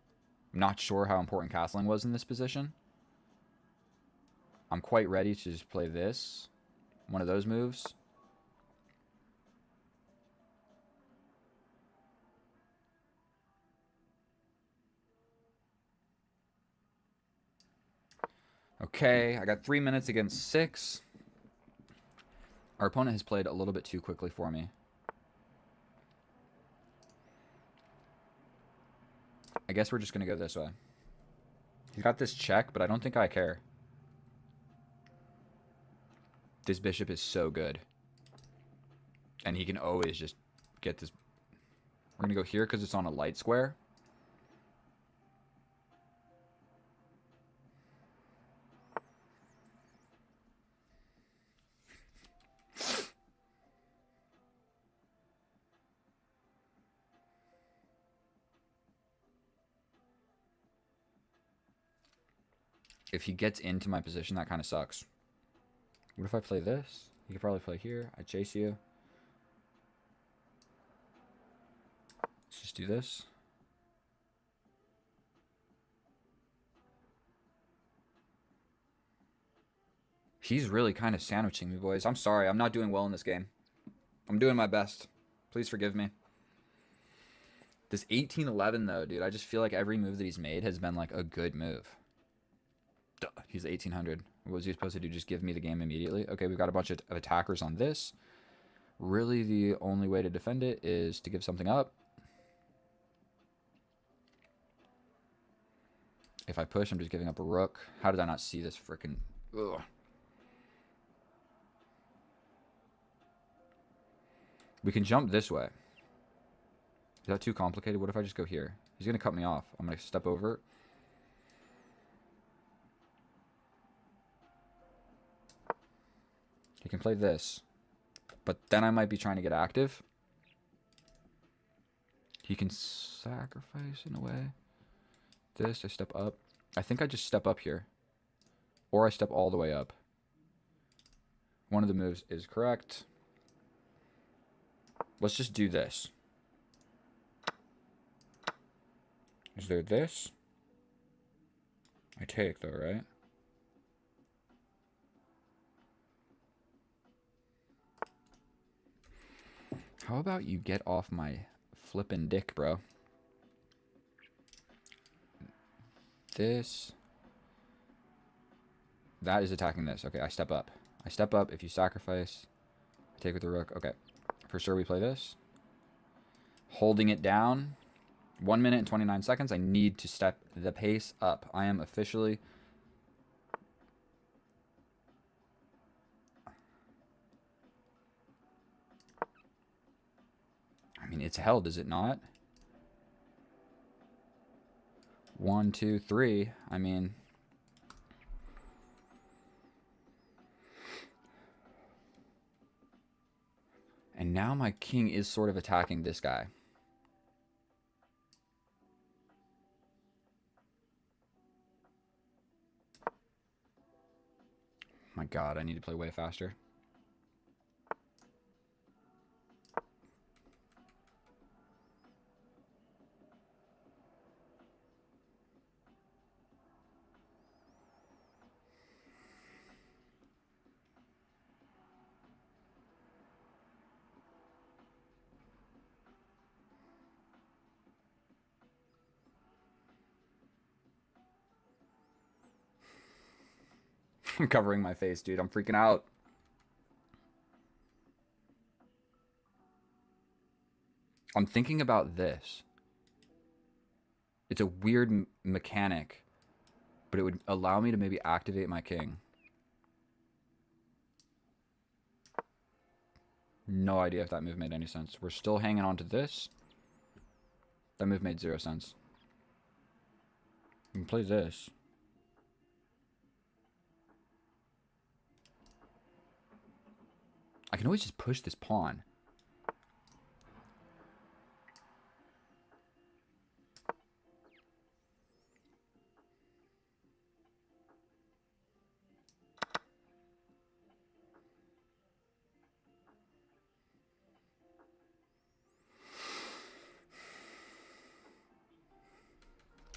Speaker 1: I'm not sure how important castling was in this position. I'm quite ready to just play this. One of those moves. Okay, I got 3 minutes against 6. Our opponent has played a little bit too quickly for me. I guess we're just going to go this way. He's got this check, but I don't think I care. This bishop is so good. And he can always just get this. We're going to go here because it's on a light square. If he gets into my position, that kind of sucks. What if I play this? He could probably play here. I chase you. Let's just do this. He's really kind of sandwiching me, boys. I'm sorry. I'm not doing well in this game. I'm doing my best. Please forgive me. This 18-11, though, dude, I just feel like every move that he's made has been, like, a good move. Duh, he's 1800. What was he supposed to do? Just give me the game immediately? Okay, we've got a bunch of attackers on this. Really, the only way to defend it is to give something up. If I push, I'm just giving up a rook. How did I not see this freaking... Ugh. We can jump this way. Is that too complicated? What if I just go here? He's going to cut me off. I'm going to step over. He can play this. But then I might be trying to get active. He can sacrifice in a way. This, I step up. I think I just step up here. Or I step all the way up. One of the moves is correct. Let's just do this. Is there this? I take, though, right? How about you get off my flippin' dick, bro? This. That is attacking this. Okay, I step up. I step up. If you sacrifice, I take with the rook. Okay. For sure we play this. Holding it down. 1 minute and 29 seconds. I need to step the pace up. I am officially... I mean, it's held, is it not? 1, 2, 3. I mean... And now my king is sort of attacking this guy. My god, I need to play way faster. I'm covering my face, dude. I'm freaking out. I'm thinking about this. It's a weird mechanic, but it would allow me to maybe activate my king. No idea if that move made any sense. We're still hanging on to this. That move made 0 sense. We can play this. I can always just push this pawn.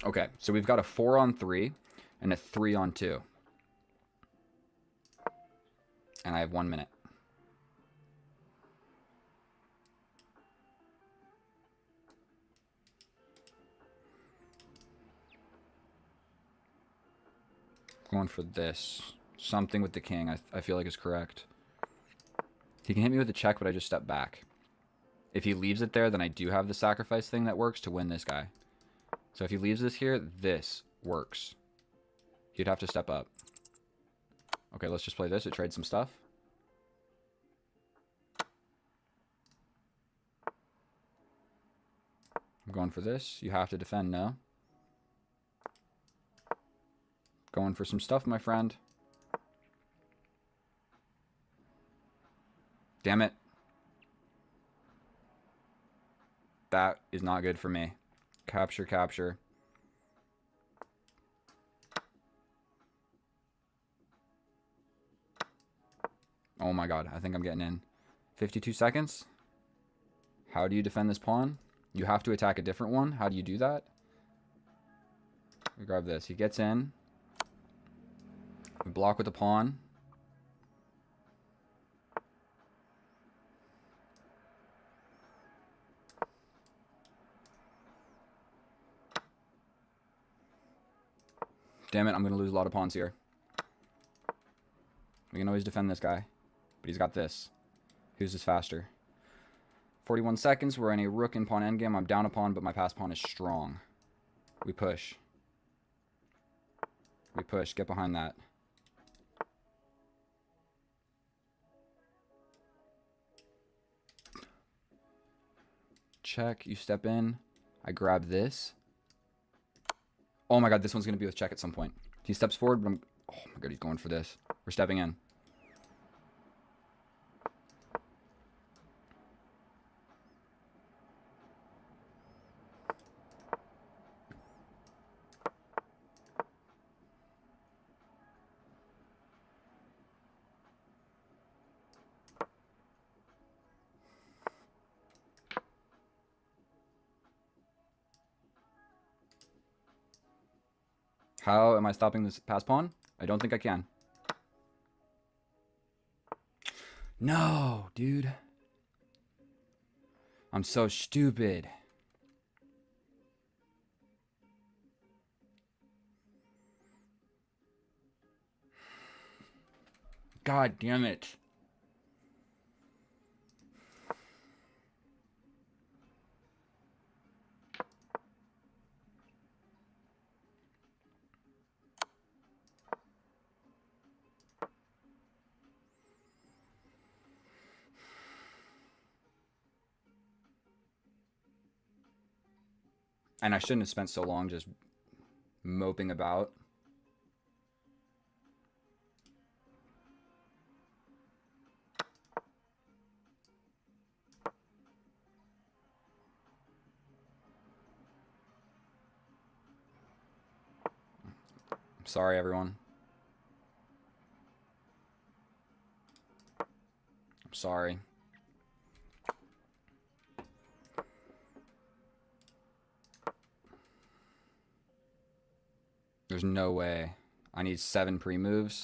Speaker 1: Okay, so we've got a 4-on-3 and a 3-on-2. And I have 1 minute. Going for this. Something with the king I feel like is correct. He can hit me with a check, but I just step back. If he leaves it there, then I do have the sacrifice thing that works to win this guy. So if he leaves this here, this works. You'd have to step up. Okay, let's just play this. It trades some stuff. I'm going for this. You have to defend, no? Going for some stuff, my friend. Damn it. That is not good for me. Capture, capture. Oh my god, I think I'm getting in. 52 seconds. How do you defend this pawn? You have to attack a different one. How do you do that? We grab this. He gets in. We block with the pawn. Damn it, I'm going to lose a lot of pawns here. We can always defend this guy. But he's got this. Who's this faster? 41 seconds. We're in a rook and pawn endgame. I'm down a pawn, but my passed pawn is strong. We push. We push. Get behind that. Check. You step in. I grab this. Oh my god, this one's going to be with check at some point. He steps forward, but I'm... Oh my god, he's going for this. We're stepping in. How am I stopping this pass pawn? I don't think I can. No, dude. I'm so stupid. God damn it. And I shouldn't have spent so long just moping about. I'm sorry, everyone. I'm sorry. There's no way. I need 7 pre-moves.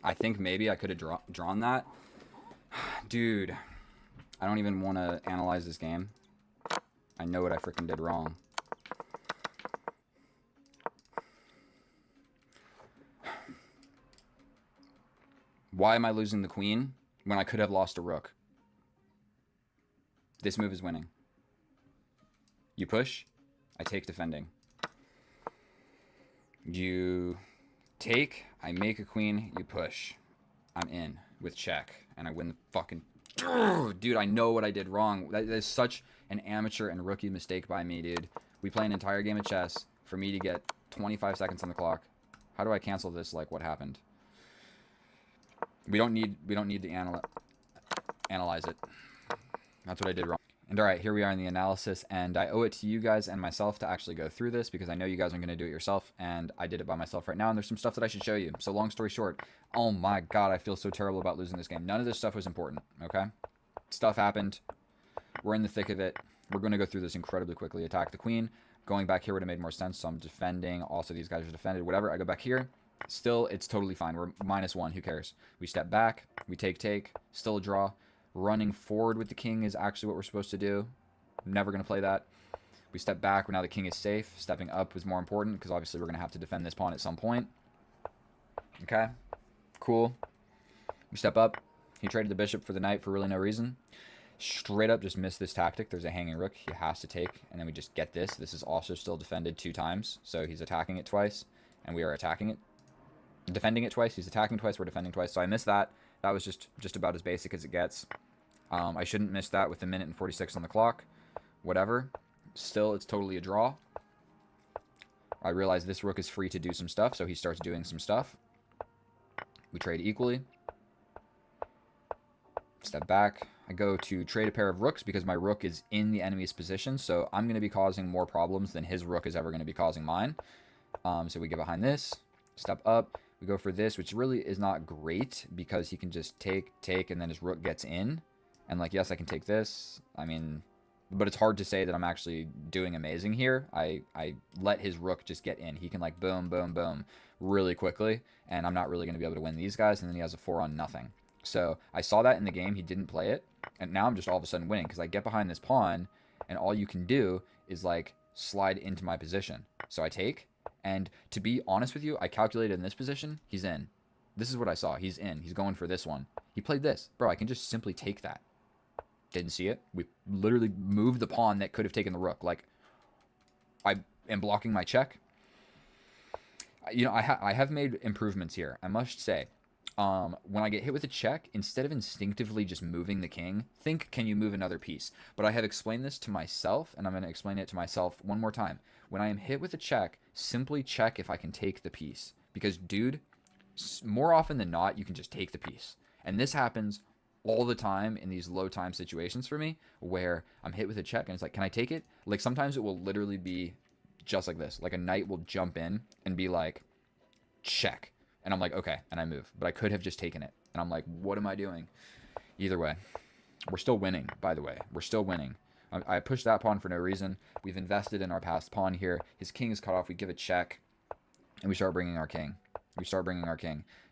Speaker 1: I think maybe I could have drawn that. Dude, I don't even want to analyze this game. I know what I freaking did wrong. Why am I losing the queen when I could have lost a rook? This move is winning. You push, I take defending. You take, I make a queen, you push. I'm in with check, and I win the fucking... Dude, I know what I did wrong. That is such an amateur and rookie mistake by me, dude. We play an entire game of chess for me to get 25 seconds on the clock. How do I cancel this? Like, what happened? We don't need to analyze it. That's what I did wrong. And all right, here we are in the analysis, and I owe it to you guys and myself to actually go through this because I know you guys aren't going to do it yourself, and I did it by myself right now, and there's some stuff that I should show you. So long story short, oh my god, I feel so terrible about losing this game. None of this stuff was important, okay? Stuff happened. We're in the thick of it. We're going to go through this incredibly quickly. Attack the queen. Going back here would have made more sense, so I'm defending. Also, these guys are defended. Whatever, I go back here. Still, it's totally fine. We're -1. Who cares? We step back. We take. Still a draw. Running forward with the king is actually what we're supposed to do. I'm never going to play that. We step back. Now the king is safe. Stepping up was more important because obviously we're going to have to defend this pawn at some point. Okay. Cool. We step up. He traded the bishop for the knight for really no reason. Straight up just missed this tactic. There's a hanging rook. He has to take. And then we just get this. This is also still defended 2 times. So he's attacking it twice. And we are attacking it. Defending it twice. He's attacking twice. We're defending twice. So I missed that. That was just about as basic as it gets. I shouldn't miss that with 1:46 on the clock. Whatever. Still, it's totally a draw. I realize this rook is free to do some stuff, so he starts doing some stuff. We trade equally. Step back. I go to trade a pair of rooks because my rook is in the enemy's position, so I'm going to be causing more problems than his rook is ever going to be causing mine. So we get behind this. Step up. We go for this, which really is not great because he can just take, and then his rook gets in. And, like, yes, I can take this. I mean, but it's hard to say that I'm actually doing amazing here. I let his rook just get in. He can, like, boom, boom, boom really quickly, and I'm not really going to be able to win these guys, and then he has a 4 on nothing. So I saw that in the game. He didn't play it, and now I'm just all of a sudden winning because I get behind this pawn, and all you can do is, like, slide into my position. So I take. And to be honest with you, I calculated in this position, he's in. This is what I saw. He's in. He's going for this one. He played this. Bro, I can just simply take that. Didn't see it. We literally moved the pawn that could have taken the rook. Like, I am blocking my check. You know, I have made improvements here, I must say. When I get hit with a check, instead of instinctively just moving the king, think, can you move another piece? But I have explained this to myself, and I'm going to explain it to myself one more time. When I am hit with a check, simply check if I can take the piece. Because, dude, more often than not, you can just take the piece. And this happens all the time in these low time situations for me, where I'm hit with a check, and it's like, can I take it? Like, sometimes it will literally be just like this. Like, a knight will jump in and be like, check. And I'm like, okay, and I move. But I could have just taken it. And I'm like, what am I doing? Either way, We're still winning, by the way. We're still winning. I pushed that pawn for no reason. We've invested in our passed pawn here. His king is cut off. We give a check, and we start bringing our king.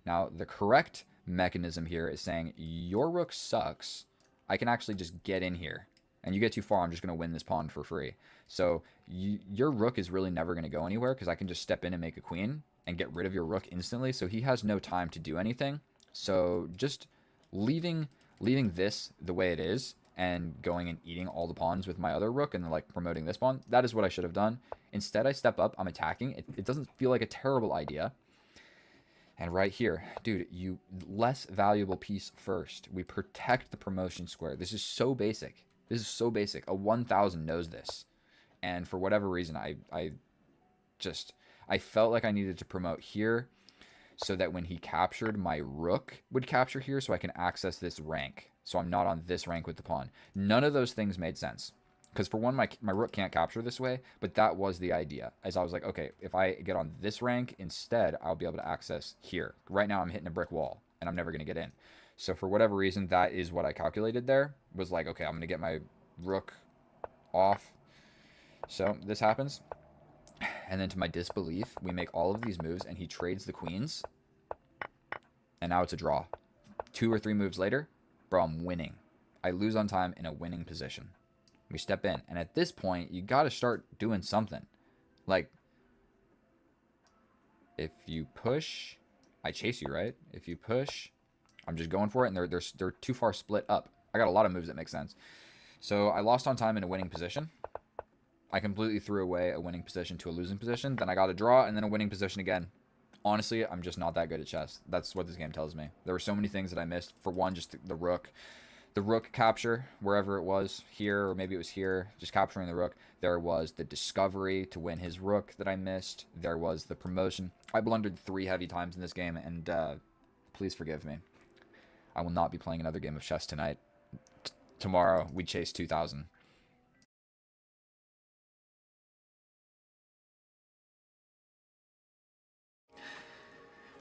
Speaker 1: Now, the correct mechanism here is saying, your rook sucks. I can actually just get in here. And you get too far, I'm just going to win this pawn for free. So your rook is really never going to go anywhere because I can just step in and make a queen and get rid of your rook instantly. So he has no time to do anything. So just leaving this the way it is and going and eating all the pawns with my other rook and like promoting this pawn, that is what I should have done. Instead, I step up, I'm attacking. It doesn't feel like a terrible idea. And right here, dude, you less valuable piece first. We protect the promotion square. This is so basic. This is so basic. A 1000 knows this. And for whatever reason, I felt like I needed to promote here so that when he captured, my rook would capture here so I can access this rank. So I'm not on this rank with the pawn. None of those things made sense. Because for one, my rook can't capture this way, but that was the idea. As I was like, okay, if I get on this rank instead, I'll be able to access here. Right now I'm hitting a brick wall, and I'm never going to get in. So for whatever reason, that is what I calculated there. Was like, okay, I'm going to get my rook off. So this happens. And then to my disbelief, we make all of these moves, and he trades the queens. And now it's a draw. 2 or 3 moves later, bro, I'm winning. I lose on time in a winning position. We step in. And at this point, you got to start doing something. Like, if you push, I chase you, right? If you push, I'm just going for it, and they're too far split up. I got a lot of moves that make sense. So I lost on time in a winning position. I completely threw away a winning position to a losing position. Then I got a draw, and then a winning position again. Honestly, I'm just not that good at chess. That's what this game tells me. There were so many things that I missed. For one, just the rook. The rook capture, wherever it was, here, or maybe it was here, just capturing the rook. There was the discovery to win his rook that I missed. There was the promotion. I blundered 3 heavy times in this game, and please forgive me. I will not be playing another game of chess tonight. Tomorrow, we chase 2000.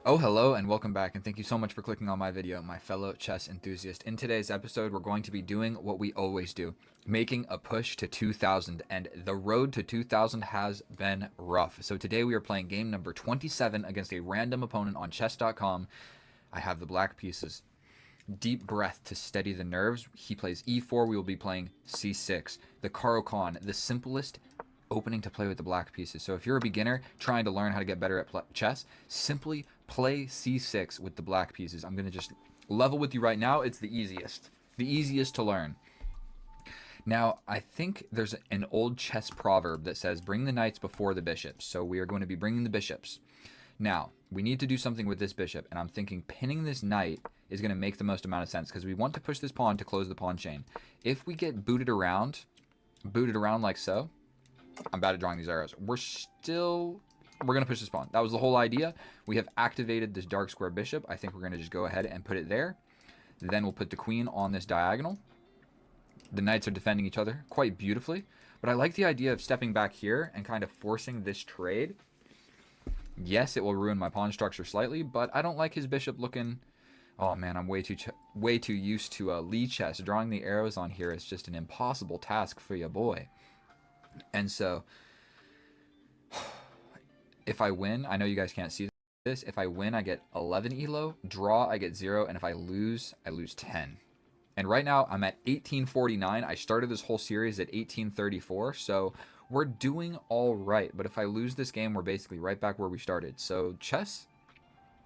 Speaker 1: Oh, hello, and welcome back, and thank you so much for clicking on my video, my fellow chess enthusiast. In today's episode, we're going to be doing what we always do, making a push to 2000, and the road to 2000 has been rough. So today we are playing game number 27 against a random opponent on chess.com. I have the black pieces. Deep breath to steady the nerves. He plays e4, we will be playing c6. The Caro-Kann, the simplest opening to play with the black pieces. So if you're a beginner trying to learn how to get better at chess, simply play c6 with the black pieces. I'm going to just level with you right now. It's the easiest to learn. Now, I think there's an old chess proverb that says, bring the knights before the bishops. So we are going to be bringing the bishops. Now, we need to do something with this bishop, and I'm thinking pinning this knight is going to make the most amount of sense because we want to push this pawn to close the pawn chain. If we get booted around like so, I'm bad at drawing these arrows. We're going to push this pawn. That was the whole idea. We have activated this dark square bishop. I think we're going to just go ahead and put it there. Then we'll put the queen on this diagonal. The knights are defending each other quite beautifully. But I like the idea of stepping back here and kind of forcing this trade. Yes, it will ruin my pawn structure slightly, but I don't like his bishop looking... Oh man, I'm way too used to Lichess. Drawing the arrows on here is just an impossible task for your boy. And so, if I win, I know you guys can't see this. If I win, I get 11 elo. Draw, I get 0. And if I lose 10. And right now, I'm at 1849. I started this whole series at 1834. So, we're doing all right. But if I lose this game, we're basically right back where we started. So, chess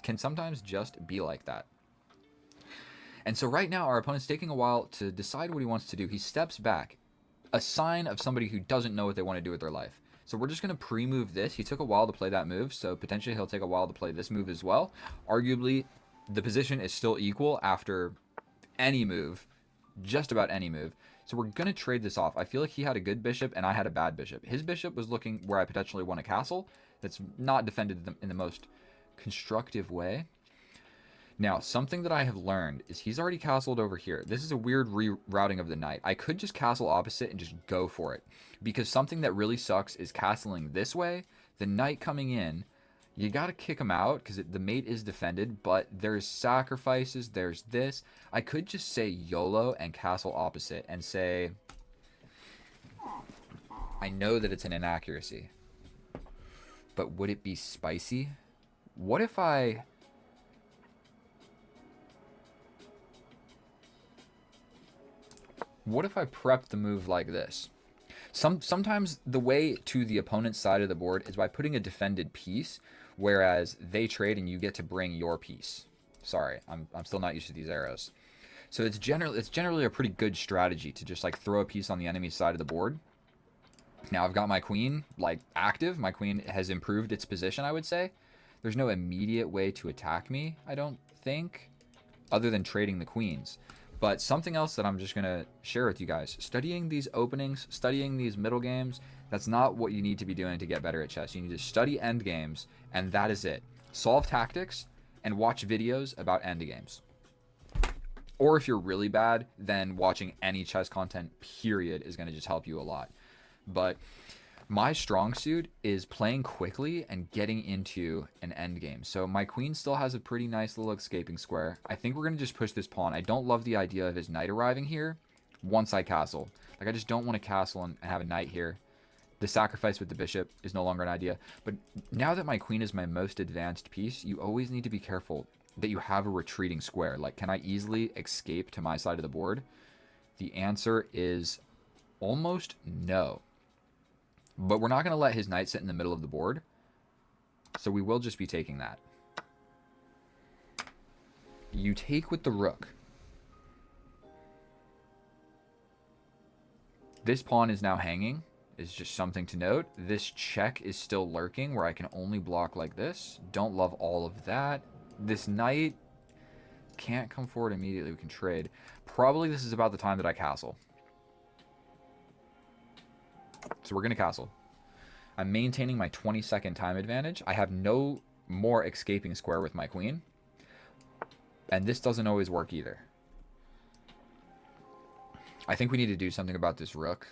Speaker 1: can sometimes just be like that. And so right now, our opponent's taking a while to decide what he wants to do. He steps back. A sign of somebody who doesn't know what they want to do with their life. So we're just going to pre-move this. He took a while to play that move, so potentially he'll take a while to play this move as well. Arguably, the position is still equal after any move, just about any move. So we're going to trade this off. I feel like he had a good bishop and I had a bad bishop. His bishop was looking where I potentially won a castle. That's not defended in the most constructive way. Now, something that I have learned is he's already castled over here. This is a weird rerouting of the knight. I could just castle opposite and just go for it. Because something that really sucks is castling this way, the knight coming in, You got to kick him out because the mate is defended, but there's sacrifices, there's this. I could just say YOLO and castle opposite and say, I know that it's an inaccuracy, but would it be spicy? What if I... What if I prep the move like this? Sometimes the way to the opponent's side of the board is by putting a defended piece, whereas they trade and you get to bring your piece. Sorry, I'm still not used to these arrows. So it's generally a pretty good strategy to just like throw a piece on the enemy's side of the board. Now I've got my queen like active. My queen has improved its position, I would say. There's no immediate way to attack me, I don't think, other than trading the queens. But something else that I'm just going to share with you guys. Studying these openings, studying these middle games, that's not what you need to be doing to get better at chess. You need to study end games, and that is it. Solve tactics and watch videos about end games. Or if you're really bad, then watching any chess content, period, is going to just help you a lot. But my strong suit is playing quickly and getting into an endgame. So my queen still has a pretty nice little escaping square. I think we're going to just push this pawn. I don't love the idea of his knight arriving here once I castle. Like, I just don't want to castle and have a knight here. The sacrifice with the bishop is no longer an idea. But now that my queen is my most advanced piece, you always need to be careful that you have a retreating square. Like, can I easily escape to my side of the board? The answer is almost no. But we're not going to let his knight sit in the middle of the board. So we will just be taking that. You take with the rook. This pawn is now hanging. Is just something to note. This check is still lurking where I can only block like this. Don't love all of that. This knight can't come forward immediately. We can trade. Probably this is about the time that I castle. So we're going to castle. I'm maintaining my 20-second time advantage. I have no more escaping square with my queen. And this doesn't always work either. I think we need to do something about this rook.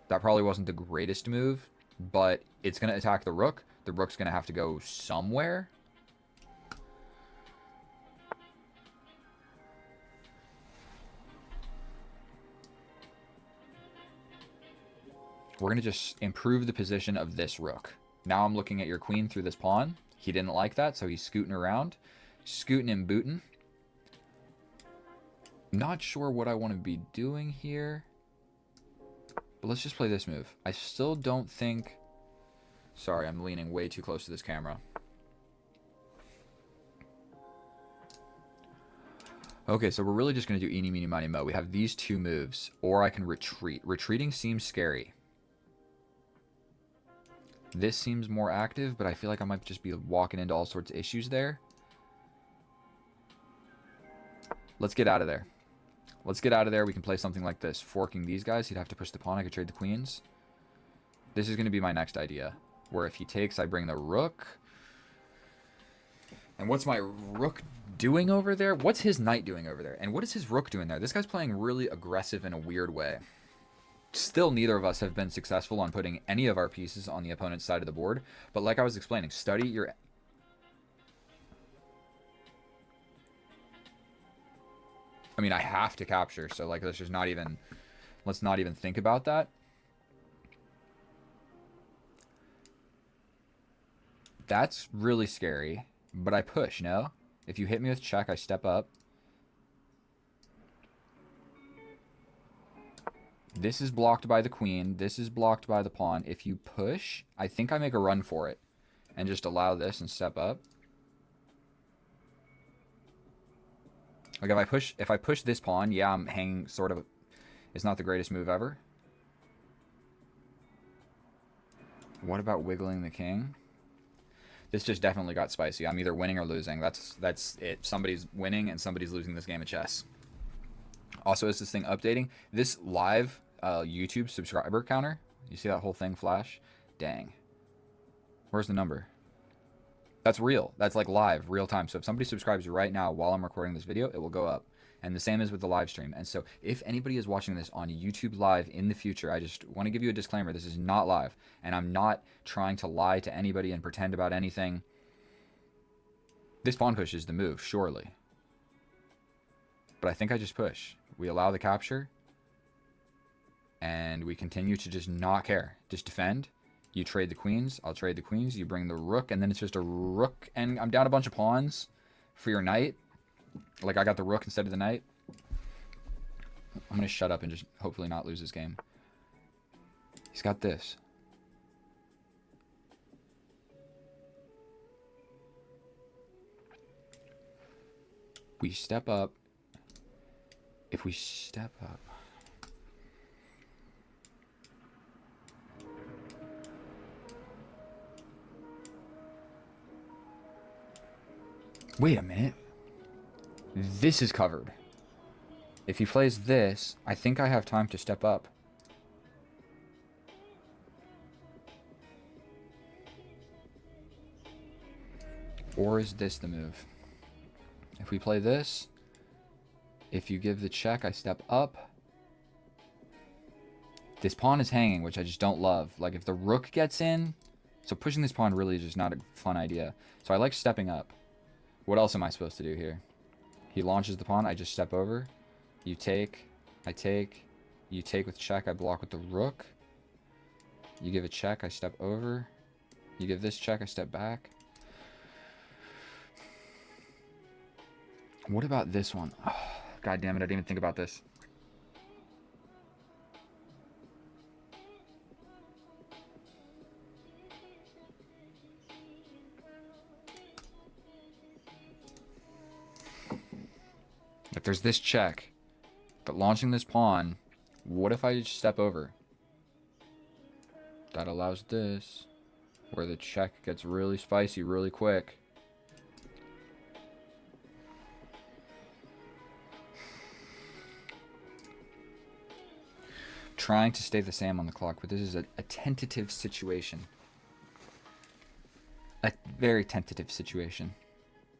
Speaker 1: That probably wasn't the greatest move, but it's going to attack the rook. The rook's going to have to go somewhere. We're going to just improve the position of this rook. Now I'm looking at your queen through this pawn. He didn't like that, so he's scooting around. Scooting and booting. Not sure what I want to be doing here. But let's just play this move. I still don't think... Sorry, I'm leaning way too close to this camera. Okay, so we're really just going to do eeny, meeny, miny, mo. We have these two moves. Or I can retreat. Retreating seems scary. This seems more active, but I feel like I might just be walking into all sorts of issues there. Let's get out of there. Let's get out of there. We can play something like this. Forking these guys. He'd have to push the pawn. I could trade the queens. This is going to be my next idea. Where if he takes, I bring the rook. And what's my rook doing over there? What's his knight doing over there? And what is his rook doing there? This guy's playing really aggressive in a weird way. Still, neither of us have been successful on putting any of our pieces on the opponent's side of the board. But like I was explaining, study your... I mean, I have to capture, so like let's just not even... Let's not even think about that. That's really scary. But I push, no? If you hit me with check, I step up. This is blocked by the queen. This is blocked by the pawn. If you push, I think I make a run for it. And just allow this and step up. Like if I push this pawn, yeah, I'm hanging sort of... It's not the greatest move ever. What about wiggling the king? This just definitely got spicy. I'm either winning or losing. That's it. Somebody's winning and somebody's losing this game of chess. Also, is this thing updating? This live YouTube subscriber counter, you see that whole thing flash? Dang. Where's the number? That's real. That's like live, real time. So if somebody subscribes right now while I'm recording this video, it will go up. And the same is with the live stream. And so if anybody is watching this on YouTube Live in the future, I just want to give you a disclaimer. This is not live. And I'm not trying to lie to anybody and pretend about anything. This pawn push is the move, surely. But I think I just push. We allow the capture. And we continue to just not care. Just defend. You trade the queens. I'll trade the queens. You bring the rook. And then it's just a rook. And I'm down a bunch of pawns for your knight. Like, I got the rook instead of the knight. I'm going to shut up and just hopefully not lose this game. He's got this. We step up. If we step up. Wait a minute. This is covered. If he plays this, I think I have time to step up. Or is this the move? If we play this, if you give the check, I step up. This pawn is hanging, which I just don't love. Like, if the rook gets in, so pushing this pawn really is just not a fun idea. So I like stepping up. What else am I supposed to do here? He launches the pawn, I just step over. You take, I take. You take with check, I block with the rook. You give a check, I step over. You give this check, I step back. What about this one? Oh, God damn it, I didn't even think about this. If there's this check, but launching this pawn, what if I just step over? That allows this, where the check gets really spicy really quick. Trying to stay the same on the clock, but this is a tentative situation. A very tentative situation.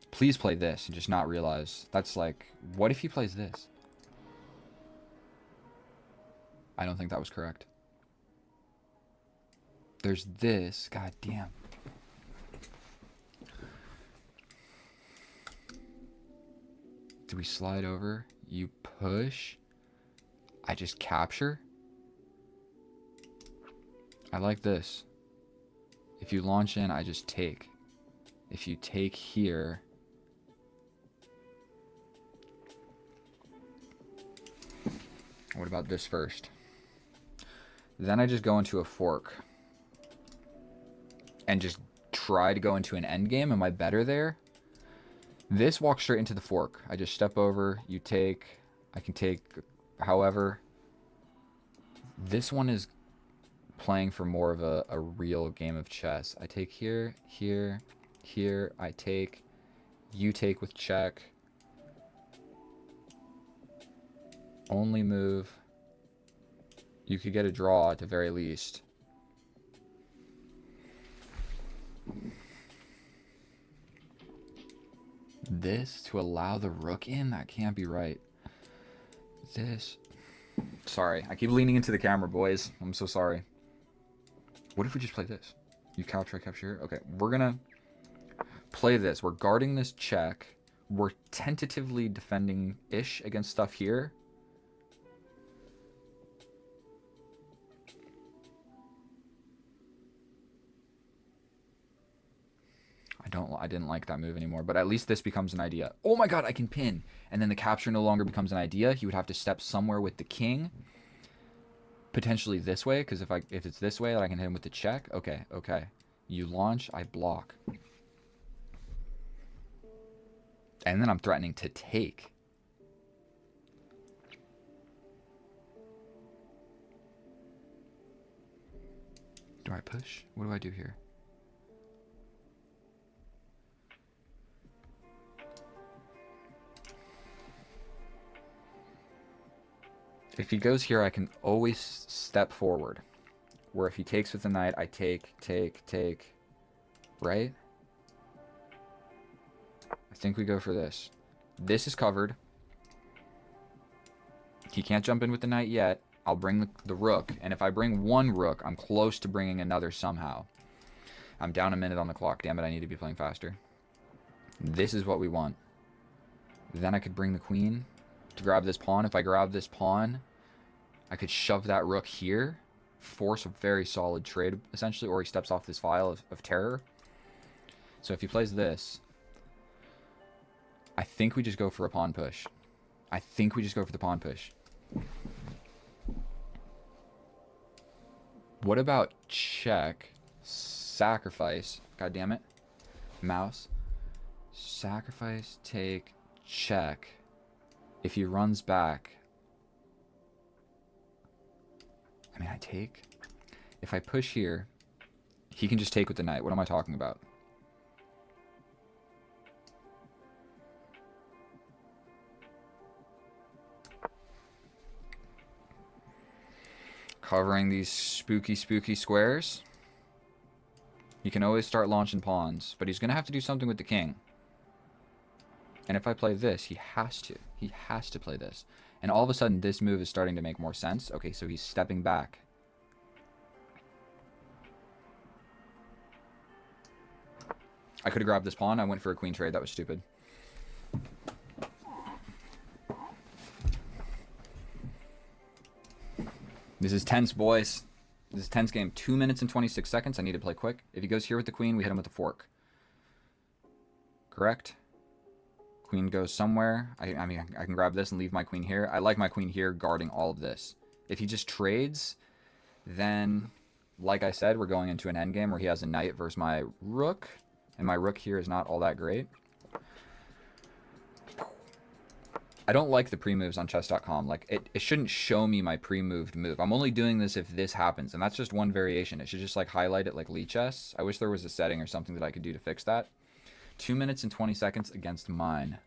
Speaker 1: Please play this and just not realize. That's like, what if he plays this? I don't think that was correct. There's this. God damn. Do we slide over? You push. I just capture. I like this. If you launch in, I just take. If you take here... What about this first? Then I just go into a fork. And just try to go into an endgame. Am I better there? This walks straight into the fork. I just step over. You take. I can take however. This one is playing for more of a real game of chess. I take here, here, here. I take. You take with check. Only move. You could get a draw at the very least. This to allow the rook in? That can't be right. This. Sorry, I keep leaning into the camera, boys. I'm so sorry. What if we just play this? You capture, I capture. Okay, we're gonna play this. We're guarding this check. We're tentatively defending-ish against stuff here. I didn't like that move anymore, but at least this becomes an idea. Oh my god, I can pin. And then the capture no longer becomes an idea. He would have to step somewhere with the king. Potentially this way, because if it's this way, I can hit him with the check. Okay, okay. You launch, I block. And then I'm threatening to take. Do I push? What do I do here? If he goes here, I can always step forward. Where if he takes with the knight, I take. Right? I think we go for this. This is covered. He can't jump in with the knight yet. I'll bring the rook. And if I bring one rook, I'm close to bringing another somehow. I'm down a minute on the clock. Damn it, I need to be playing faster. This is what we want. Then I could bring the queen to grab this pawn. If I grab this pawn, I could shove that rook here. Force a very solid trade, essentially. Or he steps off this file of terror. So if he plays this, I think we just go for a pawn push. I think we just go for the pawn push. What about check? Sacrifice. God damn it. Mouse. Sacrifice, take, check. If he runs back. I mean, I take. If I push here, he can just take with the knight. What am I talking about? Covering these spooky squares. He can always start launching pawns, but he's going to have to do something with the king. And if I play this, he has to. He has to play this. And all of a sudden, this move is starting to make more sense. Okay, so he's stepping back. I could have grabbed this pawn. I went for a queen trade. That was stupid. This is tense, boys. This is tense game. 2 minutes and 26 seconds. I need to play quick. If he goes here with the queen, we hit him with the fork. Correct? Queen goes somewhere. I mean, I can grab this and leave my queen here. I like my queen here guarding all of this. If he just trades, then, like I said, we're going into an endgame where he has a knight versus my rook. And my rook here is not all that great. I don't like the pre-moves on chess.com. Like, it shouldn't show me my pre-moved move. I'm only doing this if this happens, and that's just one variation. It should just, like, highlight it like Lichess. I wish there was a setting or something that I could do to fix that. 2 minutes and 20 seconds against mine.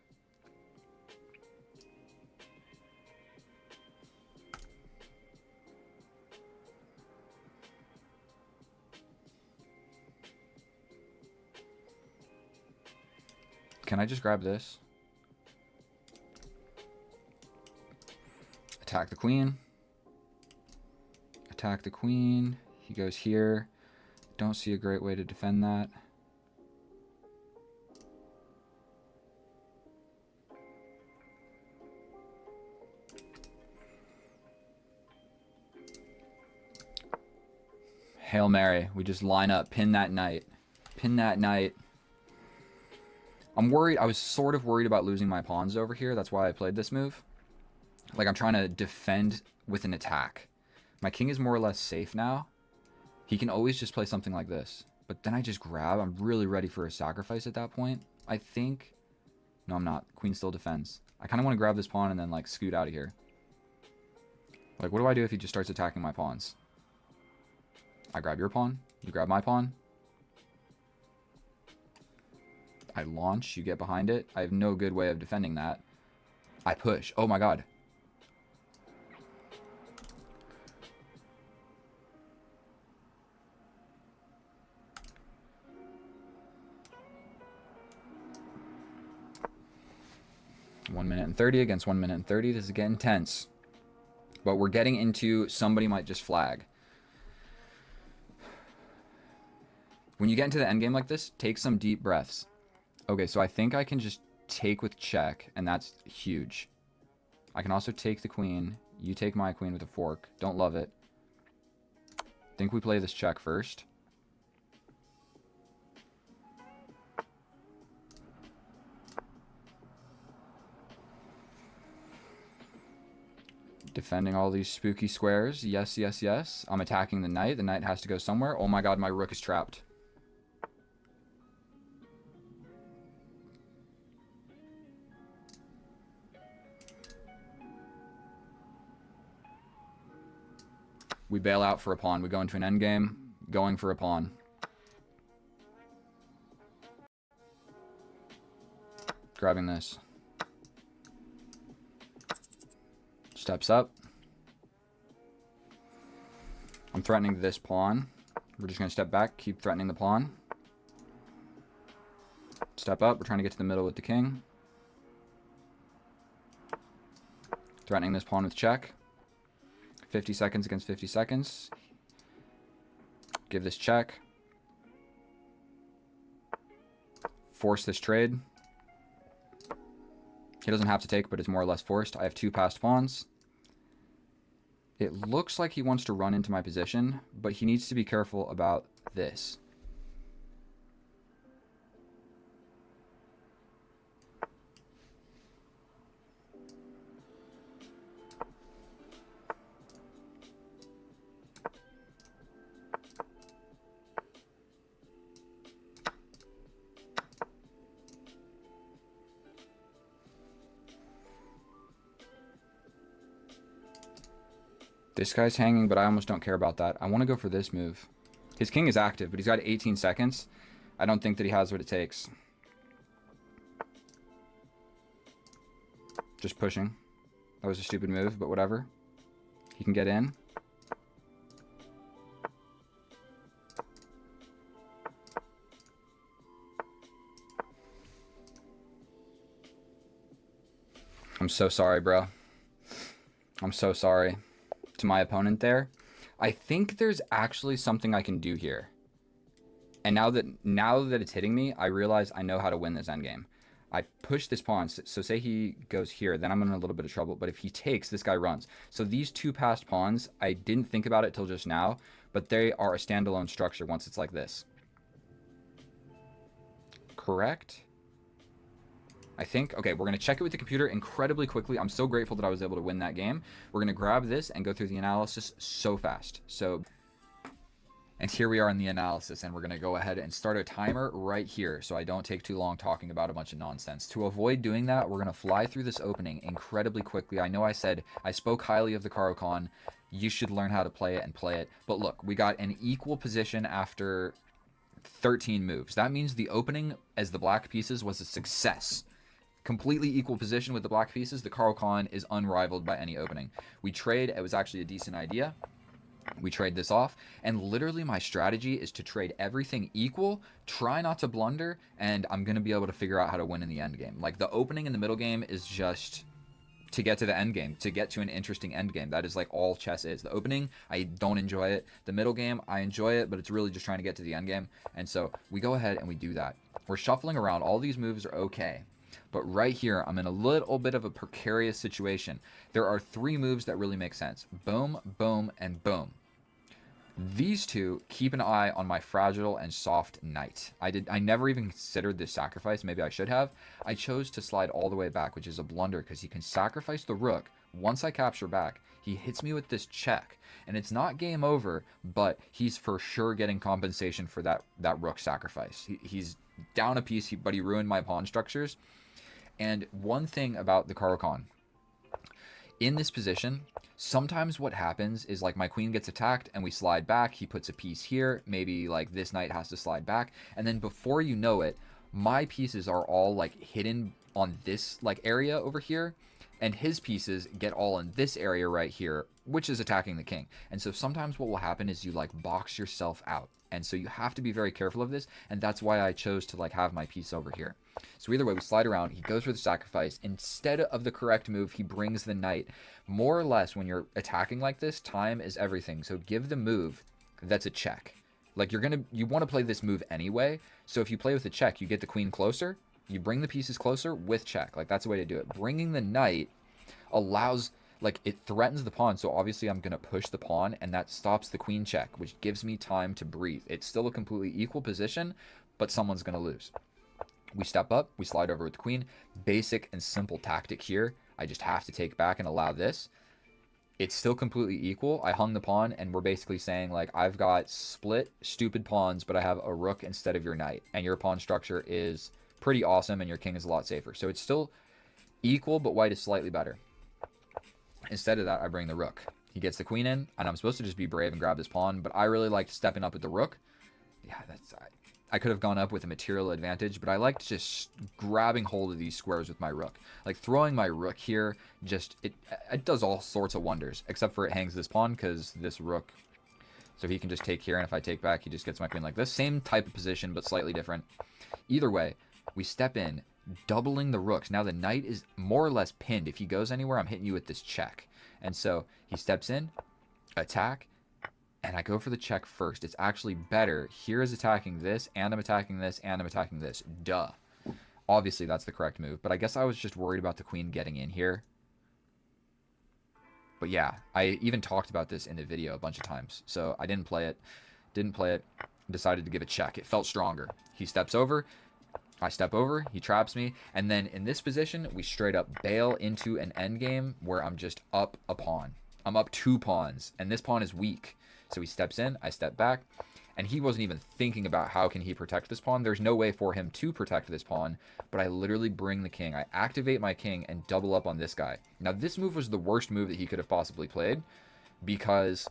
Speaker 1: Can I just grab this? Attack the queen. Attack the queen. He goes here. Don't see a great way to defend that. Hail Mary. We just line up. Pin that knight. Pin that knight. I'm worried. I was sort of worried about losing my pawns over here. That's why I played this move. Like, I'm trying to defend with an attack. My king is more or less safe now. He can always just play something like this. But then I just grab. I'm really ready for a sacrifice at that point. I think. No, I'm not. Queen still defends. I kind of want to grab this pawn and then, like, scoot out of here. Like, what do I do if he just starts attacking my pawns? I grab your pawn. You grab my pawn. I launch. You get behind it. I have no good way of defending that. I push. Oh, my God. One minute and 30 against 1 minute and 30. This is getting tense. But we're getting into somebody might just flag. When you get into the endgame like this, take some deep breaths. Okay, so I think I can just take with check, and that's huge. I can also take the queen. You take my queen with a fork. Don't love it. Think we play this check first. Defending all these spooky squares. Yes, yes, yes. I'm attacking the knight. The knight has to go somewhere. Oh my God, my rook is trapped. We bail out for a pawn. We go into an endgame, going for a pawn. Grabbing this. Steps up. I'm threatening this pawn. We're just going to step back, keep threatening the pawn. Step up. We're trying to get to the middle with the king. Threatening this pawn with check. 50 seconds against 50 seconds. Give this check. Force this trade. He doesn't have to take, but it's more or less forced. I have 2 passed pawns. It looks like he wants to run into my position, but he needs to be careful about this. This guy's hanging, but I almost don't care about that. I want to go for this move. His king is active, but he's got 18 seconds. I don't think that he has what it takes. Just pushing. That was a stupid move, but whatever. He can get in. I'm so sorry, bro. I'm so sorry to my opponent there. I think there's actually something I can do here. And now that it's hitting me, I realize I know how to win this endgame. I push this pawn. So say he goes here, then I'm in a little bit of trouble. But if he takes, this guy runs. So these 2 passed pawns, I didn't think about it till just now, but they are a standalone structure once it's like this. Correct? I think. Okay, we're going to check it with the computer incredibly quickly. I'm so grateful that I was able to win that game. We're going to grab this and go through the analysis so fast. And here we are in the analysis, and we're going to go ahead and start a timer right here so I don't take too long talking about a bunch of nonsense. To avoid doing that, we're going to fly through this opening incredibly quickly. I know I said I spoke highly of the Caro-Kann. You should learn how to play it and play it. But look, we got an equal position after 13 moves. That means the opening as the black pieces was a success. Completely equal position with the black pieces. The Caro-Kann is unrivaled by any opening. We trade. It was actually a decent idea. We trade this off, and literally my strategy is to trade everything equal, try not to blunder, and I'm going to be able to figure out how to win in the end game. Like, the opening in the middle game is just to get to the end game, to get to an interesting end game. That is like all chess is. The opening, I don't enjoy it. The middle game, I enjoy it, but it's really just trying to get to the end game. And so we go ahead and we do that. We're shuffling around. All these moves are okay. But right here, I'm in a little bit of a precarious situation. There are 3 moves that really make sense. Boom, boom, and boom. These 2 keep an eye on my fragile and soft knight. I never even considered this sacrifice. Maybe I should have. I chose to slide all the way back, which is a blunder because he can sacrifice the rook. Once I capture back, he hits me with this check. And it's not game over, but he's for sure getting compensation for that rook sacrifice. He's down a piece, but he ruined my pawn structures. And one thing about the Caro-Kann, in this position, sometimes what happens is like my queen gets attacked and we slide back. He puts a piece here. Maybe like this knight has to slide back. And then before you know it, my pieces are all like hidden on this like area over here. And his pieces get all in this area right here, which is attacking the king. And so sometimes what will happen is you like box yourself out. And so you have to be very careful of this. And that's why I chose to like have my piece over here. So either way, we slide around. He goes for the sacrifice. Instead of the correct move, he brings the knight. More or less, when you're attacking like this, time is everything. So give the move that's a check. Like you want to play this move anyway. So if you play with a check, you get the queen closer. You bring the pieces closer with check. Like that's the way to do it. Bringing the knight allows, like, it threatens the pawn. So obviously I'm going to push the pawn, and that stops the queen check, which gives me time to breathe. It's still a completely equal position, but someone's going to lose. We step up, we slide over with the queen. Basic and simple tactic here. I just have to take back and allow this. It's still completely equal. I hung the pawn, and we're basically saying, like, I've got split, stupid pawns, but I have a rook instead of your knight. And your pawn structure is pretty awesome, and your king is a lot safer. So it's still equal, but white is slightly better. Instead of that, I bring the rook. He gets the queen in, and I'm supposed to just be brave and grab this pawn, but I really liked stepping up with the rook. Yeah, I could have gone up with a material advantage, but I liked just grabbing hold of these squares with my rook. Like, throwing my rook here, just, it does all sorts of wonders, except for it hangs this pawn, because this rook, so he can just take here, and if I take back, he just gets my queen like this. Same type of position, but slightly different. Either way, we step in. doubling the rooks. Now the knight is more or less pinned. If he goes anywhere, I'm hitting you with this check. And so he steps in, attack, and I go for the check first. It's actually better. Here is attacking this, and I'm attacking this, and I'm attacking this. Duh. Obviously, that's the correct move. But I guess I was just worried about the queen getting in here. But yeah, I even talked about this in the video a bunch of times. So I didn't play it. Decided to give a check. It felt stronger. He steps over. I step over. He traps me. And then in this position, we straight up bail into an endgame where I'm just up a pawn. I'm up 2 pawns. And this pawn is weak. So he steps in. I step back. And he wasn't even thinking about how can he protect this pawn. There's no way for him to protect this pawn. But I literally bring the king. I activate my king and double up on this guy. Now, this move was the worst move that he could have possibly played. Because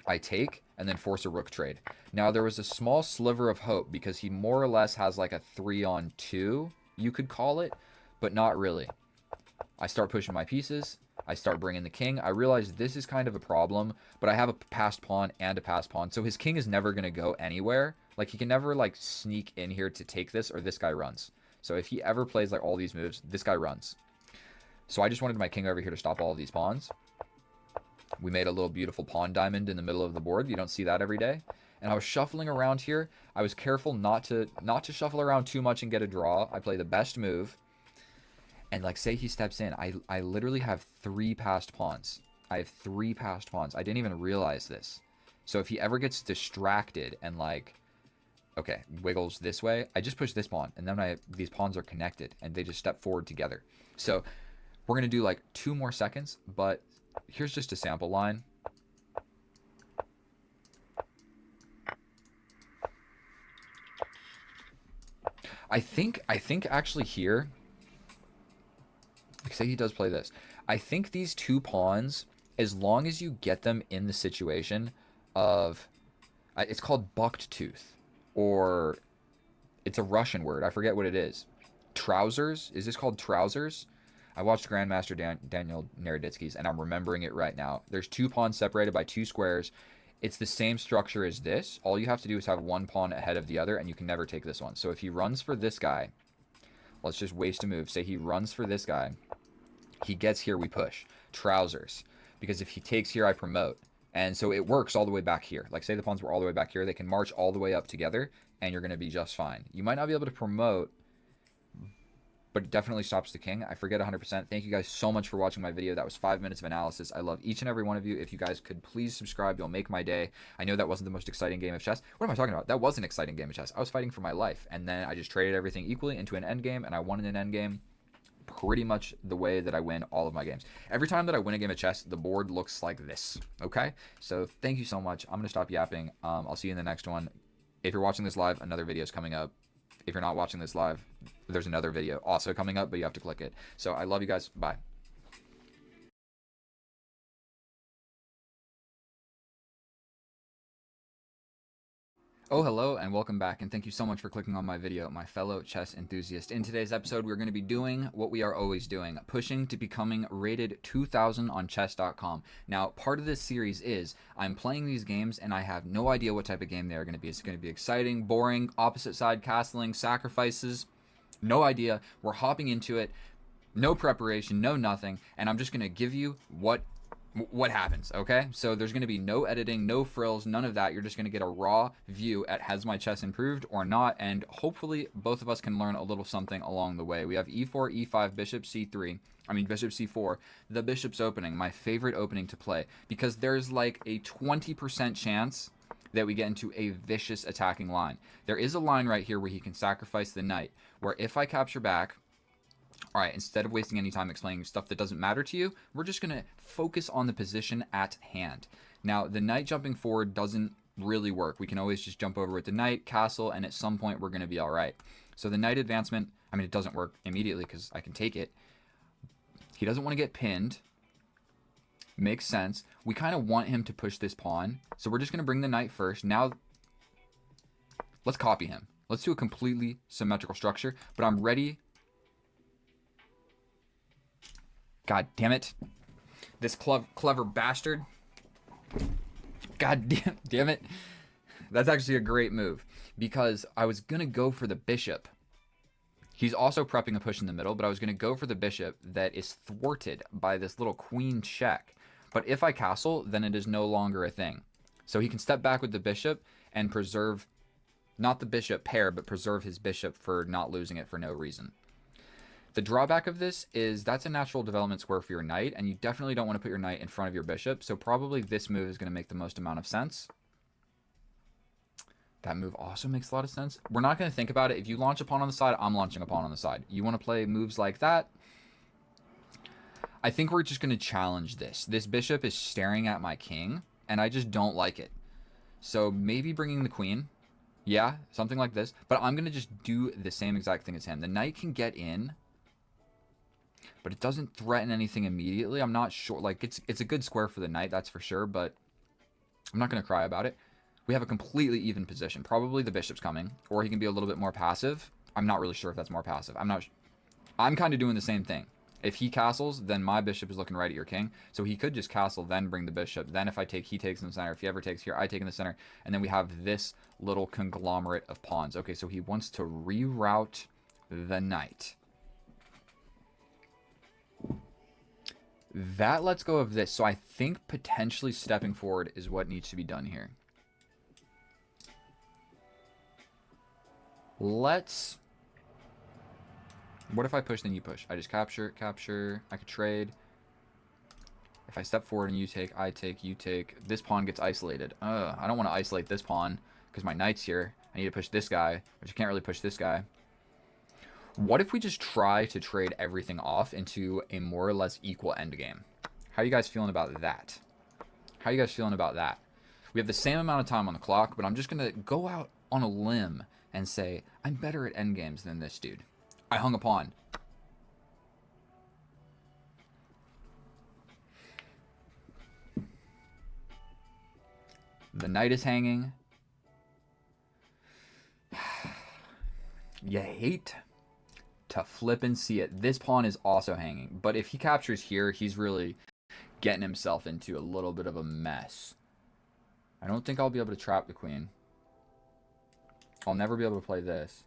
Speaker 1: I take and then force a rook trade. Now, there was a small sliver of hope because he more or less has like a 3-on-2, you could call it, but not really. I start pushing my pieces. I start bringing the king. I realize this is kind of a problem, but I have a passed pawn and a passed pawn, so his king is never going to go anywhere. Like, he can never, like, sneak in here to take this, or this guy runs. So if he ever plays, like, all these moves, this guy runs. So I just wanted my king over here to stop all of these pawns. We made a little beautiful pawn diamond in the middle of the board. You don't see that every day. And I was shuffling around here. I was careful not to shuffle around too much and get a draw. I play the best move. And like, say he steps in. I literally have 3 passed pawns. I have 3 passed pawns. I didn't even realize this. So if he ever gets distracted and like, okay, wiggles this way, I just push this pawn. And then these pawns are connected and they just step forward together. So we're going to do like 2 more seconds, but here's just a sample line. I think actually here, like, say he does play this. I think these 2 pawns, as long as you get them in the situation of, it's called bucked tooth, or it's a Russian word. I forget what it is. Trousers? Is this called trousers? I watched Grandmaster Daniel Naroditsky's, and I'm remembering it right now. There's 2 pawns separated by 2 squares. It's the same structure as this. All you have to do is have 1 pawn ahead of the other, and you can never take this one. So if he runs for this guy, let's just waste a move. Say he runs for this guy. He gets here, we push. Trousers. Because if he takes here, I promote. And so it works all the way back here. Like, say the pawns were all the way back here. They can march all the way up together, and you're going to be just fine. You might not be able to promote, but it definitely stops the king. I forget 100%. Thank you guys so much for watching my video. That was 5 minutes of analysis. I love each and every one of you. If you guys could please subscribe, you'll make my day. I know that wasn't the most exciting game of chess. What am I talking about? That was an exciting game of chess. I was fighting for my life, and then I just traded everything equally into an endgame, and I won in an endgame pretty much the way that I win all of my games. Every time that I win a game of chess, the board looks like this, okay? So thank you so much. I'm going to stop yapping. I'll see you in the next one. If you're watching this live, another video is coming up. If you're not watching this live, there's another video also coming up, but you have to click it. So I love you guys. Bye. Oh, hello, and welcome back, and thank you so much for clicking on my video, my fellow chess enthusiast. In today's episode, we're going to be doing what we are always doing, pushing to becoming rated 2000 on chess.com. Now, part of this series is I'm playing these games, and I have no idea what type of game they are going to be. It's going to be exciting, boring, opposite side castling, sacrifices, no idea. We're hopping into it, no preparation, no nothing, and I'm just going to give you what happens, okay? So there's going to be no editing, no frills, none of that. You're just going to get a raw view at has my chess improved or not, and hopefully both of us can learn a little something along the way. We have e4, e5, bishop c4, the bishop's opening, my favorite opening to play, because there's like a 20% chance that we get into a vicious attacking line. There is a line right here where he can sacrifice the knight, where if I capture back, all right, instead of wasting any time explaining stuff that doesn't matter to you, we're just going to focus on the position at hand. Now, the knight jumping forward doesn't really work. We can always just jump over with the knight, castle, and at some point we're going to be all right. So the knight advancement, I mean, it doesn't work immediately because I can take it. He doesn't want to get pinned. Makes sense. We kind of want him to push this pawn. So we're just going to bring the knight first. Now, let's copy him. Let's do a completely symmetrical structure, but I'm ready. God damn it. This clever bastard. God damn it. That's actually a great move because I was going to go for the bishop He's also prepping a push in the middle, but I was going to go for the bishop that is thwarted by this little queen check. But if I castle, then it is no longer a thing. So he can step back with the bishop and preserve, not the bishop pair, but preserve his bishop for not losing it for no reason. The drawback of this is that's a natural development square for your knight, and you definitely don't want to put your knight in front of your bishop, so probably this move is going to make the most amount of sense. That move also makes a lot of sense. We're not going to think about it. If you launch a pawn on the side, I'm launching a pawn on the side. You want to play moves like that? I think we're just going to challenge this. This bishop is staring at my king, and I just don't like it. So maybe bringing the queen. Yeah, something like this. But I'm going to just do the same exact thing as him. The knight can get in, but it doesn't threaten anything immediately. I'm not sure. Like, it's a good square for the knight, that's for sure, but I'm not going to cry about it. We have a completely even position. Probably the bishop's coming, or he can be a little bit more passive. I'm not really sure if that's more passive. I'm kind of doing the same thing. If he castles, then my bishop is looking right at your king. So he could just castle, then bring the bishop. Then if I take, he takes in the center. If he ever takes here, I take in the center. And then we have this little conglomerate of pawns. Okay, so he wants to reroute the knight. That lets go of this. So I think potentially stepping forward is what needs to be done here. Let's... What if I push, then you push? I just capture. I could trade. If I step forward and you take, I take, you take. This pawn gets isolated. I don't want to isolate this pawn because my knight's here. I need to push this guy, but you can't really push this guy. What if we just try to trade everything off into a more or less equal endgame? How are you guys feeling about that? How are you guys feeling about that? We have the same amount of time on the clock, but I'm just going to go out on a limb and say I'm better at endgames than this dude. I hung a pawn. The knight is hanging. You hate to flip and see it. This pawn is also hanging. But if he captures here, he's really getting himself into a little bit of a mess. I don't think I'll be able to trap the queen. I'll never be able to play this.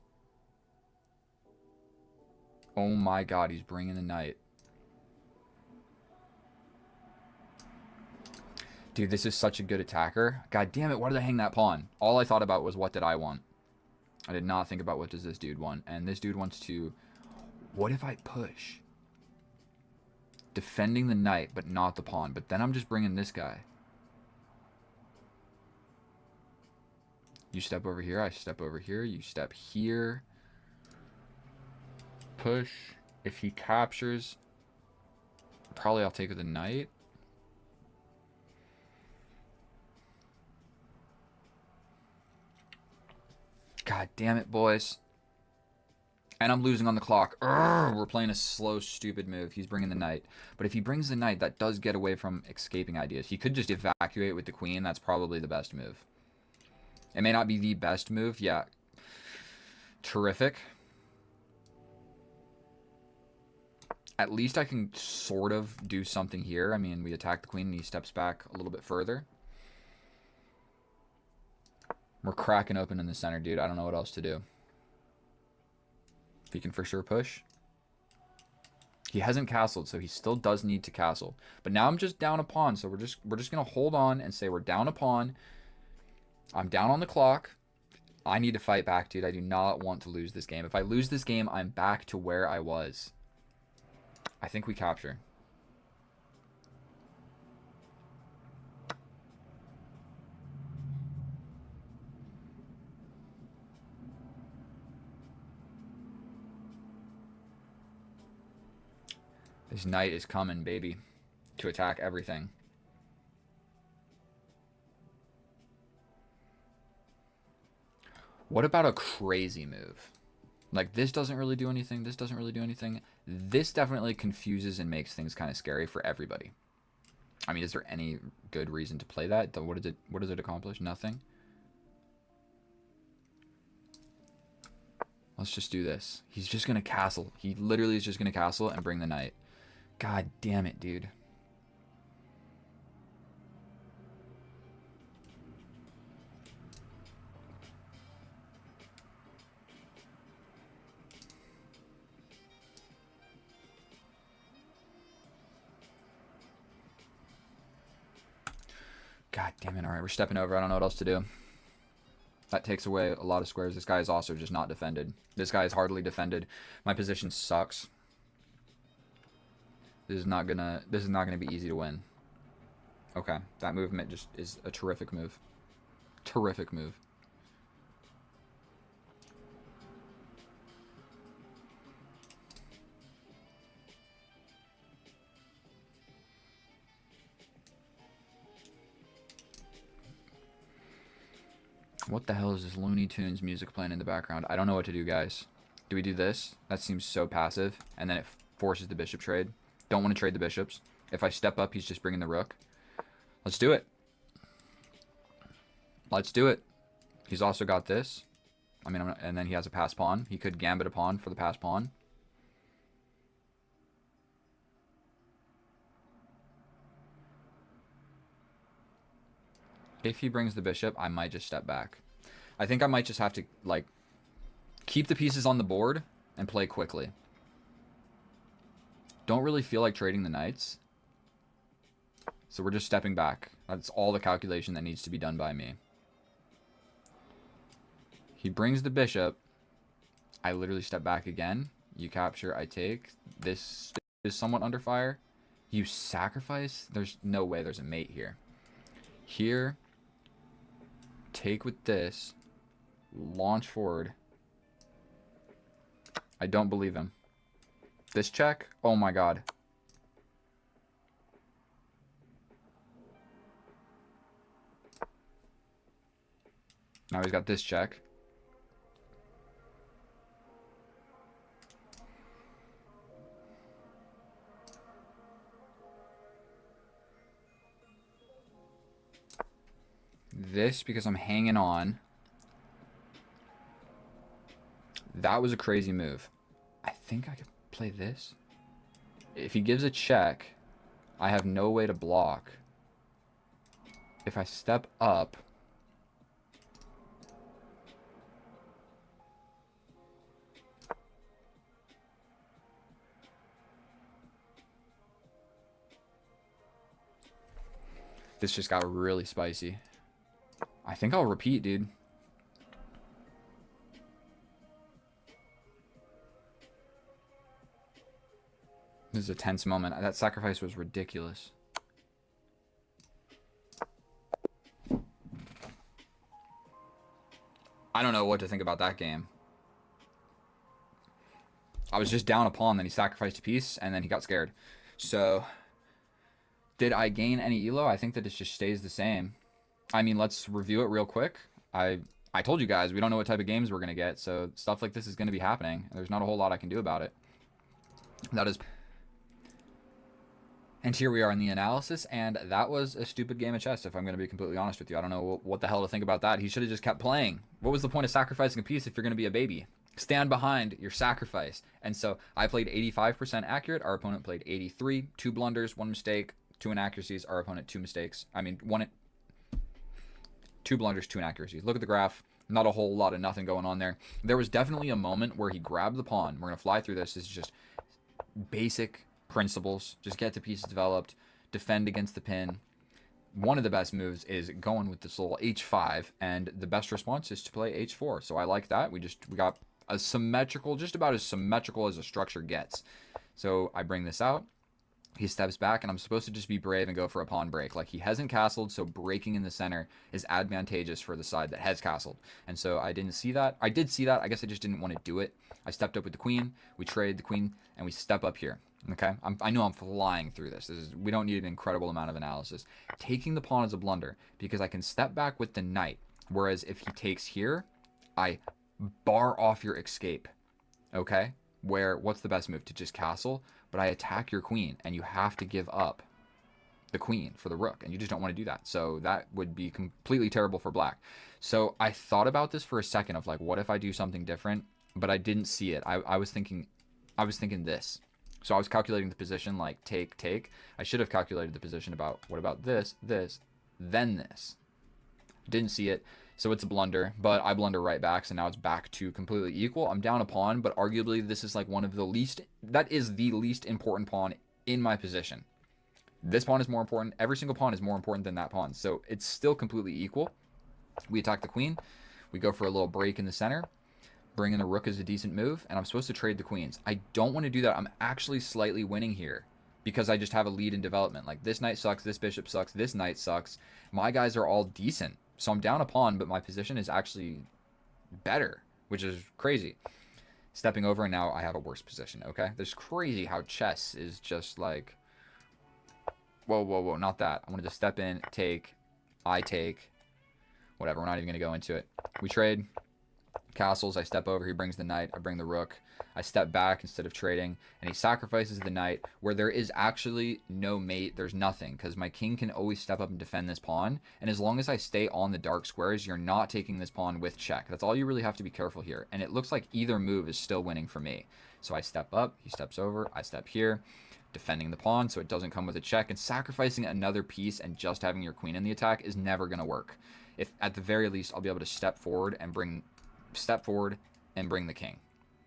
Speaker 1: Oh my god, he's bringing the knight. Dude, this is such a good attacker. God damn it, why did I hang that pawn? All I thought about was what did I want. I did not think about what does this dude want. And this dude wants to... What if I push? Defending the knight, but not the pawn. But then I'm just bringing this guy. You step over here, I step over here, you step here. Push. If he captures, probably I'll take with the knight. God damn it, boys. And I'm losing on the clock. Urgh, we're playing a slow, stupid move. He's bringing the knight. But if he brings the knight, that does get away from escaping ideas. He could just evacuate with the queen. That's probably the best move. It may not be the best move. Yeah. Terrific. At least I can sort of do something here. I mean, we attack the queen and he steps back a little bit further. We're cracking open in the center, dude. I don't know what else to do. He can for sure push. He hasn't castled, so he still does need to castle. But now I'm just down a pawn, so we're just gonna hold on and say we're down a pawn. I'm down on the clock. I need to fight back, dude. I do not want to lose this game. If I lose this game, I'm back to where I was. I think we capture. This knight is coming, baby, to attack everything. What about a crazy move? Like, this doesn't really do anything. This doesn't really do anything. This definitely confuses and makes things kind of scary for everybody. I mean, is there any good reason to play that? What does it accomplish? Nothing. Let's just do this. He's just going to castle. He literally is just going to castle and bring the knight. God damn it, dude. God damn it. All right, we're stepping over. I don't know what else to do. That takes away a lot of squares. This guy is also just not defended. This guy is hardly defended. My position sucks. This is not gonna be easy to win. Okay, that movement just is a terrific move. Terrific move. What the hell is this Looney Tunes music playing in the background? I don't know what to do, guys. Do we do this? That seems so passive. And then it forces the bishop trade. Don't want to trade the bishops. If I step up, he's just bringing the rook. Let's do it. Let's do it. He's also got this. I mean, and then he has a pass pawn. He could gambit a pawn for the pass pawn. If he brings the bishop, I might just step back. I think I might just have to, like, keep the pieces on the board and play quickly. Don't really feel like trading the knights. So we're just stepping back. That's all the calculation that needs to be done by me. He brings the bishop. I literally step back again. You capture, I take. This is somewhat under fire. You sacrifice? There's no way there's a mate here. Here. Take with this. Launch forward. I don't believe him. This check? Oh my god. Now he's got this check. This because I'm hanging on. That was a crazy move. I think I could play this. If he gives a check, I have no way to block. If I step up, this just got really spicy. I think I'll repeat, dude. This is a tense moment. That sacrifice was ridiculous. I don't know what to think about that game. I was just down a pawn, then he sacrificed a piece, and then he got scared. So, did I gain any elo? I think that it just stays the same. I mean, let's review it real quick. I told you guys, we don't know what type of games we're going to get, so stuff like this is going to be happening. There's not a whole lot I can do about it. That is... And here we are in the analysis, and that was a stupid game of chess, if I'm going to be completely honest with you. I don't know what the hell to think about that. He should have just kept playing. What was the point of sacrificing a piece if you're going to be a baby? Stand behind your sacrifice. And so I played 85% accurate. Our opponent played 83. 2 blunders, 1 mistake, 2 inaccuracies. Our opponent 2 mistakes. I mean, 2 blunders, 2 inaccuracies. Look at the graph. Not a whole lot of nothing going on there. There was definitely a moment where he grabbed the pawn. We're going to fly through this. This is just basic principles. Just get the pieces developed. Defend against the pin. One of the best moves is going with this little h5, and the best response is to play h4. So I like that. We got a symmetrical, just about as symmetrical as a structure gets. So I bring this out. He steps back, and I'm supposed to just be brave and go for a pawn break. Like, he hasn't castled, so breaking in the center is advantageous for the side that has castled. And so I didn't see that. I did see that. I guess I just didn't want to do it. I stepped up with the queen. We traded the queen, and we step up here. Okay? I know I'm flying through this. We don't need an incredible amount of analysis. Taking the pawn is a blunder, because I can step back with the knight. Whereas if he takes here, I bar off your escape. Okay? Where, what's the best move? To just castle? But I attack your queen, and you have to give up the queen for the rook, and you just don't want to do that. So that would be completely terrible for black. So I thought about this for a second of like, what if I do something different? But I didn't see it. I was thinking this. So I was calculating the position like take, take. I should have calculated the position about what about this, this, then this. Didn't see it. So it's a blunder, but I blunder right back, so now it's back to completely equal. I'm down a pawn, but arguably this is like one of the least, that is the least important pawn in my position. This pawn is more important. Every single pawn is more important than that pawn. So it's still completely equal. We attack the queen. We go for a little break in the center. Bring in a rook is a decent move. And I'm supposed to trade the queens. I don't want to do that. I'm actually slightly winning here because I just have a lead in development. Like, this knight sucks. This bishop sucks. This knight sucks. My guys are all decent. So I'm down a pawn, but my position is actually better, which is crazy. Stepping over, and now I have a worse position, okay? It's crazy how chess is just like... Whoa, whoa, whoa, not that. I wanted to step in, take, I take, whatever. We're not even going to go into it. We trade castles. I step over. He brings the knight. I bring the rook. I step back instead of trading, and he sacrifices the knight where there is actually no mate. There's nothing because my king can always step up and defend this pawn, and as long as I stay on the dark squares, you're not taking this pawn with check. That's all you really have to be careful here, and it looks like either move is still winning for me. So I step up. He steps over. I step here. Defending the pawn so it doesn't come with a check, and sacrificing another piece and just having your queen in the attack is never going to work. If at the very least I'll be able to step forward and bring the king.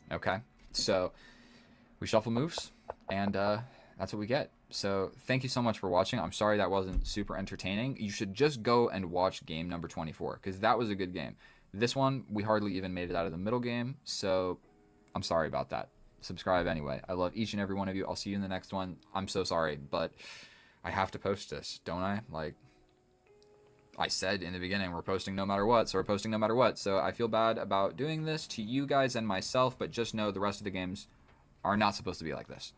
Speaker 1: Okay, so we shuffle moves, and that's what we get. So thank you so much for watching. I'm sorry that wasn't super entertaining. You should just go and watch game number 24 because that was a good game. This one we hardly even made it out of the middle game, so I'm sorry about that. Subscribe anyway. I love each and every one of you. I'll see you in the next one. I'm so sorry, but I have to post this, don't I? Like I said in the beginning, we're posting no matter what, so we're posting no matter what. So I feel bad about doing this to you guys and myself, but just know the rest of the games are not supposed to be like this.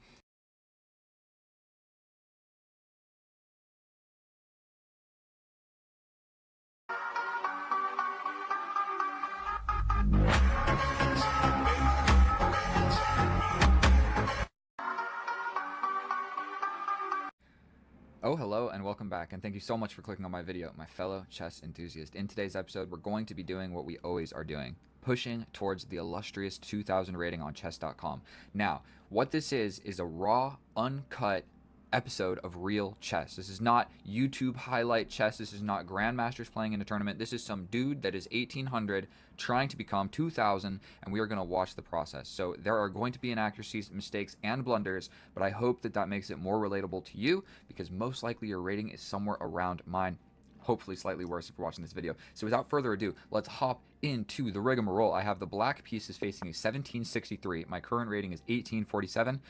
Speaker 1: Oh, hello and welcome back, and thank you so much for clicking on my video, my fellow chess enthusiast. In today's episode, we're going to be doing what we always are doing, pushing towards the illustrious 2000 rating on chess.com. Now, what this is a raw, uncut episode of real chess. This is not YouTube highlight chess. This is not grandmasters playing in a tournament. This is some dude that is 1800 trying to become 2000, and we are going to watch the process. So there are going to be inaccuracies, mistakes, and blunders, but I hope that that makes it more relatable to you because most likely your rating is somewhere around mine. Hopefully slightly worse if you're watching this video. So without further ado, let's hop into the rigmarole. I have the black pieces facing a 1763. My current rating is 1847.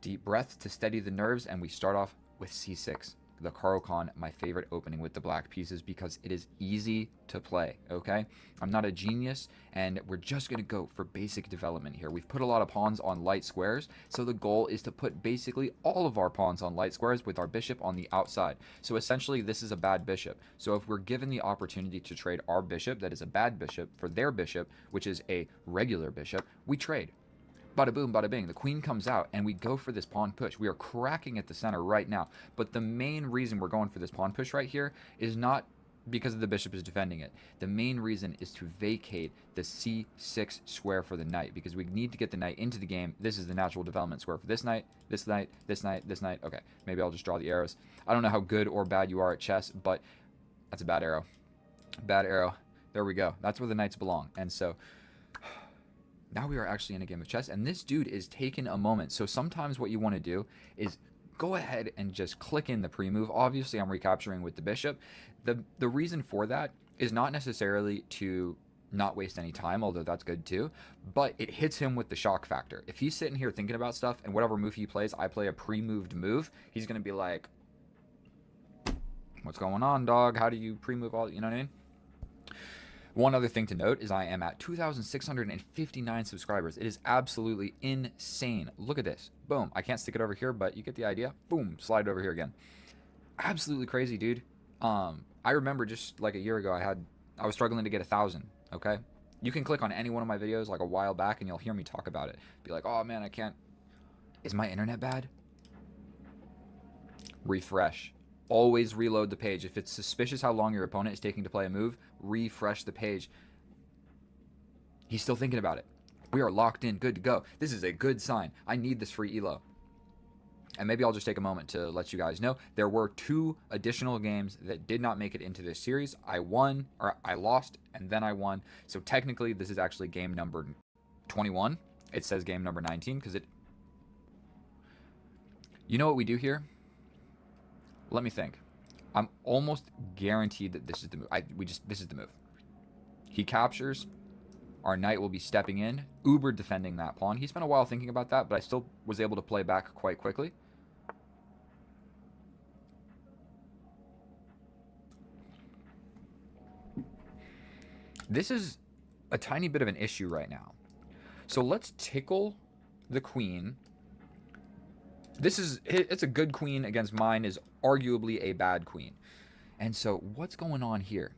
Speaker 1: Deep breath to steady the nerves, and we start off with c6, the Caro-Kann, my favorite opening with the black pieces because it is easy to play, okay? I'm not a genius, and we're just going to go for basic development here. We've put a lot of pawns on light squares, so the goal is to put basically all of our pawns on light squares with our bishop on the outside. So essentially, this is a bad bishop. So if we're given the opportunity to trade our bishop, that is a bad bishop, for their bishop, which is a regular bishop, we trade. Bada boom, bada bing. The queen comes out, and we go for this pawn push. We are cracking at the center right now. But the main reason we're going for this pawn push right here is not because the bishop is defending it. The main reason is to vacate the c6 square for the knight, because we need to get the knight into the game. This is the natural development square for this knight, this knight, this knight, this knight. Okay, maybe I'll just draw the arrows. I don't know how good or bad you are at chess, but that's a bad arrow. Bad arrow. There we go. That's where the knights belong. And so now we are actually in a game of chess, and this dude is taking a moment. So sometimes what you want to do is go ahead and just click in the pre-move. Obviously, I'm recapturing with the bishop. The reason for that is not necessarily to not waste any time, although that's good too, but it hits him with the shock factor. If he's sitting here thinking about stuff, and whatever move he plays, I play a pre-moved move, he's going to be like, what's going on, dog? How do you pre-move all, you know what I mean? One other thing to note is I am at 2,659 subscribers. It is absolutely insane. Look at this. Boom. I can't stick it over here, but you get the idea. Boom. Slide it over here again. Absolutely crazy, dude. I remember just like a year ago, I was struggling to get 1,000. Okay. You can click on any one of my videos like a while back, and you'll hear me talk about it. Be like, oh man, I can't. Is my internet bad? Refresh. Always reload the page. If it's suspicious how long your opponent is taking to play a move, refresh the page. He's still thinking about it. We are locked in, good to go. This is a good sign. I need this free elo. And maybe I'll just take a moment to let you guys know there were 2 additional games that did not make it into this series. I lost, and then I won. So technically, this is actually game number 21. It says game number 19 because it... You know what we do here? Let me think. I'm almost guaranteed that this is the move. This is the move. He captures. Our knight will be stepping in, uber defending that pawn. He spent a while thinking about that, but I still was able to play back quite quickly. This is a tiny bit of an issue right now. So let's tickle the queen. It's a good queen against mine is arguably a bad queen. And so what's going on here?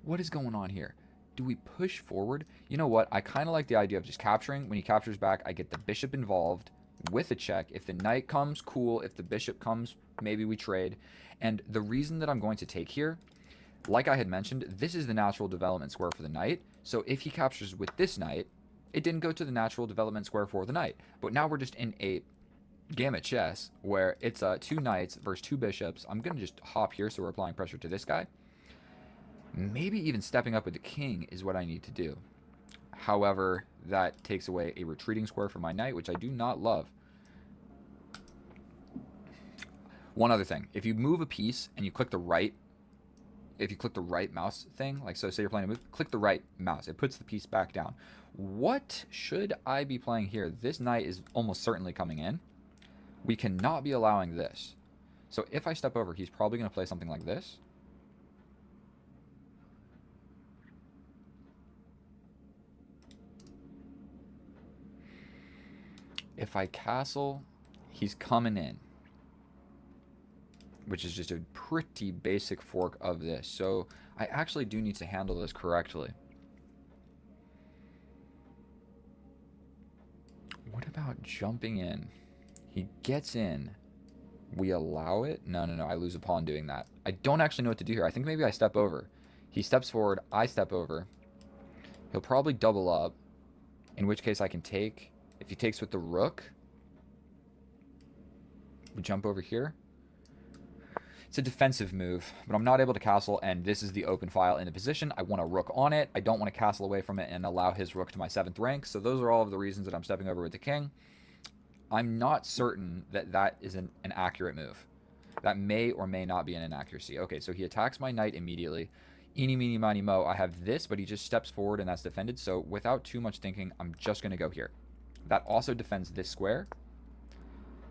Speaker 1: What is going on here? Do we push forward? You know what? I kind of like the idea of just capturing. When he captures back, I get the bishop involved with a check. If the knight comes, cool. If the bishop comes, maybe we trade. And the reason that I'm going to take here, like I had mentioned, this is the natural development square for the knight. So if he captures with this knight, it didn't go to the natural development square for the knight. But now we're just in a game of chess where it's 2 knights versus 2 bishops. I'm going to just hop here so we're applying pressure to this guy. Maybe even stepping up with the king is what I need to do. However, that takes away a retreating square for my knight, which I do not love. One other thing. If you move a piece and you click the right, if you click the right mouse thing, like so say you're playing a move, click the right mouse. It puts the piece back down. What should I be playing here? This knight is almost certainly coming in. We cannot be allowing this. So if I step over, he's probably going to play something like this. If I castle, he's coming in, which is just a pretty basic fork of this. So I actually do need to handle this correctly. What about jumping in? He gets in. We allow it? No, I lose a pawn doing that. I don't actually know what to do here. I think maybe I step over. He steps forward. I step over. He'll probably double up, in which case I can take. If he takes with the rook, we jump over here. It's a defensive move, but I'm not able to castle, and this is the open file in the position. I want a rook on it. I don't want to castle away from it and allow his rook to my 7th rank. So those are all of the reasons that I'm stepping over with the king. I'm not certain that that is an accurate move. That may or may not be an inaccuracy. Okay, so he attacks my knight immediately. Eeny, meeny, miny, mo. I have this, but he just steps forward, and that's defended. So without too much thinking, I'm just going to go here. That also defends this square.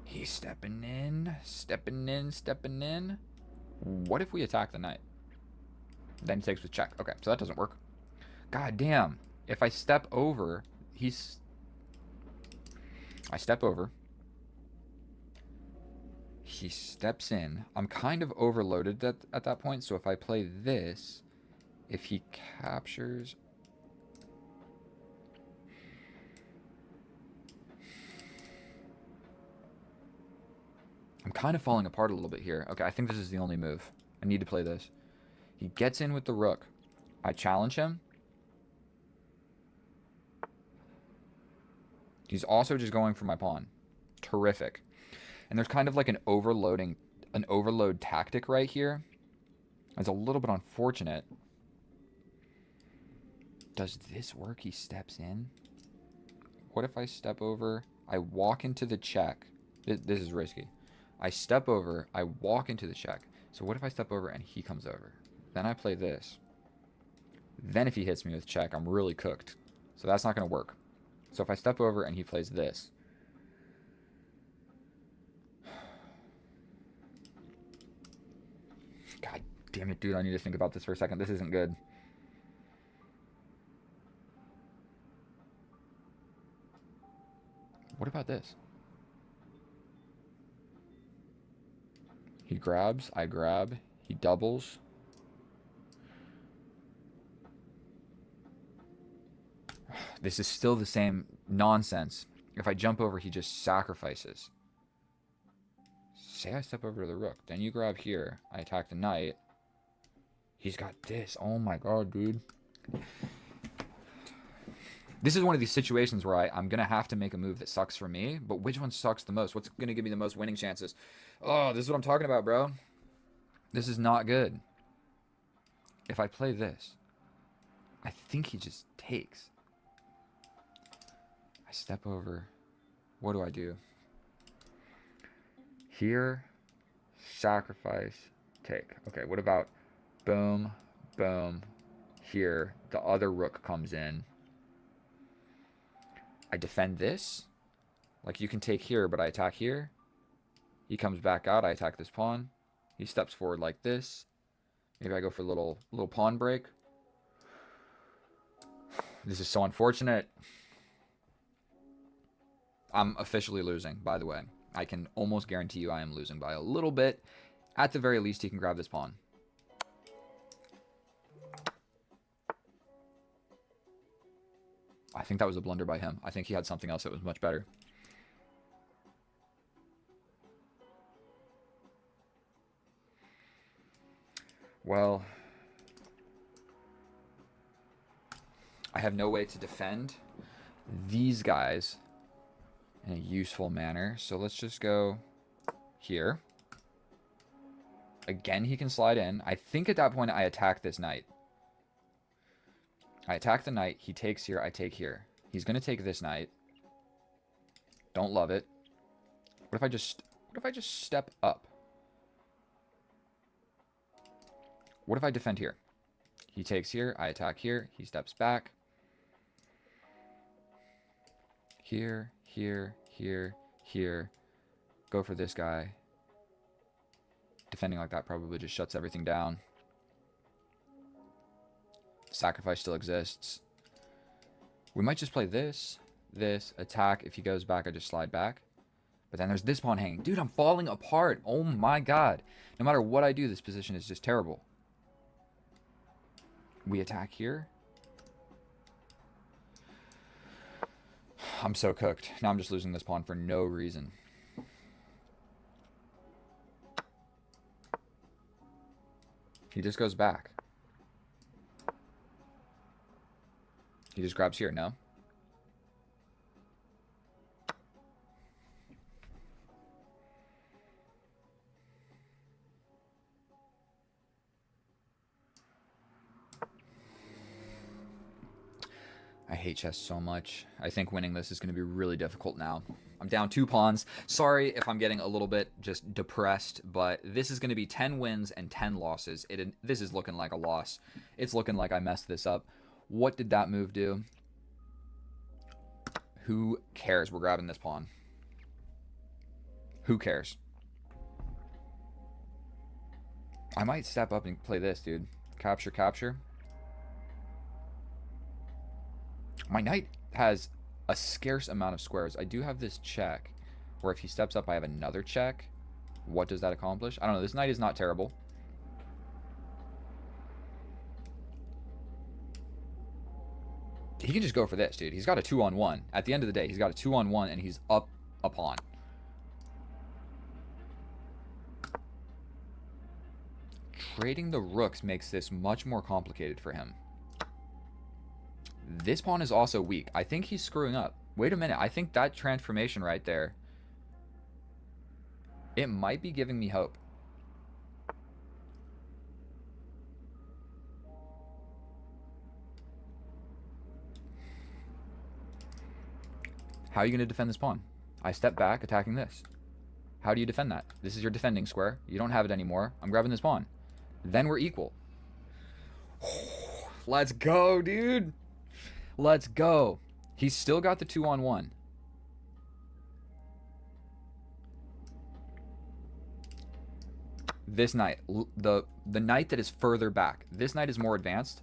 Speaker 1: He's stepping in, stepping in, stepping in. What if we attack the knight? Then he takes with check. Okay, so that doesn't work. God damn. If I step over, I step over. He steps in. I'm kind of overloaded at that point, so if I play this, if he captures... I'm kind of falling apart a little bit here. Okay, I think this is the only move. I need to play this. He gets in with the rook. I challenge him. He's also just going for my pawn. Terrific. And there's kind of like an overload tactic right here. It's a little bit unfortunate. Does this work? He steps in. What if I step over? I walk into the check. This is risky. I step over, I walk into the check. So what if I step over and he comes over? Then I play this. Then if he hits me with check, I'm really cooked. So that's not going to work. So if I step over and he plays this. God damn it, dude. I need to think about this for a second. This isn't good. What about this? He grabs, I grab, he doubles. This is still the same nonsense. If I jump over, he just sacrifices. Say I step over to the rook. Then you grab here. I attack the knight. He's got this. Oh my god, dude. This is one of these situations where I'm going to have to make a move that sucks for me. But which one sucks the most? What's going to give me the most winning chances? Oh, this is what I'm talking about, bro. This is not good. If I play this, I think he just takes. I step over. What do I do? Here, Sacrifice. Take. Okay, what about boom, boom. Here, the other rook comes in. I defend this. Like, you can take here, but I attack here. He comes back out. I attack this pawn. He steps forward like this. Maybe I go for a little pawn break. This is so unfortunate. I'm officially losing, by the way. I can almost guarantee you I am losing by a little bit. At the very least, he can grab this pawn. I think that was a blunder by him. I think he had something else that was much better. Well, I have no way to defend these guys in a useful manner. So let's just go here. Again, he can slide in. I think at that point I attack this knight. I attack the knight. He takes here. I take here. He's going to take this knight. Don't love it. What if I just step up? What if I defend here? He takes here. I attack here. He steps back. Here, here, here, here. Go for this guy. Defending like that probably just shuts everything down. Sacrifice still exists. We might just play this, attack. If he goes back, I just slide back. But then there's this pawn hanging. Dude, I'm falling apart. Oh my god. No matter what I do, this position is just terrible. We attack here. I'm so cooked. Now I'm just losing this pawn for no reason. He just goes back. He just grabs here, no? I hate chess so much. I think winning this is going to be really difficult now. I'm down 2 pawns. Sorry if I'm getting a little bit just depressed, but this is going to be 10 wins and 10 losses. This is looking like a loss. It's looking like I messed this up. What did that move do? Who cares? We're grabbing this pawn. Who cares? I might step up and play this, dude. Capture, capture. My knight has a scarce amount of squares. I do have this check, where if he steps up, I have another check. What does that accomplish? I don't know. This knight is not terrible. He can just go for this, dude. He's got a 2-on-1. At the end of the day, he's got a 2-on-1, and he's up a pawn. Trading the rooks makes this much more complicated for him. This pawn is also weak. I think he's screwing up. Wait a minute. I think that transformation right there, it might be giving me hope. How are you going to defend this pawn? I step back, attacking this. How do you defend that? This is your defending square. You don't have it anymore. I'm grabbing this pawn. Then we're equal. Let's go, dude. Let's go. He's still got the 2-on-1. This knight, the knight that is further back. This knight is more advanced.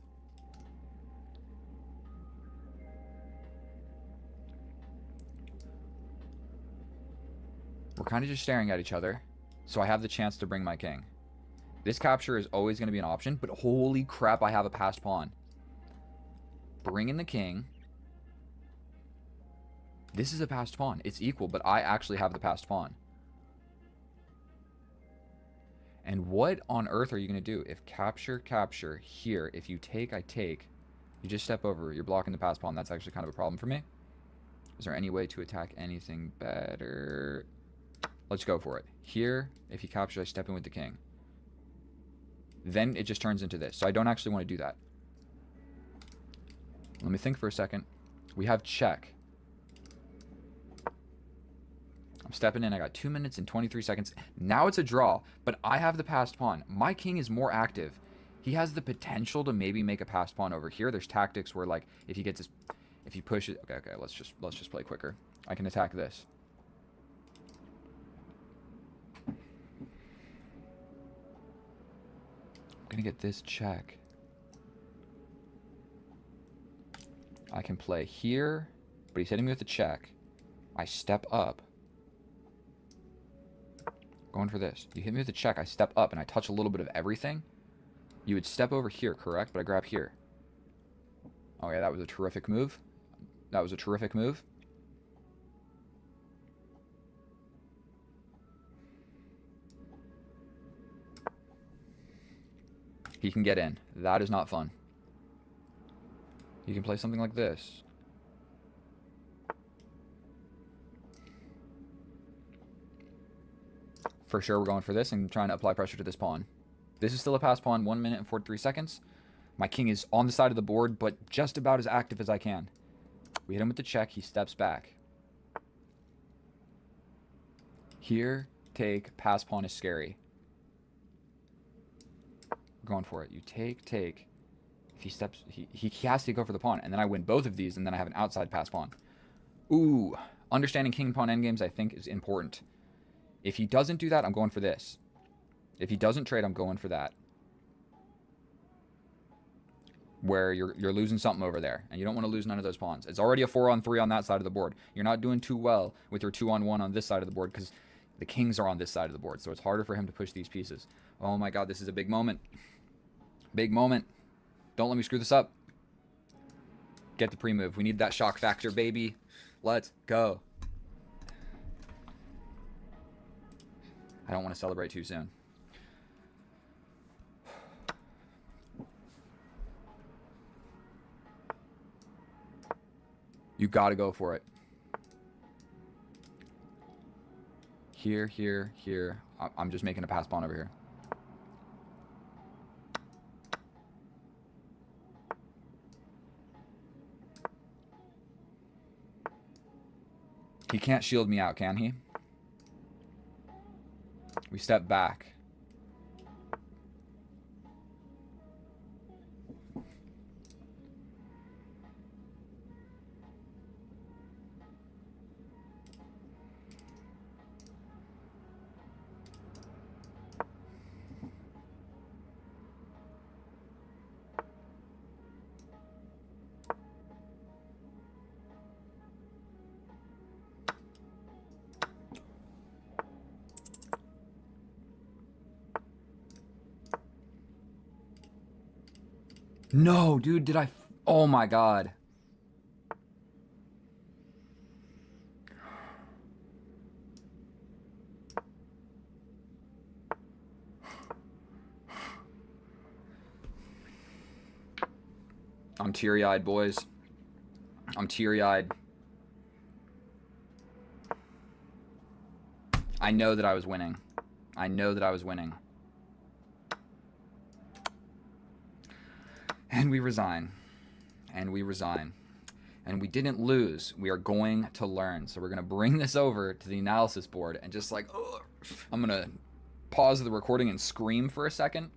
Speaker 1: We're kind of just staring at each other. So I have the chance to bring my king. This capture is always going to be an option, but holy crap, I have a passed pawn. Bring in the king. This is a passed pawn. It's equal, but I actually have the passed pawn. And what on earth are you going to do? If capture, capture, here, if you take, I take, you just step over, you're blocking the passed pawn. That's actually kind of a problem for me. Is there any way to attack anything better? Let's go for it. Here, if he captures, I step in with the king. Then it just turns into this. So I don't actually want to do that. Let me think for a second. We have check. I'm Stepping in, I got 2 minutes and 23 seconds. Now it's a draw, but I have the passed pawn. My king is more active. He has the potential to maybe make a passed pawn over here. There's tactics where, like, if he gets his, if he pushes, okay, let's just play quicker. I can attack this. I'm gonna get this check. I can play here, but he's hitting me with a check. I step up. Going for this. You hit me with a check, I step up, and I touch a little bit of everything. You would step over here, correct? But I grab here. Oh yeah, that was a terrific move. That was a terrific move. He can get in. That is not fun. You can play something like this. For sure, we're going for this and trying to apply pressure to this pawn. This is still a pass pawn, 1 minute and 43 seconds. My king is on the side of the board, but just about as active as I can. We hit him with the check. He steps back. Here, take, pass pawn is scary. We're going for it. You take. If he steps, he has to go for the pawn, and then I win both of these, and then I have an outside pass pawn. Ooh, understanding king pawn endgames I think is important. If he doesn't do that, I'm going for this. If he doesn't trade, I'm going for that. Where you're losing something over there, and you don't want to lose none of those pawns. It's already a 4-on-3 on that side of the board. You're not doing too well with your 2-on-1 on this side of the board because the kings are on this side of the board, so it's harder for him to push these pieces. Oh my god, this is a big moment. Big moment. Don't let me screw this up. Get the pre-move. We need that shock factor, baby. Let's go. I don't want to celebrate too soon. You got to go for it. Here. I'm just making a pass pawn over here. He can't shield me out, can he? We step back. No, dude, did I... Oh my god. I'm teary-eyed, boys. I'm teary-eyed. I know that I was winning. I know that I was winning. And we resign. And we resign. And we didn't lose. We are going to learn. So we're going to bring this over to the analysis board and just like, ugh, I'm going to pause the recording and scream for a second.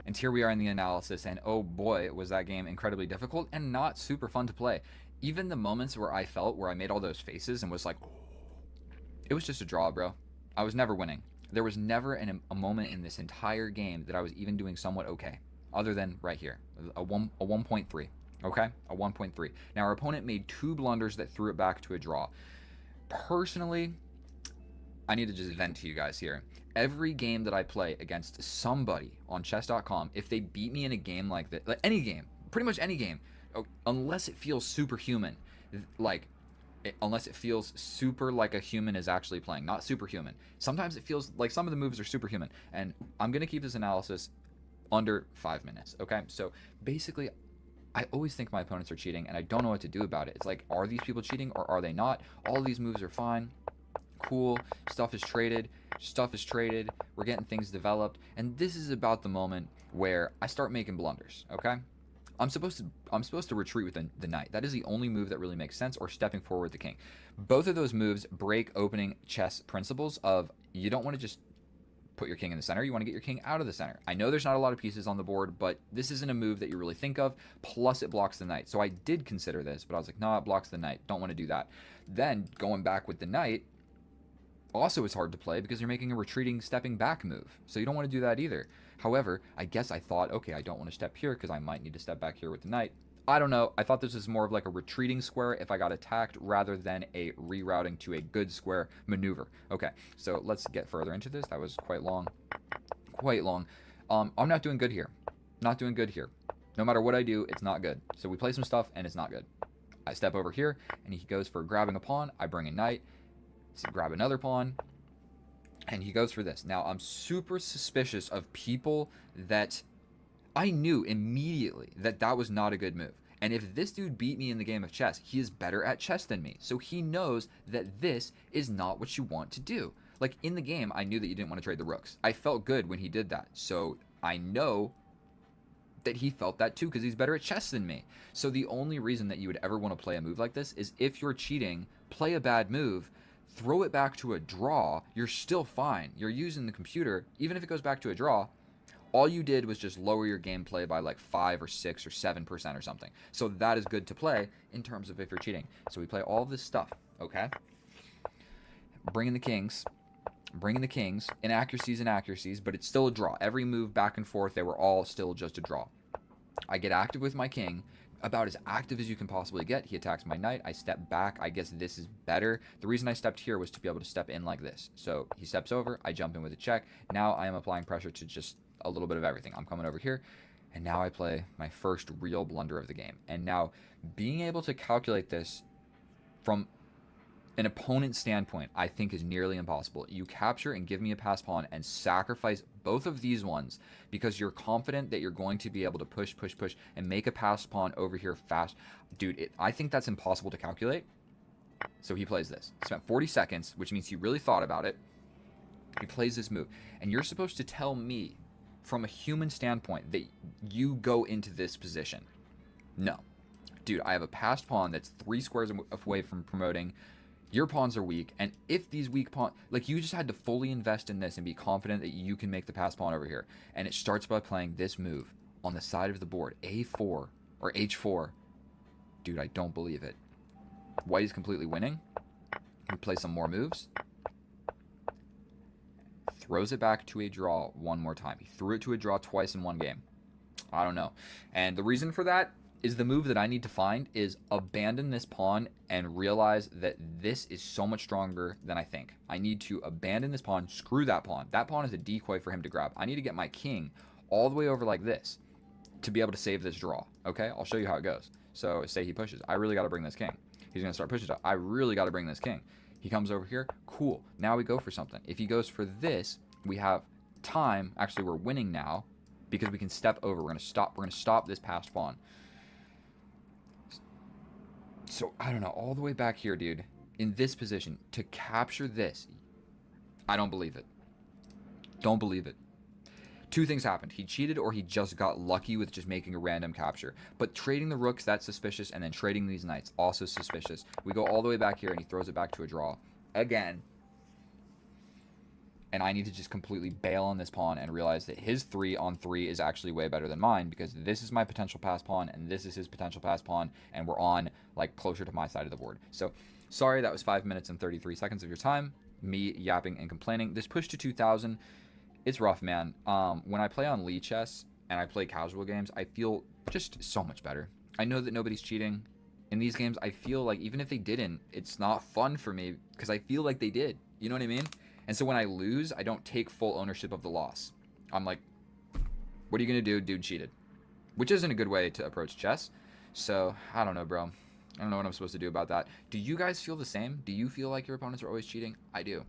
Speaker 1: And here we are in the analysis, and oh boy, was that game incredibly difficult and not super fun to play. Even the moments where I felt where I made all those faces and was like, oh, it was just a draw, bro. I was never winning. There was never a moment in this entire game that I was even doing somewhat okay, other than right here, a 1.3, okay? A 1.3. Now, our opponent made 2 blunders that threw it back to a draw. Personally, I need to just vent to you guys here. Every game that I play against somebody on chess.com, if they beat me in a game like that, like any game, pretty much any game, unless it feels superhuman, unless it feels super like a human is actually playing, not superhuman. Sometimes it feels like some of the moves are superhuman, and I'm going to keep this analysis under 5 minutes, okay? So basically, I always think my opponents are cheating, and I don't know what to do about it. It's like, are these people cheating or are they not? All these moves are fine. Cool, stuff is traded, we're getting things developed, and this is about the moment where I start making blunders, okay? I'm supposed to retreat with the knight. That is the only move that really makes sense, or stepping forward with the king. Both of those moves break opening chess principles of you don't want to just put your king in the center. You want to get your king out of the center. I know there's not a lot of pieces on the board, but this isn't a move that you really think of. Plus, it blocks the knight. So I did consider this, but I was like, no, it blocks the knight. Don't want to do that. Then going back with the knight also is hard to play because you're making a retreating, stepping back move. So you don't want to do that either. However, I guess I thought, okay, I don't want to step here because I might need to step back here with the knight. I don't know. I thought this was more of like a retreating square if I got attacked rather than a rerouting to a good square maneuver. Okay, so let's get further into this. That was quite long. Quite long. I'm not doing good here. Not doing good here. No matter what I do, it's not good. So we play some stuff and it's not good. I step over here and he goes for grabbing a pawn. I bring a knight. So grab another pawn. And he goes for this. Now, I'm super suspicious of people that I knew immediately that that was not a good move. And if this dude beat me in the game of chess, he is better at chess than me. So he knows that this is not what you want to do. Like in the game, I knew that you didn't want to trade the rooks. I felt good when he did that. So I know that he felt that too because he's better at chess than me. So the only reason that you would ever want to play a move like this is if you're cheating, play a bad move, throw it back to a draw, you're still fine. You're using the computer, even if it goes back to a draw, all you did was just lower your gameplay by like 5 or 6 or 7% or something. So that is good to play in terms of if you're cheating. So we play all of this stuff, okay? Bringing the kings, inaccuracies, but it's still a draw. Every move back and forth, they were all still just a draw. I get active with my king, about as active as you can possibly get. He attacks my knight. I step back. I guess this is better. The reason I stepped here was to be able to step in like this. So he steps over. I jump in with a check. Now I am applying pressure to just a little bit of everything. I'm coming over here, and now I play my first real blunder of the game. And now being able to calculate this from an opponent's standpoint, I think is nearly impossible. You capture and give me a pass pawn and sacrifice both of these ones because you're confident that you're going to be able to push, and make a pass pawn over here fast. Dude, I think that's impossible to calculate. So he plays this. He spent 40 seconds, which means he really thought about it. He plays this move. And you're supposed to tell me, from a human standpoint, that you go into this position. No. Dude, I have a passed pawn that's 3 squares away from promoting. Your pawns are weak, and if these weak pawns, like, you just had to fully invest in this and be confident that you can make the pass pawn over here. And it starts by playing this move on the side of the board, a4 or h4. Dude, I don't believe it. White is completely winning. We play some more moves. Throws it back to a draw one more time. He threw it to a draw twice in one game. I don't know. And the reason for that is the move that I need to find is abandon this pawn and realize that this is so much stronger than I think. I need to abandon this pawn, screw that pawn. That pawn is a decoy for him to grab. I need to get my king all the way over like this to be able to save this draw. Okay, I'll show you how it goes. So say he pushes. I really got to bring this king. He's going to start pushing. I really got to bring this king. He comes over here. Cool. Now we go for something. If he goes for this, we have time. Actually, we're winning now because we can step over. We're going to stop this passed pawn. So, I don't know, all the way back here, dude, in this position, to capture this, I don't believe it. Don't believe it. 2 things happened. He cheated or he just got lucky with just making a random capture. But trading the rooks, that's suspicious, and then trading these knights, also suspicious. We go all the way back here, and he throws it back to a draw. Again. And I need to just completely bail on this pawn and realize that his 3-on-3 is actually way better than mine because this is my potential pass pawn and this is his potential pass pawn, and we're on like closer to my side of the board. So sorry, that was 5 minutes and 33 seconds of your time, me yapping and complaining. This push to 2,000, it's rough, man. When I play on Lichess and I play casual games, I feel just so much better. I know that nobody's cheating. In these games, I feel like even if they didn't, it's not fun for me because I feel like they did. You know what I mean? And so when I lose, I don't take full ownership of the loss. I'm like, what are you going to do? Dude cheated. Which isn't a good way to approach chess. So, I don't know, bro. I don't know what I'm supposed to do about that. Do you guys feel the same? Do you feel like your opponents are always cheating? I do.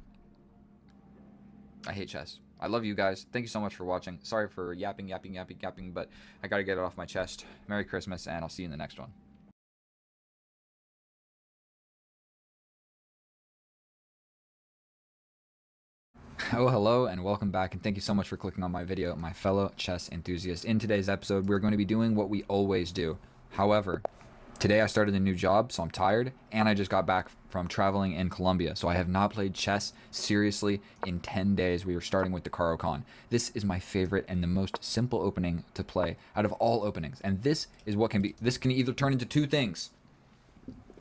Speaker 1: I hate chess. I love you guys. Thank you so much for watching. Sorry for yapping, but I got to get it off my chest. Merry Christmas, and I'll see you in the next one. Oh, hello and welcome back, and thank you so much for clicking on my video, my fellow chess enthusiast. In today's episode, we're going to be doing what we always do. However, today I started a new job, so I'm tired, and I just got back from traveling in Colombia, so I have not played chess seriously in 10 days. We are starting with the Caro-Kann. This is my favorite and the most simple opening to play out of all openings, and this can either turn into two things.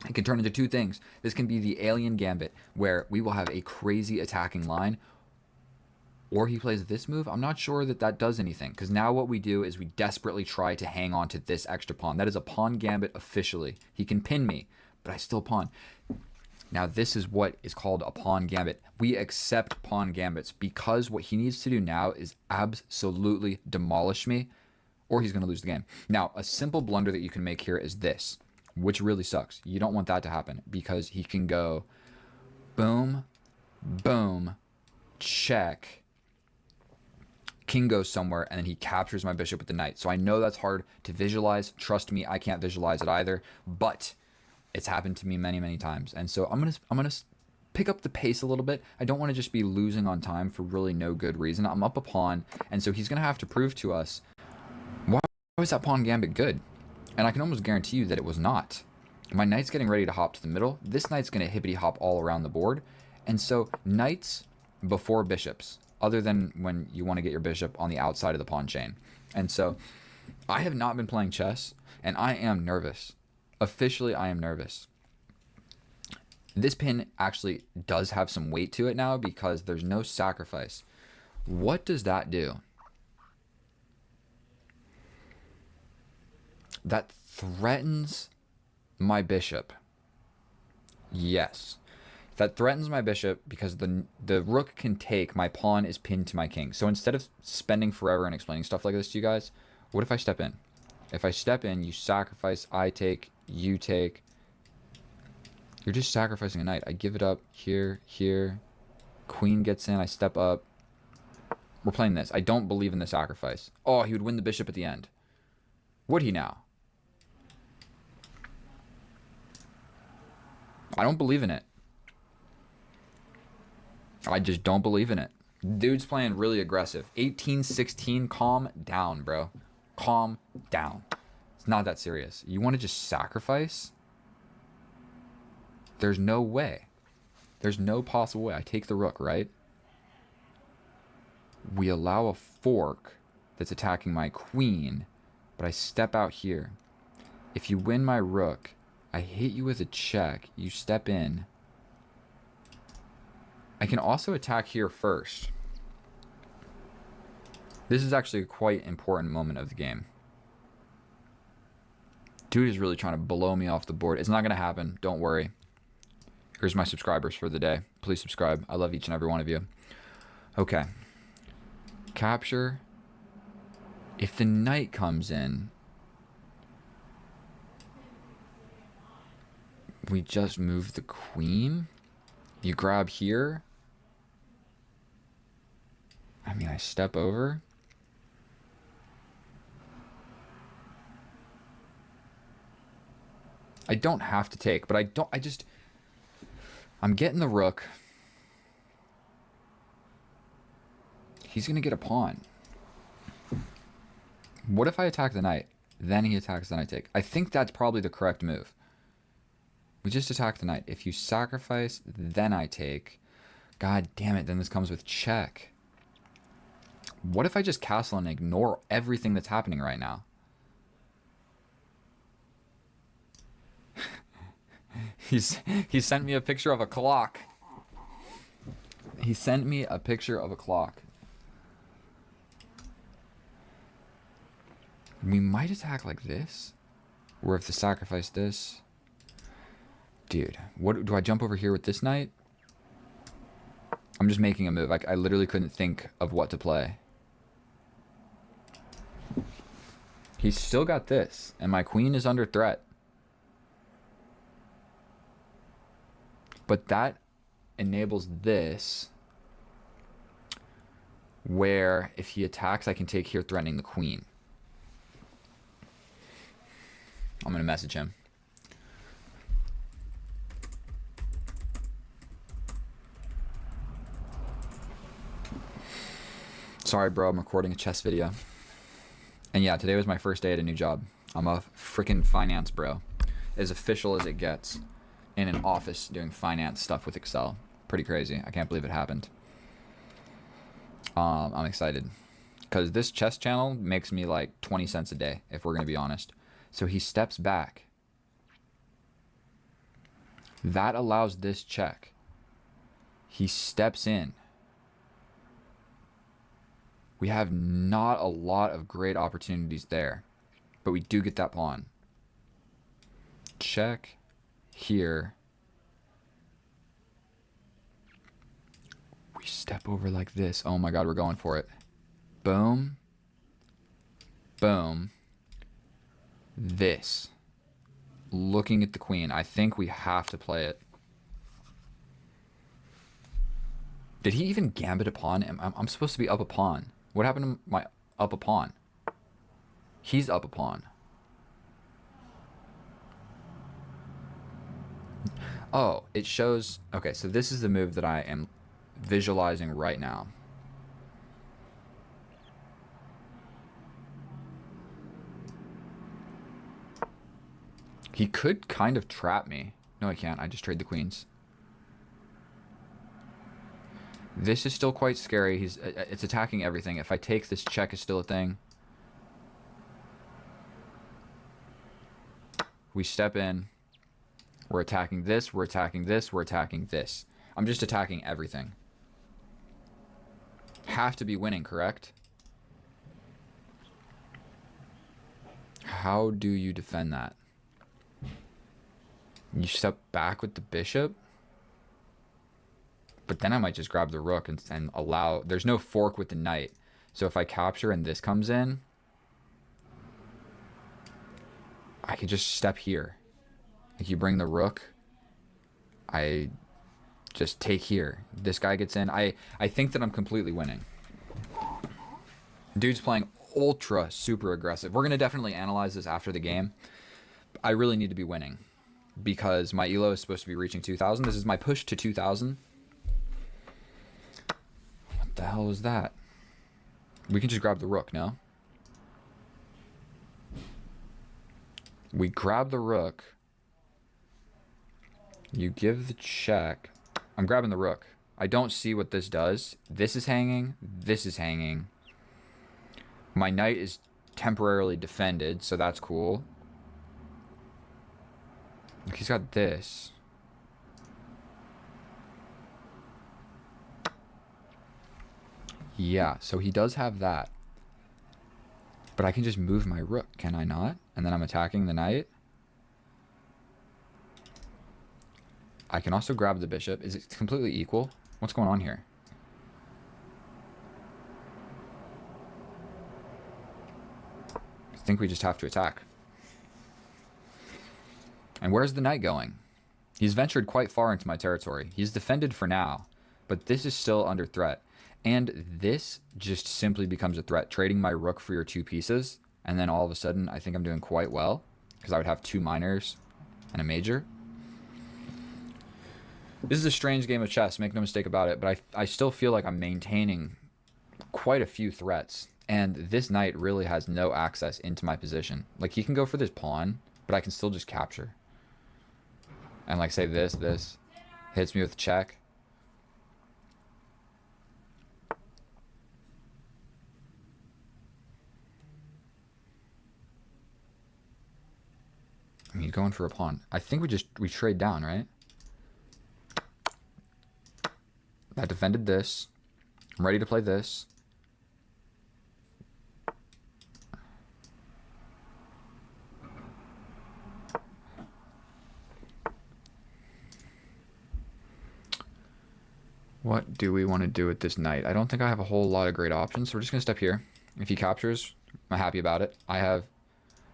Speaker 1: It can turn into two things. This can be the Alien Gambit, where we will have a crazy attacking line, or he plays this move. I'm not sure that does anything, because now what we do is we desperately try to hang on to this extra pawn. That is a pawn gambit officially. He can pin me, but I still pawn. Now this is what is called a pawn gambit. We accept pawn gambits because what he needs to do now is absolutely demolish me, or he's going to lose the game. Now, a simple blunder that you can make here is this, which really sucks. You don't want that to happen, because he can go boom, boom, check, king goes somewhere, and then he captures my bishop with the knight. So I know that's hard to visualize. Trust me, I can't visualize it either, but it's happened to me many, many times. And so I'm gonna pick up the pace a little bit. I don't want to just be losing on time for really no good reason. I'm up a pawn, and so he's gonna have to prove to us, why was that pawn gambit good? And I can almost guarantee you that it was not. My knight's getting ready to hop to the middle. This knight's gonna hippity hop all around the board. And so knights before bishops, other than when you want to get your bishop on the outside of the pawn chain. And so I have not been playing chess, and I am nervous. Officially, I am nervous. This pin actually does have some weight to it now because there's no sacrifice. What does that do? That threatens my bishop. Yes. That threatens my bishop because the rook can take, my pawn is pinned to my king. So instead of spending forever and explaining stuff like this to you guys, what if I step in? If I step in, you sacrifice, I take, you take. You're just sacrificing a knight. I give it up here, here. Queen gets in, I step up. We're playing this. I don't believe in the sacrifice. Oh, he would win the bishop at the end. Would he now? I don't believe in it. I just don't believe in it. Dude's playing really aggressive. 18-16, calm down, bro. Calm down. It's not that serious. You want to just sacrifice? There's no way. There's no possible way. I take the rook, right? We allow a fork that's attacking my queen, but I step out here. If you win my rook, I hit you with a check. You step in. I can also attack here first. This is actually a quite important moment of the game. Dude is really trying to blow me off the board. It's not going to happen. Don't worry. Here's my subscribers for the day. Please subscribe. I love each and every one of you. Okay. Capture. If the knight comes in, we just move the queen. You grab here. I mean, I step over. I don't have to take, but I'm getting the rook. He's going to get a pawn. What if I attack the knight? Then he attacks, then I take. I think that's probably the correct move. We just attack the knight. If you sacrifice, then I take. God damn it, then this comes with check. What if I just castle and ignore everything that's happening right now? He sent me a picture of a clock. He sent me a picture of a clock. We might attack like this. Or if the sacrifice this. Dude, what do I jump over here with this knight? I'm just making a move. I literally couldn't think of what to play. He's still got this, and my queen is under threat. But that enables this, where if he attacks, I can take here, threatening the queen. I'm going to message him. Sorry, bro. I'm recording a chess video. And yeah, today was my first day at a new job. I'm a freaking finance bro. As official as it gets. In an office doing finance stuff with Excel. Pretty crazy. I can't believe it happened. I'm excited. Because this chess channel makes me like 20 cents a day, if we're going to be honest. So he steps back. That allows this check. He steps in. We have not a lot of great opportunities there. But we do get that pawn. Check. Here. We step over like this. Oh my god, we're going for it. Boom. Boom. This. Looking at the queen. I think we have to play it. Did he even gambit a pawn? I'm supposed to be up a pawn. What happened to my up a pawn? He's up a pawn. Oh, it shows... Okay, so this is the move that I am visualizing right now. He could kind of trap me. No, he can't. I just trade the queens. This is still quite scary. It's attacking everything. If I take this, check is still a thing. We step in. We're attacking this. We're attacking this. We're attacking this. I'm just attacking everything. Have to be winning, correct? How do you defend that? You step back with the bishop? But then I might just grab the rook and allow... There's no fork with the knight. So if I capture and this comes in, I could just step here. Like you bring the rook, I just take here. This guy gets in. I think that I'm completely winning. Dude's playing ultra super aggressive. We're going to definitely analyze this after the game. I really need to be winning because my elo is supposed to be reaching 2,000. This is my push to 2,000. What the hell is that? We can just grab the rook, no? We grab the rook. You give the check. I'm grabbing the rook. I don't see what this does. This is hanging. This is hanging. My knight is temporarily defended, so that's cool. He's got this. Yeah, so he does have that. But I can just move my rook, can I not? And then I'm attacking the knight. I can also grab the bishop. Is it completely equal? What's going on here? I think we just have to attack. And where's the knight going? He's ventured quite far into my territory. He's defended for now, but this is still under threat. And this just simply becomes a threat. Trading my rook for your two pieces, and then all of a sudden I think I'm doing quite well because I would have two minors and a major. This is a strange game of chess, make no mistake about it, but I still feel like I'm maintaining quite a few threats. And this knight really has no access into my position. Like, he can go for this pawn, but I can still just capture. And, like, say this hits me with check. I mean, he's going for a pawn. I think we trade down, right? I defended this. I'm ready to play this. What do we want to do with this knight? I don't think I have a whole lot of great options, so we're just going to step here. If he captures, I'm happy about it. I have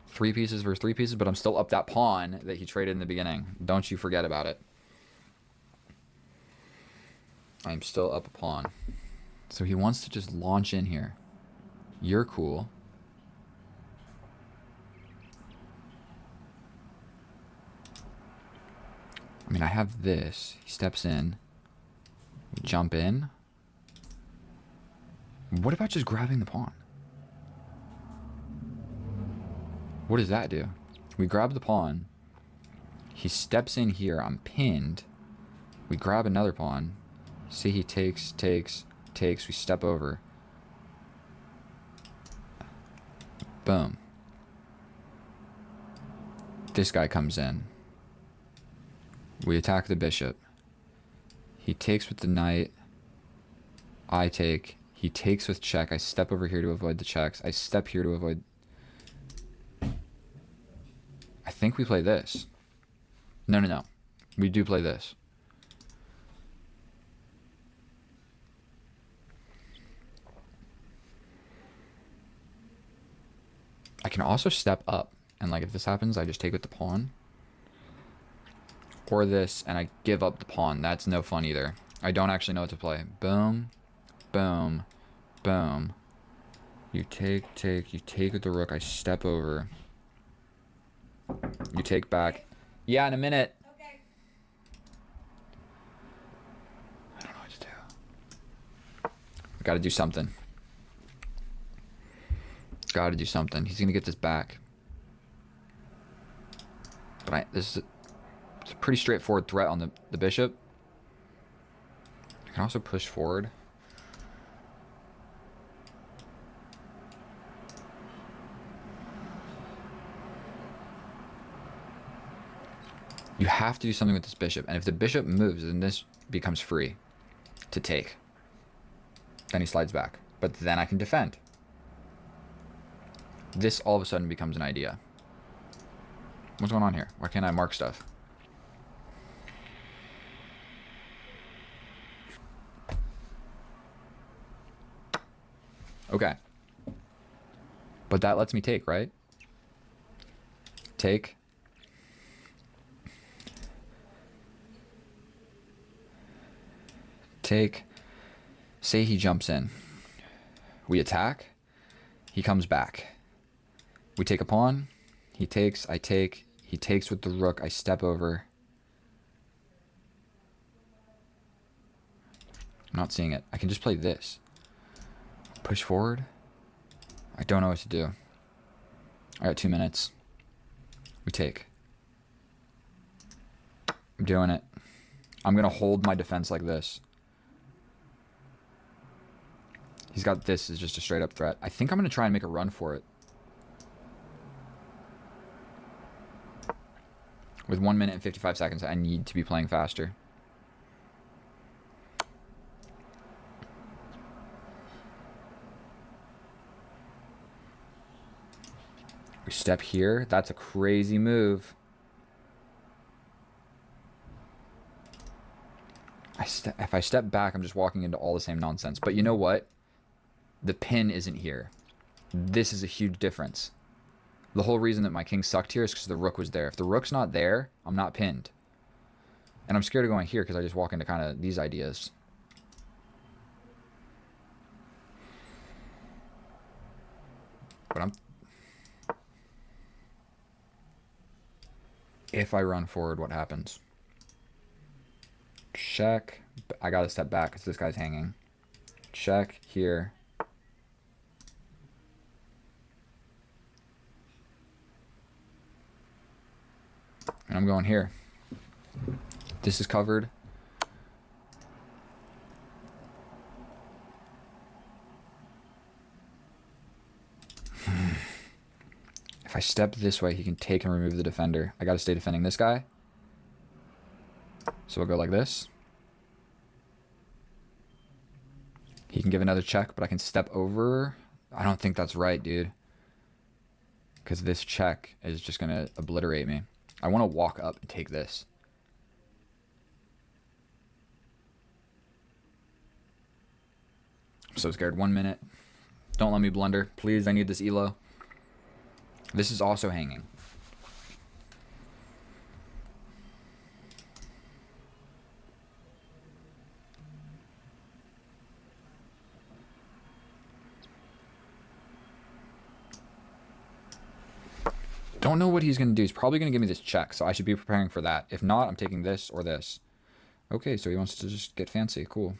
Speaker 1: 3 pieces versus 3 pieces, but I'm still up that pawn that he traded in the beginning. Don't you forget about it. I'm still up a pawn. So he wants to just launch in here. You're cool. I mean, I have this. He steps in. We jump in. What about just grabbing the pawn? What does that do? We grab the pawn. He steps in here. I'm pinned. We grab another pawn. See, he takes. We step over. Boom. This guy comes in. We attack the bishop. He takes with the knight. I take. He takes with check. I step over here to avoid the checks. I step here to avoid... I think we play this. No. We do play this. I can also step up. And like if this happens, I just take with the pawn. Or this, and I give up the pawn. That's no fun either. I don't actually know what to play. Boom. Boom. Boom. You take. You take with the rook. I step over. You take back. Yeah, in a minute.
Speaker 2: Okay.
Speaker 1: I don't know what to do. We gotta do something. Gotta do something. He's gonna get this back. But it's a pretty straightforward threat on the bishop. I can also push forward. You have to do something with this bishop. And if the bishop moves, then this becomes free to take. Then he slides back. But then I can defend. This all of a sudden becomes an idea. What's going on here? Why can't I mark stuff? Okay. But that lets me take, right? Take. Take. Say he jumps in. We attack. He comes back. We take a pawn. He takes. I take. He takes with the rook. I step over. I'm not seeing it. I can just play this. Push forward. I don't know what to do. I got 2 minutes. We take. I'm doing it. I'm going to hold my defense like this. He's got this as just a straight up threat. I think I'm going to try and make a run for it. With 1 minute and 55 seconds, I need to be playing faster. We step here. That's a crazy move. If I step back, I'm just walking into all the same nonsense. But you know what? The pin isn't here. This is a huge difference. The whole reason that my king sucked here is because the rook was there. If the rook's not there, I'm not pinned. And I'm scared of going here because I just walk into kind of these ideas. But if I run forward, what happens? Check. I gotta step back because this guy's hanging. Check here. And I'm going here. This is covered. If I step this way, he can take and remove the defender. I gotta stay defending this guy. So we'll go like this. He can give another check, but I can step over. I don't think that's right, dude. Because this check is just going to obliterate me. I want to walk up and take this. I'm so scared. 1 minute. Don't let me blunder. Please, I need this elo. This is also hanging. Don't know what he's going to do. He's probably going to give me this check, so I should be preparing for that. If not, I'm taking this or this. Okay, so he wants to just get fancy. Cool.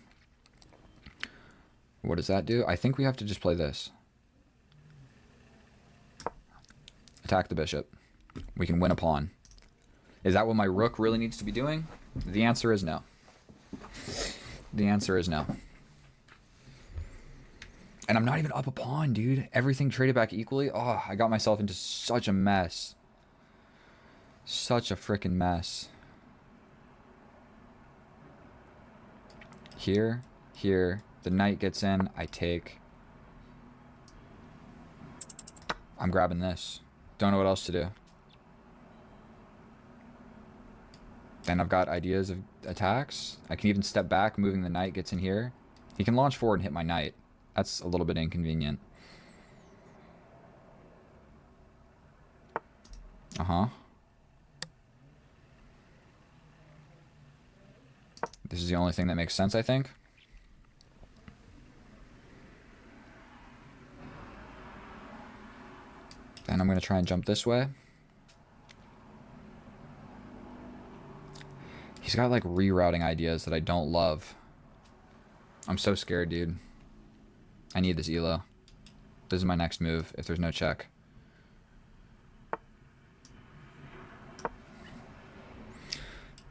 Speaker 1: What does that do? I think we have to just play this. Attack the bishop. We can win a pawn. Is that what my rook really needs to be doing? The answer is no. The answer is no. And I'm not even up a pawn, dude. Everything traded back equally. Oh, I got myself into such a mess. Such a freaking mess. Here, here. The knight gets in. I take. I'm grabbing this. Don't know what else to do. Then I've got ideas of attacks. I can even step back, moving the knight gets in here. He can launch forward and hit my knight. That's a little bit inconvenient. Uh-huh. This is the only thing that makes sense, I think. Then I'm going to try and jump this way. He's got like rerouting ideas that I don't love. I'm so scared, dude. I need this elo. This is my next move if there's no check.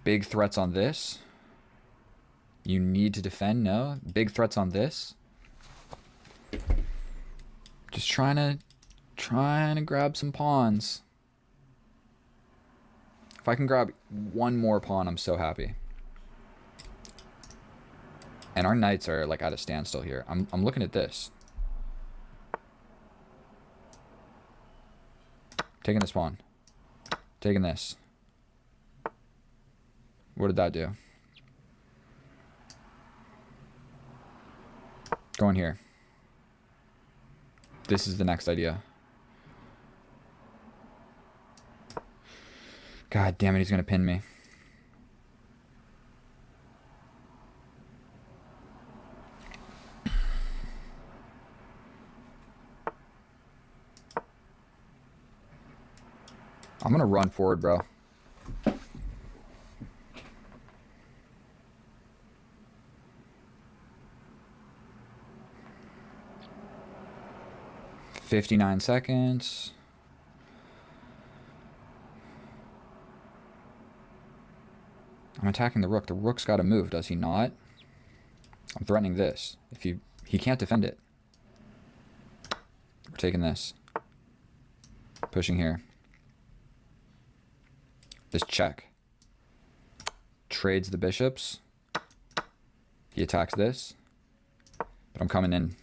Speaker 1: Big threats on this. You need to defend, no? Big threats on this. Just trying to grab some pawns. If I can grab one more pawn, I'm so happy. And our knights are like at a standstill here. I'm looking at this. Taking this pawn. Taking this. What did that do? Going here. This is the next idea. God damn it, he's gonna pin me. I'm gonna run forward, bro. $59 seconds. I'm attacking the rook. The rook's got to move, does he not? I'm threatening this. He can't defend it. We're taking this. Pushing here. This check. Trades the bishops. He attacks this. But I'm coming in.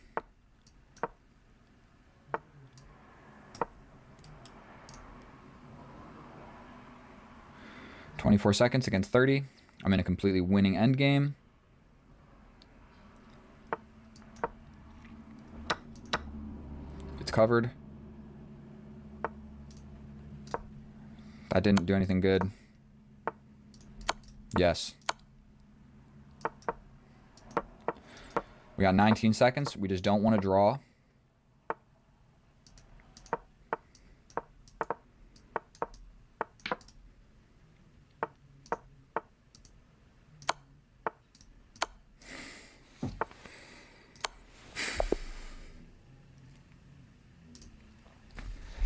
Speaker 1: $24 seconds against 30. I'm in a completely winning endgame. It's covered. That didn't do anything good. Yes. We got 19 seconds. We just don't want to draw.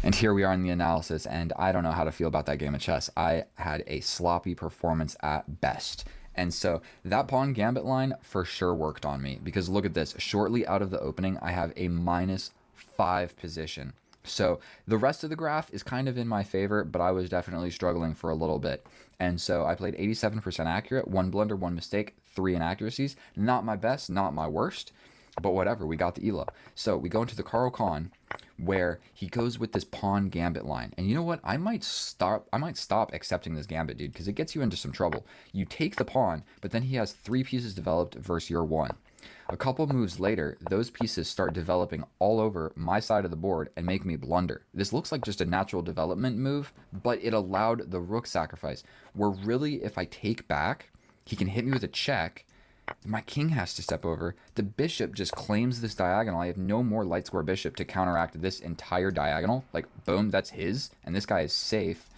Speaker 1: And here we are in the analysis, and I don't know how to feel about that game of chess. I had a sloppy performance at best. And so that pawn gambit line for sure worked on me, because look at this. Shortly out of the opening, I have a -5 position. So the rest of the graph is kind of in my favor, but I was definitely struggling for a little bit. And so I played 87% accurate, 1 blunder, 1 mistake, 3 inaccuracies. Not my best, not my worst, but whatever, we got the elo. So we go into the Carl Khan, where he goes with this pawn gambit line. And you know what? I might stop accepting this gambit, dude, because it gets you into some trouble. You take the pawn, but then he has 3 pieces developed versus your 1. A couple moves later, those pieces start developing all over my side of the board and make me blunder. This looks like just a natural development move, but it allowed the rook sacrifice, where really if I take back, he can hit me with a check. My king has to step over. The bishop just claims this diagonal. I have no more light square bishop to counteract this entire diagonal. Like, boom, that's his. And this guy is safe.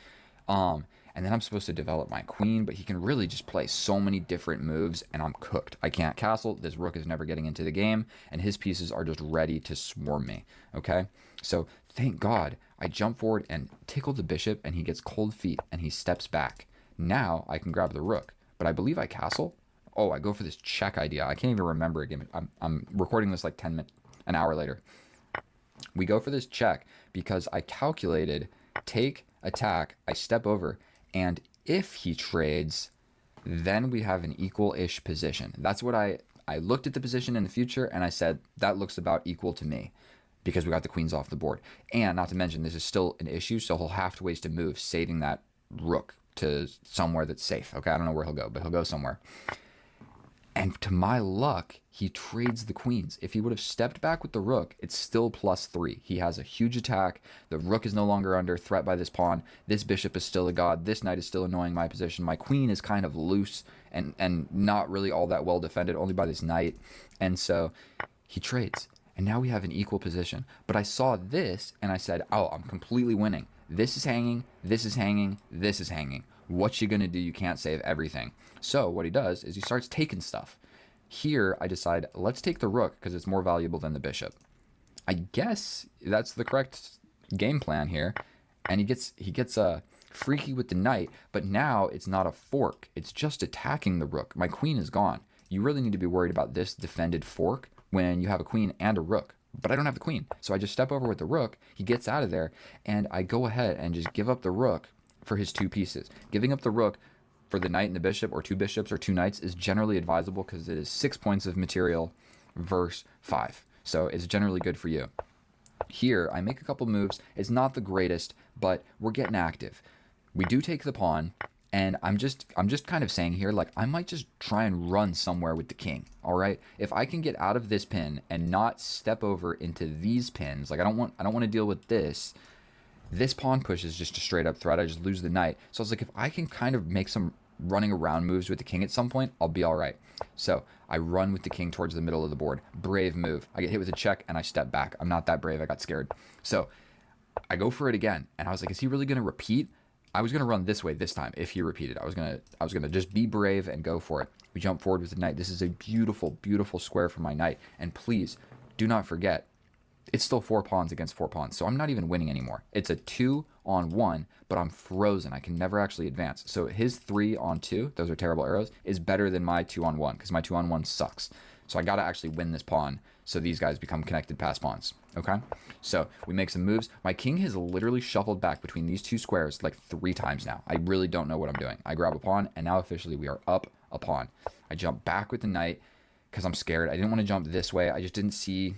Speaker 1: And then I'm supposed to develop my queen, but he can really just play so many different moves, and I'm cooked. I can't castle. This rook is never getting into the game, and his pieces are just ready to swarm me. Okay? So thank God I jump forward and tickle the bishop, and he gets cold feet, and he steps back. Now I can grab the rook, but I believe I castle. Oh, I go for this check idea. I can't even remember again. I'm recording this like an hour later. We go for this check because I calculated take, attack, I step over, and if he trades, then we have an equal-ish position. That's what I looked at the position in the future, and I said, that looks about equal to me because we got the queens off the board. And not to mention, this is still an issue, so he'll have to waste a move saving that rook to somewhere that's safe. Okay, I don't know where he'll go, but he'll go somewhere. And to my luck, he trades the queens. If he would have stepped back with the rook, it's still +3. He has a huge attack. The rook is no longer under threat by this pawn. This bishop is still a god. This knight is still annoying my position. My queen is kind of loose and not really all that well defended, only by this knight. And so he trades. And now we have an equal position. But I saw this, and I said, oh, I'm completely winning. This is hanging. This is hanging. This is hanging. What you gonna do? You can't save everything. So what he does is he starts taking stuff. Here I decide, let's take the rook because it's more valuable than the bishop. I guess that's the correct game plan here. And he gets freaky with the knight, but now it's not a fork. It's just attacking the rook. My queen is gone. You really need to be worried about this defended fork when you have a queen and a rook. But I don't have the queen. So I just step over with the rook. He gets out of there, and I go ahead and just give up the rook for his 2 pieces. Giving up the rook for the knight and the bishop, or 2 bishops or 2 knights, is generally advisable because it is 6 points of material versus 5. So it's generally good for you. Here, I make a couple moves. It's not the greatest, but we're getting active. We do take the pawn, and I'm just kind of saying here, like, I might just try and run somewhere with the king, all right? If I can get out of this pin and not step over into these pins, like I don't want to deal with this. This pawn push is just a straight up threat. I just lose the knight. So I was like, if I can kind of make some running around moves with the king at some point, I'll be all right. So I run with the king towards the middle of the board. Brave move. I get hit with a check and I step back. I'm not that brave. I got scared. So I go for it again. And I was like, is he really going to repeat? I was going to run this way this time if he repeated. I was going to just be brave and go for it. We jump forward with the knight. This is a beautiful, beautiful square for my knight. And please do not forget, it's still 4 pawns against 4 pawns, so I'm not even winning anymore. It's a 2-on-1, but I'm frozen. I can never actually advance. So his 3-on-2, those are terrible arrows, is better than my 2-on-1, because my 2-on-1 sucks. So I got to actually win this pawn, so these guys become connected pass pawns, okay? So we make some moves. My king has literally shuffled back between these 2 squares like 3 times now. I really don't know what I'm doing. I grab a pawn, and now officially we are up a pawn. I jump back with the knight, because I'm scared. I didn't want to jump this way. I just didn't see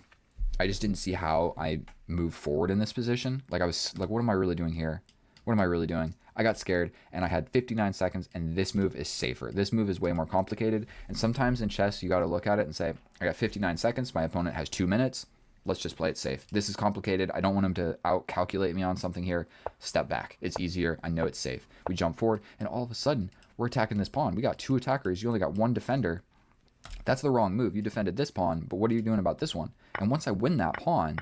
Speaker 1: how I move forward in this position. Like, I was like, what am I really doing here? What am I really doing? I got scared, and I had 59 seconds, and this move is safer. This move is way more complicated, and sometimes in chess, you got to look at it and say, I got 59 seconds. My opponent has 2 minutes. Let's just play it safe. This is complicated. I don't want him to out-calculate me on something here. Step back. It's easier. I know it's safe. We jump forward, and all of a sudden, we're attacking this pawn. We got 2 attackers. You only got 1 defender. That's the wrong move. You defended this pawn, but what are you doing about this one? And once I win that pawn,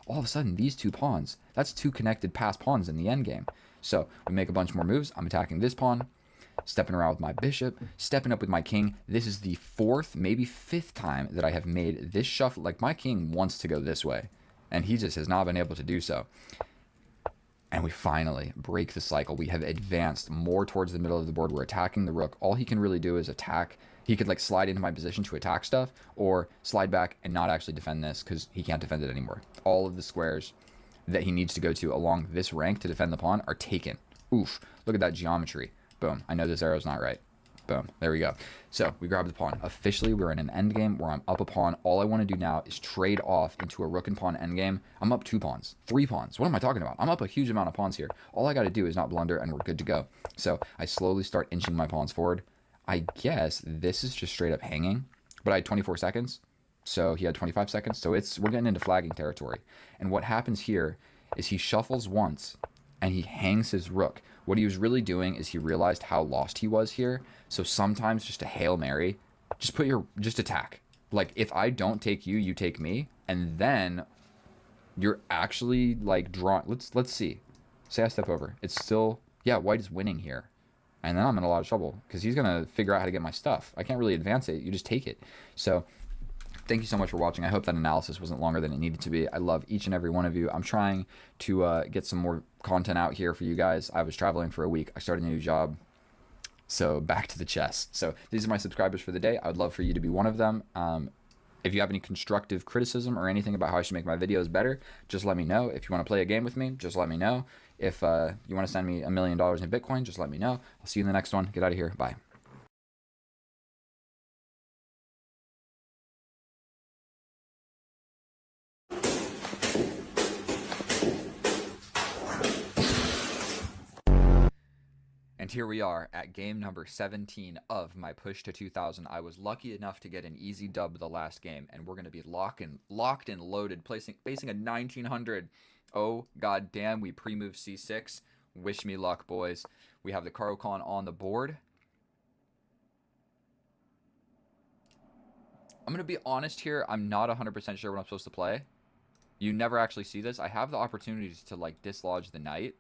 Speaker 1: all of a sudden, these 2 pawns, that's 2 connected pass pawns in the endgame. So we make a bunch more moves. I'm attacking this pawn, stepping around with my bishop, stepping up with my king. This is the 4th, maybe 5th time that I have made this shuffle. Like, my king wants to go this way, and he just has not been able to do so. And we finally break the cycle. We have advanced more towards the middle of the board. We're attacking the rook. All he can really do is attack. He could, like, slide into my position to attack stuff, or slide back and not actually defend this because he can't defend it anymore. All of the squares that he needs to go to along this rank to defend the pawn are taken. Oof. Look at that geometry. Boom. I know this arrow's not right. Boom. There we go. So we grab the pawn. Officially, we're in an endgame where I'm up a pawn. All I want to do now is trade off into a rook and pawn endgame. I'm up 2 pawns, 3 pawns. What am I talking about? I'm up a huge amount of pawns here. All I got to do is not blunder, and we're good to go. So I slowly start inching my pawns forward. I guess this is just straight up hanging, but I had 24 seconds. So he had 25 seconds. So we're getting into flagging territory. And what happens here is he shuffles once and he hangs his rook. What he was really doing is he realized how lost he was here. So sometimes just a Hail Mary, just attack. Like, if I don't take you, you take me. And then you're actually like drawn. Let's see. Say I step over. It's still, yeah, white is winning here. And then I'm in a lot of trouble because he's going to figure out how to get my stuff. I can't really advance it. You just take it. So thank you so much for watching. I hope that analysis wasn't longer than it needed to be. I love each and every one of you. I'm trying to get some more content out here for you guys. I was traveling for a week. I started a new job. So back to the chess. So these are my subscribers for the day. I would love for you to be one of them. If you have any constructive criticism or anything about how I should make my videos better, just let me know. If you want to play a game with me, just let me know. If you want to send me $1 million in Bitcoin, just let me know. I'll see you in the next one. Get out of here. Bye. And here we are at game number 17 of my push to 2000. I was lucky enough to get an easy dub the last game, and we're going to be locked and loaded, facing a 1900. Oh, god damn, we pre-move c6. Wish me luck, boys. We have the Caro-Kann on the board. I'm going to be honest here. I'm not 100% sure what I'm supposed to play. You never actually see this. I have the opportunities to, like, dislodge the knight.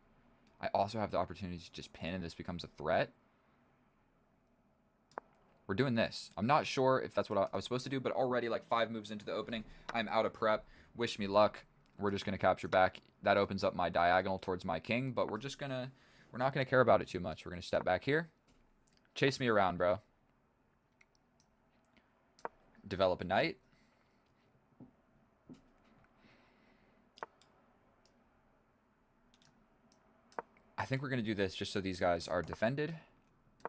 Speaker 1: I also have the opportunity to just pin, and this becomes a threat. We're doing this. I'm not sure if that's what I was supposed to do, but already, like, 5 moves into the opening, I'm out of prep. Wish me luck. We're just going to capture back. That opens up my diagonal towards my king, but we're not going to care about it too much. We're going to step back here. Chase me around, bro. Develop a knight. I think we're going to do this just so these guys are defended.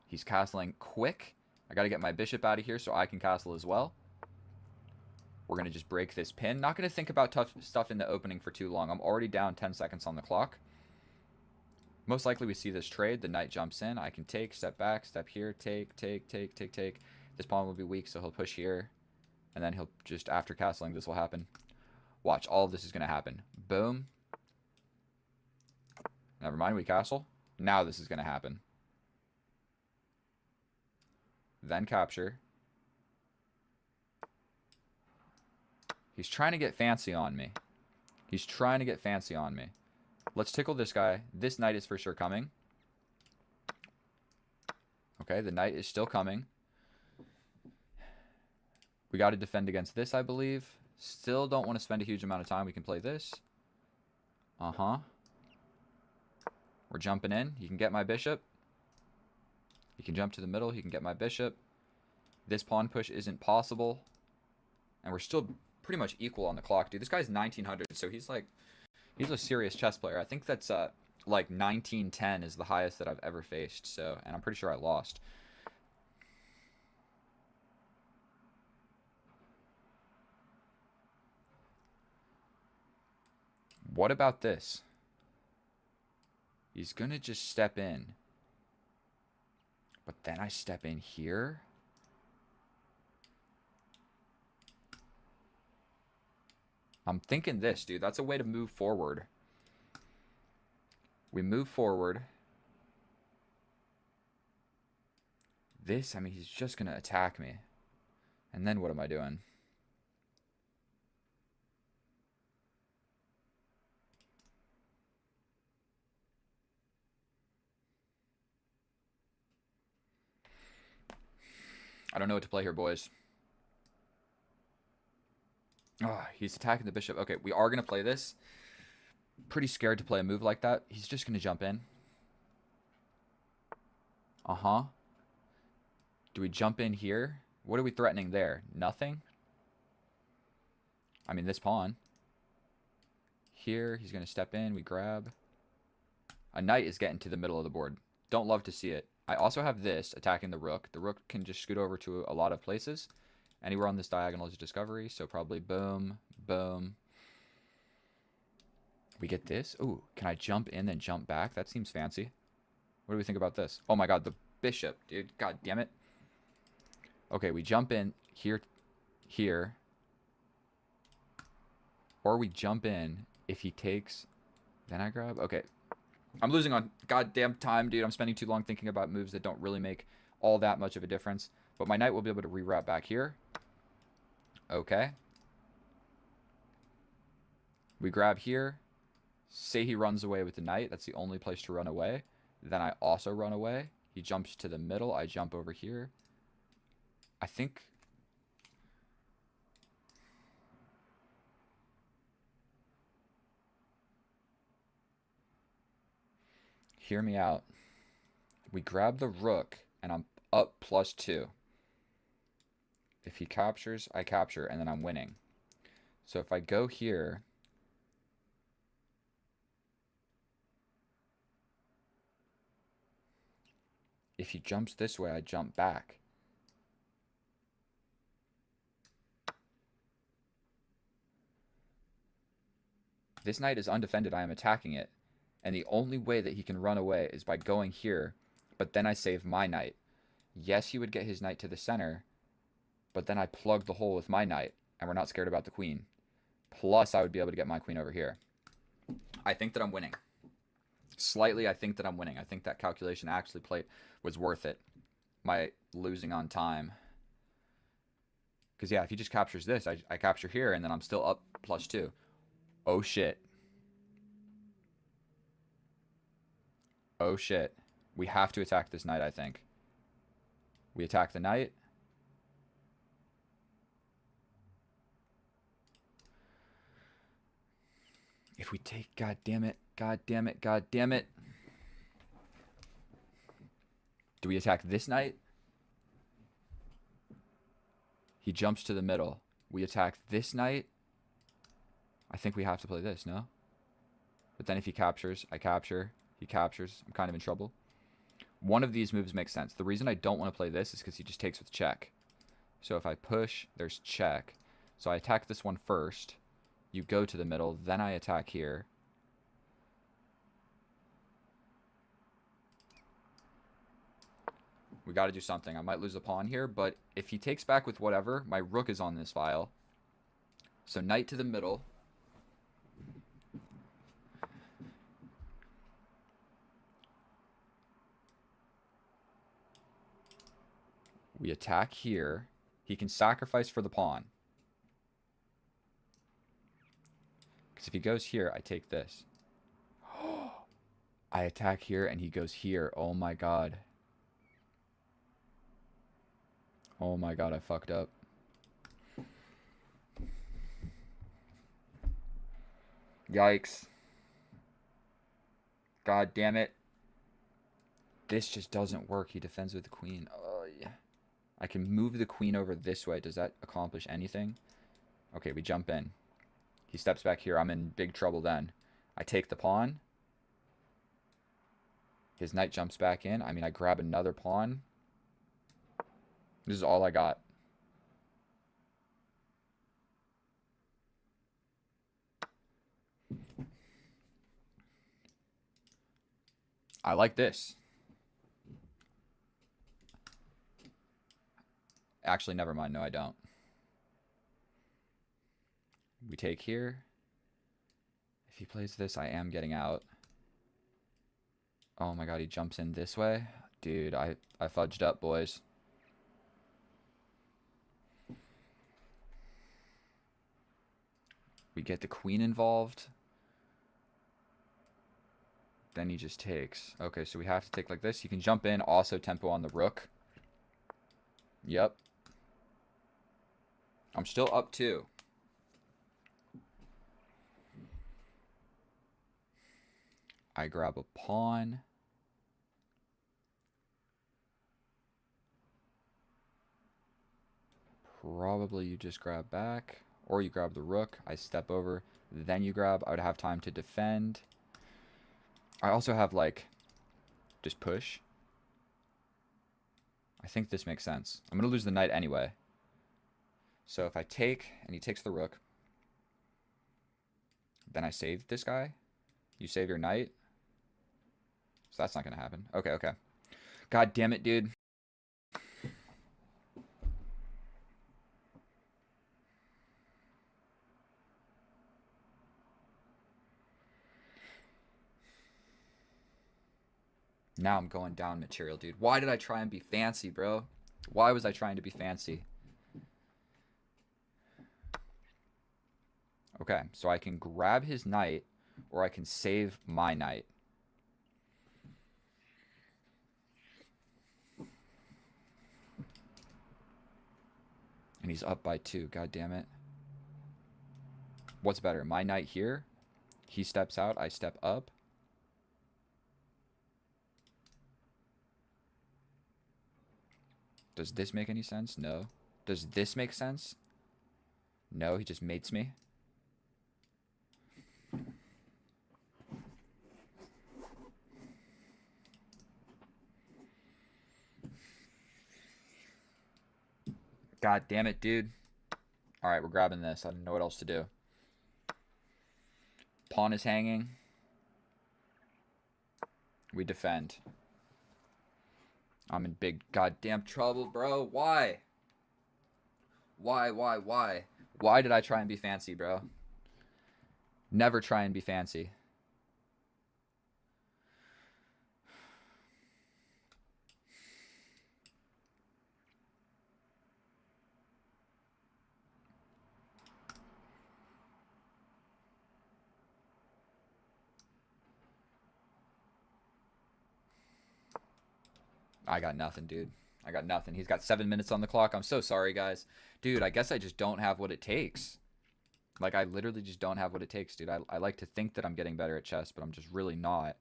Speaker 1: He's castling quick. I got to get my bishop out of here so I can castle as well. We're going to just break this pin. Not going to think about tough stuff in the opening for too long. I'm already down 10 seconds on the clock. Most likely we see this trade. The knight jumps in. I can take, step back, step here, take. This pawn will be weak, so he'll push here. And then he'll just, after castling, this will happen. Watch, all of this is going to happen. Boom. Never mind, we castle. Now this is going to happen. Then capture. He's trying to get fancy on me. Let's tickle this guy. This knight is for sure coming. Okay, the knight is still coming. We got to defend against this, I believe. Still don't want to spend a huge amount of time. We can play this. We're jumping in. He can get my bishop. He can jump to the middle. He can get my bishop. This pawn push isn't possible. And we're still pretty much equal on the clock, dude. This guy's 1900, so he's a serious chess player. I think that's like 1910 is the highest that I've ever faced. So, and I'm pretty sure I lost. What about this? He's gonna just step in. But then I step in here. I'm thinking this, dude. That's a way to move forward. We move forward. This, I mean, he's just going to attack me. And then what am I doing? I don't know what to play here, boys. Oh, he's attacking the bishop. Okay, we are going to play this. Pretty scared to play a move like that. He's just going to jump in. Do we jump in here? What are we threatening there? Nothing? I mean, this pawn. Here, he's going to step in. We grab. A knight is getting to the middle of the board. Don't love to see it. I also have this attacking the rook. The rook can just scoot over to a lot of places. Anywhere on this diagonal is discovery, so probably boom, boom. We get this. Ooh, can I jump in and jump back? That seems fancy. What do we think about this? Oh my god, the bishop, dude. God damn it. Okay, we jump in here, here. Or we jump in. If he takes, then I grab. Okay. I'm losing on goddamn time, dude. I'm spending too long thinking about moves that don't really make all that much of a difference. But my knight will be able to reroute back here. Okay. We grab here. Say he runs away with the knight. That's the only place to run away. Then I also run away. He jumps to the middle. I jump over here. I think... Hear me out. We grab the rook, and I'm up +2. If he captures, I capture, and then I'm winning. So if I go here... If he jumps this way, I jump back. This knight is undefended. I am attacking it. And the only way that he can run away is by going here. But then I save my knight. Yes, he would get his knight to the center. But then I plug the hole with my knight. And we're not scared about the queen. Plus, I would be able to get my queen over here. I think that I'm winning. Slightly, I think that I'm winning. I think that calculation actually was worth it. My losing on time. Because, yeah, if he just captures this, I capture here, and then I'm still up +2. Oh, shit. Oh, shit. We have to attack this knight, I think. We attack the knight. If we take... God damn it. God damn it. God damn it. Do we attack this knight? He jumps to the middle. We attack this knight. I think we have to play this, no? But then if he captures, I capture. He captures. I'm kind of in trouble. One of these moves makes sense. The reason I don't want to play this is because he just takes with check. So if I push, there's check. So I attack this one first. You go to the middle. Then I attack here. We got to do something. I might lose a pawn here, but if he takes back with whatever, my rook is on this file. So knight to the middle. We attack here. He can sacrifice for the pawn. Because if he goes here, I take this. I attack here and he goes here. Oh my god. Oh my god, I fucked up. Yikes. God damn it. This just doesn't work. He defends with the queen. Oh, yeah. I can move the queen over this way. Does that accomplish anything? Okay, we jump in. He steps back here. I'm in big trouble then. I take the pawn. His knight jumps back in. I mean, I grab another pawn. This is all I got. I like this. Actually, never mind. No, I don't. We take here. If he plays this, I am getting out. Oh my god, he jumps in this way. Dude, I fudged up, boys. We get the queen involved. Then he just takes. Okay, so we have to take like this. You can jump in, also tempo on the rook. Yep. I'm still up 2. I grab a pawn. Probably you just grab back. Or you grab the rook. I step over. Then you grab. I would have time to defend. I also have, like, just push. I think this makes sense. I'm going to lose the knight anyway. So if I take, and he takes the rook, then I save this guy. You save your knight. So that's not going to happen. Okay, okay. God damn it, dude. Now I'm going down material, dude. Why did I try and be fancy, bro? Why was I trying to be fancy? Okay, so I can grab his knight, or I can save my knight. And he's up by 2. God damn it. What's better? My knight here? He steps out. I step up. Does this make any sense? No. Does this make sense? No, he just mates me. God damn it, dude. Alright, we're grabbing this. I don't know what else to do. Pawn is hanging. We defend. I'm in big goddamn trouble, bro. Why? Why? Why did I try and be fancy, bro? Never try and be fancy. I got nothing, dude. I got nothing. He's got 7 minutes on the clock. I'm so sorry, guys. Dude, I guess I just don't have what it takes. Like, I literally just don't have what it takes, dude. I like to think that I'm getting better at chess, but I'm just really not.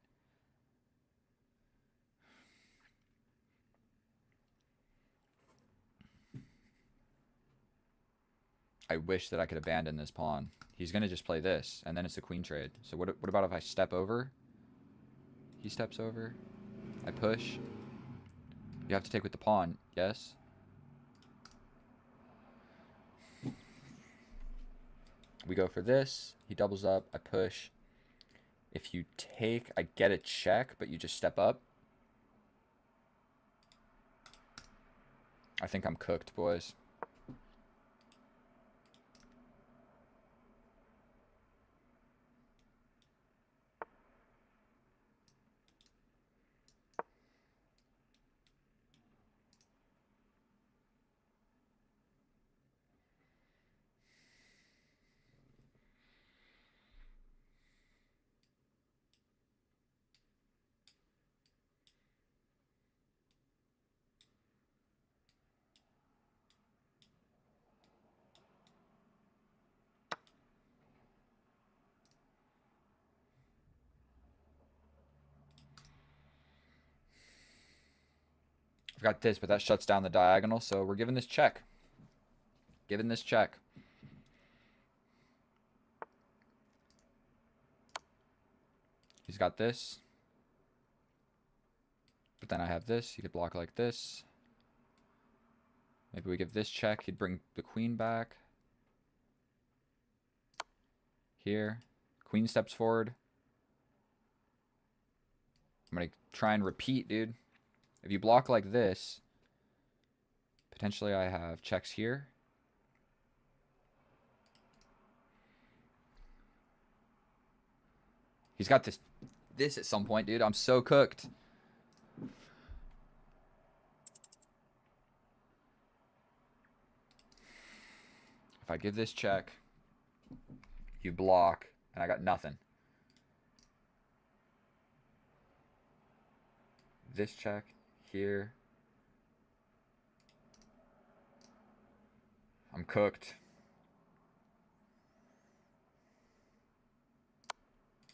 Speaker 1: I wish that I could abandon this pawn. He's going to just play this, and then it's a queen trade. So what about if I step over? He steps over. I push. You have to take with the pawn, yes? We go for this. He doubles up. I push. If you take, I get a check, but you just step up. I think I'm cooked, boys. I've got this, but that shuts down the diagonal, so we're giving this check. Giving this check. He's got this. But then I have this. He could block like this. Maybe we give this check. He'd bring the queen back. Here. Queen steps forward. I'm going to try and repeat, dude. If you block like this, potentially I have checks here. He's got this at some point, dude. I'm so cooked. If I give this check, you block, and I got nothing. This check here. I'm cooked.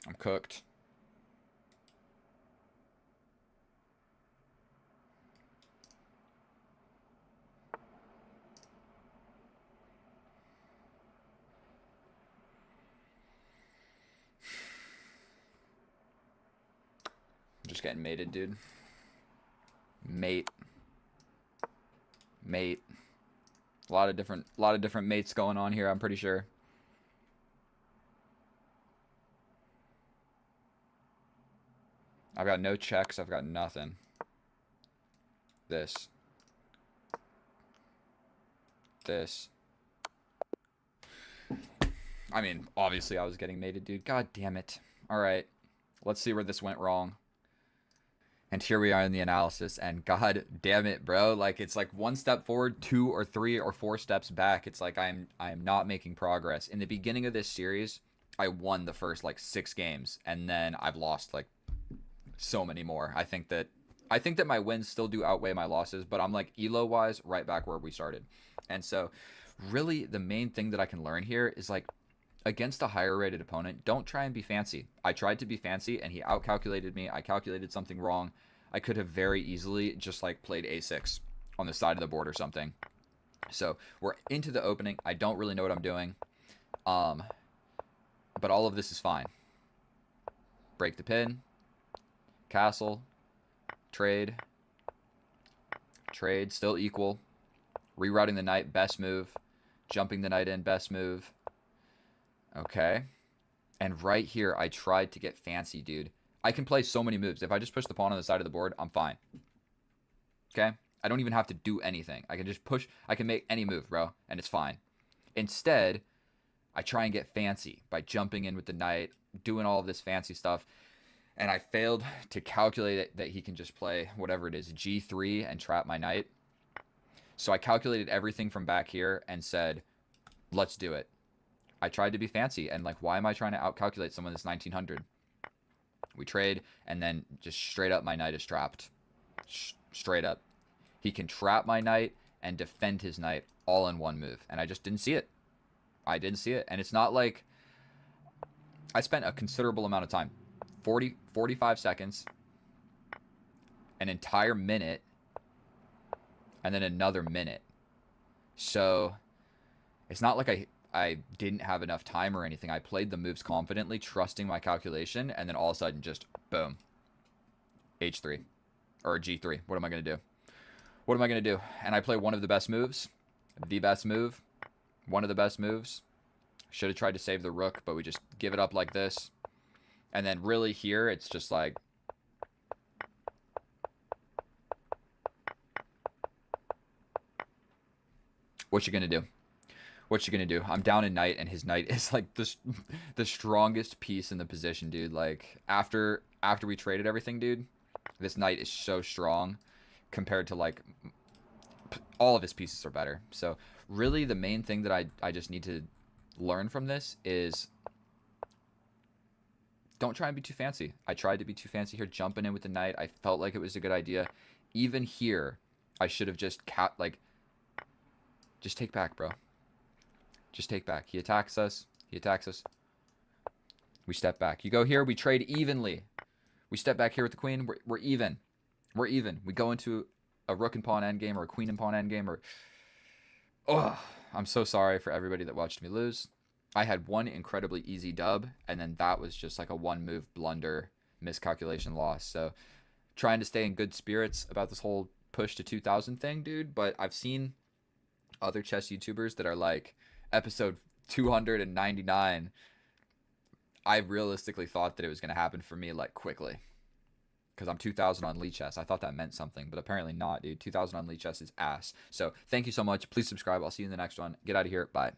Speaker 1: I'm cooked. I'm just getting mated, dude. Mate. Mate. A lot of different mates going on here, I'm pretty sure. I've got no checks, I've got nothing. This. This. I mean, obviously I was getting mated, dude. God damn it. Alright. Let's see where this went wrong. And here we are in the analysis, and god damn it, bro. Like, it's like one step forward, 2 or 3 or 4 steps back. It's like I am not making progress. In the beginning of this series, I won the first, like, 6 games, and then I've lost, like, so many more. I think that my wins still do outweigh my losses, but I'm, like, elo-wise, right back where we started. And so, really the main thing that I can learn here is like against a higher rated opponent, don't try and be fancy. I tried to be fancy and he outcalculated me. I calculated something wrong. I could have very easily just like played a6 on the side of the board or something. So we're into the opening. I don't really know what I'm doing. But all of this is fine. Break the pin. Castle. Trade. Trade. Still equal. Rerouting the knight. Best move. Jumping the knight in. Best move. Okay. And right here, I tried to get fancy, dude. I can play so many moves. If I just push the pawn on the side of the board, I'm fine. Okay? I don't even have to do anything. I can just push. I can make any move, bro, and it's fine. Instead, I try and get fancy by jumping in with the knight, doing all of this fancy stuff, and I failed to calculate it that he can just play whatever it is, g3, and trap my knight. So I calculated everything from back here and said, let's do it. I tried to be fancy, and like, why am I trying to outcalculate someone that's 1900? We trade, and then just straight up my knight is trapped. Straight up. He can trap my knight and defend his knight all in one move, and I just didn't see it. I didn't see it, and it's not like I spent a considerable amount of time, 45 seconds, an entire minute, and then another minute. So it's not like I didn't have enough time or anything. I played the moves confidently, trusting my calculation, and then all of a sudden just boom. H3 or G3. What am I going to do? What am I going to do? And I play one of the best moves, the best move, one of the best moves. Should have tried to save the rook, but we just give it up like this. And then really here, it's just like, what you going to do? What you gonna do? I'm down a knight, and his knight is like the strongest piece in the position, dude. Like after we traded everything, dude, this knight is so strong compared to like all of his pieces are better. So really, the main thing that I just need to learn from this is don't try and be too fancy. I tried to be too fancy here, jumping in with the knight. I felt like it was a good idea. Even here, I should have just just take back, bro. Just take back. He attacks us. He attacks us. We step back. You go here. We trade evenly. We step back here with the queen. We're even. We're even. We go into a rook and pawn endgame or a queen and pawn endgame. Or oh, I'm so sorry for everybody that watched me lose. I had one incredibly easy dub, and then that was just like a one-move blunder, miscalculation loss. So trying to stay in good spirits about this whole push to 2000 thing, dude. But I've seen other chess YouTubers that are like, episode 299, I realistically thought that it was going to happen for me like quickly because I'm 2000 on Lichess. I thought that meant something, but apparently not, dude. 2000 on Lichess is ass. So thank you so much. Please subscribe. I'll see you in the next one. Get out of here. Bye.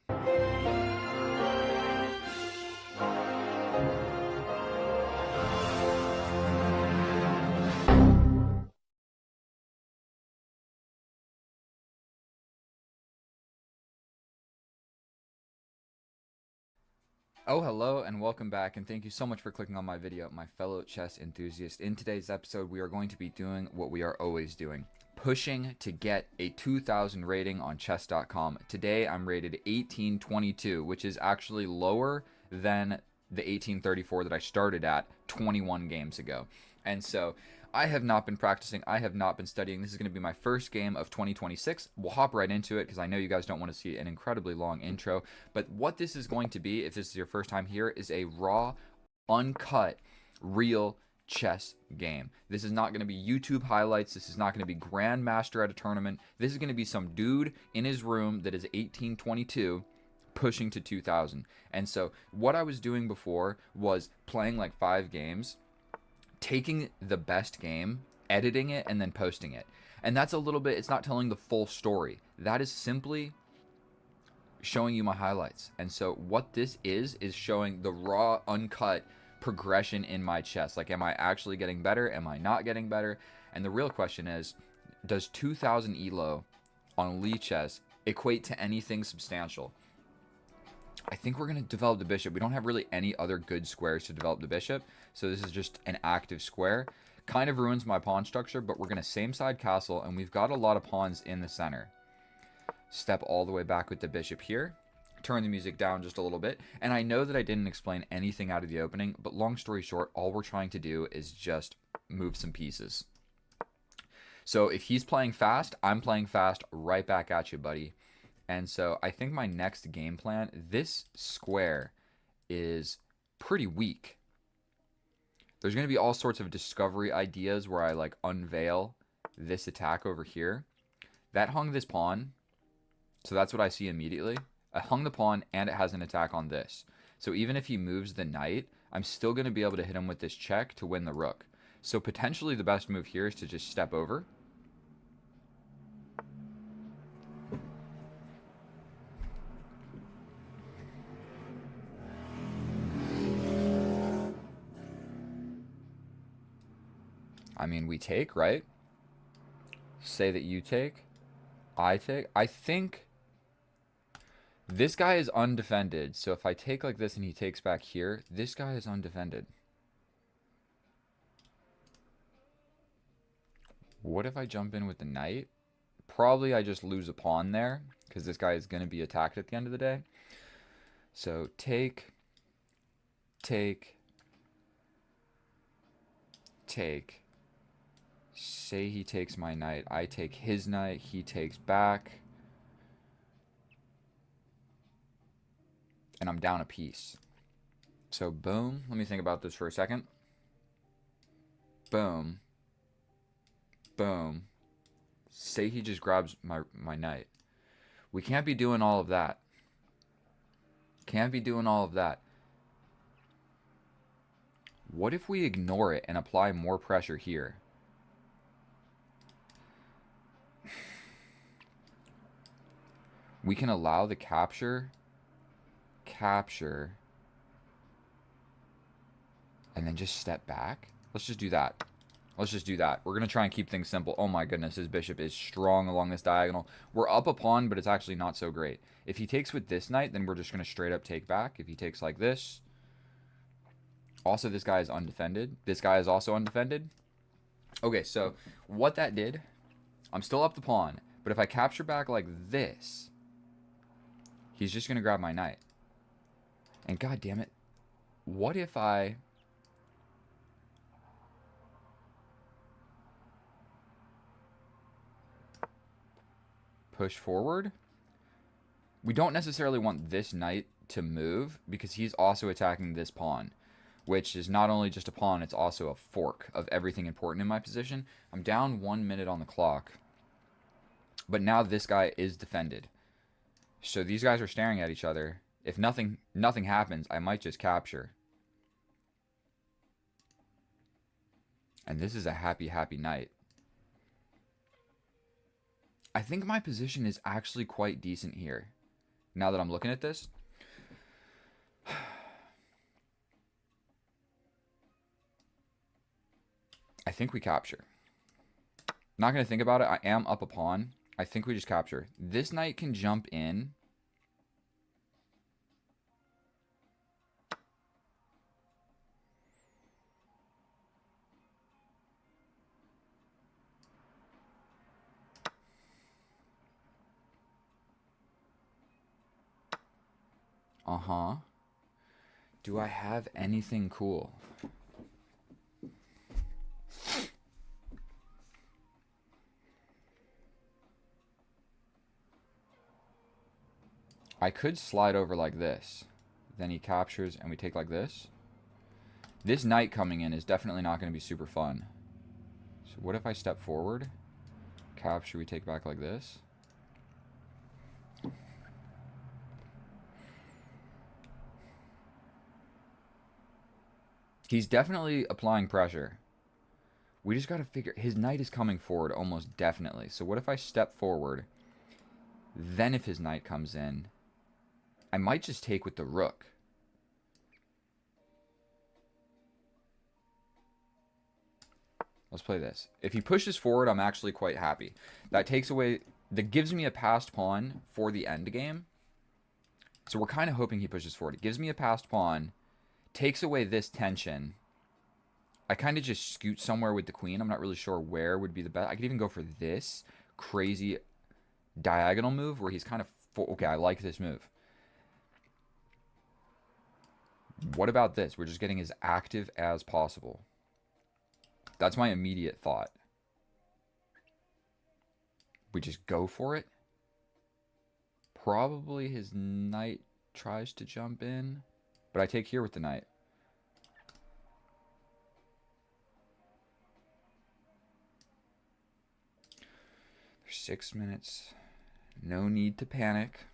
Speaker 1: Oh, hello and welcome back, and thank you so much for clicking on my video, my fellow chess enthusiast. In today's episode, we are going to be doing what we are always doing, pushing to get a 2000 rating on chess.com. Today, I'm rated 1822, which is actually lower than the 1834 that I started at 21 games ago. And so I have not been practicing. I have not been studying. This is going to be my first game of 2026. We'll hop right into it because I know you guys don't want to see an incredibly long intro. But what this is going to be, if this is your first time here, is a raw, uncut, real chess game. This is not going to be YouTube highlights. This is not going to be Grandmaster at a tournament. This is going to be some dude in his room that is 1822 pushing to 2000. And so what I was doing before was playing like 5 games, taking the best game, editing it, and then posting it. And that's a little bit, it's not telling the full story. That is simply showing you my highlights. And so what this is showing the raw, uncut progression in my chess. Like, am I actually getting better? Am I not getting better? And the real question is, does 2000 ELO on Lichess equate to anything substantial? I think we're going to develop the bishop. We don't have really any other good squares to develop the bishop, so this is just an active square. Kind of ruins my pawn structure, but we're going to same side castle, and we've got a lot of pawns in the center. step all the way back with the bishop here, turn the music down just a little bit. And I know that I didn't explain anything out of the opening, but long story short, all we're trying to do is just move some pieces. So if he's playing fast, I'm playing fast right back at you, buddy. And so I think my next game plan, this square is pretty weak. There's going to be all sorts of discovery ideas where I like unveil this attack over here. That hung this pawn, so that's what I see immediately. I hung the pawn and it has an attack on this. So even if he moves the knight, I'm still going to be able to hit him with this check to win the rook. So potentially the best move here is to just step over. I mean, we take, right? Say that you take. I take. I think this guy is undefended. So if I take like this and he takes back here, this guy is undefended. What if I jump in with the knight? Probably I just lose a pawn there because this guy is going to be attacked at the end of the day. So take, take, take. Say he takes my knight. I take his knight. He takes back. And I'm down a piece. So boom. Let me think about this for a second. Boom. Boom. Say he just grabs my knight. We can't be doing all of that. Can't be doing all of that. What if we ignore it and apply more pressure here? We can allow the capture, and then just step back. Let's just do that. Let's just do that. We're going to try and keep things simple. Oh my goodness, his bishop is strong along this diagonal. We're up a pawn, but it's actually not so great. If he takes with this knight, then we're just going to straight up take back. If he takes like this. Also, this guy is undefended. This guy is also undefended. Okay, so what that did, I'm still up the pawn, but if I capture back like this, he's just going to grab my knight. And god damn it, what if I push forward? We don't necessarily want this knight to move because he's also attacking this pawn, which is not only just a pawn, it's also a fork of everything important in my position. I'm down 1 minute on the clock, but now this guy is defended. So these guys are staring at each other. If nothing happens, I might just capture. And this is a happy, happy night. I think my position is actually quite decent here. Now that I'm looking at this. I think we capture. Not going to think about it. I am up a pawn. I think we just capture. This knight can jump in. Uh-huh. Do I have anything cool? I could slide over like this. Then he captures and we take like this. This knight coming in is definitely not going to be super fun. So what if I step forward? Capture, we take back like this. He's definitely applying pressure. We just got to figure... His knight is coming forward almost definitely. So what if I step forward? Then if his knight comes in, I might just take with the rook. Let's play this. If he pushes forward, I'm actually quite happy. That takes away... That gives me a passed pawn for the endgame. So we're kind of hoping he pushes forward. It gives me a passed pawn. Takes away this tension. I kind of just scoot somewhere with the queen. I'm not really sure where would be the best. I could even go for this crazy diagonal move where he's kind of... Okay, I like this move. What about this? We're just getting as active as possible. That's my immediate thought. We just go for it. Probably his knight tries to jump in, but I take here with the knight. There's 6 minutes. No need to panic.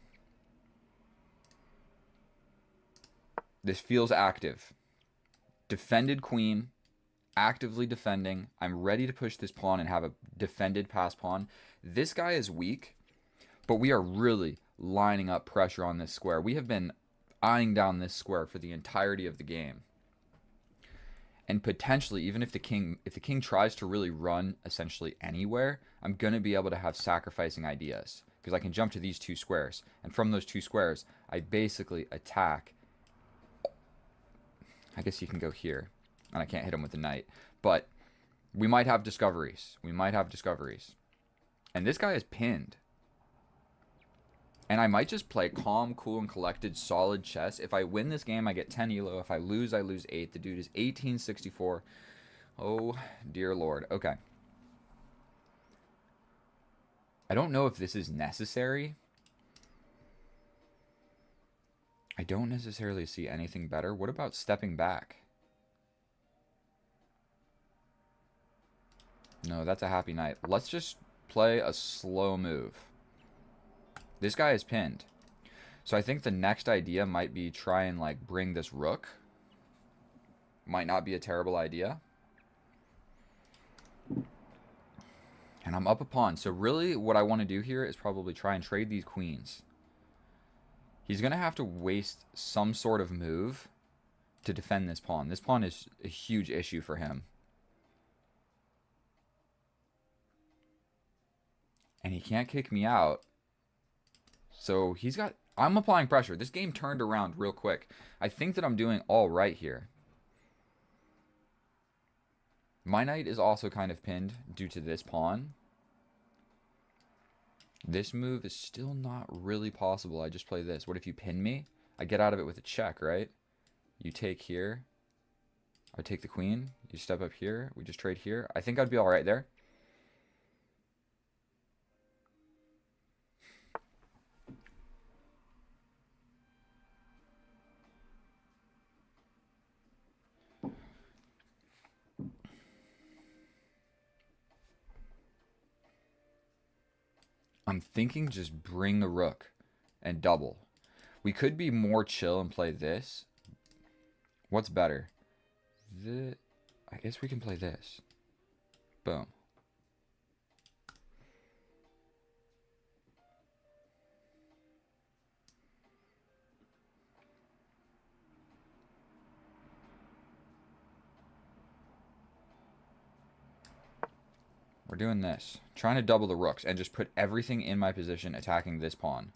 Speaker 1: This feels active. Defended queen. Actively defending. I'm ready to push this pawn and have a defended pass pawn. This guy is weak, but we are really lining up pressure on this square. We have been eyeing down this square for the entirety of the game. And potentially, even if the king tries to really run essentially anywhere, I'm going to be able to have sacrificing ideas. Because I can jump to these 2 squares. And from those 2 squares, I basically attack. I guess you can go here. And I can't hit him with the knight. But we might have discoveries. We might have discoveries. And this guy is pinned. And I might just play calm, cool, and collected, solid chess. If I win this game, I get 10 elo. If I lose 8. The dude is 1864. Oh, dear Lord. Okay. I don't know if this is necessary. I don't necessarily see anything better. What about stepping back? No, that's a happy knight. Let's just play a slow move. This guy is pinned. So I think the next idea might be try and like bring this rook. Might not be a terrible idea. And I'm up a pawn. So really what I want to do here is probably try and trade these queens. He's going to have to waste some sort of move to defend this pawn. This pawn is a huge issue for him. And he can't kick me out. So he's got... I'm applying pressure. This game turned around real quick. I think that I'm doing all right here. My knight is also kind of pinned due to this pawn. This move is still not really possible. I just play this. What if you pin me? I get out of it with a check, right? You take here. I take the queen. You step up here. We just trade here. I think I'd be all right there. I'm thinking just bring the rook and double. We could be more chill and play this. What's better? I guess we can play this. Boom. We're doing this. Trying to double the rooks and just put everything in my position attacking this pawn.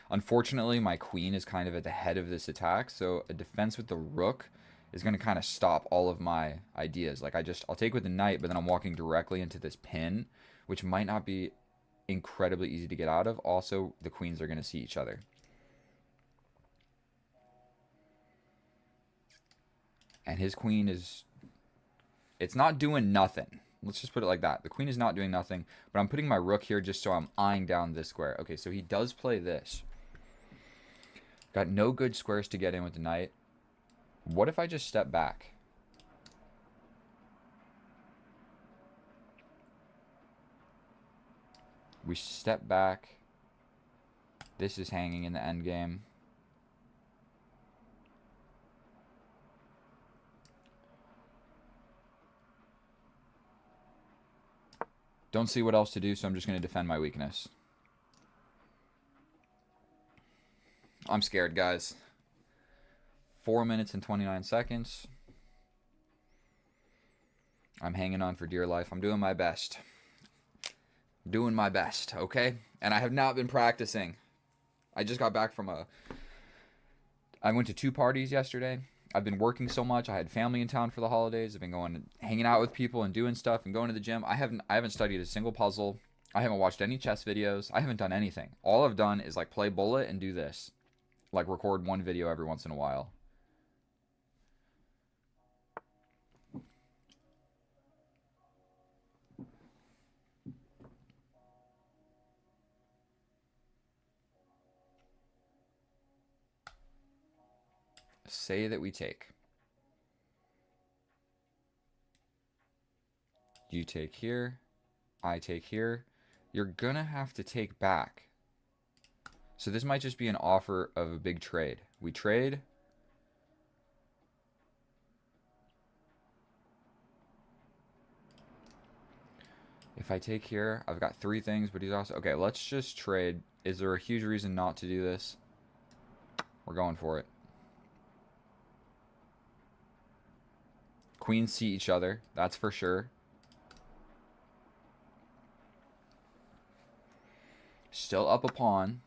Speaker 1: Unfortunately, my queen is kind of at the head of this attack, so a defense with the rook is going to kind of stop all of my ideas. Like I'll take with the knight, but then I'm walking directly into this pin, which might not be incredibly easy to get out of. Also, the queens are going to see each other. And his queen is... It's not doing nothing. Let's just put it like that. The queen is not doing nothing, but I'm putting my rook here just so I'm eyeing down this square. Okay, so he does play this. Got no good squares to get in with the knight. What if I just step back? We step back. This is hanging in the endgame. Don't see what else to do, so I'm just going to defend my weakness. I'm scared, guys. 4 minutes and 29 seconds. I'm hanging on for dear life. I'm doing my best. Doing my best, okay? And I have not been practicing. I just got back from I went to 2 parties yesterday. I've been working so much. I had family in town for the holidays. I've been hanging out with people and doing stuff and going to the gym. I haven't studied a single puzzle I haven't watched any chess videos. I haven't done anything. All I've done is like play bullet and do this. Like record one video every once in a while. Say that we take. You take here. I take here. You're gonna have to take back. So this might just be an offer of a big trade. We trade. If I take here, I've got 3 things, but he's also... Okay, let's just trade. Is there a huge reason not to do this? We're going for it. Queens see each other. That's for sure. Still up a pawn.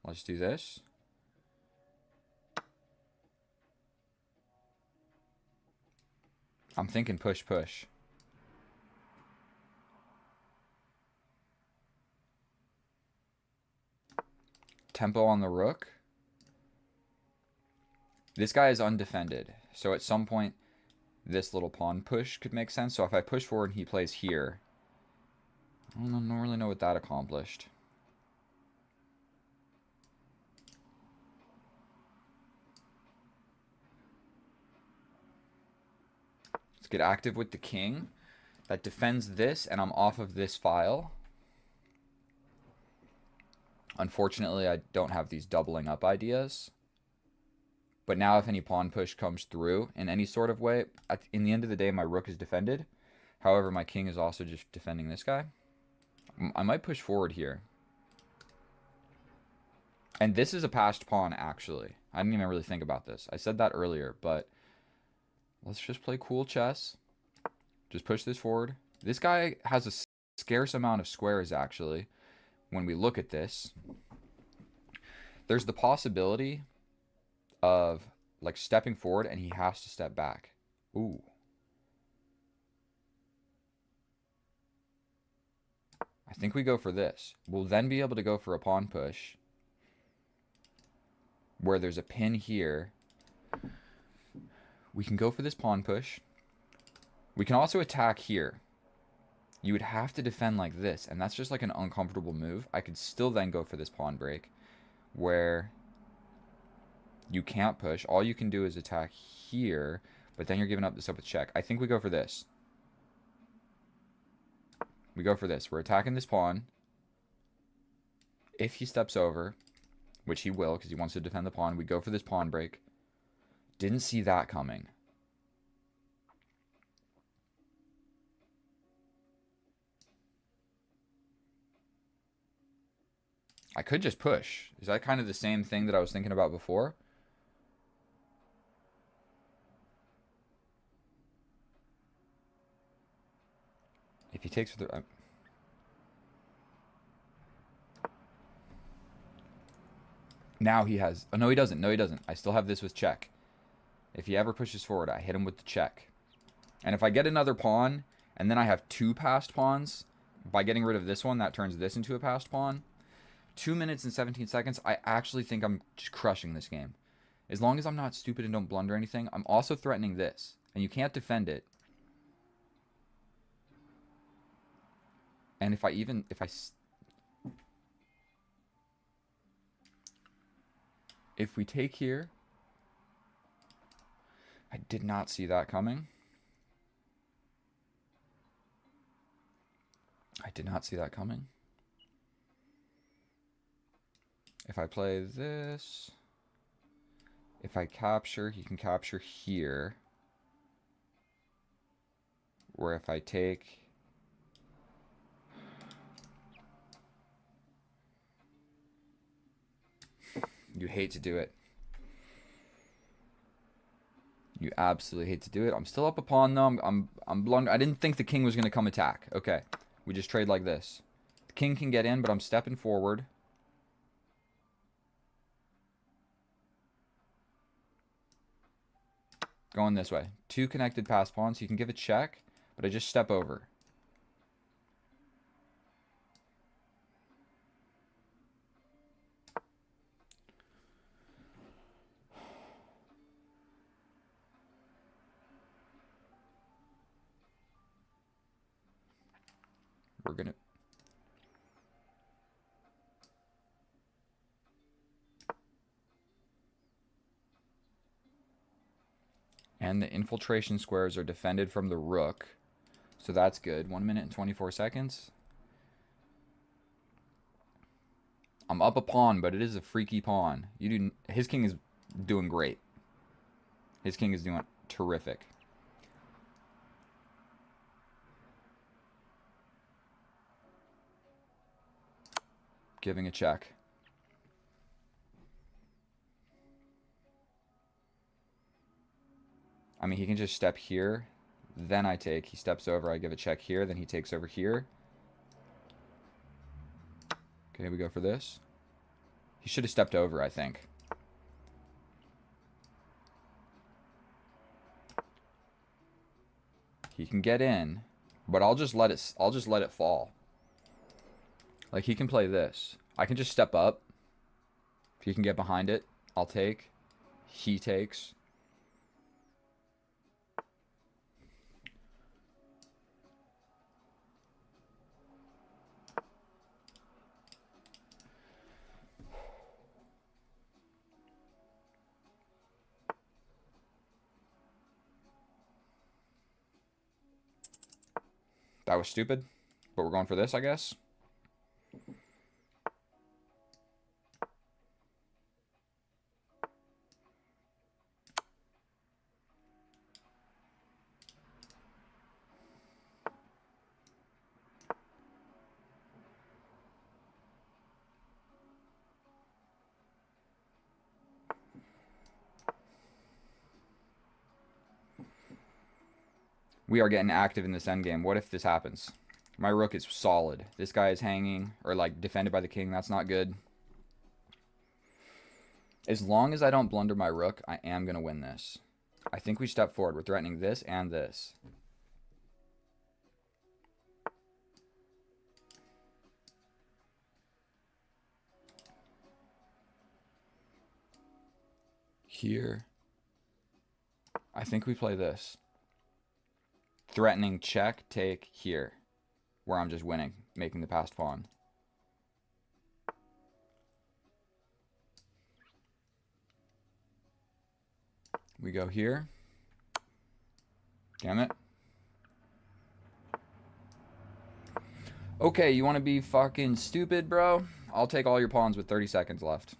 Speaker 1: Let's do this. I'm thinking push, push. Tempo on the rook. This guy is undefended. So at some point, this little pawn push could make sense. So if I push forward and he plays here, I don't really know what that accomplished. Let's get active with the king. That defends this, and I'm off of this file. Unfortunately, I don't have these doubling up ideas. But now if any pawn push comes through in any sort of way, in the end of the day, my rook is defended. However, my king is also just defending this guy. I might push forward here. And this is a passed pawn, actually. I didn't even really think about this. I said that earlier, but let's just play cool chess. Just push this forward. This guy has a scarce amount of squares, actually. When we look at this, there's the possibility of like stepping forward and he has to step back. Ooh. I think we go for this. We'll then be able to go for a pawn push where there's a pin here. We can go for this pawn push. We can also attack here. You would have to defend like this, and that's just like an uncomfortable move. I could still then go for this pawn break where you can't push. All you can do is attack here, but then you're giving up this up with check. I think we go for this. We go for this. We're attacking this pawn. If he steps over, which he will because he wants to defend the pawn, we go for this pawn break. Didn't see that coming. I could just push. Is that kind of the same thing that I was thinking about before? If he takes with the... Now he has... Oh, no, he doesn't. No, he doesn't. I still have this with check. If he ever pushes forward, I hit him with the check. And if I get another pawn, and then I have 2 passed pawns, by getting rid of this one, that turns this into a passed pawn. 2 minutes and 17 seconds, I actually think I'm just crushing this game. As long as I'm not stupid and don't blunder anything, I'm also threatening this. And you can't defend it. And if we take here, I did not see that coming. I did not see that coming. If I play this, if I capture, he can capture here. Where if I take... You hate to do it. You absolutely hate to do it. I'm still up a pawn though. I'm blunder. I didn't think the king was going to come attack. Okay. We just trade like this. The king can get in, but I'm stepping forward. Going this way. 2 connected pass pawns. You can give a check, but I just step over. We're going to... And the infiltration squares are defended from the rook. So that's good. 1 minute and 24 seconds. I'm up a pawn, but it is a freaky pawn. His king is doing great. His king is doing terrific. Giving a check. I mean, he can just step here. Then I take. He steps over. I give a check here. Then he takes over here. Okay, we go for this. He should have stepped over, I think. He can get in, but I'll just let it fall. Like, he can play this. I can just step up. If he can get behind it, I'll take. He takes. That was stupid, but we're going for this, I guess. We are getting active in this endgame. What if this happens? My rook is solid. This guy is hanging, or like defended by the king. That's not good. As long as I don't blunder my rook, I am going to win this. I think we step forward. We're threatening this and this. Here. I think we play this. Threatening check, take, here. Where I'm just winning, making the passed pawn. We go here. Damn it. Okay, you want to be fucking stupid, bro? I'll take all your pawns with 30 seconds left.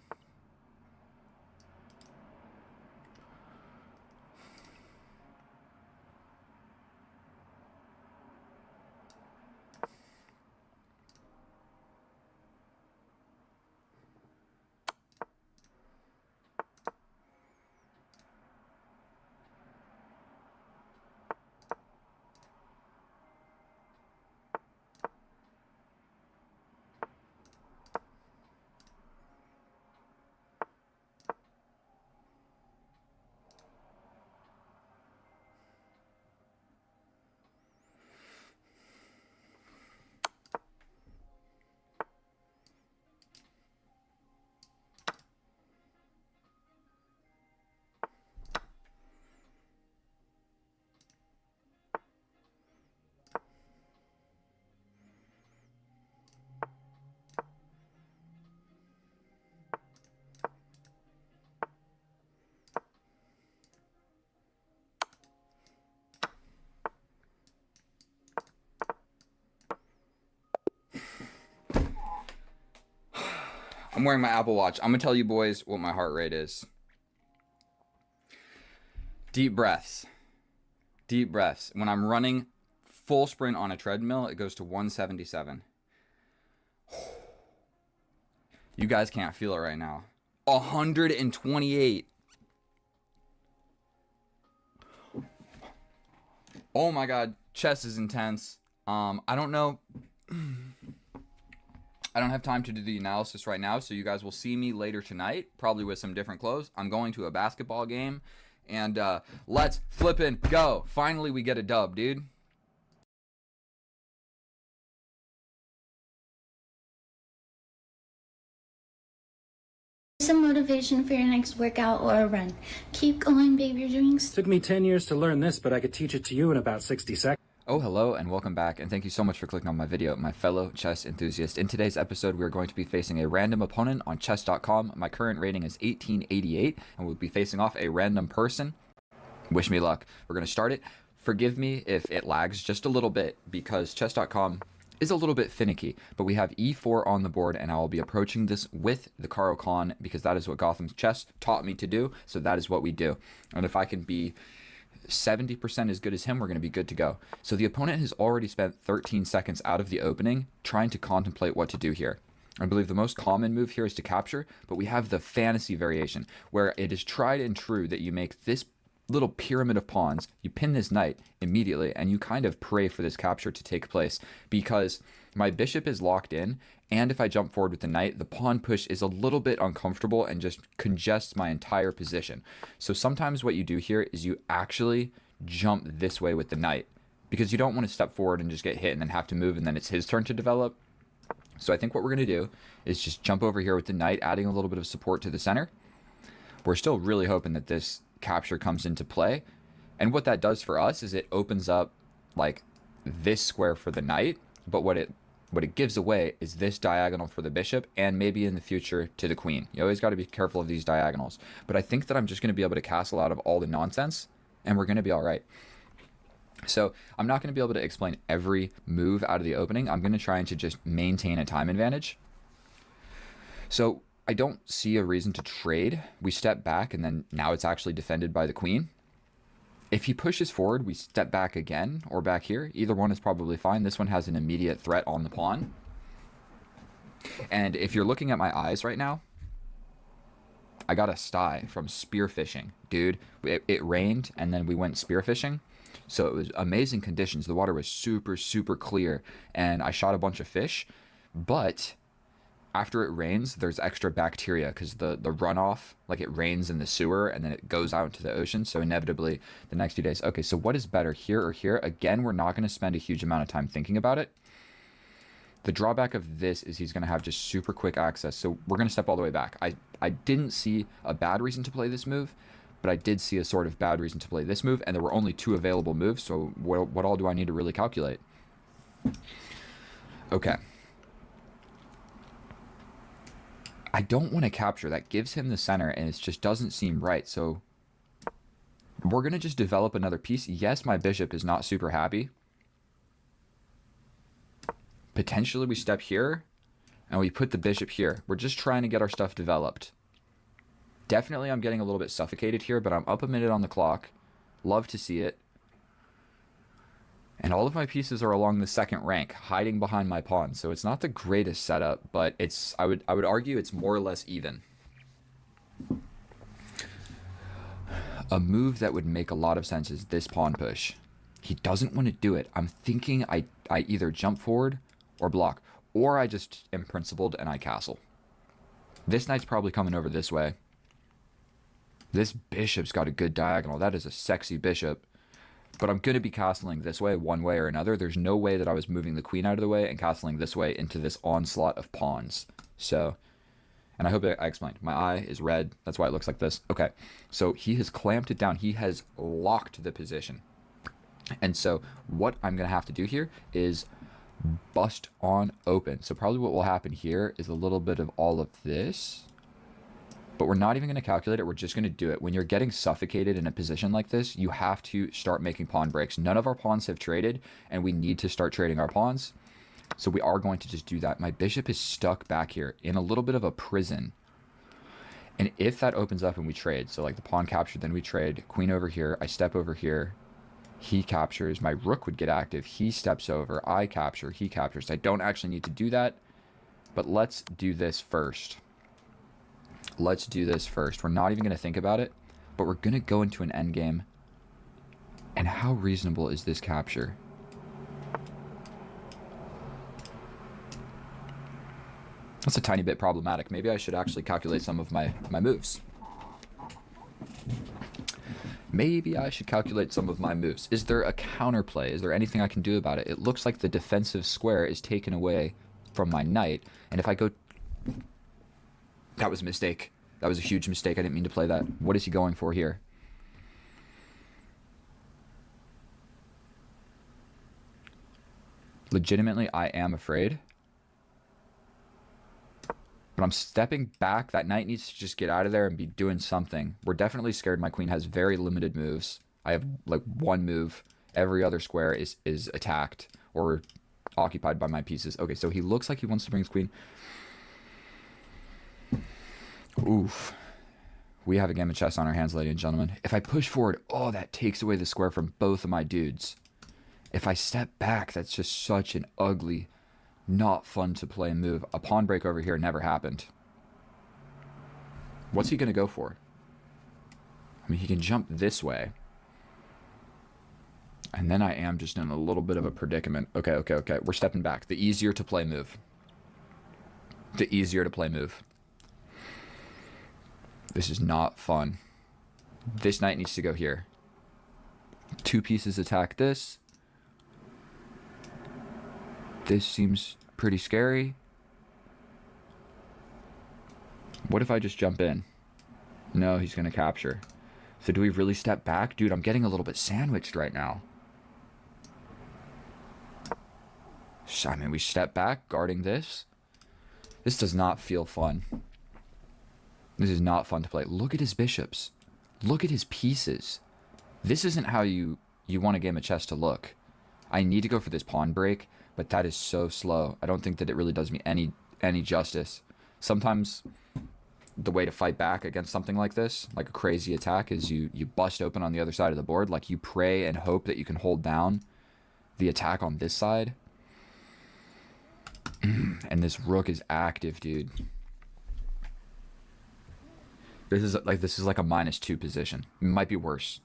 Speaker 1: I'm wearing my Apple Watch. I'm going to tell you boys what my heart rate is. Deep breaths. Deep breaths. When I'm running full sprint on a treadmill, it goes to 177. You guys can't feel it right now. 128. Oh my god, chess is intense. I don't know. I don't have time to do the analysis right now, so you guys will see me later tonight, probably with some different clothes. I'm going to a basketball game, And let's flippin' go. Finally, we get a dub, dude.
Speaker 3: Some motivation for your next workout or a run. Keep going, babe. You're doing.
Speaker 4: Took me 10 years to learn this, but I could teach it to you in about 60 seconds.
Speaker 1: Oh, hello and welcome back, and thank you so much for clicking on my video, my fellow chess enthusiast. In today's episode, we are going to be facing a random opponent on chess.com. My current rating is 1888, and we'll be facing off a random person. Wish me luck. We're going to start it. Forgive me if it lags just a little bit, because chess.com is a little bit finicky, but we have e4 on the board, and I will be approaching this with the Caro Kann, because that is what Gotham's Chess taught me to do, so that is what we do. And if I can be 70% as good as him, we're going to be good to go. So the opponent has already spent 13 seconds out of the opening trying to contemplate what to do here. I believe the most common move here is to capture, but we have the fantasy variation, where it is tried and true that you make this little pyramid of pawns, you pin this knight immediately, and you kind of pray for this capture to take place, because my bishop is locked in, and if I jump forward with the knight, the pawn push is a little bit uncomfortable and just congests my entire position. So sometimes what you do here is you actually jump this way with the knight, because you don't want to step forward and just get hit and then have to move, and then it's his turn to develop. So I think what we're going to do is just jump over here with the knight, adding a little bit of support to the center. We're still really hoping that this capture comes into play, and what that does for us is it opens up like this square for the knight, but what it gives away is this diagonal for the bishop, and maybe in the future to the queen. You always got to be careful of these diagonals, but I think that I'm just going to be able to castle out of all the nonsense, and we're going to be all right. So I'm not going to be able to explain every move out of the opening. I'm going to try and to just maintain a time advantage. So I don't see a reason to trade. We step back, and then now it's actually defended by the queen. If he pushes forward, we step back again, or back here. Either one is probably fine. This one has an immediate threat on the pawn. And if you're looking at my eyes right now, I got a sty from spearfishing. Dude, it rained, and then we went spearfishing. So it was amazing conditions. The water was super, super clear, and I shot a bunch of fish. But after it rains, there's extra bacteria because the runoff, like it rains in the sewer and then it goes out into the ocean. So inevitably the next few days. Okay, so what is better, here or here? Again, we're not going to spend a huge amount of time thinking about it. The drawback of this is he's going to have just super quick access. So we're going to step all the way back. I didn't see a bad reason to play this move, but I did see a sort of bad reason to play this move. And there were only 2 available moves. So what all do I need to really calculate? Okay. I don't want to capture. That gives him the center, and it just doesn't seem right. So we're going to just develop another piece. Yes, my bishop is not super happy. Potentially we step here, and we put the bishop here. We're just trying to get our stuff developed. Definitely I'm getting a little bit suffocated here, but I'm up a minute on the clock. Love to see it. And all of my pieces are along the second rank, hiding behind my pawn. So it's not the greatest setup, but it's I would argue it's more or less even. A move that would make a lot of sense is this pawn push. He doesn't want to do it. I'm thinking I either jump forward or block, or I just am principled and I castle. This knight's probably coming over this way. This bishop's got a good diagonal. That is a sexy bishop. But I'm going to be castling this way, one way or another. There's no way that I was moving the queen out of the way and castling this way into this onslaught of pawns. So, and I hope I explained. My eye is red. That's why it looks like this. Okay, so he has clamped it down. He has locked the position. And so what I'm going to have to do here is bust on open. So probably what will happen here is a little bit of all of this. But we're not even going to calculate it. We're just going to do it. When you're getting suffocated in a position like this, you have to start making pawn breaks. None of our pawns have traded, and we need to start trading our pawns. So we are going to just do that. My bishop is stuck back here in a little bit of a prison. And if that opens up and we trade, so like the pawn captured, then we trade. Queen over here, I step over here. He captures. My rook would get active. He steps over. I capture. He captures. I don't actually need to do that. But let's do this first. Let's do this first. We're not even going to think about it, but we're going to go into an endgame. And how reasonable is this capture? That's a tiny bit problematic. Maybe I should actually calculate some of my moves. Maybe I should calculate some of my moves. Is there a counterplay? Is there anything I can do about it? It looks like the defensive square is taken away from my knight. And if I go... That was a mistake. That was a huge mistake. I didn't mean to play that. What is he going for here? Legitimately, I am afraid. But I'm stepping back. That knight needs to just get out of there and be doing something. We're definitely scared. My queen has very limited moves. I have like one move. Every other square is attacked or occupied by my pieces. Okay, so he looks like he wants to bring his queen. Oof. We have a game of chess on our hands, ladies and gentlemen. If I push forward, oh, that takes away the square from both of my dudes. If I step back, that's just such an ugly, not fun to play move. A pawn break over here never happened. What's he going to go for? I mean, he can jump this way. And then I am just in a little bit of a predicament. Okay. We're stepping back. The easier to play move. The easier to play move. This is not fun. This knight needs to go here. Two pieces attack this. This seems pretty scary. What if I just jump in? No, he's going to capture. So do we really step back? Dude, I'm getting a little bit sandwiched right now. So, I mean, we step back, guarding this. This does not feel fun. This is not fun to play. Look at his bishops. Look at his pieces. This isn't how you want a game of chess to look. I need to go for this pawn break, but that is so slow. I don't think that it really does me any justice. Sometimes the way to fight back against something like this, like a crazy attack, is you bust open on the other side of the board. Like, you pray and hope that you can hold down the attack on this side. And this rook is active, dude. This is like a -2 position. It might be worse.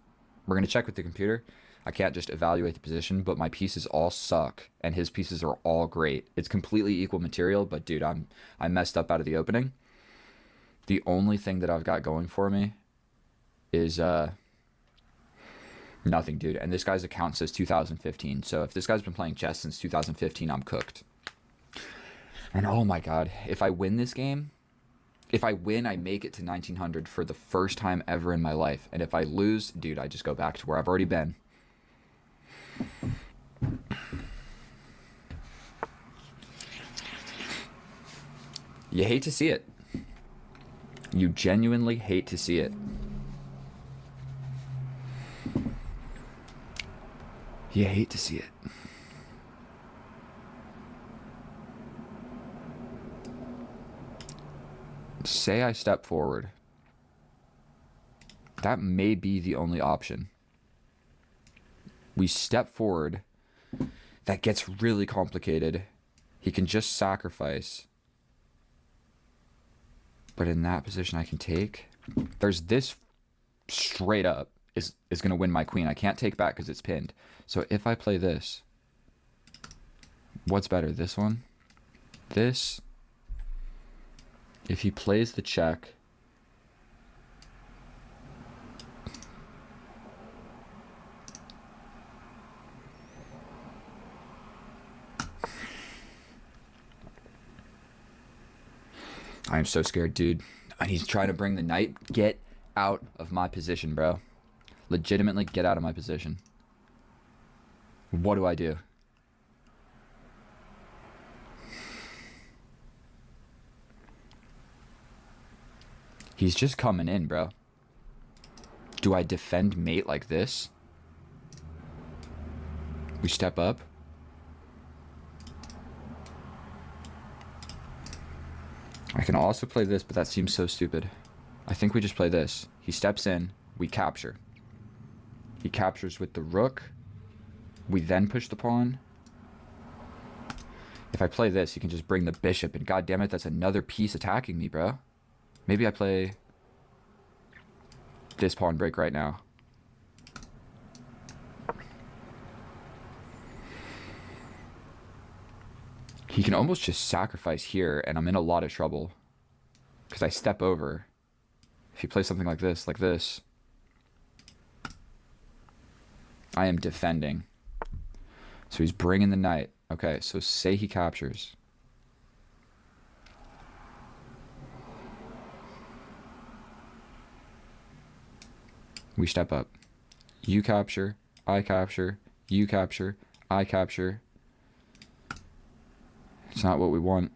Speaker 1: We're going to check with the computer. I can't just evaluate the position, but my pieces all suck, and his pieces are all great. It's completely equal material, but dude, I messed up out of the opening. The only thing that I've got going for me is nothing, dude. And this guy's account says 2015, so if this guy's been playing chess since 2015, I'm cooked. And oh my god, if I win this game, if I win, I make it to 1900 for the first time ever in my life. And if I lose, dude, I just go back to where I've already been. You hate to see it. You genuinely hate to see it. You hate to see it. Say I step forward. That may be the only option. We step forward. That gets really complicated. He can just sacrifice. But in that position I can take. There's this straight up is going to win my queen. I can't take back because it's pinned. So if I play this, what's better? This one? This? If he plays the check, I am so scared, dude. And he's trying to bring the knight. Get out of my position, bro. Legitimately get out of my position. What do I do? He's just coming in, bro. Do I defend mate like this? We step up. I can also play this, but that seems so stupid. I think we just play this. He steps in. We capture. He captures with the rook. We then push the pawn. If I play this, he can just bring the bishop, and god damn it, that's another piece attacking me, bro. Maybe I play this pawn break right now. He can almost just sacrifice here, and I'm in a lot of trouble. Because I step over. If he plays something like this, I am defending. So he's bringing the knight. Okay, so say he captures. We step up. You capture, I capture, you capture, I capture. It's not what we want.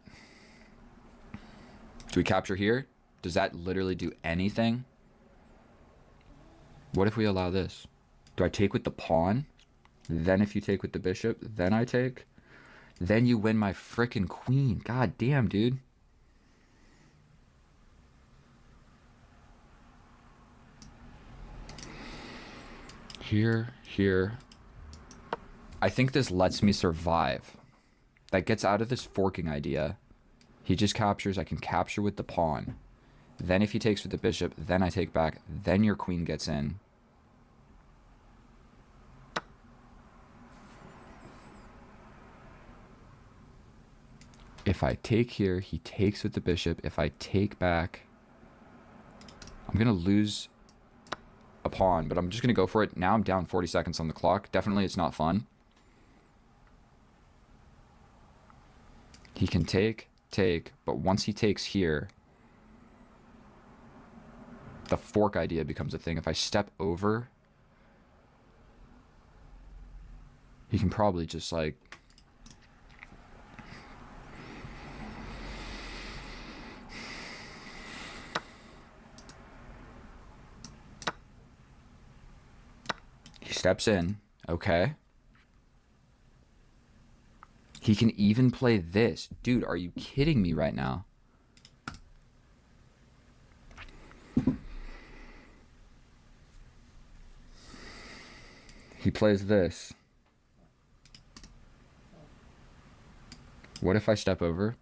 Speaker 1: Do we capture here? Does that literally do anything? What if we allow this? Do I take with the pawn? Then if you take with the bishop, then I take? Then you win my frickin' queen. God damn, dude. Here. I think this lets me survive. That gets out of this forking idea. He just captures. I can capture with the pawn. Then if he takes with the bishop, then I take back. Then your queen gets in. If I take here, he takes with the bishop. If I take back, I'm going to lose a pawn, but I'm just going to go for it. Now I'm down 40 seconds on the clock. Definitely it's not fun. He can take, but once he takes here, the fork idea becomes a thing. If I step over, he can probably just like... He steps in. Okay. He can even play this. Dude, are you kidding me right now? He plays this. What if I step over?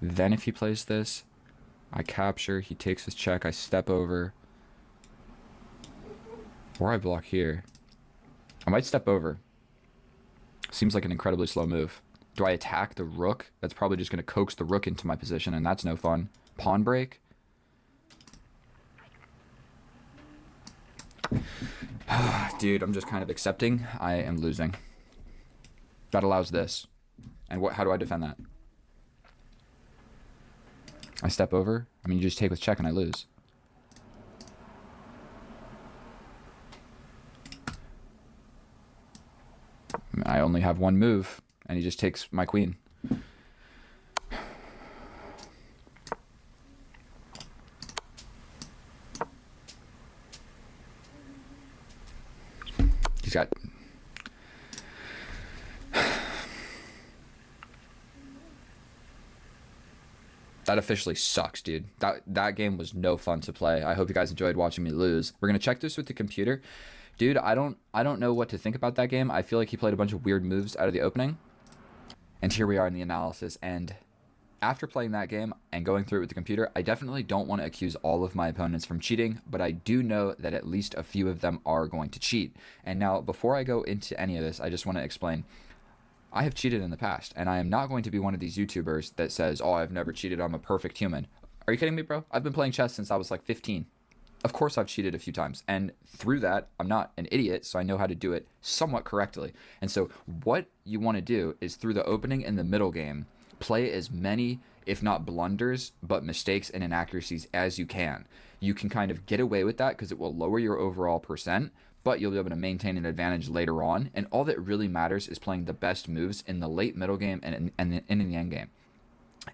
Speaker 1: Then if he plays this, I capture. He takes his check. I step over. Or I block here. I might step over. Seems like an incredibly slow move. Do I attack the rook? That's probably just going to coax the rook into my position, and that's no fun. Pawn break? Dude, I'm just kind of accepting. I am losing. That allows this. And how do I defend that? I step over. I mean, you just take with check and I lose. I only have one move, and he just takes my queen. He's got... That officially sucks, dude. That game was no fun to play. I hope you guys enjoyed watching me lose. We're going to check this with the computer. Dude, I don't know what to think about that game. I feel like he played a bunch of weird moves out of the opening. And here we are in the analysis. And after playing that game and going through it with the computer, I definitely don't want to accuse all of my opponents from cheating, but I do know that at least a few of them are going to cheat. And now, before I go into any of this, I just want to explain. I have cheated in the past, and I am not going to be one of these YouTubers that says, oh, I've never cheated, I'm a perfect human. Are you kidding me, bro? I've been playing chess since I was like 15. Of course I've cheated a few times, and through that, I'm not an idiot, so I know how to do it somewhat correctly. And so what you want to do is, through the opening and the middle game, play as many, if not blunders, but mistakes and inaccuracies as you can. You can kind of get away with that because it will lower your overall percent, but you'll be able to maintain an advantage later on. And all that really matters is playing the best moves in the late middle game and in the end game.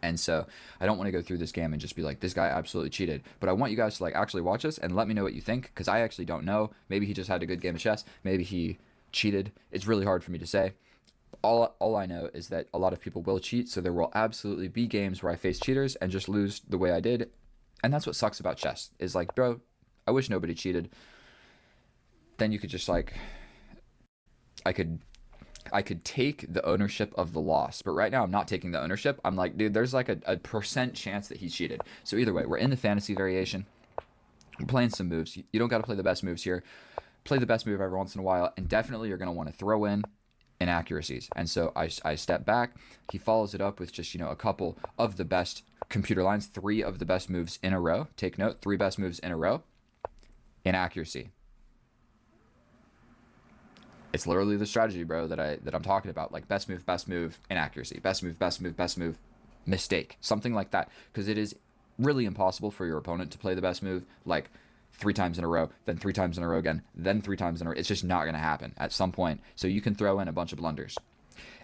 Speaker 1: And so I don't want to go through this game and just be like, this guy absolutely cheated. But I want you guys to like actually watch this and let me know what you think, because I actually don't know. Maybe he just had a good game of chess. Maybe he cheated. It's really hard for me to say. All I know is that a lot of people will cheat, so there will absolutely be games where I face cheaters and just lose the way I did. And that's what sucks about chess, is like, bro, I wish nobody cheated. Then you could just like, I could take the ownership of the loss, but right now I'm not taking the ownership. I'm like, dude, there's like a percent chance that he cheated. So either way, we're in the fantasy variation. We're playing some moves. You don't got to play the best moves here. Play the best move every once in a while, and definitely you're going to want to throw in inaccuracies. And so I step back. He follows it up with just, a couple of the best computer lines, 3 of the best moves in a row. Take note, 3 best moves in a row. Inaccuracy. It's literally the strategy, bro, that I'm talking about. Like best move, inaccuracy. Best move, mistake. Something like that. Because it is really impossible for your opponent to play the best move like 3 times in a row, then 3 times in a row again, then 3 times in a row. It's just not going to happen at some point. So you can throw in a bunch of blunders.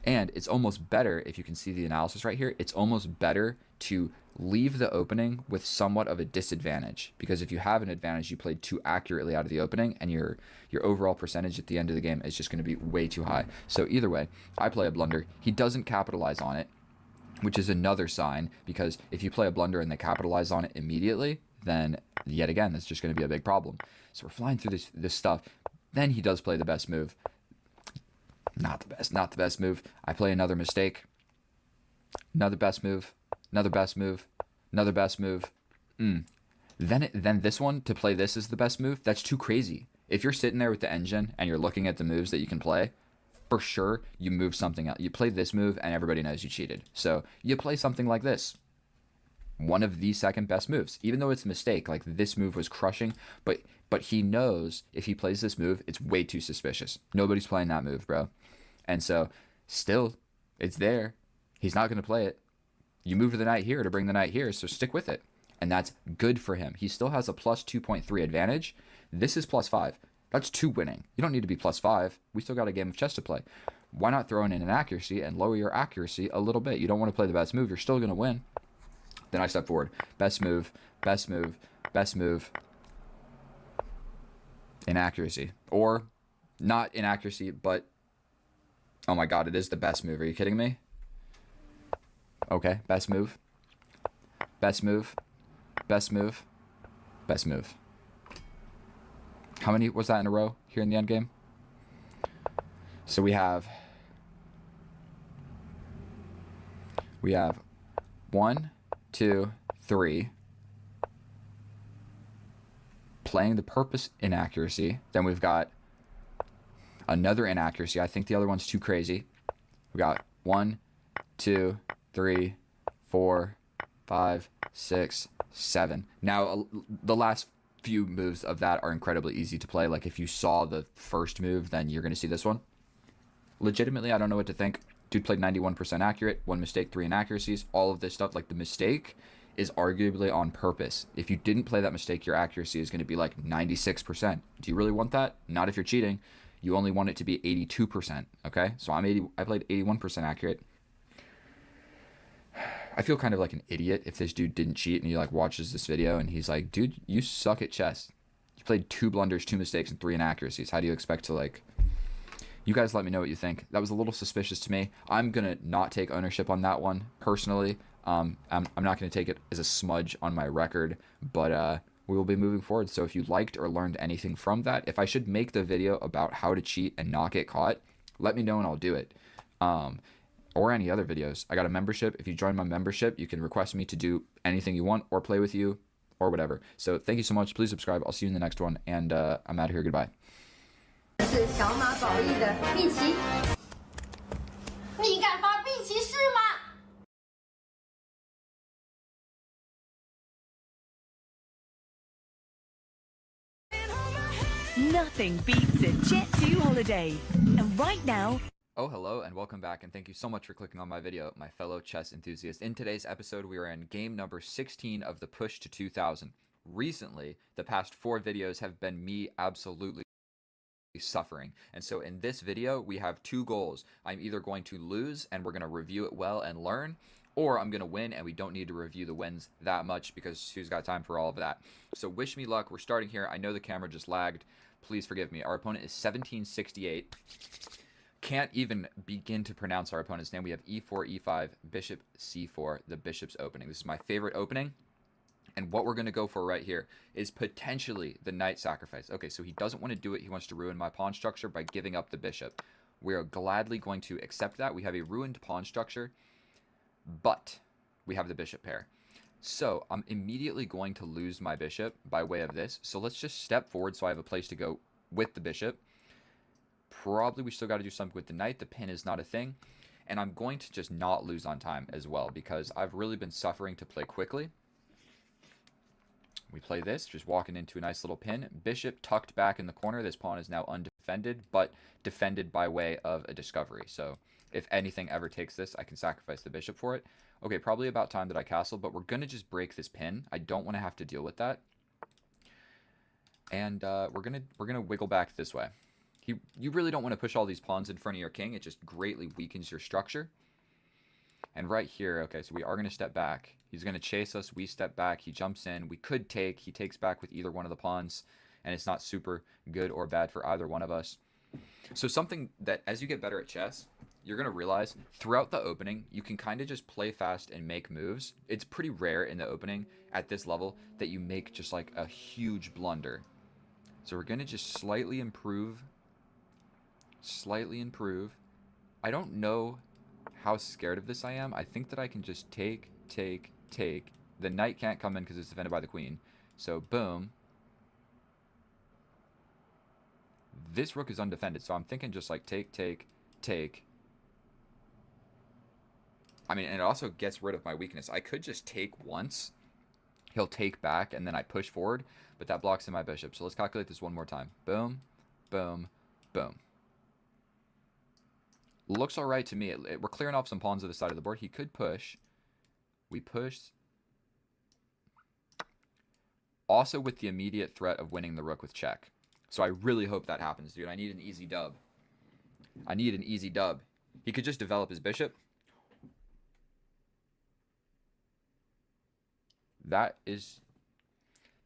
Speaker 1: And it's almost better, if you can see the analysis right here, it's almost better to leave the opening with somewhat of a disadvantage. Because if you have an advantage, you played too accurately out of the opening, and your overall percentage at the end of the game is just going to be way too high. So either way, I play a blunder. He doesn't capitalize on it, which is another sign, because if you play a blunder and they capitalize on it immediately, then yet again, that's just going to be a big problem. So we're flying through this stuff. Then he does play the best move. Not the best move. I play another mistake. Another best move. Another best move. Another best move. Then this one, to play this is the best move, that's too crazy. If you're sitting there with the engine and you're looking at the moves that you can play, for sure you move something else. You play this move and everybody knows you cheated. So you play something like this. One of the second best moves. Even though it's a mistake, like this move was crushing, but he knows if he plays this move, it's way too suspicious. Nobody's playing that move, bro. And so, still, it's there. He's not going to play it. You move the knight here to bring the knight here, so stick with it. And that's good for him. He still has a plus 2.3 advantage. This is plus 5. That's 2 winning. You don't need to be plus 5. We still got a game of chess to play. Why not throw in an accuracy and lower your accuracy a little bit? You don't want to play the best move. You're still going to win. Then I step forward. Best move, best move, best move. Inaccuracy. Or not inaccuracy, but oh my god, it is the best move. Are you kidding me? Okay, best move. Best move. Best move. Best move. How many was that in a row here in the endgame? So we have 1, 2, 3. Playing the purpose inaccuracy. Then we've got another inaccuracy. I think the other one's too crazy. We got 1, 2, 3, 4, 5, 6, 7. Now, the last few moves of that are incredibly easy to play. Like, if you saw the first move, then you're going to see this one. Legitimately, I don't know what to think. Dude played 91% accurate, 1 mistake, 3 inaccuracies. All of this stuff, like the mistake is arguably on purpose. If you didn't play that mistake, your accuracy is going to be like 96%. Do you really want that? Not if you're cheating. You only want it to be 82%, okay? So I played 81% accurate. I feel kind of like an idiot if this dude didn't cheat and he like watches this video and he's like, dude, you suck at chess. You played 2 blunders, 2 mistakes, and 3 inaccuracies. How do you expect to like... You guys let me know what you think. That was a little suspicious to me. I'm going to not take ownership on that one, personally. I'm not going to take it as a smudge on my record, but we will be moving forward. So if you liked or learned anything from that, if I should make the video about how to cheat and not get caught, let me know and I'll do it. Or any other videos. I got a membership. If you join my membership, you can request me to do anything you want or play with you or whatever. So thank you so much. Please subscribe. I'll see you in the next one. And I'm out of here. Goodbye.
Speaker 5: 是小马宝莉的碧琪，你敢发碧琪誓吗？
Speaker 6: Nothing beats a Jet2 holiday. And right now...
Speaker 1: Oh, hello, and welcome back, and thank you so much for clicking on my video, my fellow chess enthusiast. In today's episode, we are in game number 16 of the push to 2000. Recently, the past 4 videos have been me absolutely suffering. And so in this video, we have 2 goals. I'm either going to lose, and we're going to review it well and learn, or I'm going to win, and we don't need to review the wins that much because who's got time for all of that? So wish me luck. We're starting here. I know the camera just lagged. Please forgive me. Our opponent is 1768. Can't even begin to pronounce our opponent's name. We have e4, e5, bishop, c4, the bishop's opening. This is my favorite opening. And what we're going to go for right here is potentially the knight sacrifice. Okay, so he doesn't want to do it. He wants to ruin my pawn structure by giving up the bishop. We are gladly going to accept that. We have a ruined pawn structure, but we have the bishop pair. So I'm immediately going to lose my bishop by way of this. So let's just step forward so I have a place to go with the bishop. Probably we still got to do something with the knight. The pin is not a thing. And I'm going to just not lose on time as well because I've really been suffering to play quickly. We play this, just walking into a nice little pin. Bishop tucked back in the corner. This pawn is now undefended. defended, but defended by way of a discovery. So if anything ever takes this, I can sacrifice the bishop for it. Okay, probably about time that I castle, but we're going to just break this pin. I don't want to have to deal with that. And we're gonna wiggle back this way. You really don't want to push all these pawns in front of your king. It just greatly weakens your structure. And right here, okay, so we are going to step back. He's going to chase us. We step back. He jumps in. We could take. He takes back with either one of the pawns. And it's not super good or bad for either one of us. So something that, as you get better at chess, you're going to realize throughout the opening, you can kind of just play fast and make moves. It's pretty rare in the opening at this level that you make just like a huge blunder. So we're going to just slightly improve. Slightly improve. I don't know how scared of this I am. I think that I can just take. The knight can't come in because it's defended by the queen. So boom. This rook is undefended, so I'm thinking just like take. I mean, and it also gets rid of my weakness. I could just take once. He'll take back, and then I push forward, but that blocks in my bishop. So let's calculate this one more time. Boom, boom, boom. Looks all right to me. We're clearing off some pawns to the side of the board. He could push. We push. Also with the immediate threat of winning the rook with check. So I really hope that happens, dude. I need an easy dub. I need an easy dub. He could just develop his bishop. That is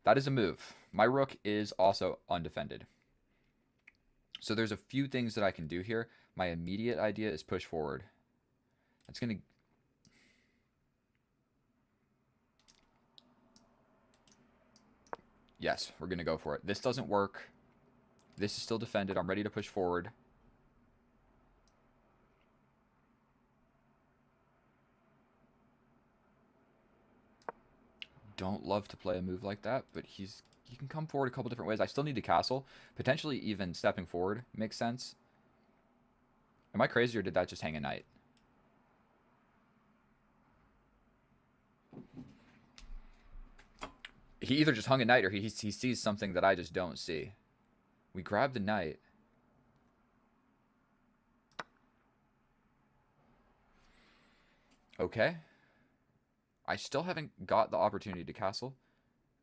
Speaker 1: a move. My rook is also undefended. So there's a few things that I can do here. My immediate idea is push forward. That's going to... Yes, we're going to go for it. This doesn't work. This is still defended. I'm ready to push forward. Don't love to play a move like that, but he can come forward a couple different ways. I still need to castle. Potentially even stepping forward makes sense. Am I crazy or did that just hang a knight? He either just hung a knight or he sees something that I just don't see. We grab the knight. Okay. I still haven't got the opportunity to castle.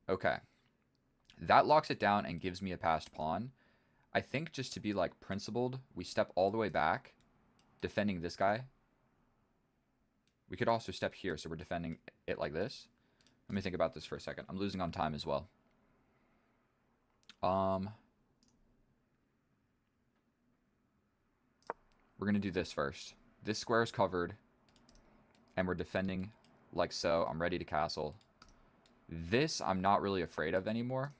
Speaker 1: Okay. That locks it down and gives me a passed pawn. I think just to be like principled, we step all the way back, defending this guy. We could also step here, so we're defending it like this. Let me think about this for a second. I'm losing on time as well. We're going to do this first. This square is covered, and we're defending like so. I'm ready to castle. This I'm not really afraid of anymore.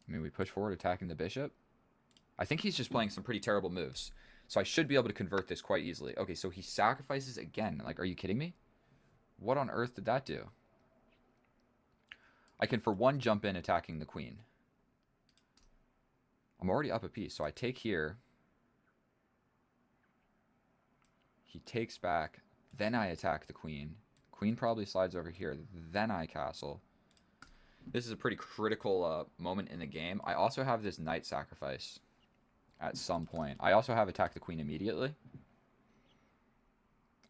Speaker 1: I mean, we push forward, attacking the bishop. I think he's just playing some pretty terrible moves. So I should be able to convert this quite easily. Okay, so he sacrifices again. Like, are you kidding me? What on earth did that do? I can, for one, jump in attacking the queen. I'm already up a piece, so I take here. He takes back. Then I attack the queen. Queen probably slides over here. Then I castle. This is a pretty critical moment in the game. I also have this knight sacrifice at some point. I also have attack the queen immediately.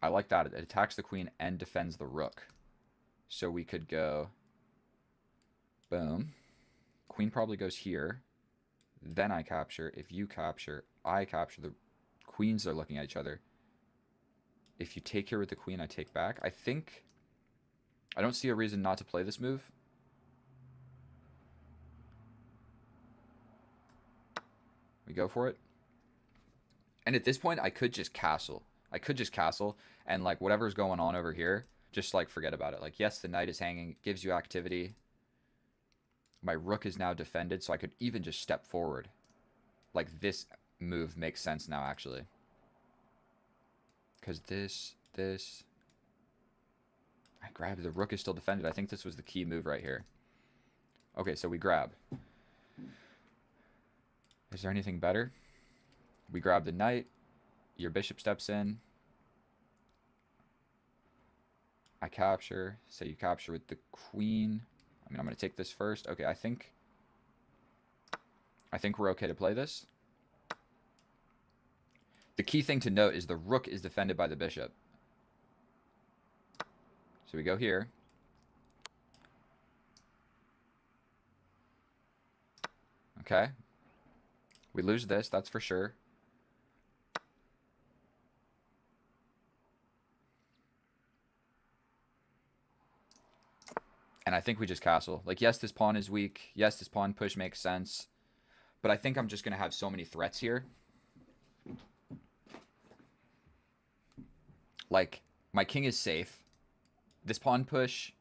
Speaker 1: I like that. It attacks the queen and defends the rook. So we could go... Boom. Queen probably goes here. Then I capture. If you capture, I capture. The queens are looking at each other. If you take here with the queen, I take back. I think... I don't see a reason not to play this move. We go for it. And at this point, I could just castle. I could just castle. And, like, whatever's going on over here, just, like, forget about it. Like, yes, the knight is hanging. It gives you activity. My rook is now defended, so I could even just step forward. Like, this move makes sense now, actually. Because this... I grabbed. The rook is still defended. I think this was the key move right here. Okay, so we grab. Is there anything better? We grab the knight. Your bishop steps in. I capture. Say you capture with the queen. I mean, I'm going to take this first. Okay, I think we're okay to play this. The key thing to note is the rook is defended by the bishop. So we go here. Okay. We lose this, that's for sure. And I think we just castle. Like, yes, this pawn is weak. Yes, this pawn push makes sense. But I think I'm just going to have so many threats here. Like, my king is safe. This pawn push,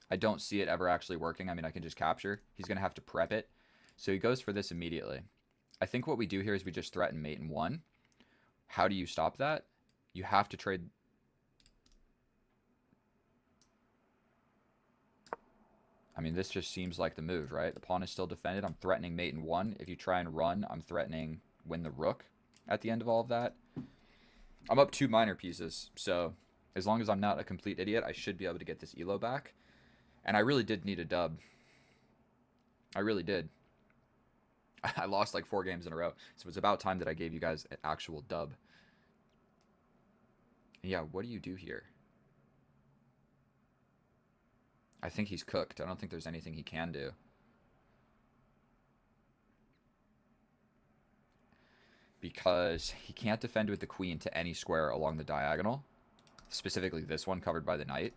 Speaker 1: I don't see it ever actually working. I mean, I can just capture. He's going to have to prep it. So he goes for this immediately. I think what we do here is we just threaten mate in 1. How do you stop that? You have to trade... I mean, this just seems like the move, right? The pawn is still defended. I'm threatening mate in 1. If you try and run, I'm threatening win the rook at the end of all of that. I'm up 2 minor pieces, so as long as I'm not a complete idiot, I should be able to get this elo back. And I really did need a dub. I really did. I lost like 4 games in a row, so it's about time that I gave you guys an actual dub. And yeah, what do you do here? I think he's cooked. I don't think there's anything he can do. Because he can't defend with the queen to any square along the diagonal. Specifically this one covered by the knight.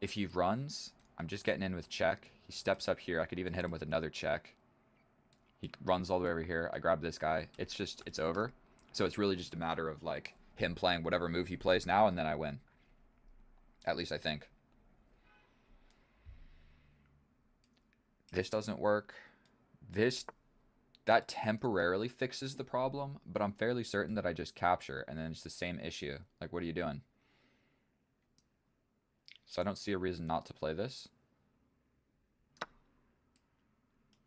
Speaker 1: If he runs, I'm just getting in with check. He steps up here. I could even hit him with another check. He runs all the way over here. I grab this guy. It's over. So it's really just a matter of like him playing whatever move he plays now, and then I win. At least I think. This doesn't work. That temporarily fixes the problem, but I'm fairly certain that I just capture, and then it's the same issue. Like, what are you doing? So I don't see a reason not to play this.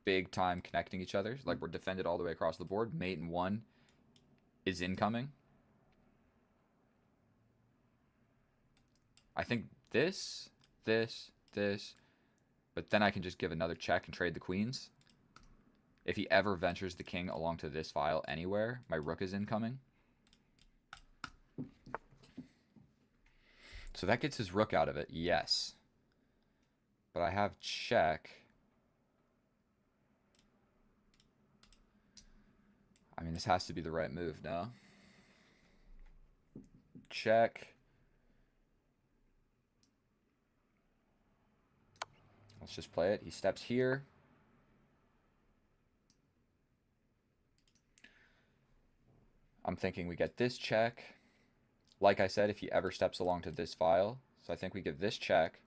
Speaker 1: Big time connecting each other. Like, we're defended all the way across the board. Mate in 1 is incoming. I think this, but then I can just give another check and trade the queens. If he ever ventures the king along to this file anywhere, my rook is incoming. So that gets his rook out of it, yes. But I have check. I mean, this has to be the right move, no? Check. Let's just play it. He steps here. I'm thinking we get this check. Like I said, if he ever steps along to this file. So I think we give this check.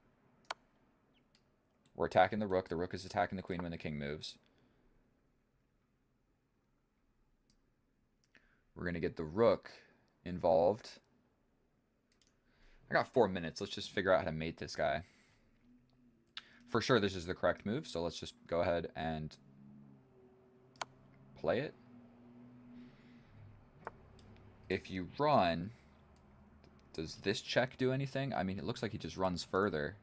Speaker 1: We're attacking the rook. The rook is attacking the queen when the king moves. We're going to get the rook involved. I got 4 minutes. Let's just figure out how to mate this guy. For sure, this is the correct move, so let's just go ahead and play it. If you run, does this check do anything? I mean, it looks like he just runs further.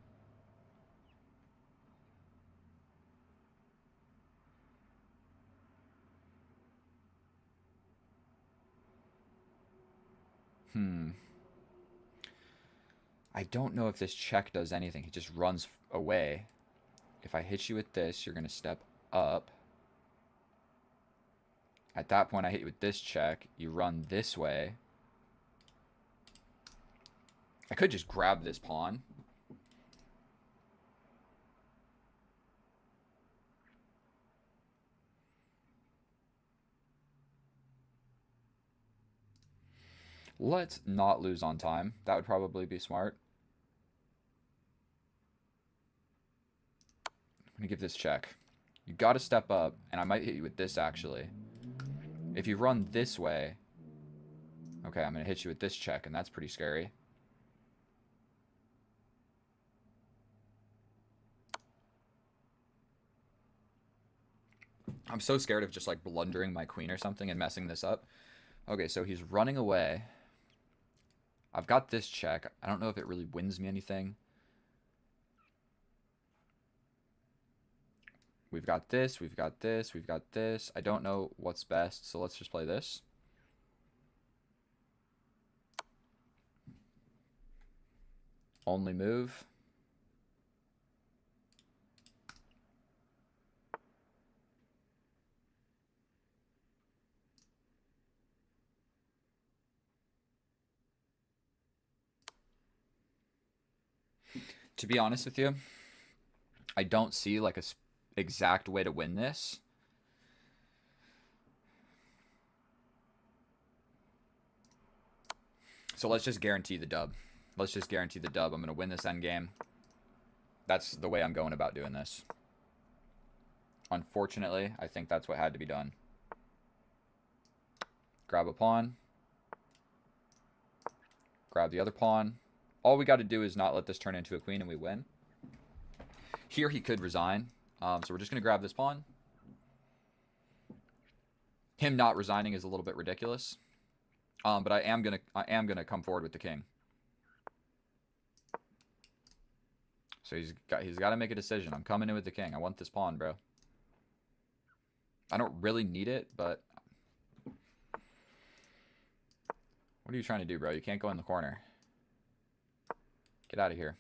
Speaker 1: I don't know if this check does anything. He just runs away. If I hit you with this, you're going to step up. At that point, I hit you with this check. You run this way. I could just grab this pawn. Let's not lose on time. That would probably be smart. I'm going to give this check. You got to step up, and I might hit you with this, actually. If you run this way... Okay, I'm going to hit you with this check, and that's pretty scary. I'm so scared of just, like, blundering my queen or something and messing this up. Okay, so he's running away. I've got this check. I don't know if it really wins me anything. We've got this, we've got this, we've got this. I don't know what's best, so let's just play this. Only move. To be honest with you, I don't see like a exact way to win this. So let's just guarantee the dub. Let's just guarantee the dub. I'm going to win this endgame. That's the way I'm going about doing this. Unfortunately, I think that's what had to be done. Grab a pawn. Grab the other pawn. All we got to do is not let this turn into a queen and we win. Here he could resign. So we're just going to grab this pawn. Him not resigning is a little bit ridiculous. But I am gonna come forward with the king. So he's got to make a decision. I'm coming in with the king. I want this pawn, bro. I don't really need it, but what are you trying to do, bro? You can't go in the corner. Get out of here.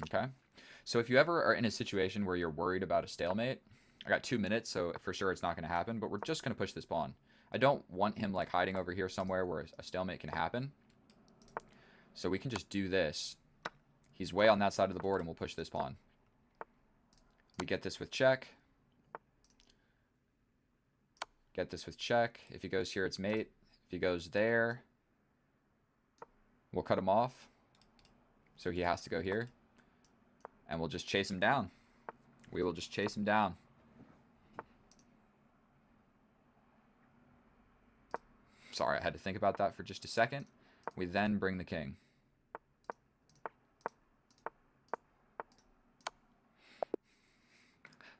Speaker 1: Okay. So if you ever are in a situation where you're worried about a stalemate, I got 2 minutes, so for sure it's not going to happen, but we're just going to push this pawn. I don't want him like hiding over here somewhere where a stalemate can happen. So we can just do this. He's way on that side of the board, and we'll push this pawn. We get this with check. Get this with check. If he goes here, it's mate. If he goes there, we'll cut him off. So he has to go here. And we'll just chase him down. We will just chase him down. Sorry, I had to think about that for just a second. We then bring the king.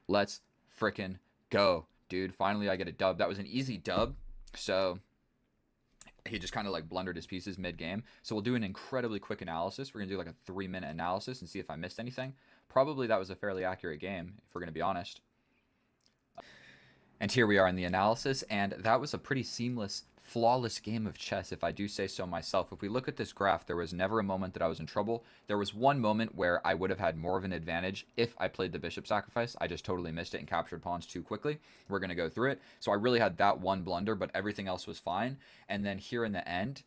Speaker 1: Let's frickin' go, dude. Finally, I get a dub. That was an easy dub. So he just kind of like blundered his pieces mid-game. So we'll do an incredibly quick analysis. We're going to do like a 3-minute analysis and see if I missed anything. Probably that was a fairly accurate game, if we're going to be honest. And here we are in the analysis, and that was a pretty seamless, flawless game of chess, if I do say so myself. If we look at this graph, there was never a moment that I was in trouble. There was one moment where I would have had more of an advantage if I played the bishop sacrifice. I just totally missed it and captured pawns too quickly. We're going to go through it. So I really had that one blunder, but everything else was fine. And then here in the end,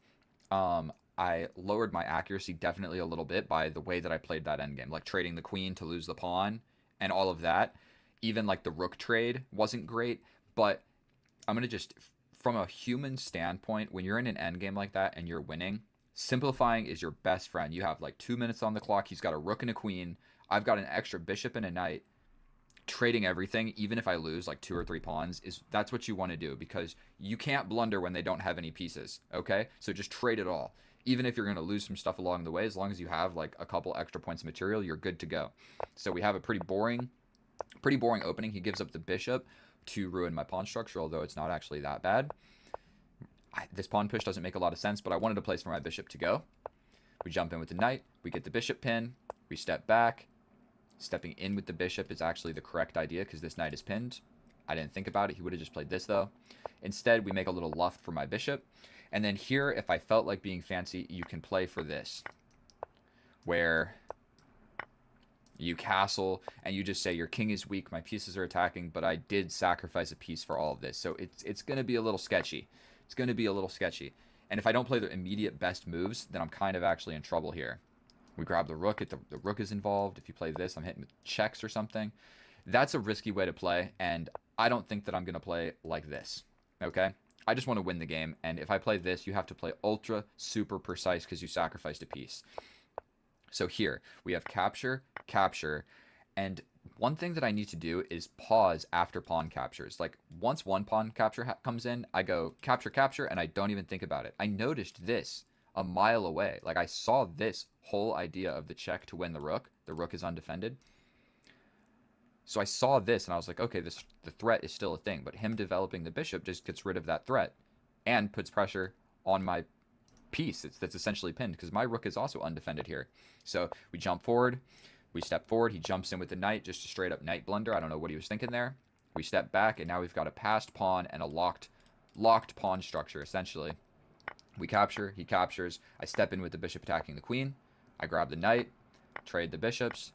Speaker 1: I lowered my accuracy definitely a little bit by the way that I played that endgame, like trading the queen to lose the pawn and all of that. Even like the rook trade wasn't great, but I'm going to just, from a human standpoint, when you're in an endgame like that and you're winning, simplifying is your best friend. You have like 2 minutes on the clock. He's got a rook and a queen. I've got an extra bishop and a knight. Trading everything, even if I lose like 2 or 3 pawns, that's what you want to do, because you can't blunder when they don't have any pieces, okay? So just trade it all. Even if you're going to lose some stuff along the way, as long as you have like a couple extra points of material, you're good to go. So we have a pretty boring opening. He gives up the bishop to ruin my pawn structure, although it's not actually that bad. This pawn push doesn't make a lot of sense, but I wanted a place for my bishop to go. We jump in with the knight. We get the bishop pin. We step back. Stepping in with the bishop is actually the correct idea because this knight is pinned. I didn't think about it. He would have just played this, though. Instead, we make a little luft for my bishop. And then here, if I felt like being fancy, you can play for this, where you castle and you just say your king is weak, my pieces are attacking, but I did sacrifice a piece for all of this. So it's going to be a little sketchy. It's going to be a little sketchy. And if I don't play the immediate best moves, then I'm kind of actually in trouble here. We grab the rook. The rook is involved. If you play this, I'm hitting with checks or something. That's a risky way to play, and I don't think that I'm going to play like this, okay? I just want to win the game, and if I play this, you have to play ultra super precise because you sacrificed a piece. So here, we have capture, capture, and one thing that I need to do is pause after pawn captures. Like, once one pawn capture comes in, I go capture, capture, and I don't even think about it. I noticed this a mile away. Like, I saw this whole idea of the check to win the rook. The rook is undefended. So I saw this, and I was like, okay, the threat is still a thing, but him developing the bishop just gets rid of that threat. and puts pressure on my piece that's essentially pinned because my rook is also undefended here. So we jump forward, we step forward, he jumps in with the knight, just a straight up knight blunder. I don't know what he was thinking there. We step back, and now we've got a passed pawn and a locked pawn structure, essentially. We capture, he captures, I step in with the bishop attacking the queen, I grab the knight, trade the bishops.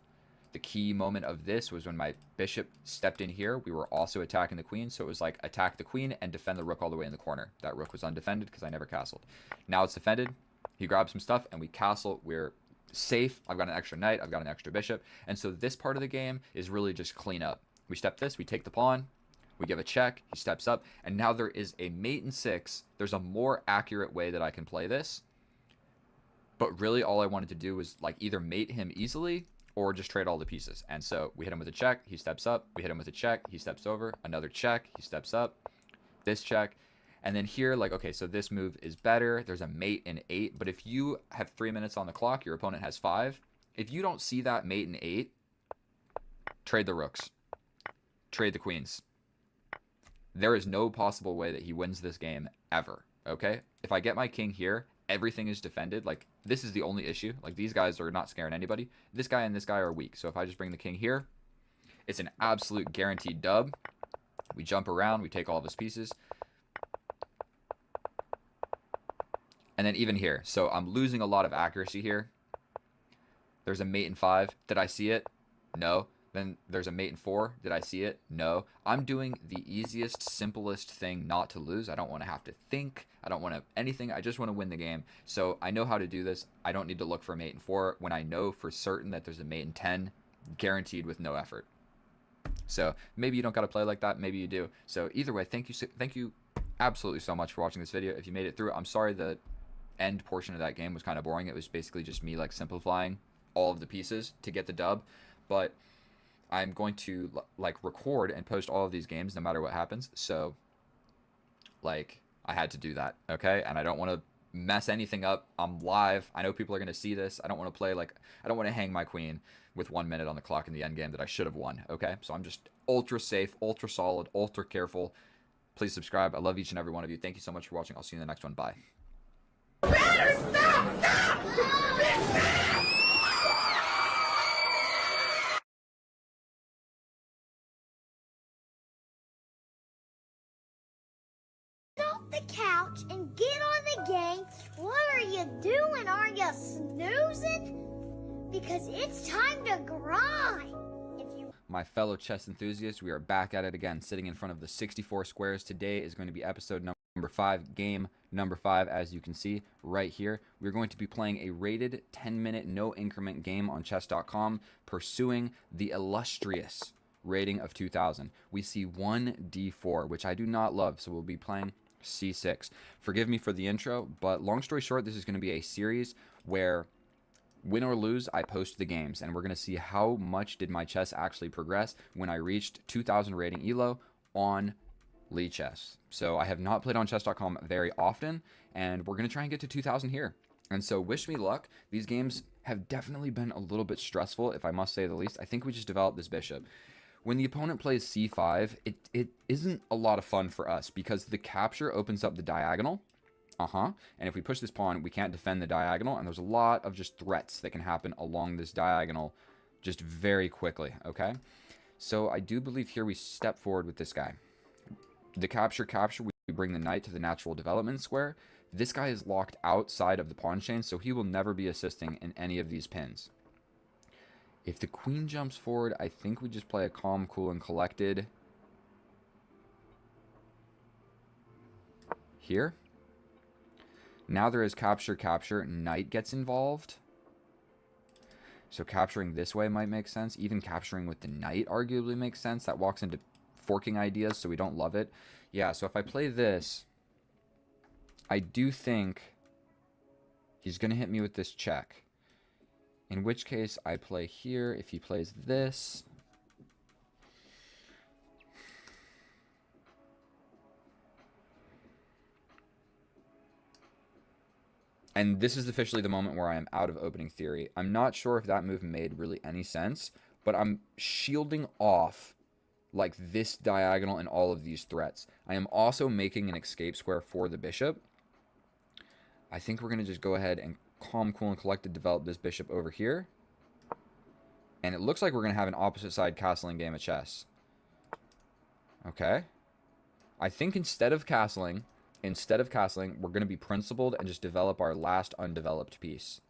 Speaker 1: The key moment of this was when my bishop stepped in here. We were also attacking the queen, so it was like attack the queen and defend the rook all the way in the corner. That rook was undefended because I never castled. Now it's defended. He grabs some stuff, and we castle. We're safe. I've got an extra knight. I've got an extra bishop. And so this part of the game is really just clean up. We step this. We take the pawn. We give a check. He steps up. And now there is a mate in 6. There's a more accurate way that I can play this. But really all I wanted to do was like either mate him easily or just trade all the pieces. And so we hit him with a check, he steps up. We hit him with a check, he steps over. Another check, he steps up. This check. And then here, like, okay, so this move is better. There's a mate in 8. But if you have 3 minutes on the clock, your opponent has 5. If you don't see that mate in 8, trade the rooks. Trade the queens. There is no possible way that he wins this game ever, okay? If I get my king here, everything is defended. Like, this is the only issue. Like, these guys are not scaring anybody. This guy and this guy are weak. So if I just bring the king here, it's an absolute guaranteed dub. We jump around. We take all of his pieces. And then even here. So I'm losing a lot of accuracy here. There's a mate in 5. Did I see it? No. Then there's a mate in 4. Did I see it? No. I'm doing the easiest, simplest thing not to lose. I don't want to have to think. I don't want to anything. I just want to win the game. So I know how to do this. I don't need to look for a mate in 4 when I know for certain that there's a mate in 10, guaranteed with no effort. So maybe you don't got to play like that. Maybe you do. So either way, thank you absolutely so much for watching this video. If you made it through, I'm sorry the end portion of that game was kind of boring. It was basically just me like simplifying all of the pieces to get the dub. But I'm going to like record and post all of these games no matter what happens. So like I had to do that, okay? And I don't want to mess anything up. I'm live. I know people are going to see this. I don't want to play like I don't want to hang my queen with 1 minute on the clock in the end game that I should have won, okay? So I'm just ultra safe, ultra solid, ultra careful. Please subscribe. I love each and every one of you. Thank you so much for watching. I'll see you in the next one. Bye.
Speaker 5: The couch and get on the game. What are you doing? Are you snoozing? Because it's time to grind.
Speaker 1: My fellow chess enthusiasts, we are back at it again, sitting in front of the 64 squares. Today is going to be episode number 5, game number 5, as you can see right here. We're going to be playing a rated 10-minute no increment game on chess.com, pursuing the illustrious rating of 2000. We see 1d4, which I do not love, so we'll be playing c6. Forgive me for the intro, but long story short, this is going to be a series where win or lose, I post the games, and we're going to see how much did my chess actually progress when I reached 2000 rating elo on Lichess. So I have not played on chess.com very often, and we're going to try and get to 2000 here. And so wish me luck. These games have definitely been a little bit stressful, if I must say the least. I think we just developed this bishop. When the opponent plays c5, it isn't a lot of fun for us because the capture opens up the diagonal. And if we push this pawn, we can't defend the diagonal, and there's a lot of just threats that can happen along this diagonal just very quickly, okay? So I do believe here we step forward with this guy. The capture, we bring the knight to the natural development square. This guy is locked outside of the pawn chain, so he will never be assisting in any of these pins. If the queen jumps forward, I think we just play a calm, cool, and collected here. Now there is capture, knight gets involved. So capturing this way might make sense. Even capturing with the knight arguably makes sense. That walks into forking ideas, so we don't love it. Yeah, so if I play this, I do think he's going to hit me with this check. In which case, I play here. If he plays this, and this is officially the moment where I am out of opening theory. I'm not sure if that move made really any sense, but I'm shielding off like this diagonal and all of these threats. I am also making an escape square for the bishop. I think we're going to just go ahead and calm, cool, and collected develop this bishop over here. And it looks like we're going to have an opposite side castling game of chess. Okay. I think instead of castling, we're going to be principled and just develop our last undeveloped piece.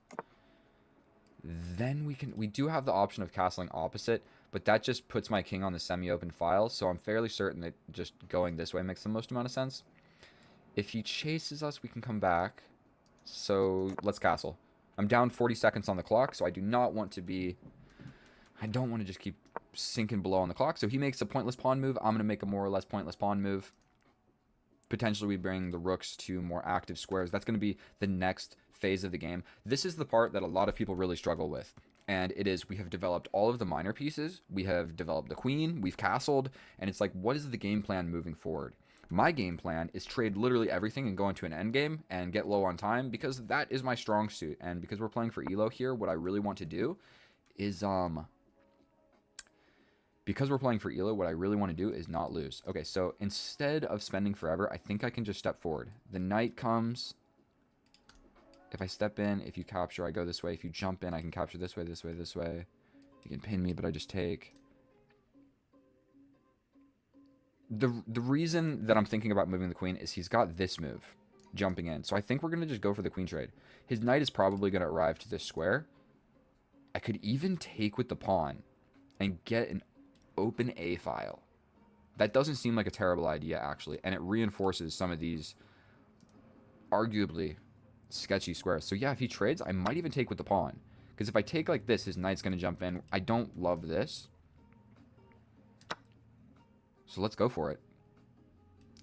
Speaker 1: Then we do have the option of castling opposite, but that just puts my king on the semi-open file, so I'm fairly certain that just going this way makes the most amount of sense. If he chases us, we can come back. So let's castle. I'm down 40 seconds on the clock, so I do not want to be... I don't want to just keep sinking below on the clock. So he makes a pointless pawn move. I'm going to make a more or less pointless pawn move. Potentially we bring the rooks to more active squares. That's going to be the next phase of the game. This is the part that a lot of people really struggle with. And it is, we have developed all of the minor pieces. We have developed the queen. We've castled. And it's like, what is the game plan moving forward? My game plan is trade literally everything and go into an endgame and get low on time, because that is my strong suit. And because we're playing for elo here, what I really want to do is not lose. Okay, so instead of spending forever, I think I can just step forward. The knight comes. If I step in, if you capture, I go this way. If you jump in, I can capture this way, this way, this way. You can pin me, but I just take. The reason that I'm thinking about moving the queen is he's got this move, jumping in. So I think we're going to just go for the queen trade. His knight is probably going to arrive to this square. I could even take with the pawn and get an open A file. That doesn't seem like a terrible idea, actually. And it reinforces some of these arguably sketchy squares. So yeah, if he trades, I might even take with the pawn. Because if I take like this, his knight's going to jump in. I don't love this. So let's go for it.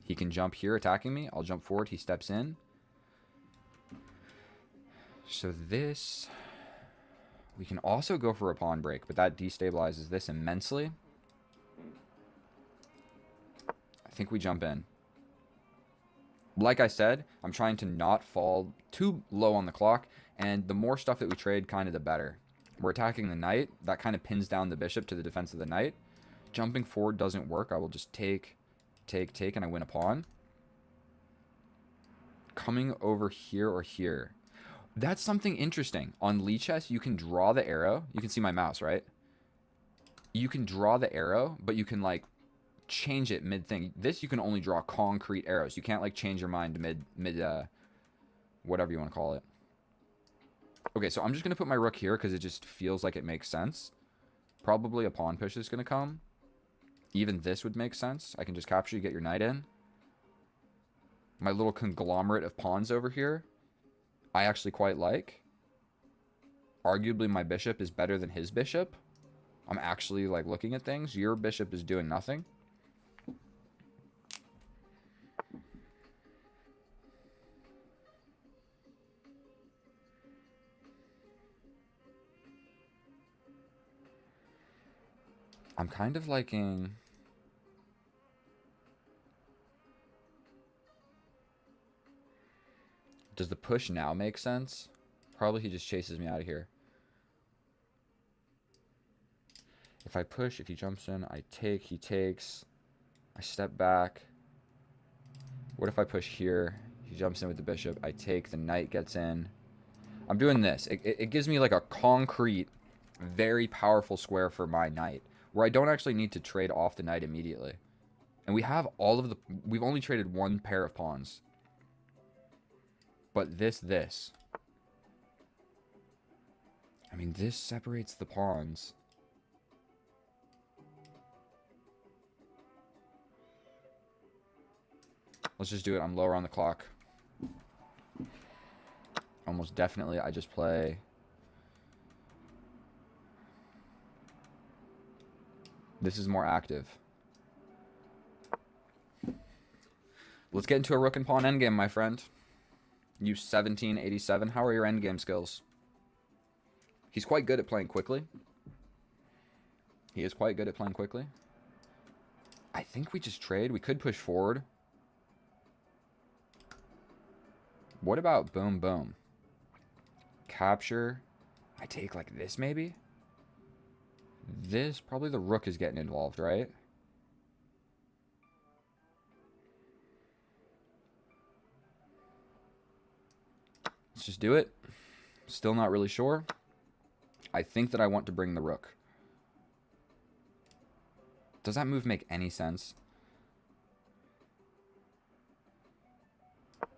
Speaker 1: He can jump here attacking me. I'll jump forward. He steps in. So this... We can also go for a pawn break, but that destabilizes this immensely. I think we jump in. Like I said, I'm trying to not fall too low on the clock, and the more stuff that we trade, kind of the better. We're attacking the knight. That kind of pins down the bishop to the defense of the knight. Jumping forward doesn't work. I will just take, and I win a pawn. Coming over here or here. That's something interesting. On Lichess, you can draw the arrow. You can see my mouse, right? You can draw the arrow, but you can, like, change it mid-thing. This, you can only draw concrete arrows. You can't, like, change your mind mid whatever you want to call it. Okay, so I'm just going to put my rook here because it just feels like it makes sense. Probably a pawn push is going to come. Even this would make sense. I can just capture you, get your knight in. My little conglomerate of pawns over here, I actually quite like. Arguably, my bishop is better than his bishop. I'm actually, like, looking at things. Your bishop is doing nothing. I'm kind of liking... Does the push now make sense? Probably he just chases me out of here. If I push, if he jumps in, I take, he takes. I step back. What if I push here? He jumps in with the bishop. I take, the knight gets in. I'm doing this. It gives me like a concrete, very powerful square for my knight, where I don't actually need to trade off the knight immediately. And we have all of the... We've only traded one pair of pawns. But this. I mean, this separates the pawns. Let's just do it. I'm lower on the clock. Almost definitely, I just play... This is more active. Let's get into a rook and pawn endgame, my friend. You 1787. How are your endgame skills? He's quite good at playing quickly. He is quite good at playing quickly. I think we just trade. We could push forward. What about boom, boom? Capture. I take like this, maybe? This, probably the rook is getting involved, right? just do it. Still not really sure. I think that I want to bring the rook. Does that move make any sense?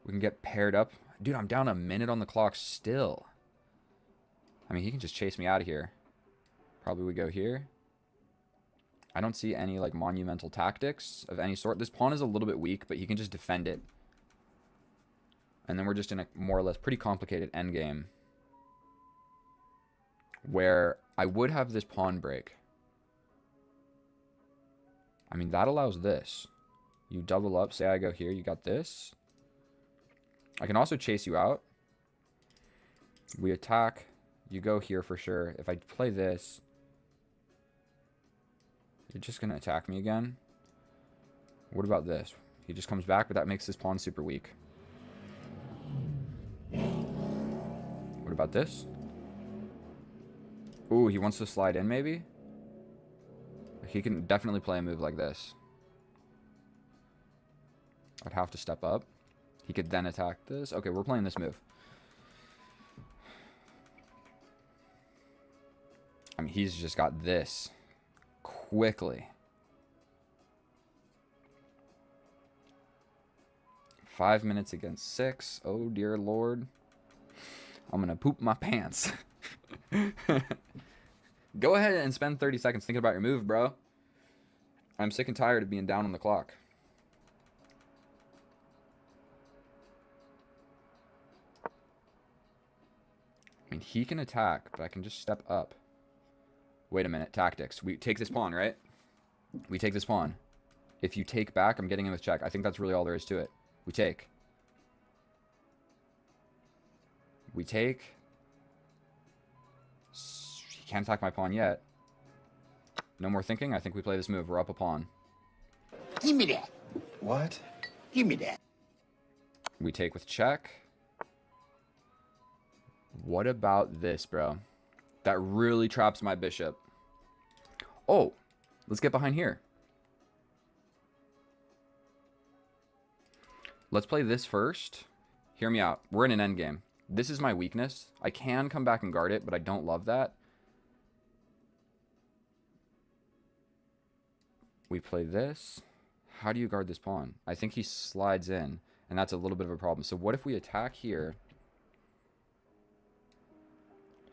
Speaker 1: We can get paired up. Dude, I'm down a minute on the clock still. I mean, he can just chase me out of here. Probably we go here. I don't see any, like, monumental tactics of any sort. This pawn is a little bit weak, but he can just defend it. And then we're just in a more or less pretty complicated endgame, where I would have this pawn break. I mean, that allows this. You double up. Say I go here. You got this. I can also chase you out. We attack. You go here for sure. If I play this, you're just going to attack me again. What about this? He just comes back, but that makes this pawn super weak. What about this? Ooh, he wants to slide in maybe? He can definitely play a move like this. I'd have to step up. He could then attack this. Okay, we're playing this move. I mean, he's just got this quickly. 5 minutes against 6. Oh, dear Lord. I'm going to poop my pants. Go ahead and spend 30 seconds thinking about your move, bro. I'm sick and tired of being down on the clock. I mean, he can attack, but I can just step up. Wait a minute. Tactics. We take this pawn, right? We take this pawn. If you take back, I'm getting in with check. I think that's really all there is to it. We take. We take. He can't attack my pawn yet. No more thinking. I think we play this move. We're up a pawn.
Speaker 2: Give me that.
Speaker 7: What?
Speaker 2: Give me that.
Speaker 1: We take with check. What about this, bro? That really traps my bishop. Oh, let's get behind here. Let's play this first. Hear me out. We're in an endgame. This is my weakness. I can come back and guard it, but I don't love that. We play this. How do you guard this pawn? I think he slides in, and that's a little bit of a problem. So what if we attack here?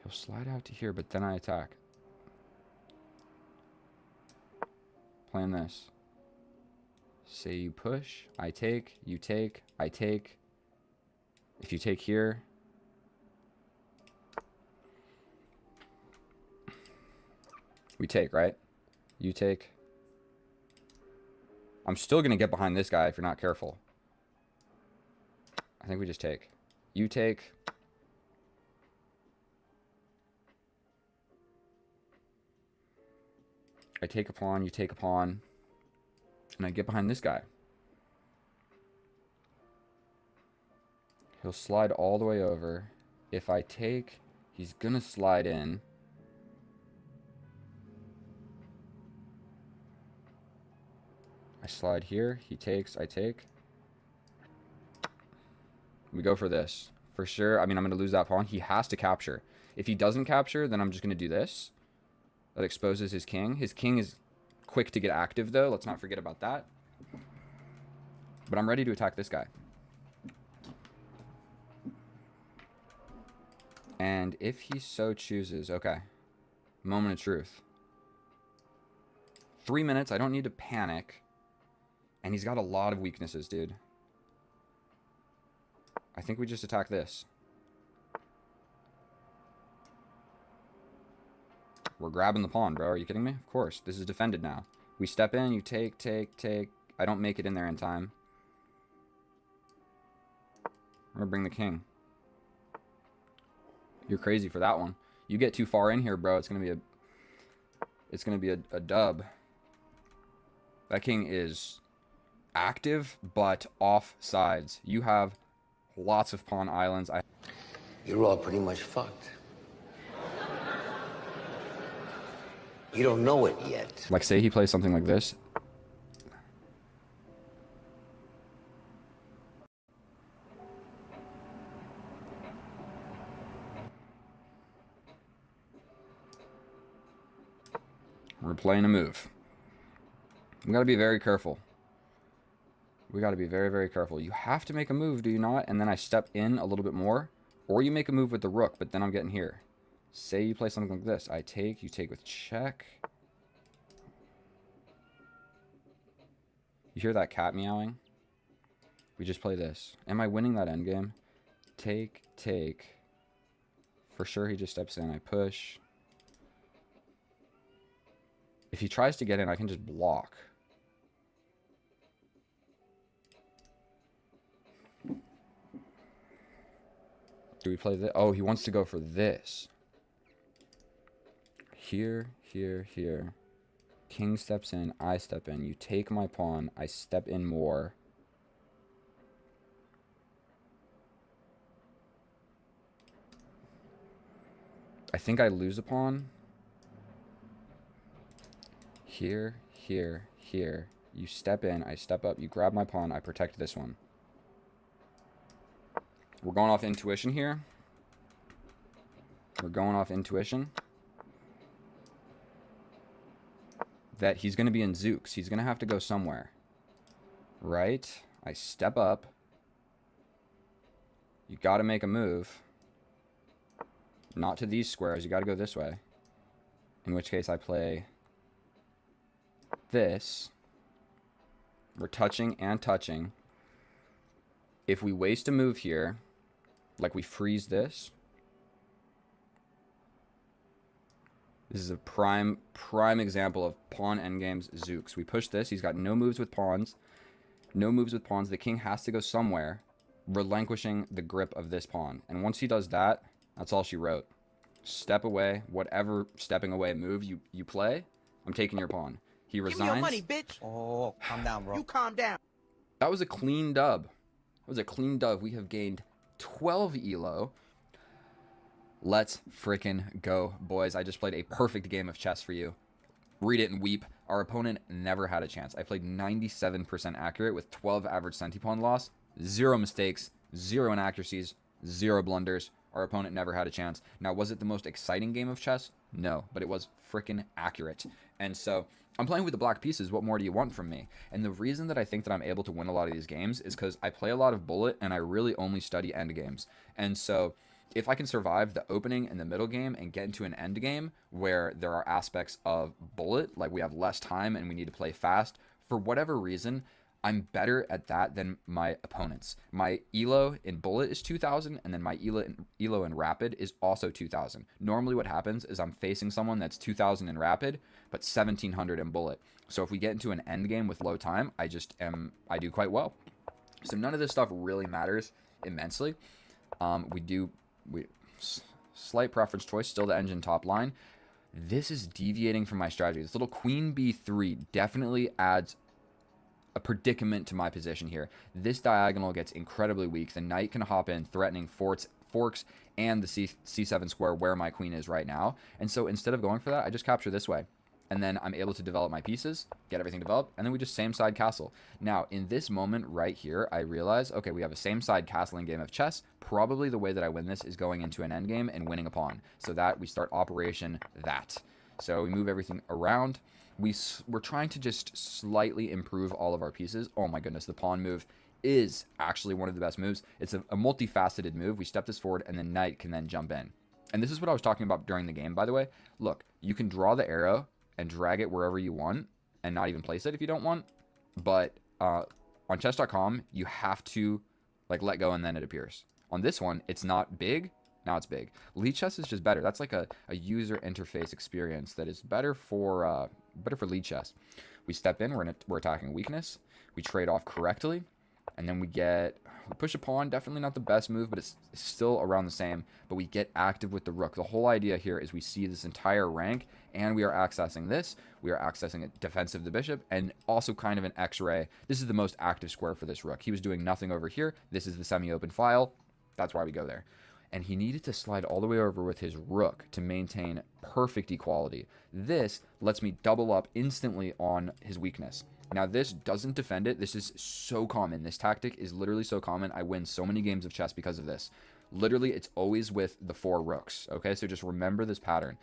Speaker 1: He'll slide out to here, but then I attack. Playing this. Say you push, I take, you take, I take. If you take here, we take, right? You take. I'm still going to get behind this guy if you're not careful. I think we just take. You take. I take a pawn, you take a pawn. And I get behind this guy. He'll slide all the way over. If I take, he's going to slide in. I slide here. He takes, I take. We go for this. For sure. I mean, I'm going to lose that pawn. He has to capture. If he doesn't capture, then I'm just going to do this. That exposes his king. His king is quick to get active, though. Let's not forget about that. But I'm ready to attack this guy. And if he so chooses... Okay. Moment of truth. 3 minutes. I don't need to panic. And he's got a lot of weaknesses, dude. I think we just attack this. We're grabbing the pawn, bro. Are you kidding me? Of course. This is defended now. We step in. You take, take, take. I don't make it in there in time. I'm going to bring the king. You're crazy for that one. You get too far in here, bro. It's going to be a dub. That king is active, but off sides. You have lots of pawn islands.
Speaker 2: You're all pretty much fucked. You don't know it yet.
Speaker 1: Like, say he plays something like this. We're playing a move. We got to be very careful. We got to be very, very careful. You have to make a move, do you not? And then I step in a little bit more. Or you make a move with the rook, but then I'm getting here. Say you play something like this. I take, you take with check. You hear that cat meowing? We just play this. Am I winning that endgame? Take, take. For sure he just steps in. I push. If he tries to get in, I can just block. Do we play this? Oh, he wants to go for this. Here, here, here. King steps in, I step in. You take my pawn, I step in more. I think I lose a pawn. Here, here, here. You step in, I step up, you grab my pawn, I protect this one. We're going off intuition here. We're going off intuition. That he's going to be in Zooks. He's going to have to go somewhere. Right? I step up. You got to make a move. Not to these squares. You got to go this way. In which case I play this. We're touching and touching. If we waste a move here, like we freeze this, this is a prime example of pawn endgames Zooks. We push this. He's got no moves with pawns. No moves with pawns. The king has to go somewhere, relinquishing the grip of this pawn. And once he does that, that's all she wrote. Step away. Whatever stepping away move you play, I'm taking your pawn. He resigns.
Speaker 7: Give me your money, bitch. Oh, calm down, bro. You calm down.
Speaker 1: That was a clean dub. That was a clean dub. We have gained 12 elo. Let's freaking go, boys. I just played a perfect game of chess for you. Read it and weep. Our opponent never had a chance. I played 97% accurate with 12 average centipawn loss, 0 mistakes, 0 inaccuracies, 0 blunders. Our opponent never had a chance. Now, was it the most exciting game of chess? No, but it was freaking accurate. And so I'm playing with the black pieces. What more do you want from me? And the reason that I think that I'm able to win a lot of these games is because I play a lot of bullet and I really only study end games. And so if I can survive the opening and the middle game and get into an end game where there are aspects of bullet, like we have less time and we need to play fast, for whatever reason, I'm better at that than my opponents. My elo in bullet is 2,000, and then my elo in rapid is also 2,000. Normally what happens is I'm facing someone that's 2,000 in rapid, but 1,700 in bullet. So if we get into an end game with low time, I do quite well. So none of this stuff really matters immensely. Slight preference choice, still the engine top line. This is deviating from my strategy. This little queen b3 definitely adds a predicament to my position here. This diagonal gets incredibly weak. The knight can hop in, threatening forks and the c7 square where my queen is right now. And so instead of going for that, I just capture this way. And then I'm able to develop my pieces, get everything developed, and then we just same side castle. Now, in this moment right here, I realize, okay, we have a same side castling game of chess. Probably the way that I win this is going into an endgame and winning a pawn. So that we start operation that. So we move everything around. We're trying to just slightly improve all of our pieces. Oh my goodness, the pawn move is actually one of the best moves. It's a multifaceted move. We step this forward and the knight can then jump in. And this is what I was talking about during the game, by the way. Look, you can draw the arrow and drag it wherever you want and not even place it if you don't want. But on chess.com, you have to let go and then it appears. On this one, it's not big. Now it's big. Lichess is just better. That's like a user interface experience that is better for Lichess. We step in, we're attacking weakness. We trade off correctly, and then we push a pawn. Definitely not the best move, but it's still around the same. But we get active with the rook. The whole idea here is we see this entire rank, and we are accessing this. We are accessing a defensive the bishop, and also kind of an X-ray. This is the most active square for this rook. He was doing nothing over here. This is the semi-open file. That's why we go there. And he needed to slide all the way over with his rook to maintain perfect equality. This lets me double up instantly on his weakness. Now, this doesn't defend it. This is so common. This tactic is literally so common. I win so many games of chess because of this. Literally, it's always with the 4 rooks, okay? So just remember this pattern.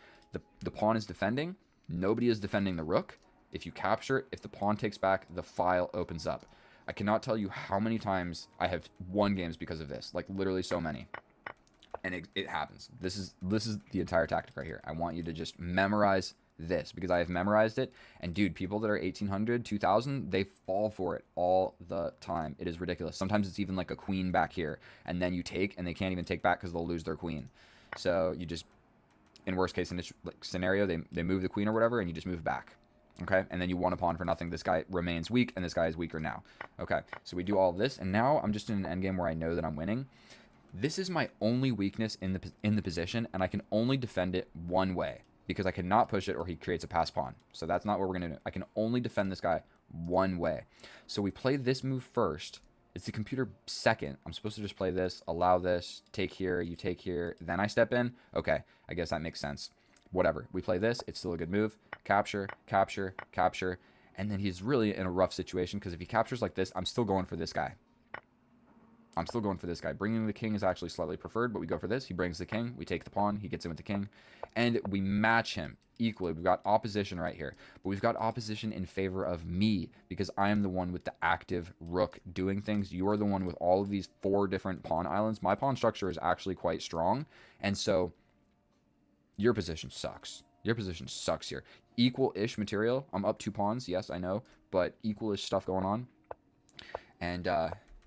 Speaker 1: The pawn is defending. Nobody is defending the rook. If you capture it, if the pawn takes back, the file opens up. I cannot tell you how many times I have won games because of this. Like, literally so many. And it happens. This is the entire tactic right here. I want you to just memorize this because I have memorized it. And dude, people that are 1800, 2000, they fall for it all the time. It is ridiculous. Sometimes it's even like a queen back here, and then you take, and they can't even take back because they'll lose their queen. So you just, in worst case scenario, they move the queen or whatever, and you just move back. Okay, and then you won a pawn for nothing. This guy remains weak, and this guy is weaker now. Okay, so we do all of this, and now I'm just in an endgame where I know that I'm winning. This is my only weakness in the position, and I can only defend it one way because I cannot push it or he creates a pass pawn. So that's not what we're going to do. I can only defend this guy one way. So we play this move first. It's the computer second. I'm supposed to just play this, allow this, take here, you take here, then I step in. Okay, I guess that makes sense. Whatever. We play this. It's still a good move. Capture, capture, capture. And then he's really in a rough situation because if he captures like this, I'm still going for this guy. I'm still going for this guy. Bringing the king is actually slightly preferred, but we go for this. He brings the king. We take the pawn. He gets in with the king. And we match him equally. We've got opposition right here. But we've got opposition in favor of me because I am the one with the active rook doing things. You are the one with all of these 4 different pawn islands. My pawn structure is actually quite strong. And so your position sucks. Your position sucks here. Equal-ish material. I'm up 2 pawns. Yes, I know. But equal-ish stuff going on. And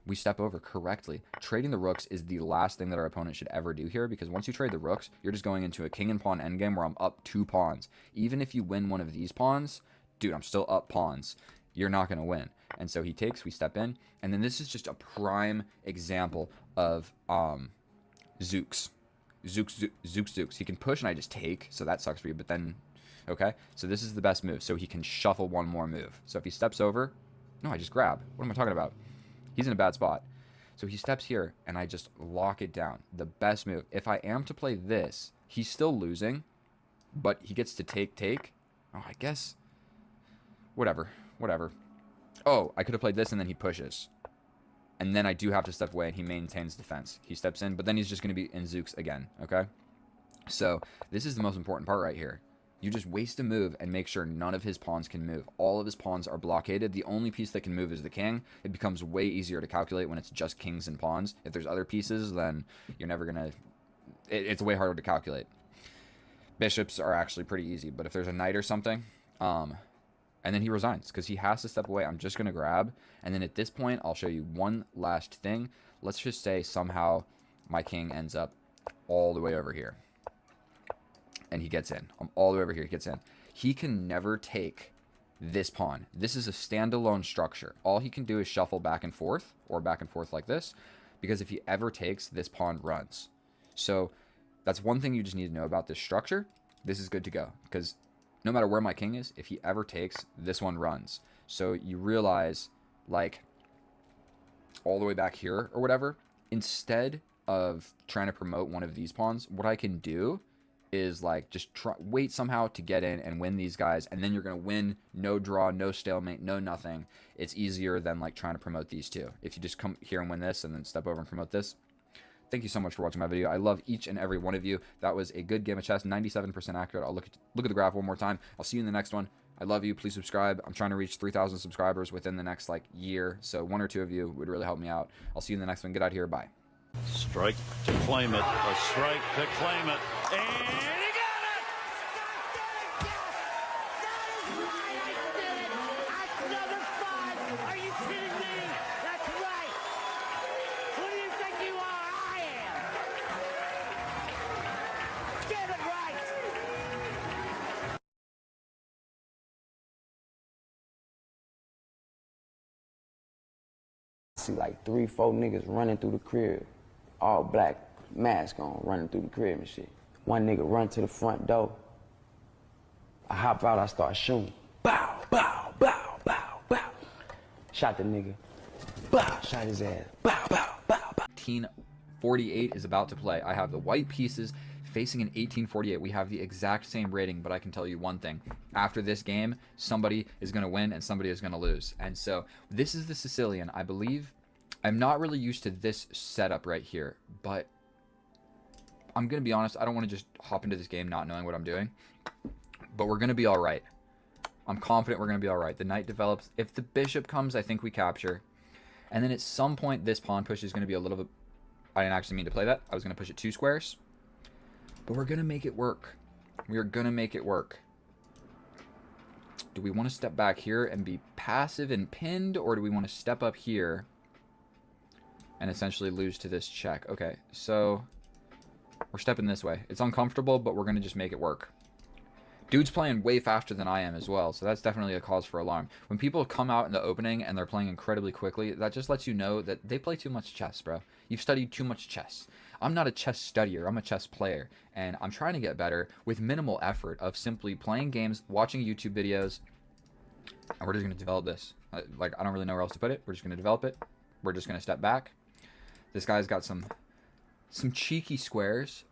Speaker 1: we step over correctly. Trading the rooks is the last thing that our opponent should ever do here because once you trade the rooks, you're just going into a king and pawn endgame where I'm up 2 pawns. Even if you win one of these pawns, dude, I'm still up pawns. You're not going to win. And so he takes, we step in. And then this is just a prime example of Zooks. Zooks. He can push and I just take, so that sucks for you. But then, okay, so this is the best move. So he can shuffle one more move. So if he steps over, no, I just grab. What am I talking about? He's in a bad spot. So he steps here, and I just lock it down. The best move. If I am to play this, he's still losing, but he gets to take. Oh, I guess. Whatever. Oh, I could have played this, and then he pushes. And then I do have to step away, and he maintains defense. He steps in, but then he's just going to be in Zooks again, okay? So this is the most important part right here. You just waste a move and make sure none of his pawns can move. All of his pawns are blockaded. The only piece that can move is the king. It becomes way easier to calculate when it's just kings and pawns. If there's other pieces, then you're never going to... It's way harder to calculate. Bishops are actually pretty easy, but if there's a knight or something... and then he resigns because he has to step away. I'm just going to grab. And then at this point, I'll show you one last thing. Let's just say somehow my king ends up all the way over here. And he gets in. I'm all the way over here. He gets in. He can never take this pawn. This is a standalone structure. All he can do is shuffle back and forth or back and forth like this because if he ever takes, this pawn runs. So that's one thing you just need to know about this structure. This is good to go because no matter where my king is, if he ever takes, this one runs. So you realize, like, all the way back here or whatever, instead of trying to promote one of these pawns, what I can do is like just wait somehow to get in and win these guys, and then you're going to win. No draw, no stalemate, no nothing. It's easier than like trying to promote these two. If you just come here and win this and then step over and promote this. Thank you so much for watching my video. I love each and every one of you. That was a good game of chess, 97% accurate. I'll look at the graph one more time. I'll see you in the next one. I love you. Please subscribe. I'm trying to reach 3,000 subscribers within the next like year, so 1 or 2 of you would really help me out. I'll see you in the next one. Get out of here. Bye.
Speaker 8: Strike to claim it. A strike to claim it. And he got it!
Speaker 9: Another 5! Are you kidding me? That's right! Who do you think you are? I am! Get it right!
Speaker 10: See like 3, 4 niggas running through the crib, all black, mask on, running through the crib and shit. One nigga run to the front door. I hop out, I start shooting. Bow, bow, bow, bow, bow. Shot the nigga. Bow, shot his ass. Bow, bow, bow, bow.
Speaker 1: 1848 is about to play. I have the white pieces facing an 1848. We have the exact same rating, but I can tell you one thing. After this game, somebody is going to win and somebody is going to lose. And so this is the Sicilian. I believe I'm not really used to this setup right here, but I'm going to be honest. I don't want to just hop into this game not knowing what I'm doing. But we're going to be all right. I'm confident we're going to be all right. The knight develops. If the bishop comes, I think we capture. And then at some point, this pawn push is going to be a little bit... I didn't actually mean to play that. I was going to push it 2 squares. But we're going to make it work. We are going to make it work. Do we want to step back here and be passive and pinned? Or do we want to step up here and essentially lose to this check? Okay, so we're stepping this way. It's uncomfortable, but we're going to just make it work. Dude's playing way faster than I am as well, so that's definitely a cause for alarm. When people come out in the opening and they're playing incredibly quickly, that just lets you know that they play too much chess, bro. You've studied too much chess. I'm not a chess studier, I'm a chess player, and I'm trying to get better with minimal effort of simply playing games, watching YouTube videos, and we're just going to develop this. Like, I don't really know where else to put it. We're just going to develop it. We're just going to step back. This guy's got some cheeky squares,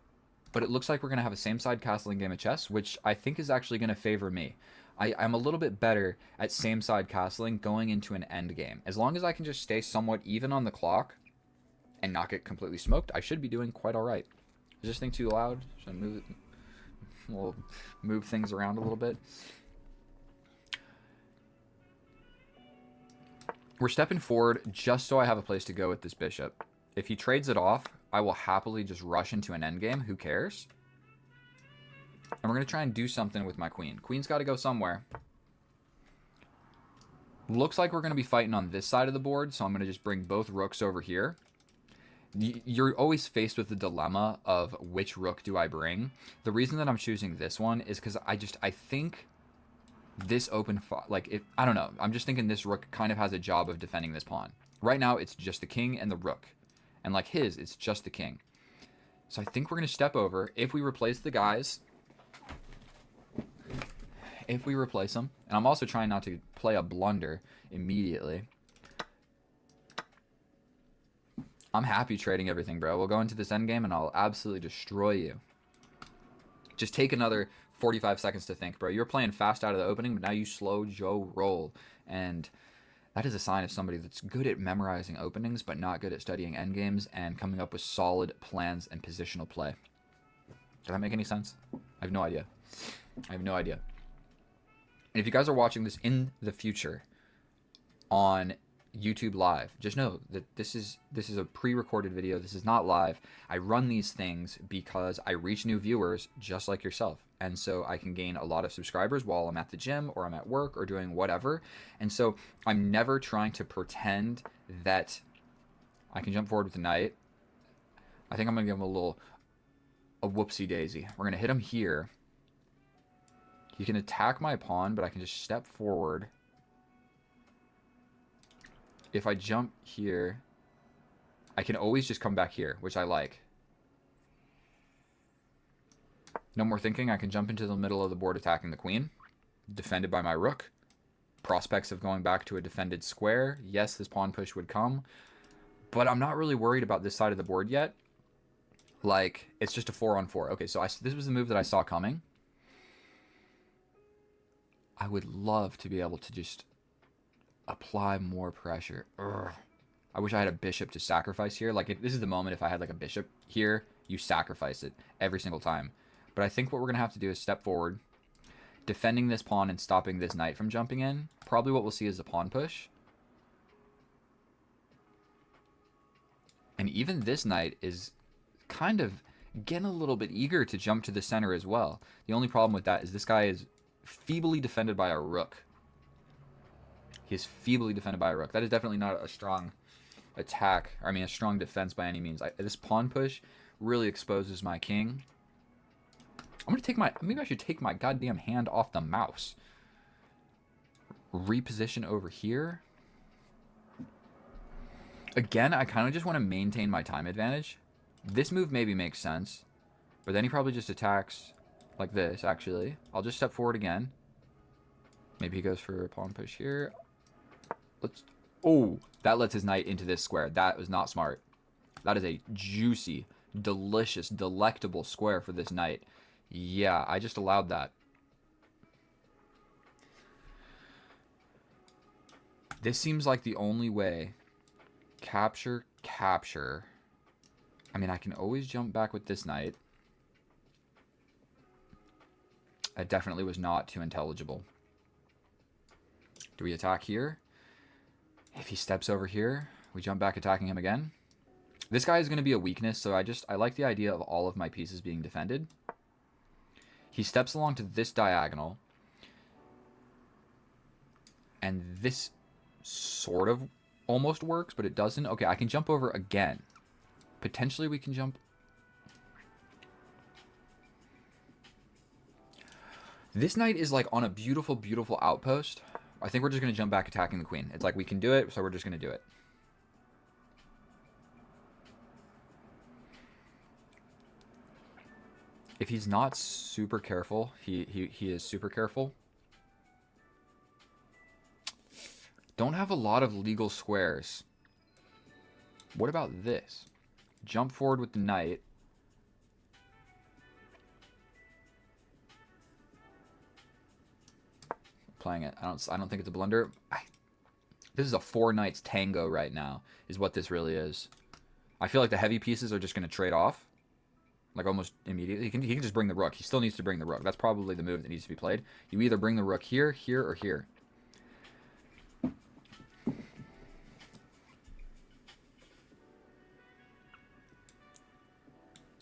Speaker 1: but it looks like we're going to have a same-side castling game of chess, which I think is actually going to favor me. I'm a little bit better at same-side castling going into an endgame. As long as I can just stay somewhat even on the clock and not get completely smoked, I should be doing quite all right. Is this thing too loud? Should I move it? We'll move things around a little bit. We're stepping forward just so I have a place to go with this bishop. If he trades it off, I will happily just rush into an endgame. Who cares? And we're going to try and do something with my queen. Queen's got to go somewhere. Looks like we're going to be fighting on this side of the board, so I'm going to just bring both rooks over here. You're always faced with the dilemma of which rook do I bring. The reason that I'm choosing this one is because I think this open... I don't know. I'm just thinking this rook kind of has a job of defending this pawn. Right now, it's just the king and the rook. And like his, it's just the king. So I think we're going to step over. If we replace the guys... If we replace them... And I'm also trying not to play a blunder immediately. I'm happy trading everything, bro. We'll go into this endgame and I'll absolutely destroy you. Just take another 45 seconds to think, bro. You were playing fast out of the opening, but now you slow Joe roll. And that is a sign of somebody that's good at memorizing openings, but not good at studying endgames and coming up with solid plans and positional play. Does that make any sense? I have no idea. I have no idea. And if you guys are watching this in the future on YouTube Live, just know that this is a pre-recorded video. This is not live. I run these things because I reach new viewers just like yourself. And so I can gain a lot of subscribers while I'm at the gym or I'm at work or doing whatever. And so I'm never trying to pretend that I can jump forward with the knight. I think I'm going to give him a whoopsie daisy. We're going to hit him here. He can attack my pawn, but I can just step forward. If I jump here, I can always just come back here, which I like. No more thinking. I can jump into the middle of the board attacking the queen. Defended by my rook. Prospects of going back to a defended square. Yes, this pawn push would come. But I'm not really worried about this side of the board yet. Like, it's just a 4-on-4. Okay, so this was the move that I saw coming. I would love to be able to just apply more pressure. Ugh. I wish I had a bishop to sacrifice here. Like, if this is the moment, if I had like a bishop here, you sacrifice it every single time. But I think what we're going to have to do is step forward, defending this pawn and stopping this knight from jumping in. Probably what we'll see is a pawn push. And even this knight is kind of getting a little bit eager to jump to the center as well. The only problem with that is this guy is feebly defended by a rook. He is feebly defended by a rook. That is definitely not a strong attack. I mean, a strong defense by any means. This pawn push really exposes my king. I'm going to take my... Maybe I should take my goddamn hand off the mouse. Reposition over here. Again, I kind of just want to maintain my time advantage. This move maybe makes sense. But then he probably just attacks like this, actually. I'll just step forward again. Maybe he goes for a pawn push here. Oh, that lets his knight into this square. That was not smart. That is a juicy, delicious, delectable square for this knight. Yeah, I just allowed that. This seems like the only way. Capture, capture. I mean, I can always jump back with this knight. That definitely was not too intelligible. Do we attack here? If he steps over here, we jump back attacking him again. This guy is going to be a weakness, so I like the idea of all of my pieces being defended. He steps along to this diagonal. And this sort of almost works, but it doesn't. Okay, I can jump over again. Potentially we can jump. This knight is like on a beautiful, beautiful outpost. I think we're just going to jump back attacking the queen. It's like we can do it, so we're just going to do it. If he's not super careful, he is super careful. Don't have a lot of legal squares. What about this? Jump forward with the knight. Playing it. I don't think it's a blunder. This is a 4 knights tango right now, is what this really is. I feel like the heavy pieces are just going to trade off. Like almost immediately. He can just bring the rook. He still needs to bring the rook. That's probably the move that needs to be played. You either bring the rook here, here, or here.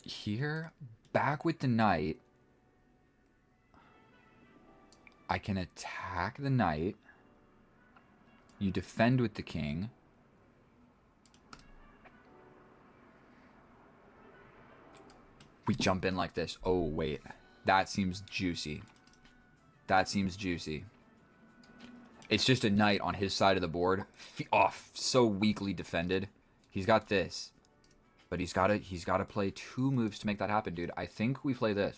Speaker 1: Here, back with the knight. I can attack the knight. You defend with the king. We jump in like this. Oh, wait. That seems juicy. That seems juicy. It's just a knight on his side of the board. So weakly defended. He's got this. But he's got to play 2 moves to make that happen, dude. I think we play this.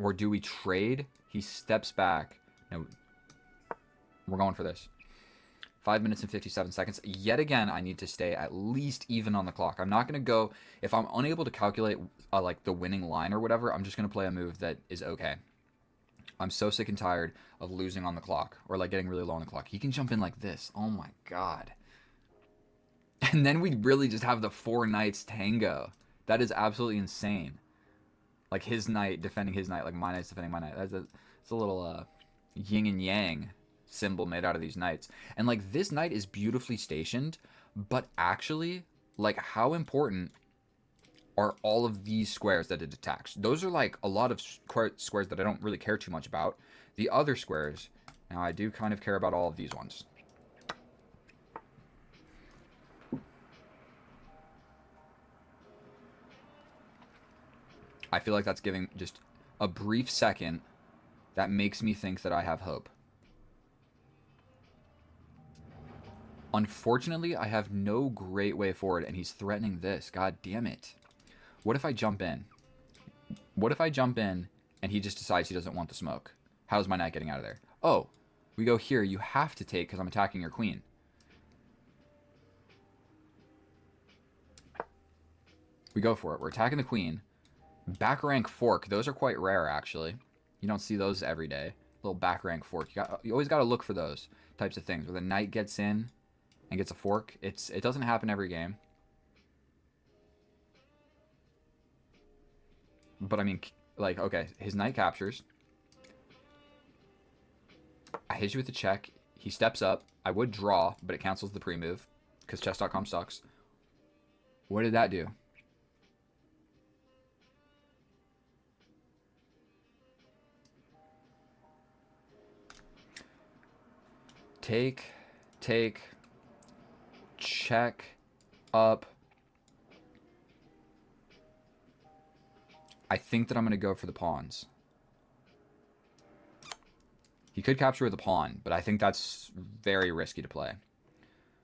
Speaker 1: Or do we trade? He steps back. No. We're going for this. 5 minutes and 57 seconds. Yet again, I need to stay at least even on the clock. I'm not going to go... If I'm unable to calculate like the winning line or whatever, I'm just going to play a move that is okay. I'm so sick and tired of losing on the clock. Or like getting really low on the clock. He can jump in like this. Oh my god. And then we really just have the 4 knights tango. That is absolutely insane. Like his knight defending his knight. Like my knight's defending my knight. It's a little yin and yang symbol made out of these knights. And like this knight is beautifully stationed, but actually, like how important are all of these squares that it attacks? Those are like a lot of squares that I don't really care too much about. The other squares, now I do kind of care about all of these ones. I feel like that's giving just a brief second that makes me think that I have hope. Unfortunately, I have no great way forward, and he's threatening this. God damn it. What if I jump in? What if I jump in, and he just decides he doesn't want the smoke? How's my knight getting out of there? Oh, we go here. You have to take, because I'm attacking your queen. We go for it. We're attacking the queen. Back rank fork. Those are quite rare, actually. You don't see those every day. Little back rank fork. You always got to look for those types of things. Where the knight gets in and gets a fork. It doesn't happen every game. But I mean, like, okay, his knight captures. I hit you with the check. He steps up. I would draw, but it cancels the pre-move because chess.com sucks. What did that do? Take, check, up. I think that I'm going to go for the pawns. He could capture with a pawn, but I think that's very risky to play.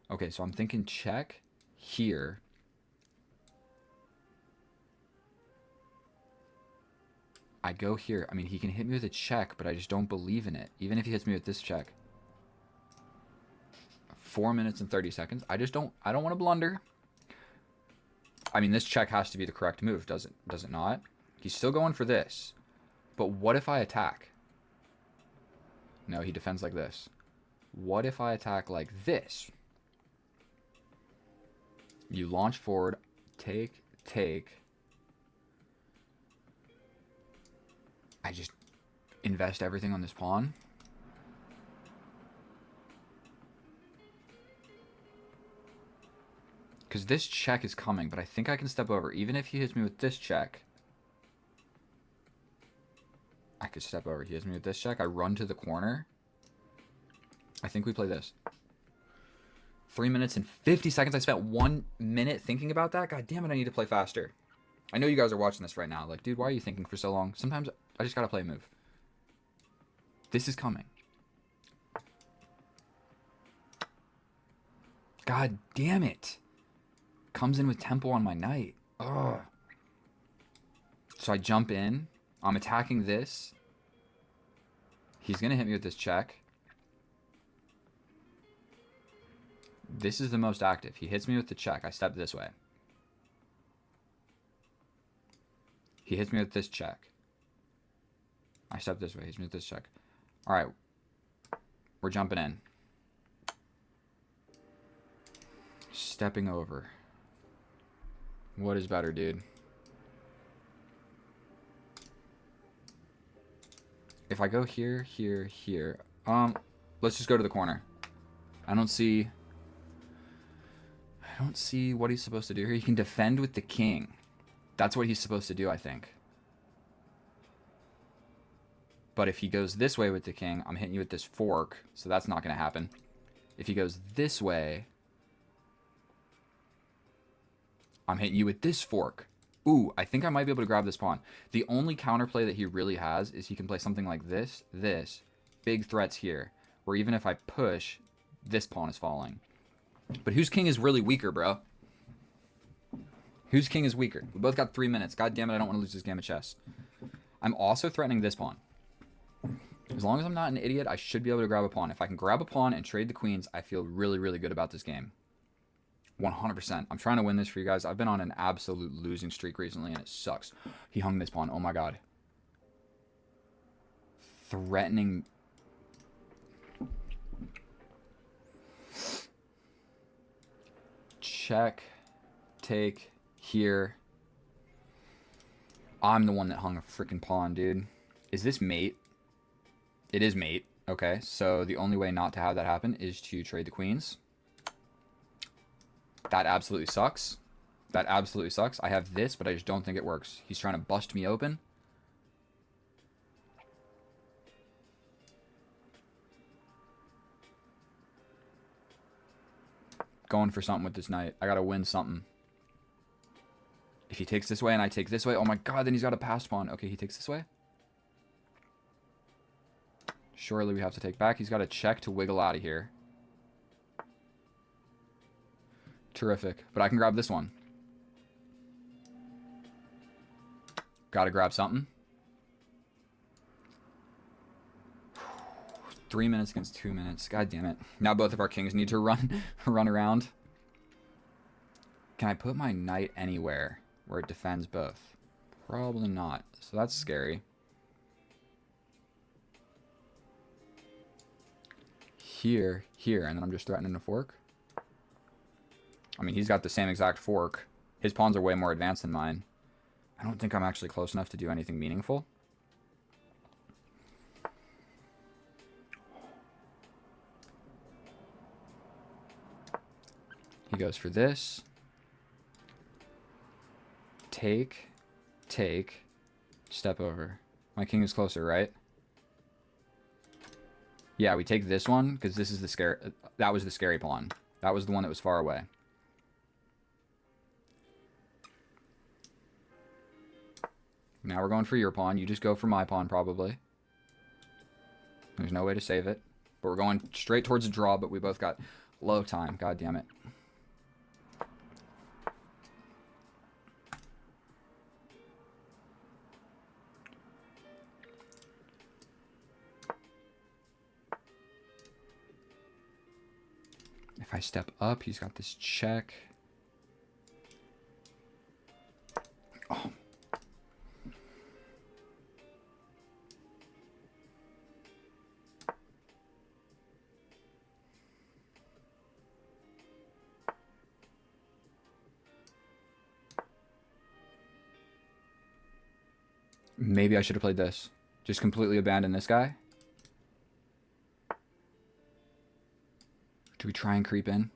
Speaker 1: Okay, so I'm thinking check here. I go here. I mean, he can hit me with a check, but I just don't believe in it. Even if he hits me with this check. 4 minutes and 30 seconds. I don't want to blunder. I mean, this check has to be the correct move, does it not? He's still going for this. But what if I attack? No, he defends like this. What if I attack like this? You launch forward, take. I just invest everything on this pawn. Because this check is coming, but I think I can step over. Even if he hits me with this check, I could step over. He hits me with this check. I run to the corner. I think we play this. 3 minutes and 50 seconds. I spent 1 minute thinking about that. God damn it, I need to play faster. I know you guys are watching this right now. Like, dude, why are you thinking for so long? Sometimes I just gotta play a move. This is coming. God damn it. Comes in with tempo on my knight. Ugh. So I jump in. I'm attacking this. He's gonna hit me with this check. This is the most active. He hits me with the check. I step this way. He hits me with this check. I step this way. He hits me with this check. All right. We're jumping in. Stepping over. What is better, dude? If I go here, here, here. Let's just go to the corner. I don't see what he's supposed to do here. He can defend with the king. That's what he's supposed to do, I think. But if he goes this way with the king, I'm hitting you with this fork, so that's not going to happen. If he goes this way, I'm hitting you with this fork. Ooh, I think I might be able to grab this pawn. The only counterplay that he really has is he can play something like this, this. Big threats here, where even if I push, this pawn is falling. But whose king is really weaker, bro? Whose king is weaker? We both got 3 minutes. God damn it, I don't want to lose this game of chess. I'm also threatening this pawn. As long as I'm not an idiot, I should be able to grab a pawn. If I can grab a pawn and trade the queens, I feel really, really good about this game. 100%. I'm trying to win this for you guys. I've been on an absolute losing streak recently, and it sucks. He hung this pawn. Oh, my God. Threatening. Check. Take. Here. I'm the one that hung a freaking pawn, dude. Is this mate? It is mate. Okay, so the only way not to have that happen is to trade the queens. That absolutely sucks. That absolutely sucks. I have this, but I just don't think it works. He's trying to bust me open. Going for something with this knight. I gotta win something. If he takes this way and I take this way, oh my God, then he's got a passed pawn. Okay, he takes this way. Surely we have to take back. He's got a check to wiggle out of here. Terrific. But I can grab this one. Gotta grab something. 3 minutes against 2 minutes. God damn it. Now both of our kings need to run around. Can I put my knight anywhere where it defends both? Probably not. So that's scary. Here, here, and then I'm just threatening a fork. I mean, he's got the same exact fork. His pawns are way more advanced than mine. I don't think I'm actually close enough to do anything meaningful. He goes for this. Take, take, step over. My king is closer, right? Yeah, we take this one because this is the scary. That was the scary pawn. That was the one that was far away. Now we're going for your pawn. You just go for my pawn, probably. There's no way to save it. But we're going straight towards a draw, but we both got low time. God damn it. If I step up, he's got this check. Oh. Maybe I should have played this. Just completely abandon this guy. Do we try and creep in?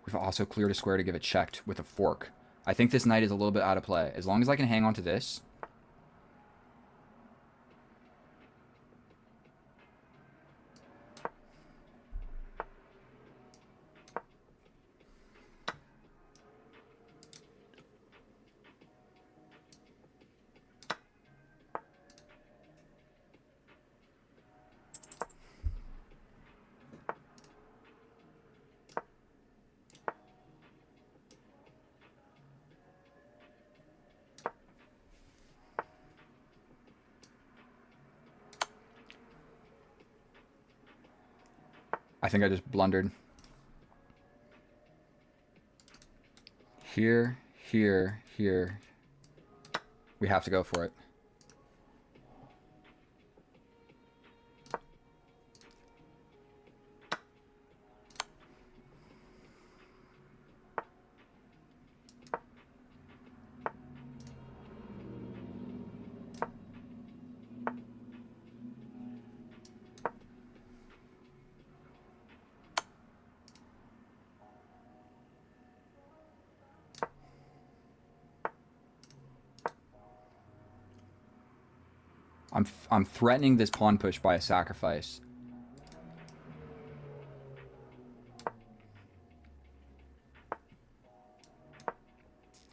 Speaker 1: We've also cleared a square to give it checked with a fork. I think this knight is a little bit out of play. As long as I can hang on to this. I think I just blundered. Here, here, here. We have to go for it. I'm threatening this pawn push by a sacrifice.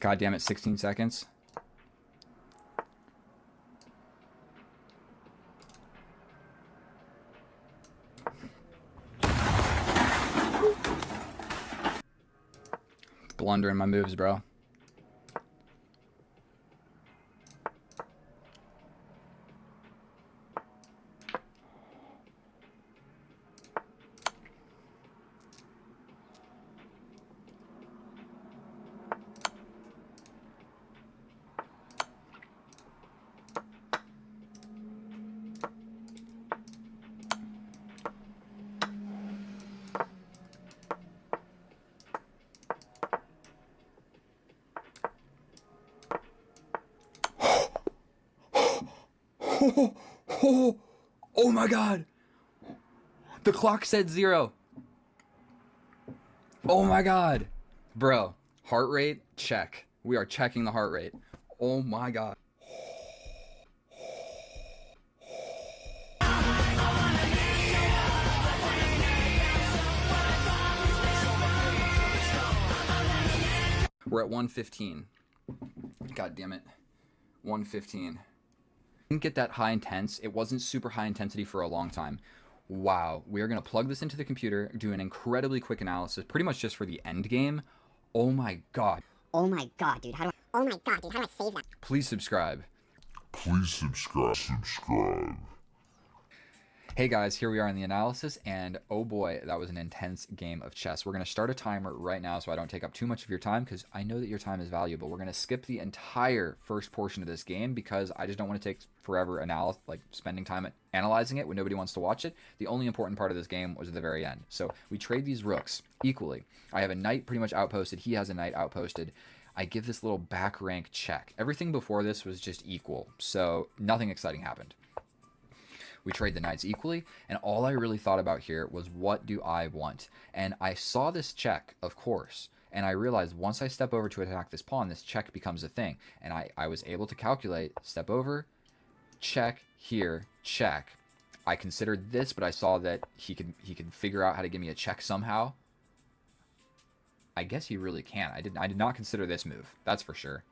Speaker 1: God damn it, 16 seconds. Blundering my moves, bro. Oh my god. The clock said 0. Oh my god. Bro, heart rate, check. We are checking the heart rate. Oh my god. We're at 115. God damn it. 115. Didn't get that high intense. It wasn't super high intensity for a long time. Wow. We are going to plug this into the computer, do an incredibly quick analysis, pretty much just for the end game. Oh my god.
Speaker 5: Oh my god, dude. How do I save that?
Speaker 1: Please subscribe.
Speaker 11: Please subscribe.
Speaker 1: Hey guys, here we are in the analysis, and oh boy, that was an intense game of chess. We're going to start a timer right now so I don't take up too much of your time, because I know that your time is valuable. We're going to skip the entire first portion of this game because I just don't want to take forever spending time analyzing it when nobody wants to watch it. The only important part of this game was at the very end. So we trade these rooks equally. I have a knight pretty much outposted. He has a knight outposted. I give this little back rank check. Everything before this was just equal, so nothing exciting happened. We trade the knights equally, and all I really thought about here was, what do I want? And I saw this check, of course, and I realized once I step over to attack this pawn, this check becomes a thing. And I was able to calculate, step over, check, here, check. I considered this, but I saw that he could figure out how to give me a check somehow. I guess he really can. I did not consider this move, that's for sure.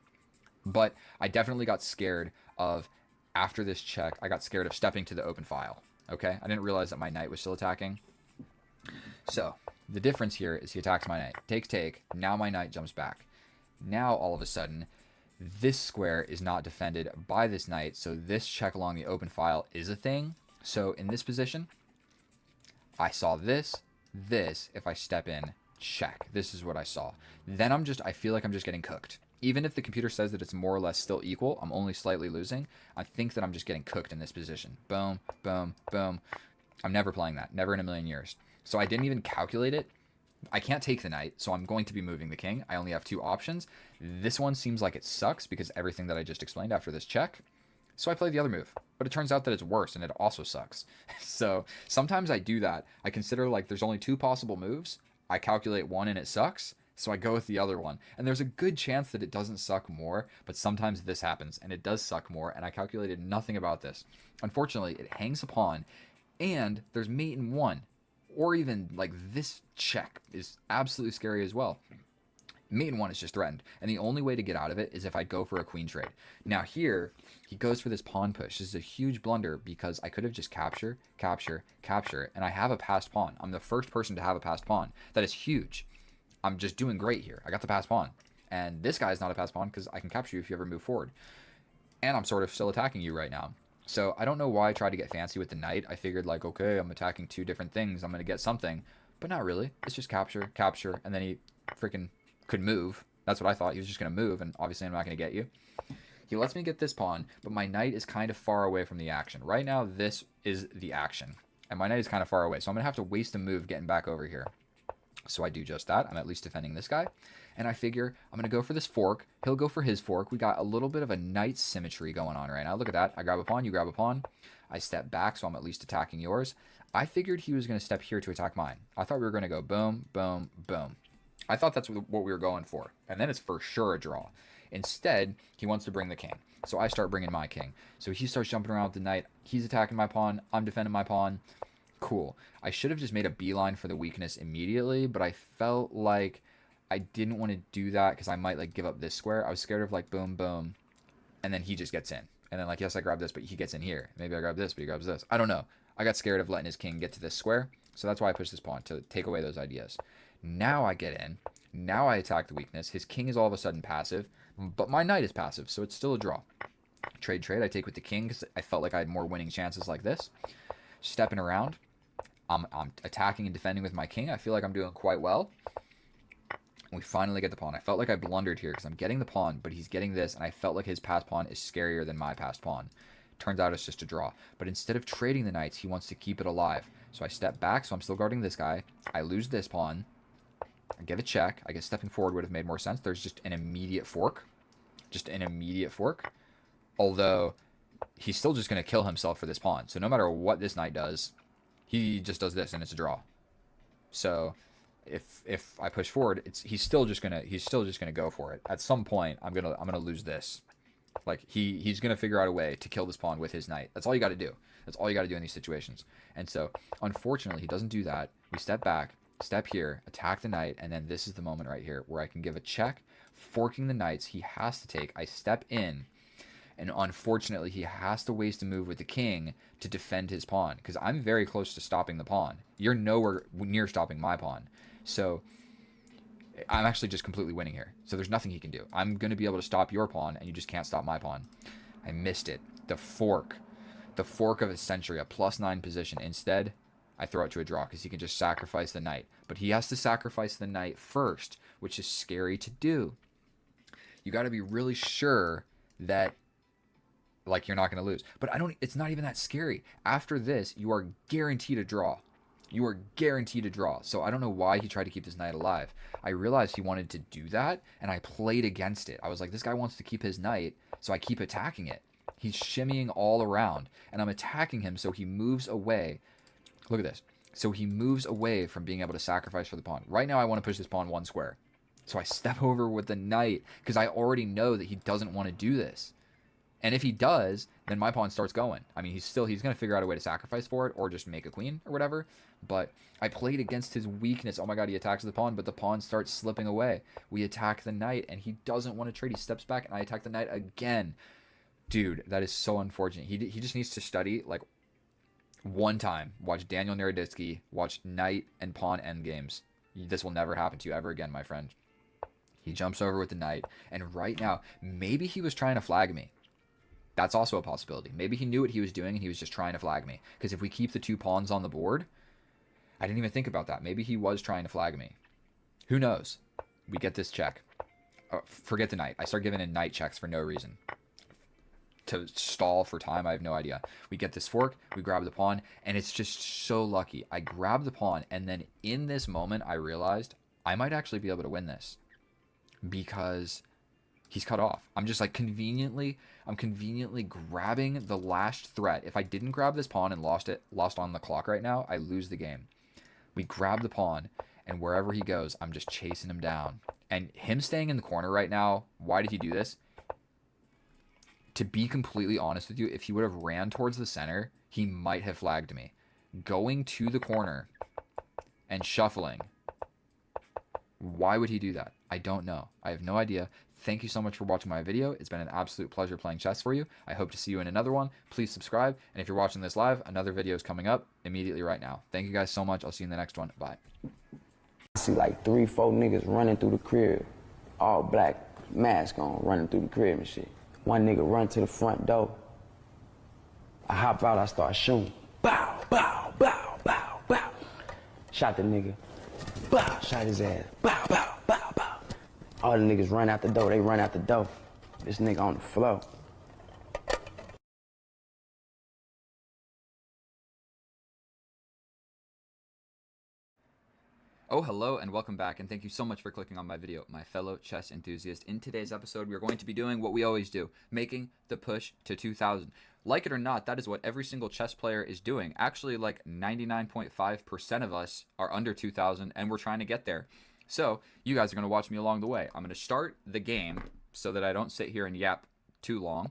Speaker 1: But I definitely got scared of, after this check, I got scared of stepping to the open file. Okay? I didn't realize that my knight was still attacking. So, the difference here is he attacks my knight. Take. Now my knight jumps back. Now, all of a sudden, this square is not defended by this knight, so this check along the open file is a thing. So, in this position, I saw this. If I step in, check. This is what I saw. Then I feel like I'm just getting cooked. Even if the computer says that it's more or less still equal, I'm only slightly losing, I think that I'm just getting cooked in this position. Boom, boom, boom. I'm never playing that. Never in a million years. So I didn't even calculate it. I can't take the knight, so I'm going to be moving the king. I only have 2 options. This one seems like it sucks because everything that I just explained after this check. So I play the other move. But it turns out that it's worse and it also sucks. So sometimes I do that. I consider like there's only 2 possible moves. I calculate one and it sucks. So I go with the other one. And there's a good chance that it doesn't suck more. But sometimes this happens and it does suck more. And I calculated nothing about this. Unfortunately, it hangs a pawn. And there's mate in 1. Or even like this check is absolutely scary as well. Mate in 1 is just threatened. And the only way to get out of it is if I go for a queen trade. Now here, he goes for this pawn push. This is a huge blunder because I could have just capture, and I have a passed pawn. I'm the first person to have a passed pawn. That is huge. I'm just doing great here. I got the passed pawn. And this guy is not a passed pawn because I can capture you if you ever move forward. And I'm sort of still attacking you right now. So I don't know why I tried to get fancy with the knight. I figured like, okay, I'm attacking 2 different things. I'm going to get something. But not really. It's just capture, and then he freaking could move. That's what I thought. He was just going to move, and obviously I'm not going to get you. He lets me get this pawn, but my knight is kind of far away from the action. Right now, this is the action, and my knight is kind of far away, so I'm going to have to waste a move getting back over here. So I do just that. I'm at least defending this guy, and I figure I'm going to go for this fork. He'll go for his fork. We got a little bit of a knight symmetry going on right now. Look at that. I grab a pawn, you grab a pawn. I step back, so I'm at least attacking yours. I figured he was going to step here to attack mine. I thought we were going to go boom, boom, boom. I thought that's what we were going for. And then it's for sure a draw. Instead, he wants to bring the king. So I start bringing my king. So he starts jumping around with the knight. He's attacking my pawn. I'm defending my pawn. Cool. I should have just made a beeline for the weakness immediately, but I felt like I didn't want to do that because I might like give up this square. I was scared of like boom, boom. And then he just gets in. And then like, yes, I grab this, but he gets in here. Maybe I grab this, but he grabs this. I don't know. I got scared of letting his king get to this square. So that's why I pushed this pawn to take away those ideas. Now I get in. Now I attack the weakness. His king is all of a sudden passive, but my knight is passive, so it's still a draw. Trade. I take with the king because I felt like I had more winning chances like this. Stepping around. I'm attacking and defending with my king. I feel like I'm doing quite well. We finally get the pawn. I felt like I blundered here because I'm getting the pawn, but he's getting this, and I felt like his passed pawn is scarier than my passed pawn. Turns out it's just a draw. But instead of trading the knights, he wants to keep it alive. So I step back, so I'm still guarding this guy. I lose this pawn. I get a check. I guess stepping forward would have made more sense. There's just an immediate fork. Just an immediate fork. Although, he's still just going to kill himself for this pawn. So no matter what this knight does, he just does this, and it's a draw. So if I push forward, he's still just gonna go for it. At some point, I'm gonna lose this. Like he's gonna figure out a way to kill this pawn with his knight. That's all you got to do. That's all you got to do in these situations. And so, unfortunately, he doesn't do that. We step back, step here, attack the knight, and then this is the moment right here where I can give a check, forking the knights. He has to take. I step in, and unfortunately, he has to waste a move with the king to defend his pawn because I'm very close to stopping the pawn. You're nowhere near stopping my pawn. So I'm actually just completely winning here. So there's nothing he can do. I'm going to be able to stop your pawn, and you just can't stop my pawn. I missed it. The fork of a century, a +9 position. Instead, I throw it to a draw because he can just sacrifice the knight. But he has to sacrifice the knight first, which is scary to do. You got to be really sure that like you're not going to lose. But it's not even that scary. After this, you are guaranteed a draw. You are guaranteed a draw. So I don't know why he tried to keep this knight alive. I realized he wanted to do that, and I played against it. I was like, this guy wants to keep his knight, so I keep attacking it. He's shimmying all around, and I'm attacking him so he moves away. Look at this. So he moves away from being able to sacrifice for the pawn. Right now, I want to push this pawn 1 square. So I step over with the knight because I already know that he doesn't want to do this. And if he does, then my pawn starts going. I mean, he's going to figure out a way to sacrifice for it or just make a queen or whatever. But I played against his weakness. Oh my god, he attacks the pawn, but the pawn starts slipping away. We attack the knight, and he doesn't want to trade. He steps back, and I attack the knight again. Dude, that is so unfortunate. He just needs to study, like, one time. Watch Daniel Naroditsky. Watch knight and pawn endgames. This will never happen to you ever again, my friend. He jumps over with the knight, and right now, maybe he was trying to flag me. That's also a possibility. Maybe he knew what he was doing and he was just trying to flag me. Because if we keep the 2 pawns on the board, I didn't even think about that. Maybe he was trying to flag me. Who knows? We get this check. Forget the knight. I start giving in knight checks for no reason. to stall for time. I have no idea. We get this fork, we grab the pawn, and it's just so lucky. I grab the pawn, and then in this moment, I realized I might actually be able to win this because he's cut off. I'm just like I'm conveniently grabbing the last threat. If I didn't grab this pawn and lost on the clock right now, I lose the game. We grab the pawn, and wherever he goes, I'm just chasing him down. And him staying in the corner right now, why did he do this? To be completely honest with you, if he would have ran towards the center, he might have flagged me. Going to the corner and shuffling. Why would he do that? I don't know. I have no idea. Thank you so much for watching my video. It's been an absolute pleasure playing chess for you. I hope to see you in another one. Please subscribe. And if you're watching this live, another video is coming up immediately right now. Thank you guys so much. I'll see you in the next one. Bye.
Speaker 10: I see like 3, 4 niggas running through the crib. All black, mask on, running through the crib and shit. One nigga run to the front door. I hop out, I start shooting. Bow, bow, bow, bow, bow. Shot the nigga. Bow, shot his ass. Bow, bow, bow, bow. All the niggas run out the door, they run out the door. This nigga on the floor.
Speaker 1: Oh, hello and welcome back, and thank you so much for clicking on my video, my fellow chess enthusiast. In today's episode, we're going to be doing what we always do, making the push to 2000. Like it or not, that is what every single chess player is doing. Actually, like 99.5% of us are under 2000, and we're trying to get there. So, you guys are going to watch me along the way. I'm going to start the game so that I don't sit here and yap too long.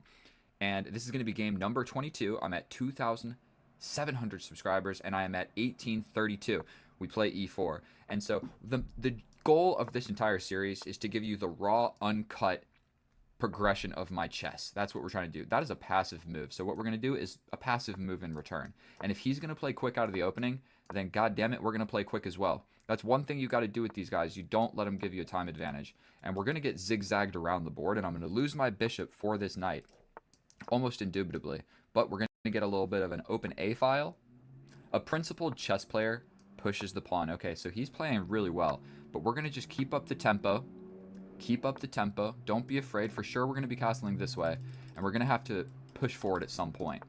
Speaker 1: And this is going to be game number 22. I'm at 2,700 subscribers, and I am at 1832. We play e4. And so the goal of this entire series is to give you the raw, uncut progression of my chess. That's what we're trying to do. That is a passive move. So what we're going to do is a passive move in return. And if he's going to play quick out of the opening, then god damn it, we're going to play quick as well. That's one thing you got to do with these guys. You don't let them give you a time advantage. And we're going to get zigzagged around the board, and I'm going to lose my bishop for this knight. Almost indubitably. But we're going to get a little bit of an open A file. A principled chess player pushes the pawn. Okay, so he's playing really well, but we're going to just keep up the tempo. Keep up the tempo. Don't be afraid. For sure, we're going to be castling this way, and we're going to have to push forward at some point.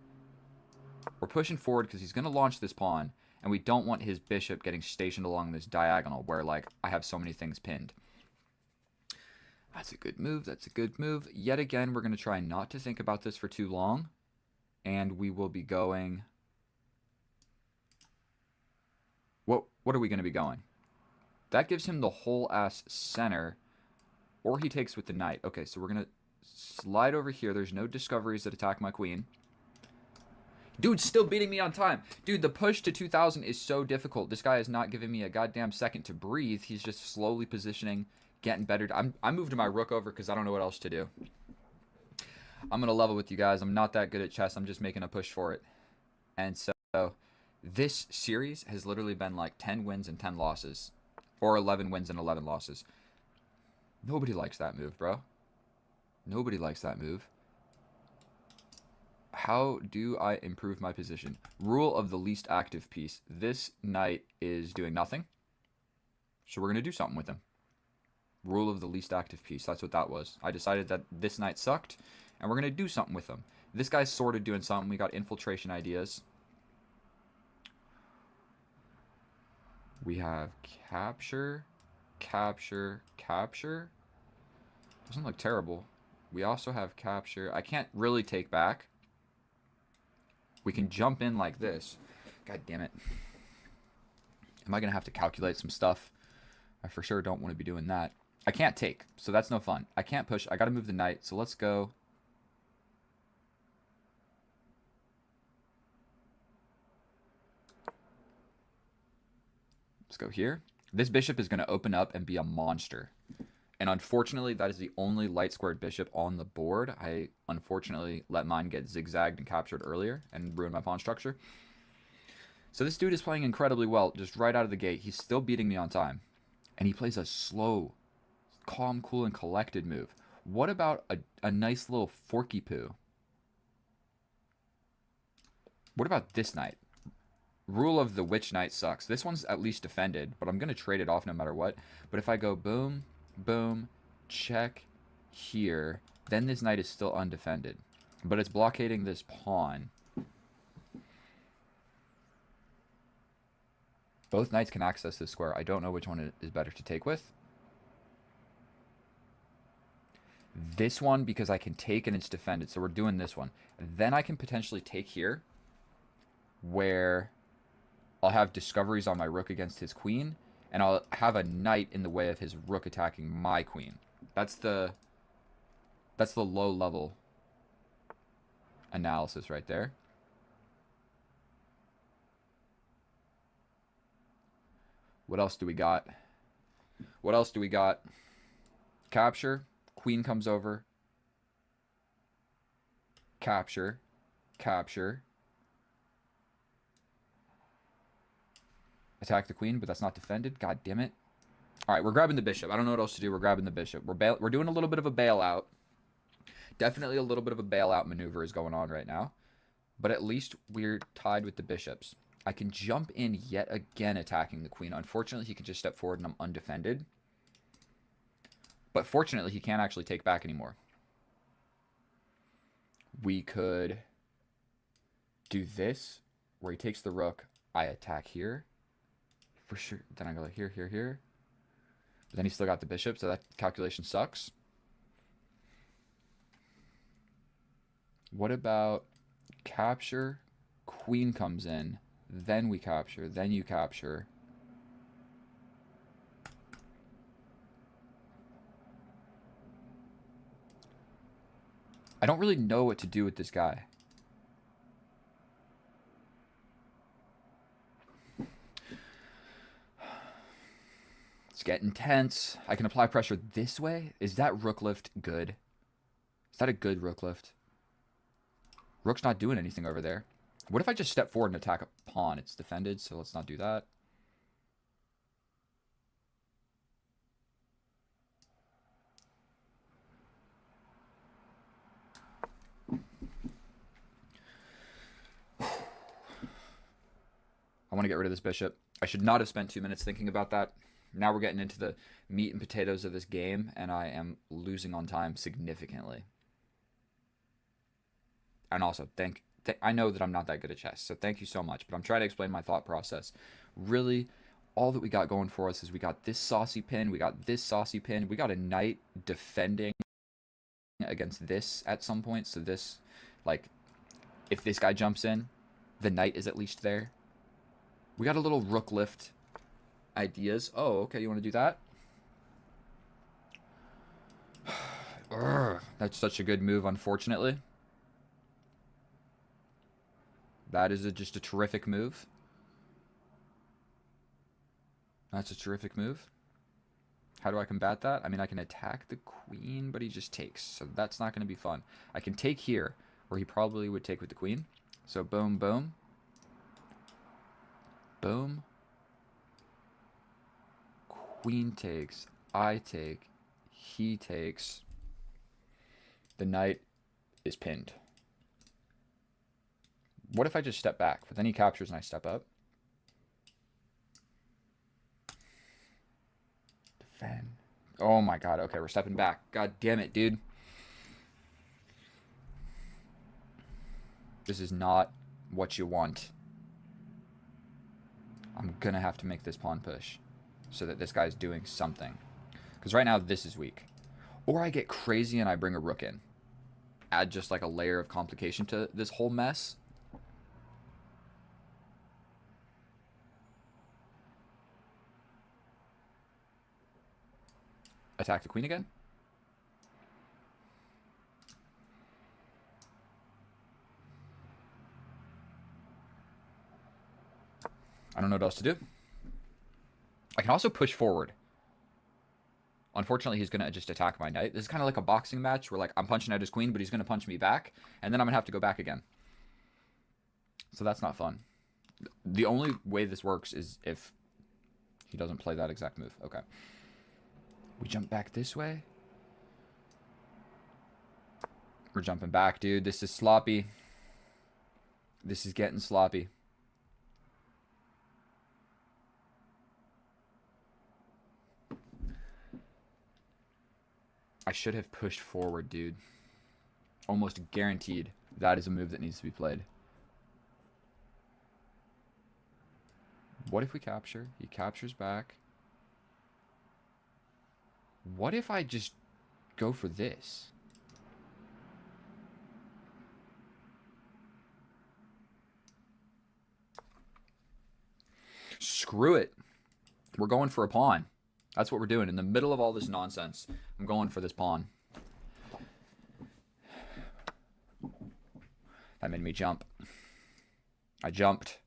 Speaker 1: We're pushing forward because he's going to launch this pawn, and we don't want his bishop getting stationed along this diagonal where, like, I have so many things pinned. That's a good move. That's a good move. Yet again, we're going to try not to think about this for too long, and we will be going... What are we going to be going? That gives him the whole ass center, or he takes with the knight. Okay, so we're going to slide over here. There's no discoveries that attack my queen. Dude's still beating me on time. Dude, the push to 2000 is so difficult. This guy is not giving me a goddamn second to breathe. He's just slowly positioning, getting better. I moved my rook over because I don't know what else to do. I'm going to level with you guys. I'm not that good at chess. I'm just making a push for it. And so... this series has literally been like 10 wins and 10 losses. Or 11 wins and 11 losses. Nobody likes that move, bro. Nobody likes that move. How do I improve my position? Rule of the least active piece. This knight is doing nothing. So we're going to do something with him. Rule of the least active piece. That's what that was. I decided that this knight sucked. And we're going to do something with him. This guy's sort of doing something. We got infiltration ideas. We have capture, capture, capture. Doesn't look terrible. We also have capture. I can't really take back. We can jump in like this. God damn it. Am I going to have to calculate some stuff? I for sure don't want to be doing that. I can't take, so that's no fun. I can't push. I got to move the knight, so let's go. Let's go here. This bishop is going to open up and be a monster. And unfortunately, that is the only light squared bishop on the board. I unfortunately let mine get zigzagged and captured earlier and ruin my pawn structure. So this dude is playing incredibly well, just right out of the gate. He's still beating me on time. And he plays a slow, calm, cool, and collected move. What about a nice little forky poo? What about this knight? Rule of the witch knight sucks. This one's at least defended, but I'm going to trade it off no matter what. But if I go boom, boom, check here, then this knight is still undefended. But it's blockading this pawn. Both knights can access this square. I don't know which one is better to take with. This one, because I can take and it's defended. So we're doing this one. Then I can potentially take here, where I'll have discoveries on my rook against his queen, and I'll have a knight in the way of his rook attacking my queen. That's the low level analysis right there. What else do we got? What else do we got? Capture. Queen comes over. Capture. Capture. Attack the queen, but that's not defended. God damn it. All right, we're grabbing the bishop. I don't know what else to do. We're grabbing the bishop. We're doing a little bit of a bailout. Definitely a little bit of a bailout maneuver is going on right now. But at least we're tied with the bishops. I can jump in yet again attacking the queen. Unfortunately, he can just step forward and I'm undefended. But fortunately, he can't actually take back anymore. We could do this, where he takes the rook. I attack here. For sure. Then I go here, here, here. But then he's still got the bishop, so that calculation sucks. What about capture? Queen comes in. Then we capture. Then you capture. I don't really know what to do with this guy. It's getting tense. I can apply pressure this way. Is that rook lift good? Is that a good rook lift? Rook's not doing anything over there. What if I just step forward and attack a pawn? It's defended, so let's not do that. I want to get rid of this bishop. I should not have spent 2 minutes thinking about that. Now we're getting into the meat and potatoes of this game, and I am losing on time significantly. And also, I know that I'm not that good at chess, so thank you so much. But I'm trying to explain my thought process. Really, all that we got going for us is we got this saucy pin, we got this saucy pin, we got a knight defending against this at some point. So this, like, if this guy jumps in, the knight is at least there. We got a little rook lift ideas. Oh, okay, you want to do that? Urgh, that's such a good move, unfortunately. That is just a terrific move. That's a terrific move. How do I combat that? I mean, I can attack the queen, but he just takes. So that's not going to be fun. I can take here, where he probably would take with the queen. So boom, boom. Boom. Queen takes. I take. He takes. The knight is pinned. What if I just step back? But then he captures and I step up. Defend. Oh my god. Okay, we're stepping back. God damn it, dude. This is not what you want. I'm gonna have to make this pawn push so that this guy's doing something. Because right now, this is weak. Or I get crazy and I bring a rook in. Add just like a layer of complication to this whole mess. Attack the queen again. I don't know what else to do. I can also push forward. Unfortunately, he's going to just attack my knight. This is kind of like a boxing match where, like, I'm punching at his queen, but he's going to punch me back, and then I'm going to have to go back again. So that's not fun. The only way this works is if he doesn't play that exact move. Okay. We jump back this way. We're jumping back, dude. This is sloppy. This is getting sloppy. I should have pushed forward, dude. Almost guaranteed that is a move that needs to be played. What if we capture? He captures back. What if I just go for this? Screw it. We're going for a pawn. That's what we're doing. In the middle of all this nonsense, I'm going for this pawn. That made me jump. I jumped.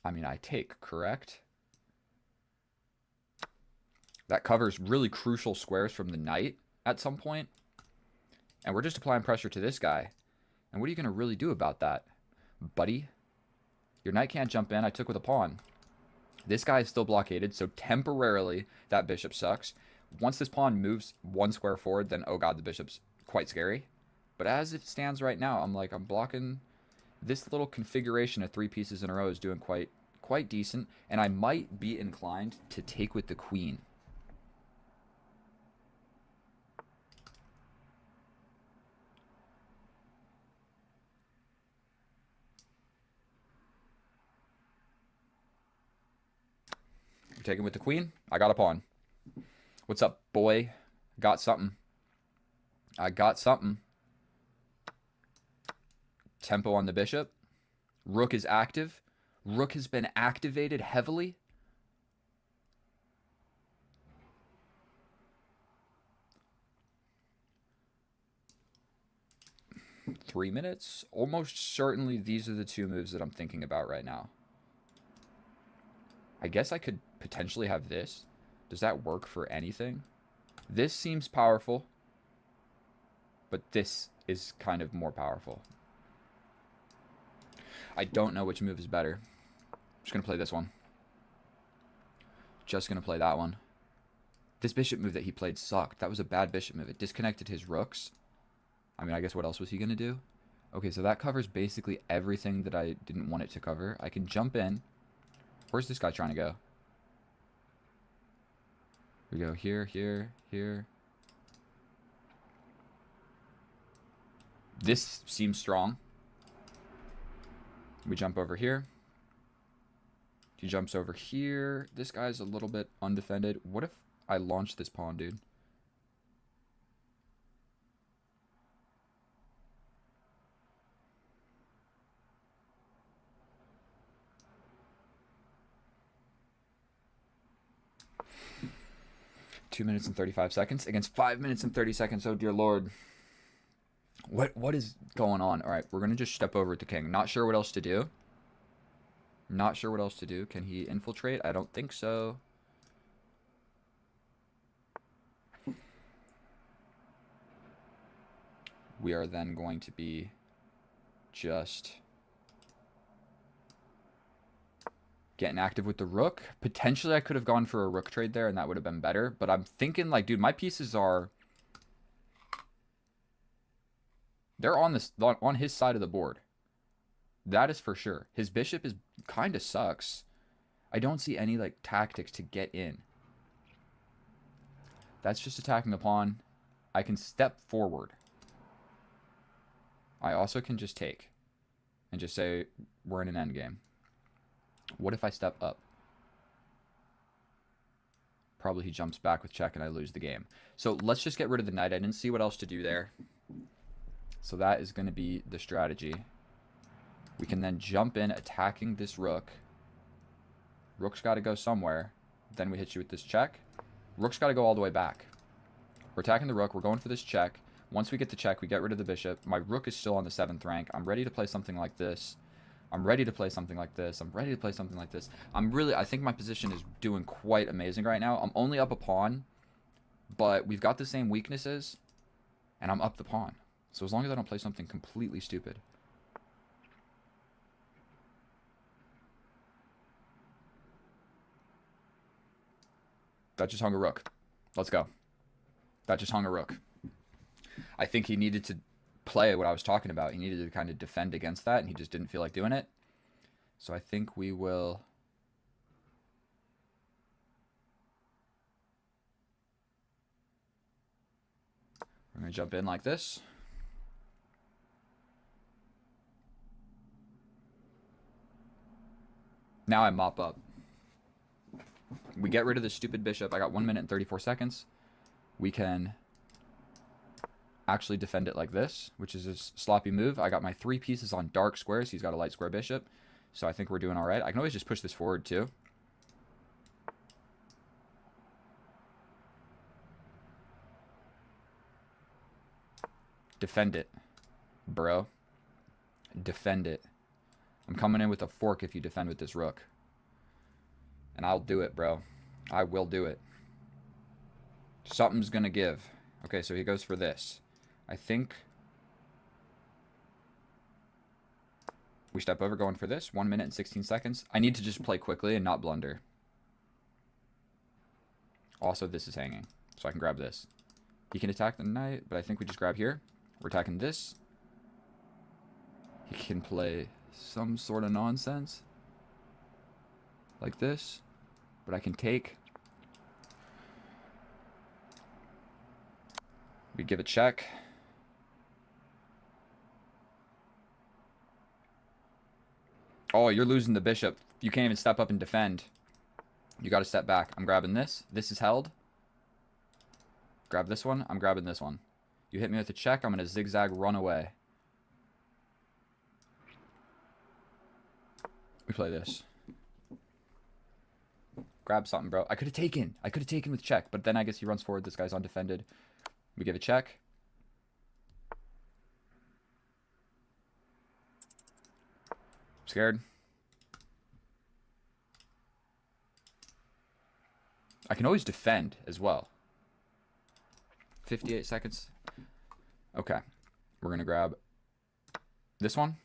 Speaker 1: I mean, I take, correct? That covers really crucial squares from the knight at some point. And we're just applying pressure to this guy. And what are you going to really do about that, buddy? Your knight can't jump in. I took with a pawn. This guy is still blockaded, so temporarily that bishop sucks. Once this pawn moves one square forward, then, oh god, the bishop's quite scary. But as it stands right now, I'm blocking. This little configuration of 3 pieces in a row is doing quite decent, and I might be inclined to take with the queen. I'm taking with the queen. I got a pawn. What's up, boy? Got something. I got something. Tempo on the bishop. Rook is active. Rook has been activated heavily. Three minutes. Almost certainly these are the 2 moves that I'm thinking about right now. I guess I could potentially have this. Does that work for anything? This seems powerful, but this is kind of more powerful. I don't know which move is better. I'm just going to play this one. Just going to play that one. This bishop move that he played sucked. That was a bad bishop move. It disconnected his rooks. I mean, I guess what else was he going to do? Okay, so that covers basically everything that I didn't want it to cover. I can jump in. Where's this guy trying to go? We go here, here, here. This seems strong. We jump over here. He jumps over here. This guy's a little bit undefended. What if I launch this pawn, dude? Two minutes and 35 seconds against 5 minutes and 30 seconds. Oh, dear Lord. What is going on? All right, we're going to just step over to king. Not sure what else to do. Not sure what else to do. Can he infiltrate? I don't think so. We are then going to be just getting active with the rook. Potentially I could have gone for a rook trade there and that would have been better. But I'm thinking, like, dude, my pieces are... They're on his side of the board. That is for sure. His bishop is kind of sucks. I don't see any, like, tactics to get in. That's just attacking the pawn. I can step forward. I also can just take and just say we're in an endgame. What if I step up? Probably he jumps back with check and I lose the game. So let's just get rid of the knight. I didn't see what else to do there. So that is going to be the strategy. We can then jump in attacking this rook. Rook's got to go somewhere. Then we hit you with this check. Rook's got to go all the way back. We're attacking the rook. We're going for this check. Once we get the check, we get rid of the bishop. My rook is still on the 7th rank. I'm ready to play something like this. I'm ready to play something like this. I'm ready to play something like this. I think my position is doing quite amazing right now. I'm only up a pawn, but we've got the same weaknesses, and I'm up the pawn. So as long as I don't play something completely stupid. That just hung a rook. Let's go. That just hung a rook. I think he needed to play what I was talking about. He needed to kind of defend against that, and he just didn't feel like doing it. So I think we will... I'm going to jump in like this. Now I mop up. We get rid of the stupid bishop. I got 1 minute and 34 seconds. We can actually defend it like this, which is a sloppy move. I got my 3 pieces on dark squares. He's got a light square bishop. So I think we're doing all right. I can always just push this forward too. Defend it, bro. Defend it. I'm coming in with a fork if you defend with this rook. And I'll do it, bro. I will do it. Something's going to give. Okay, so he goes for this. I think we step over going for this. 1 minute and 16 seconds. I need to just play quickly and not blunder. Also, this is hanging, so I can grab this. He can attack the knight, but I think we just grab here. We're attacking this. He can play some sort of nonsense. Like this. But I can take. We give a check. Oh, you're losing the bishop. You can't even step up and defend. You got to step back. I'm grabbing this. This is held. Grab this one. I'm grabbing this one. You hit me with a check. I'm going to zigzag run away. We play this. Grab something, bro. I could have taken. I could have taken with check, but then I guess he runs forward. This guy's undefended. We give a check. Scared. I can always defend as well. 58 seconds. Okay. We're going to grab this one.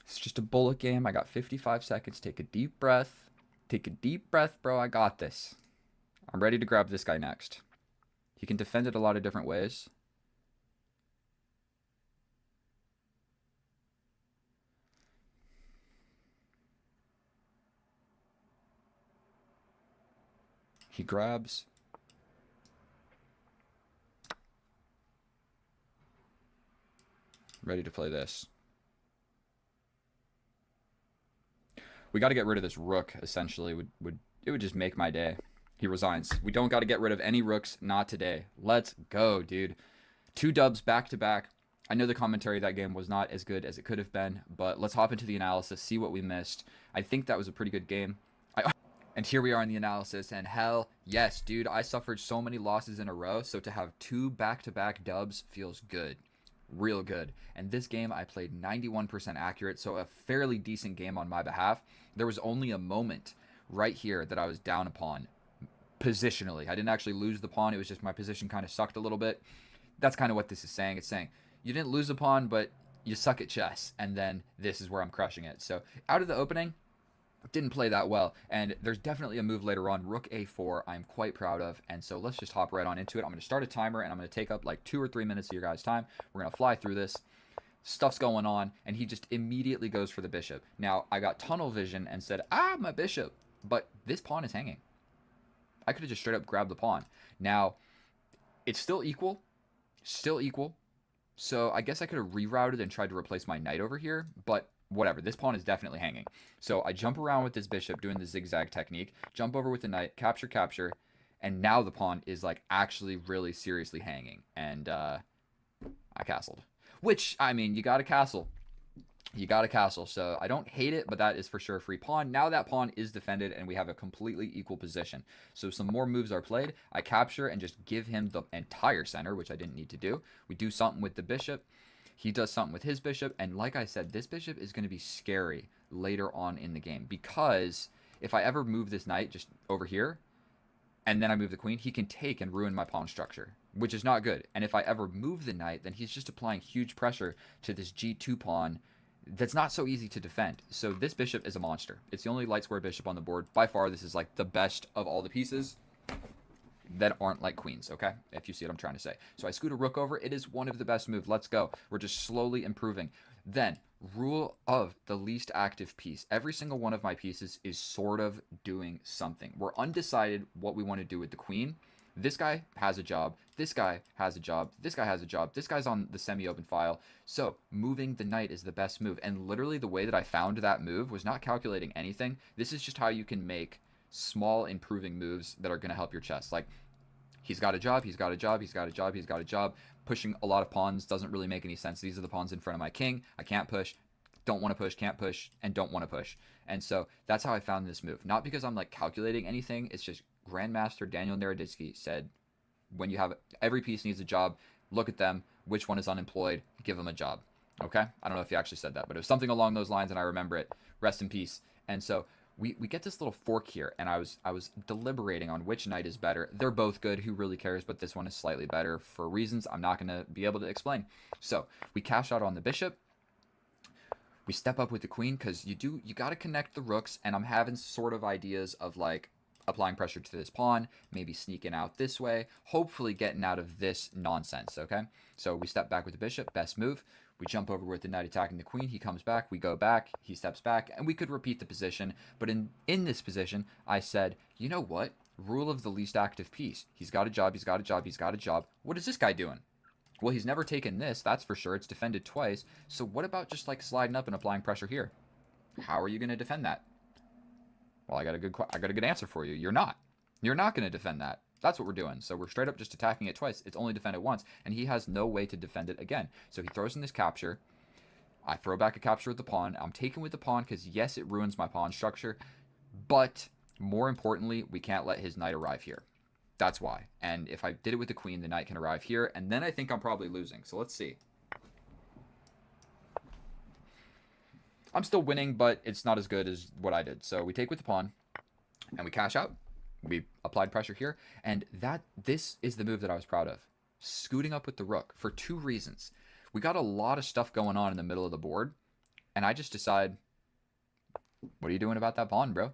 Speaker 1: It's just a bullet game. I got 55 seconds. Take a deep breath. Take a deep breath, bro. I got this. I'm ready to grab this guy next. He can defend it a lot of different ways. He grabs. Ready to play this. We got to get rid of this rook, essentially. It would just make my day. He resigns. We don't got to get rid of any rooks. Not today. Let's go, dude. 2 dubs back to back. I know the commentary of that game was not as good as it could have been, but let's hop into the analysis, see what we missed. I think that was a pretty good game. And here we are in the analysis, and hell yes, dude. I suffered so many losses in a row, so to have 2 back-to-back dubs feels good. Real good. And this game, I played 91% accurate, so a fairly decent game on my behalf. There was only a moment right here that I was down a pawn positionally. I didn't actually lose the pawn. It was just my position kind of sucked a little bit. That's kind of what this is saying. It's saying you didn't lose the pawn, but you suck at chess, and then this is where I'm crushing it. So out of the opening, didn't play that well, and there's definitely a move later on, rook a4, I'm quite proud of, and so let's just hop right on into it. I'm going to start a timer, and I'm going to take up like 2 or 3 minutes of your guys' time. We're going to fly through this. Stuff's going on, and he just immediately goes for the bishop. Now, I got tunnel vision and said, my bishop, but this pawn is hanging. I could have just straight up grabbed the pawn. Now, it's still equal, so I guess I could have rerouted and tried to replace my knight over here, but whatever, this pawn is definitely hanging. So I jump around with this bishop doing the zigzag technique, jump over with the knight, capture, capture, and now the pawn is like actually really seriously hanging, and I castled. Which, I mean, you got a castle. You got a castle, so I don't hate it, but that is for sure a free pawn. Now that pawn is defended, and we have a completely equal position. So some more moves are played. I capture and just give him the entire center, which I didn't need to do. We do something with the bishop. He does something with his bishop, and like I said, this bishop is going to be scary later on in the game, because if I ever move this knight just over here, and then I move the queen, he can take and ruin my pawn structure, which is not good. And if I ever move the knight, then he's just applying huge pressure to this g2 pawn that's not so easy to defend. So this bishop is a monster. It's the only light square bishop on the board. By far, this is like the best of all the pieces that aren't like queens, okay? If you see what I'm trying to say. So I scoot a rook over. It is one of the best moves. Let's go. We're just slowly improving. Then, rule of the least active piece. Every single one of my pieces is sort of doing something. We're undecided what we want to do with the queen. This guy has a job. This guy has a job. This guy has a job. This guy's on the semi-open file. So moving the knight is the best move. And literally the way that I found that move was not calculating anything. This is just how you can make small improving moves that are going to help your chess. Like, he's got a job, he's got a job, he's got a job, he's got a job. Pushing a lot of pawns doesn't really make any sense. These are the pawns in front of my king. I can't push, don't want to push, can't push, and don't want to push. And so that's how I found this move. Not because I'm like calculating anything. It's just Grandmaster Daniel Naroditsky said, when you have every piece needs a job, look at them, which one is unemployed, give them a job. Okay? I don't know if he actually said that, but it was something along those lines, and I remember it. Rest in peace. And so we get this little fork here, and I was deliberating on which knight is better. They're both good, who really cares, but this one is slightly better for reasons I'm not going to be able to explain. So we cash out on the bishop. We step up with the queen, because you got to connect the rooks, and I'm having sort of ideas of like applying pressure to this pawn, maybe sneaking out this way, hopefully getting out of this nonsense, okay? So we step back with the bishop, best move. We jump over with the knight attacking the queen. He comes back, we go back, he steps back, and we could repeat the position. But in this position, I said, you know what? Rule of the least active piece. He's got a job, he's got a job, he's got a job. What is this guy doing? Well, he's never taken this, that's for sure. It's defended twice. So what about just like sliding up and applying pressure here? How are you going to defend that? Well, I got a good answer for you. You're not. You're not going to defend that. That's what we're doing. So we're straight up just attacking it twice. It's only defended once, and he has no way to defend it again. So he throws in this capture. I throw back a capture with the pawn. I'm taking with the pawn because, yes, it ruins my pawn structure, but more importantly, we can't let his knight arrive here. That's why. And if I did it with the queen, the knight can arrive here, and then I think I'm probably losing. So let's see. I'm still winning, but it's not as good as what I did. So we take with the pawn, and we cash out. We applied pressure here, and this is the move that I was proud of. Scooting up with the rook for two reasons. We got a lot of stuff going on in the middle of the board, and I just decide, what are you doing about that pawn, bro?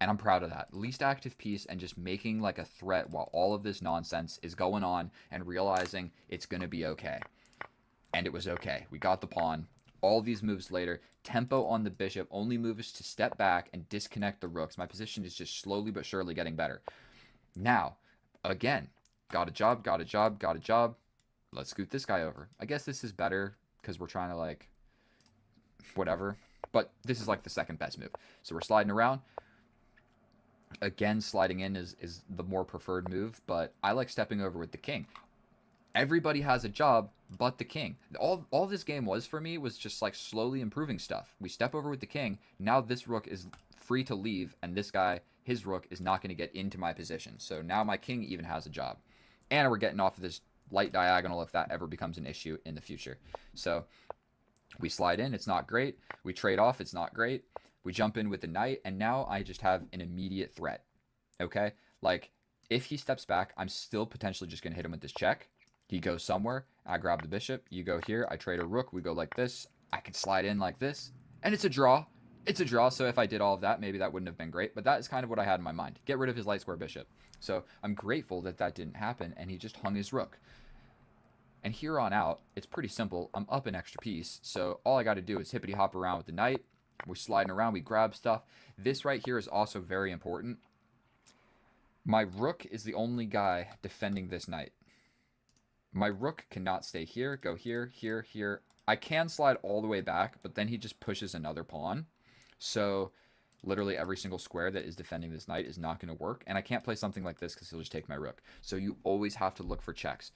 Speaker 1: And I'm proud of that. Least active piece and just making like a threat while all of this nonsense is going on and realizing it's going to be okay. And it was okay. We got the pawn. All these moves later, tempo on the bishop only moves to step back and disconnect the rooks. My position is just slowly but surely getting better. Now, again, got a job, got a job, got a job. Let's scoot this guy over. I guess this is better because we're trying to like, whatever. But this is like the second best move. So we're sliding around. Again, sliding in is the more preferred move, but I like stepping over with the king. Everybody has a job but the king. All this game was for me was just like slowly improving stuff. We step over with the king. Now this rook is free to leave, and this guy, his rook, is not going to get into my position. So now my king even has a job. And we're getting off of this light diagonal if that ever becomes an issue in the future. So we slide in. It's not great. We trade off. It's not great. We jump in with the knight, and now I just have an immediate threat. Okay? Like, if he steps back, I'm still potentially just going to hit him with this check. He goes somewhere. I grab the bishop. You go here. I trade a rook. We go like this. I can slide in like this. And it's a draw. It's a draw, so if I did all of that, maybe that wouldn't have been great. But that is kind of what I had in my mind. Get rid of his light square bishop. So I'm grateful that that didn't happen, and he just hung his rook. And here on out, it's pretty simple. I'm up an extra piece, so all I got to do is hippity hop around with the knight. We're sliding around. We grab stuff. This right here is also very important. My rook is the only guy defending this knight. My rook cannot stay here, go here, here, here. I can slide all the way back, but then he just pushes another pawn. So literally every single square that is defending this knight is not going to work. And I can't play something like this because he'll just take my rook. So you always have to look for checks.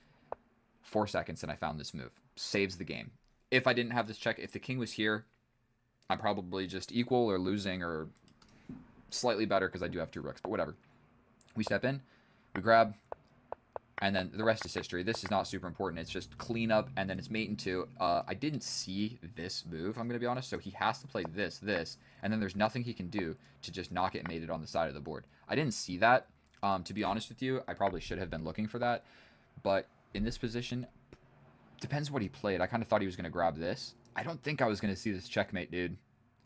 Speaker 1: 4 seconds and I found this move. Saves the game. If I didn't have this check, if the king was here, I'm probably just equal or losing or slightly better because I do have 2 rooks, but whatever. We step in, we grab, and then the rest is history. This is not super important. It's just clean up, and then it's mate in 2. I didn't see this move, I'm going to be honest, so he has to play this, and then there's nothing he can do to just not get mated on the side of the board. I didn't see that. To be honest with you, I probably should have been looking for that, but in this position, depends what he played. I kind of thought he was going to grab this. I don't think I was going to see this checkmate, dude.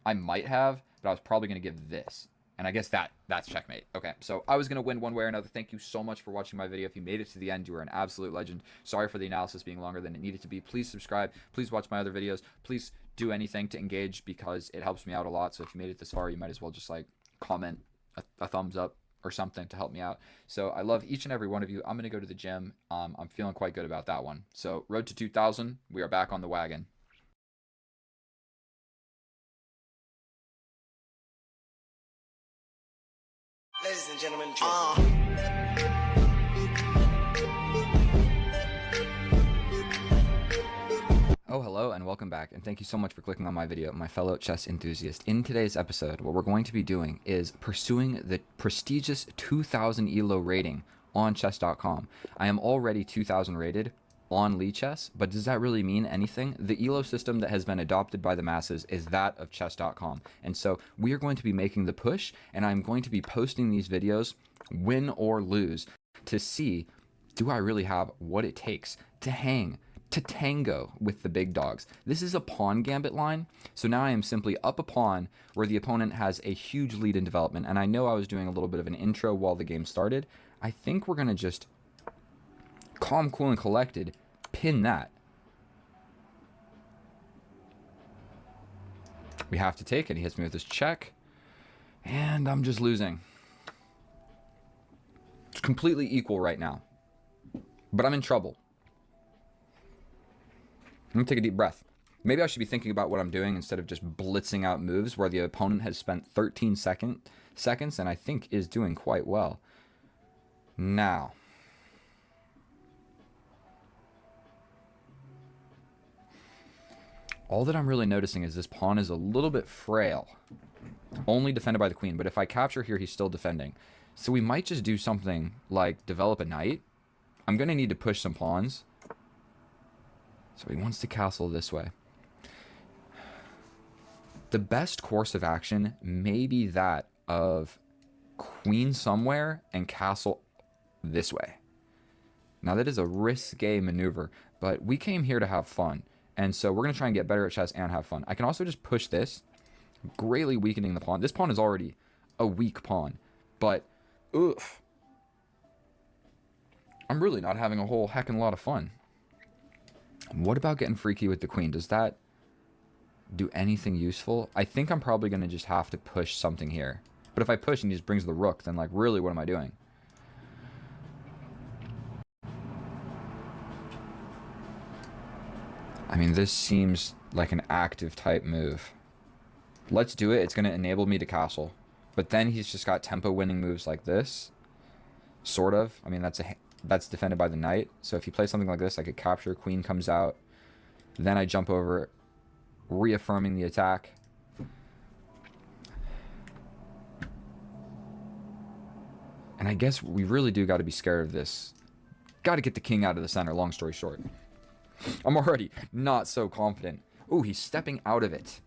Speaker 1: I might have, but I was probably going to give this. And I guess that's checkmate. Okay, so I was going to win one way or another. Thank you so much for watching my video. If you made it to the end, you are an absolute legend. Sorry for the analysis being longer than it needed to be. Please subscribe. Please watch my other videos. Please do anything to engage because it helps me out a lot. So if you made it this far, you might as well just like comment a thumbs up or something to help me out. So I love each and every one of you. I'm going to go to the gym. I'm feeling quite good about that one. So road to 2,000. We are back on the wagon.
Speaker 12: Ladies and gentlemen,
Speaker 1: Oh, hello and welcome back, and thank you so much for clicking on my video, my fellow chess enthusiast. In today's episode, what we're going to be doing is pursuing the prestigious 2000 ELO rating on chess.com. I am already 2000 rated on Lichess, but does that really mean anything? The ELO system that has been adopted by the masses is that of chess.com. And so we are going to be making the push, and I'm going to be posting these videos, win or lose, to see, do I really have what it takes to hang, to tango with the big dogs? This is a pawn gambit line, so now I am simply up a pawn where the opponent has a huge lead in development. And I know I was doing a little bit of an intro while the game started. I think we're going to just calm, cool, and collected pin that. We have to take it. He hits me with his check, and I'm just losing. It's completely equal right now, but I'm in trouble. I'm gonna take a deep breath. Maybe I should be thinking about what I'm doing instead of just blitzing out moves where the opponent has spent 13 seconds and I think is doing quite well. Now, all that I'm really noticing is this pawn is a little bit frail. Only defended by the queen, but if I capture here, he's still defending. So we might just do something like develop a knight. I'm going to need to push some pawns. So he wants to castle this way. The best course of action may be that of queen somewhere and castle this way. Now that is a risque maneuver, but we came here to have fun. And so we're going to try and get better at chess and have fun. I can also just push this, greatly weakening the pawn. This pawn is already a weak pawn, but oof. I'm really not having a whole heckin' lot of fun. What about getting freaky with the queen? Does that do anything useful? I think I'm probably going to just have to push something here. But if I push and he just brings the rook, then like really what am I doing? I mean, this seems like an active type move. Let's do it. It's going to enable me to castle. But then he's just got tempo winning moves like this. Sort of. I mean, that's defended by the knight. So if he plays something like this, I could capture. Queen comes out. Then I jump over, reaffirming the attack. And I guess we really do got to be scared of this. Got to get the king out of the center, long story short. I'm already not so confident. Ooh, he's stepping out of it.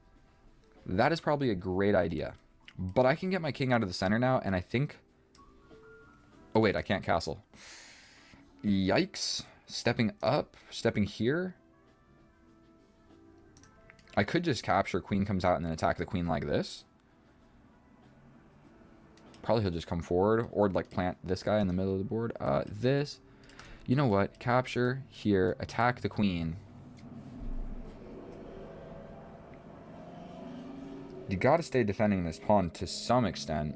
Speaker 1: That is probably a great idea. But I can get my king out of the center now, and I think... Oh, wait, I can't castle. Yikes. Stepping up, stepping here. I could just capture, queen comes out, and then attack the queen like this. Probably he'll just come forward, or like plant this guy in the middle of the board. This... You know what? Capture here, attack the queen. You gotta stay defending this pawn to some extent.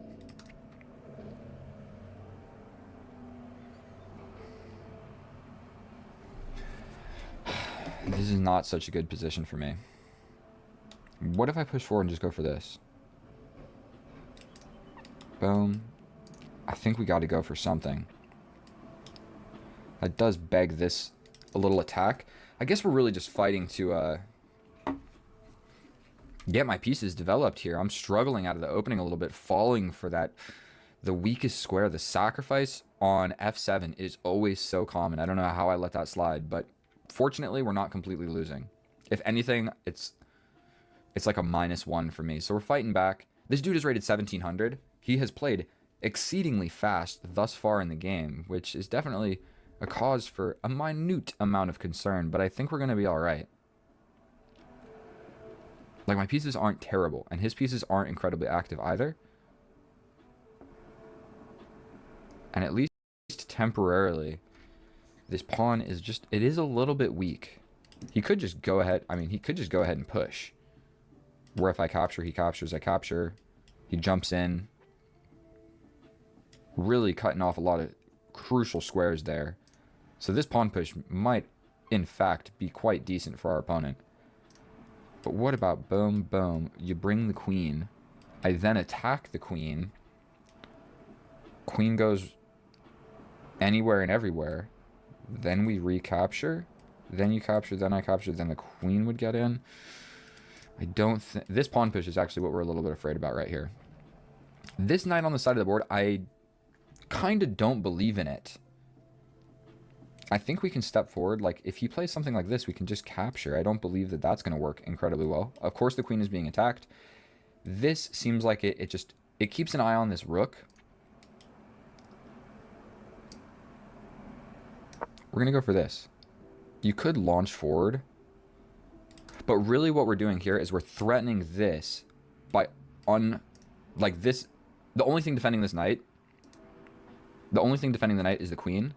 Speaker 1: This is not such a good position for me. What if I push forward and just go for this? Boom. I think we gotta go for something. That does beg this a little attack. I guess we're really just fighting to get my pieces developed here. I'm struggling out of the opening a little bit, falling for that, the weakest square. The sacrifice on f7 is always so common. I don't know how I let that slide, but fortunately, we're not completely losing. If anything, it's like a -1 for me. So we're fighting back. This dude is rated 1700. He has played exceedingly fast thus far in the game, which is definitely a cause for a minute amount of concern, but I think we're going to be all right. Like, my pieces aren't terrible, and his pieces aren't incredibly active either. And at least temporarily, this pawn is just, it is a little bit weak. He could just go ahead, I mean, he could just go ahead and push. Where if I capture, he captures, I capture. He jumps in. Really cutting off a lot of crucial squares there. So this pawn push might, in fact, be quite decent for our opponent. But what about boom, boom? You bring the queen. I then attack the queen. Queen goes anywhere and everywhere. Then we recapture. Then you capture, then I capture, then the queen would get in. I don't think... This pawn push is actually what we're a little bit afraid about right here. This knight on the side of the board, I kind of don't believe in it. I think we can step forward. Like, if he plays something like this, we can just capture. I don't believe that that's going to work incredibly well. Of course, the queen is being attacked. This seems like it keeps an eye on this rook. We're going to go for this. You could launch forward. But really what we're doing here is we're threatening this by like this. The only thing defending this knight, the only thing defending the knight is the queen.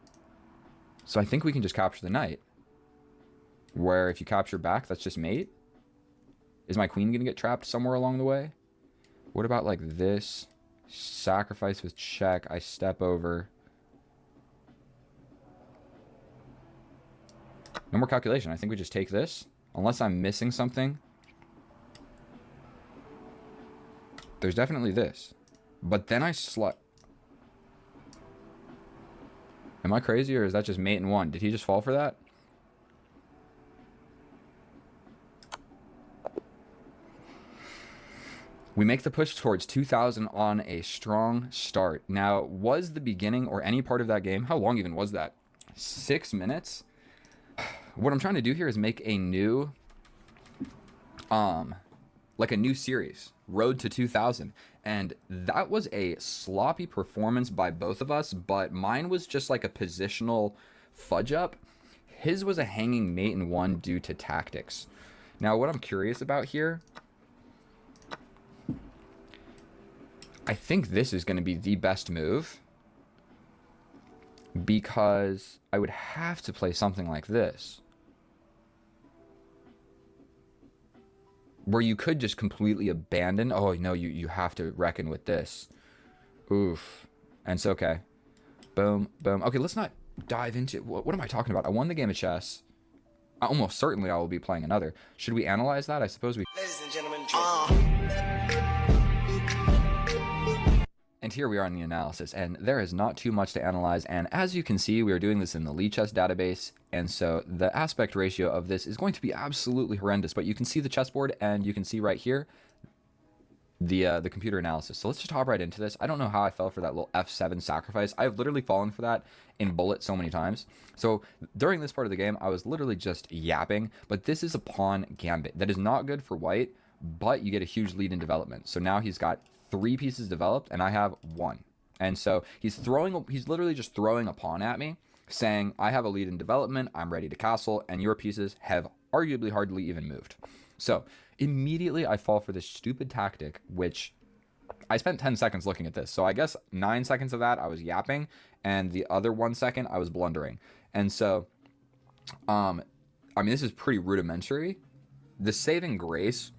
Speaker 1: So I think we can just capture the knight. Where if you capture back, that's just mate. Is my queen going to get trapped somewhere along the way? What about like this? Sacrifice with check. I step over. No more calculation. I think we just take this. Unless I'm missing something. There's definitely this. But then I slut. Am I crazy or is that just mate and one? Did he just fall for that? We make the push towards 2,000 on a strong start. Now, was the beginning or any part of that game, how long even was that? 6 minutes? What I'm trying to do here is make a new, like a new series, Road to 2000. And that was a sloppy performance by both of us, but mine was just like a positional fudge up. His was a hanging mate and one due to tactics. Now, what I'm curious about here, I think this is going to be the best move because I would have to play something like this. Where you could just completely abandon. Oh, no, you have to reckon with this. Oof. And it's okay. Boom, boom. Okay, let's not dive into... What am I talking about? I won the game of chess. Almost certainly I will be playing another. Should we analyze that? I suppose we...
Speaker 12: Ladies and gentlemen,
Speaker 1: And here we are in the analysis, and there is not too much to analyze, and as you can see, we are doing this in the Lichess database, and so the aspect ratio of this is going to be absolutely horrendous, but you can see the chessboard, and you can see right here the computer analysis. So let's just hop right into this. I don't know how I fell for that little F7 sacrifice. I've literally fallen for that in bullet so many times. So during this part of the game, I was literally just yapping, but this is a pawn gambit. That is not good for white, but you get a huge lead in development. So now he's got 3 pieces developed and I have 1. And so he's literally just throwing a pawn at me saying, I have a lead in development, I'm ready to castle, and your pieces have arguably hardly even moved. So immediately I fall for this stupid tactic, which I spent 10 seconds looking at this. So I guess 9 seconds of that I was yapping and the other 1 second I was blundering. And so, I mean, this is pretty rudimentary. The saving grace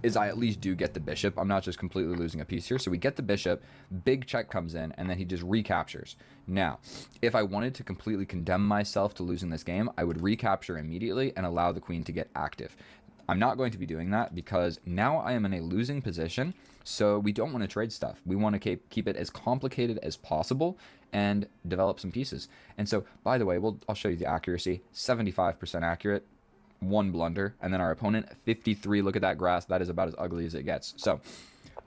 Speaker 1: is I at least do get the bishop. I'm not just completely losing a piece here. So we get the bishop, big check comes in, and then he just recaptures. Now, if I wanted to completely condemn myself to losing this game, I would recapture immediately and allow the queen to get active. I'm not going to be doing that because now I am in a losing position, so we don't want to trade stuff. We want to keep it as complicated as possible and develop some pieces. And so, by the way, I'll show you the accuracy. 75% accurate. 1 blunder, and then our opponent 53. Look at that grass. That is about as ugly as it gets. So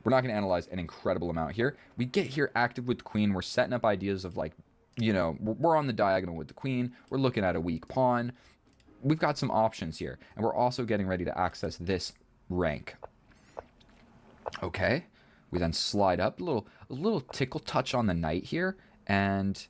Speaker 1: we're not going to analyze an incredible amount here. We get here active with the queen. We're setting up ideas of, like, you know, we're on the diagonal with the queen. We're looking at a weak pawn. We've got some options here, and we're also getting ready to access this rank. Okay, we then slide up a little tickle touch on the knight here, and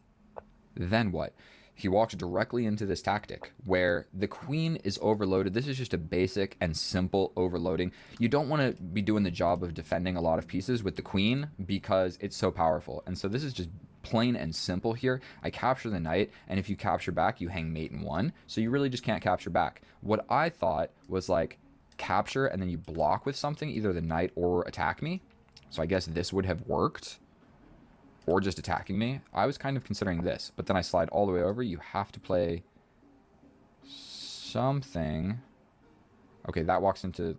Speaker 1: then what? He walks directly into this tactic where the queen is overloaded. This is just a basic and simple overloading. You don't want to be doing the job of defending a lot of pieces with the queen because it's so powerful. And so this is just plain and simple here. I capture the knight, and if you capture back, you hang mate in 1. So you really just can't capture back. What I thought was like capture and then you block with something, either the knight or attack me. So I guess this would have worked. Or just attacking me. I was kind of considering this, but then I slide all the way over. You have to play something. Okay, that walks into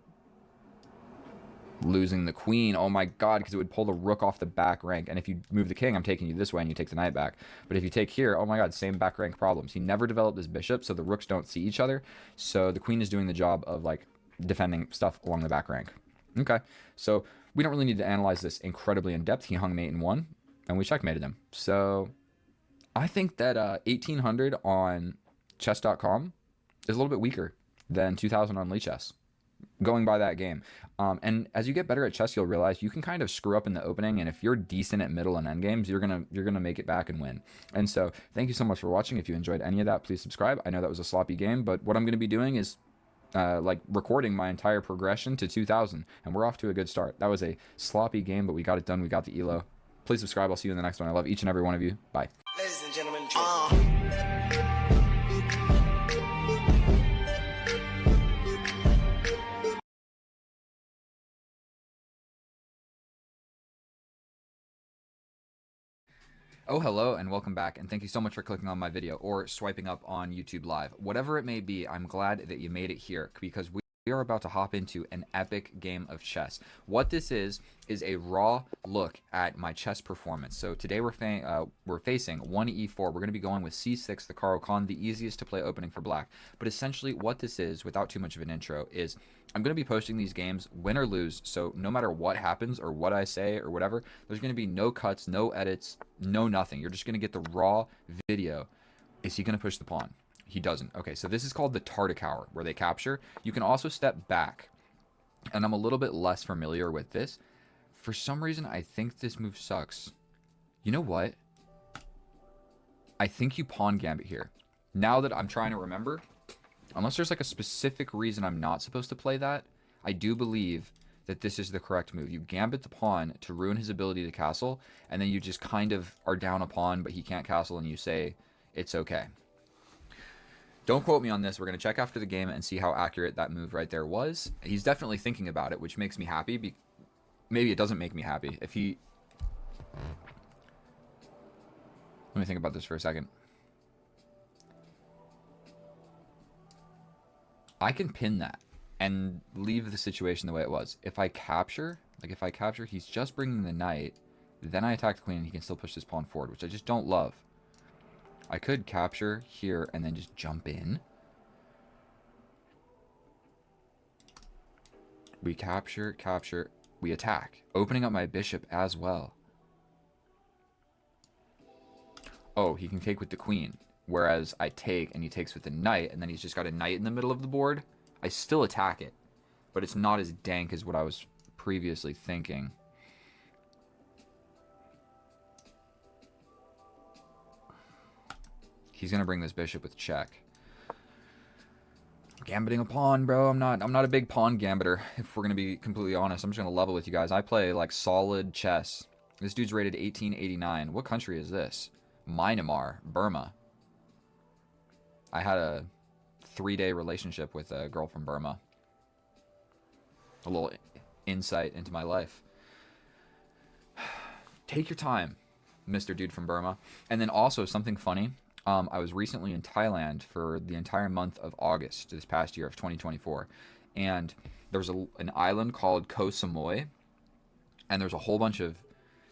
Speaker 1: losing the queen. Oh my god, because it would pull the rook off the back rank. And if you move the king, I'm taking you this way and you take the knight back. But if you take here, oh my god, same back rank problems. He never developed this bishop, so the rooks don't see each other. So the queen is doing the job of like defending stuff along the back rank. Okay, so we don't really need to analyze this incredibly in depth. He hung mate in 1, and we checkmated him. So I think that 1800 on chess.com is a little bit weaker than 2000 on Lichess, going by that game. And as you get better at chess, you'll realize you can kind of screw up in the opening, and if you're decent at middle and end games, you're gonna make it back and win. And so thank you so much for watching. If you enjoyed any of that, please subscribe. I know that was a sloppy game, but what I'm going to be doing is like recording my entire progression to 2000, and we're off to a good start. That was a sloppy game, but we got it done. We got the elo. Please subscribe. I'll see you in the next one. I love each and every one of you. Bye.
Speaker 12: Ladies and gentlemen,
Speaker 1: Oh, hello, and welcome back, and thank you so much for clicking on my video or swiping up on YouTube Live. Whatever it may be, I'm glad that you made it here, because we are about to hop into an epic game of chess. What this is a raw look at my chess performance. So today we're facing 1e4. We're going to be going with c6, the Caro Kann, the easiest to play opening for black. But essentially what this is, without too much of an intro, is I'm going to be posting these games win or lose. So no matter what happens or what I say or whatever, there's going to be no cuts, no edits, no nothing. You're just going to get the raw video. Is he going to push the pawn? He doesn't. Okay, so this is called the Tartakower, where they capture. You can also step back, and I'm a little bit less familiar with this. For some reason, I think this move sucks. You know what? I think you pawn gambit here. Now that I'm trying to remember, unless there's like a specific reason I'm not supposed to play that, I do believe that this is the correct move. You gambit the pawn to ruin his ability to castle, and then you just kind of are down a pawn, but he can't castle, and you say, it's okay. Don't quote me on this. We're going to check after the game and see how accurate that move right there was. He's definitely thinking about it, which makes me happy. Maybe it doesn't make me happy. If he... Let me think about this for a second. I can pin that and leave the situation the way it was. If I capture, he's just bringing the knight. Then I attack the queen and he can still push this pawn forward, which I just don't love. I could capture here and then just jump in. We capture, we attack, opening up my bishop as well. Oh, he can take with the queen, whereas I take and he takes with the knight, and then he's just got a knight in the middle of the board. I still attack it, but it's not as dank as what I was previously thinking. He's gonna bring this bishop with check. Gambiting a pawn, bro. I'm not a big pawn gambiter, if we're gonna be completely honest. I'm just gonna level with you guys. I play like solid chess. This dude's rated 1889. What country is this? Myanmar, Burma. I had a 3-day relationship with a girl from Burma. A little insight into my life. Take your time, Mr. Dude from Burma. And then also something funny. I was recently in Thailand for the entire month of August this past year of 2024, and there was an island called Koh Samui, and there's a whole bunch of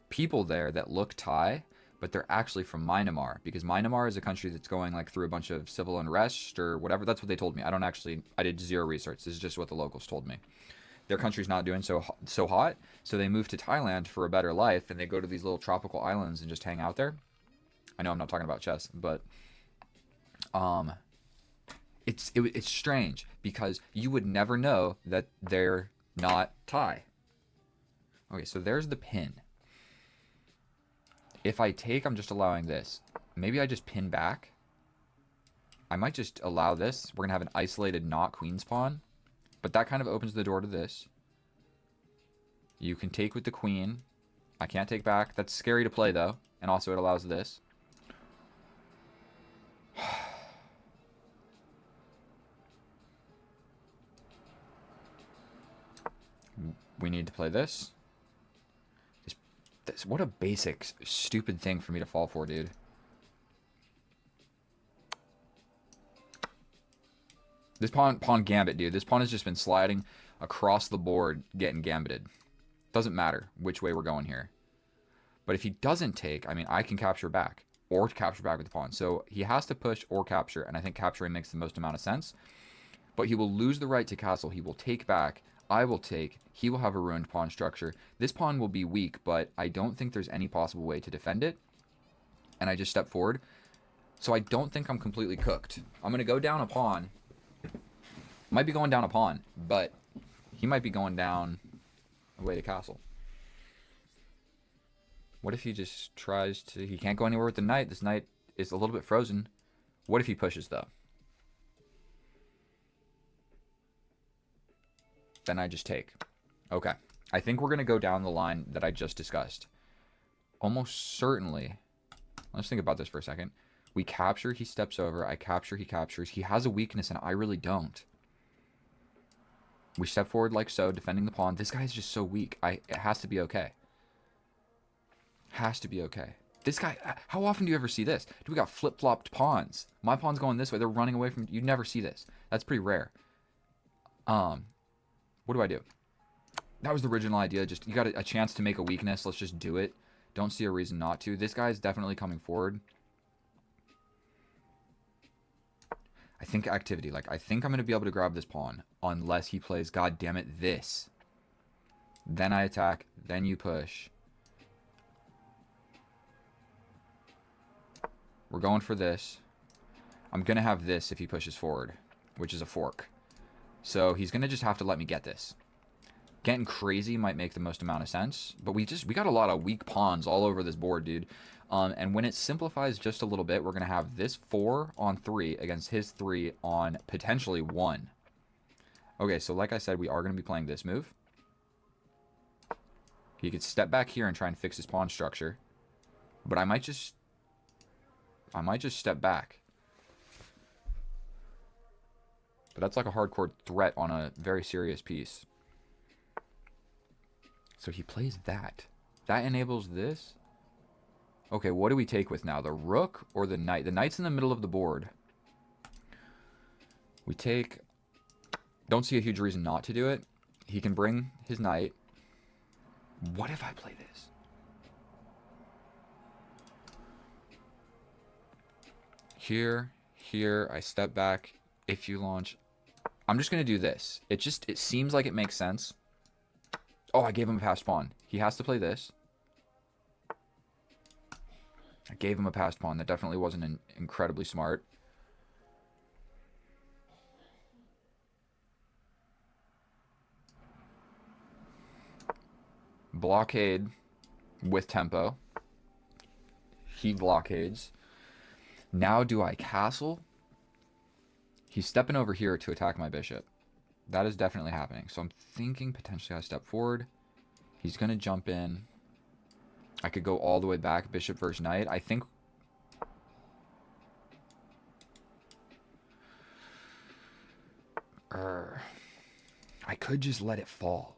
Speaker 1: people there that look Thai, but they're actually from Myanmar, because Myanmar is a country that's going like through a bunch of civil unrest or whatever. That's what they told me. I did zero research. This is just what the locals told me. Their country's not doing so hot, so they move to Thailand for a better life, and they go to these little tropical islands and just hang out there. I know I'm not talking about chess, but it's strange because you would never know that they're not Thai. Okay, so there's the pin. If I take, I'm just allowing this. Maybe I just pin back. I might just allow this. We're gonna have an isolated not queen's pawn, but that kind of opens the door to this. You can take with the queen. I can't take back. That's scary to play though. And also it allows this. We need to play this. What a basic, stupid thing for me to fall for, dude. This pawn gambit, dude. This pawn has just been sliding across the board, getting gambited. Doesn't matter which way we're going here. But if he doesn't take, I mean, I can capture back. Or capture back with the pawn. So he has to push or capture, and I think capturing makes the most amount of sense. But he will lose the right to castle. He will take back. I will take. He will have a ruined pawn structure. This pawn will be weak, but I don't think there's any possible way to defend it. And I just step forward. So I don't think I'm completely cooked. I'm going to go down a pawn. Might be going down a pawn, but he might be going down a way to castle. What if he just tries to... He can't go anywhere with the knight. This knight is a little bit frozen. What if he pushes, though? Then I just take. Okay. I think we're going to go down the line that I just discussed. Almost certainly. Let's think about this for a second. We capture, he steps over. I capture, he captures. He has a weakness, and I really don't. We step forward like so, defending the pawn. This guy's just so weak. It has to be okay. Has to be okay. This guy, how often do you ever see this? Dude, we got flip-flopped pawns. My pawn's going this way. They're running away from... You never see this. That's pretty rare. What do I do? That was the original idea. Just, you got a chance to make a weakness. Let's just do it. Don't see a reason not to. This guy's definitely coming forward. I think activity. Like, I think I'm going to be able to grab this pawn. Unless he plays, god damn it, this. Then I attack. Then you push. We're going for this. I'm going to have this if he pushes forward. Which is a fork. So he's going to just have to let me get this. Getting crazy might make the most amount of sense. But we got a lot of weak pawns all over this board, dude. And when it simplifies just a little bit, we're going to have this 4 on 3 against his 3 on potentially 1. Okay, so like I said, we are going to be playing this move. He could step back here and try and fix his pawn structure. But I might just step back. But that's like a hardcore threat on a very serious piece. So he plays that. That enables this. Okay, what do we take with now? The rook or the knight? The knight's in the middle of the board. We take... Don't see a huge reason not to do it. He can bring his knight. What if I play this? Here, I step back. If you launch... I'm just going to do this. It seems like it makes sense. Oh, I gave him a passed pawn. He has to play this. I gave him a passed pawn. That definitely wasn't incredibly smart. Blockade with tempo. He blockades. Now do I castle? He's stepping over here to attack my bishop. That is definitely happening. So I'm thinking potentially I step forward. He's going to jump in. I could go all the way back, bishop versus knight. I think... I could just let it fall.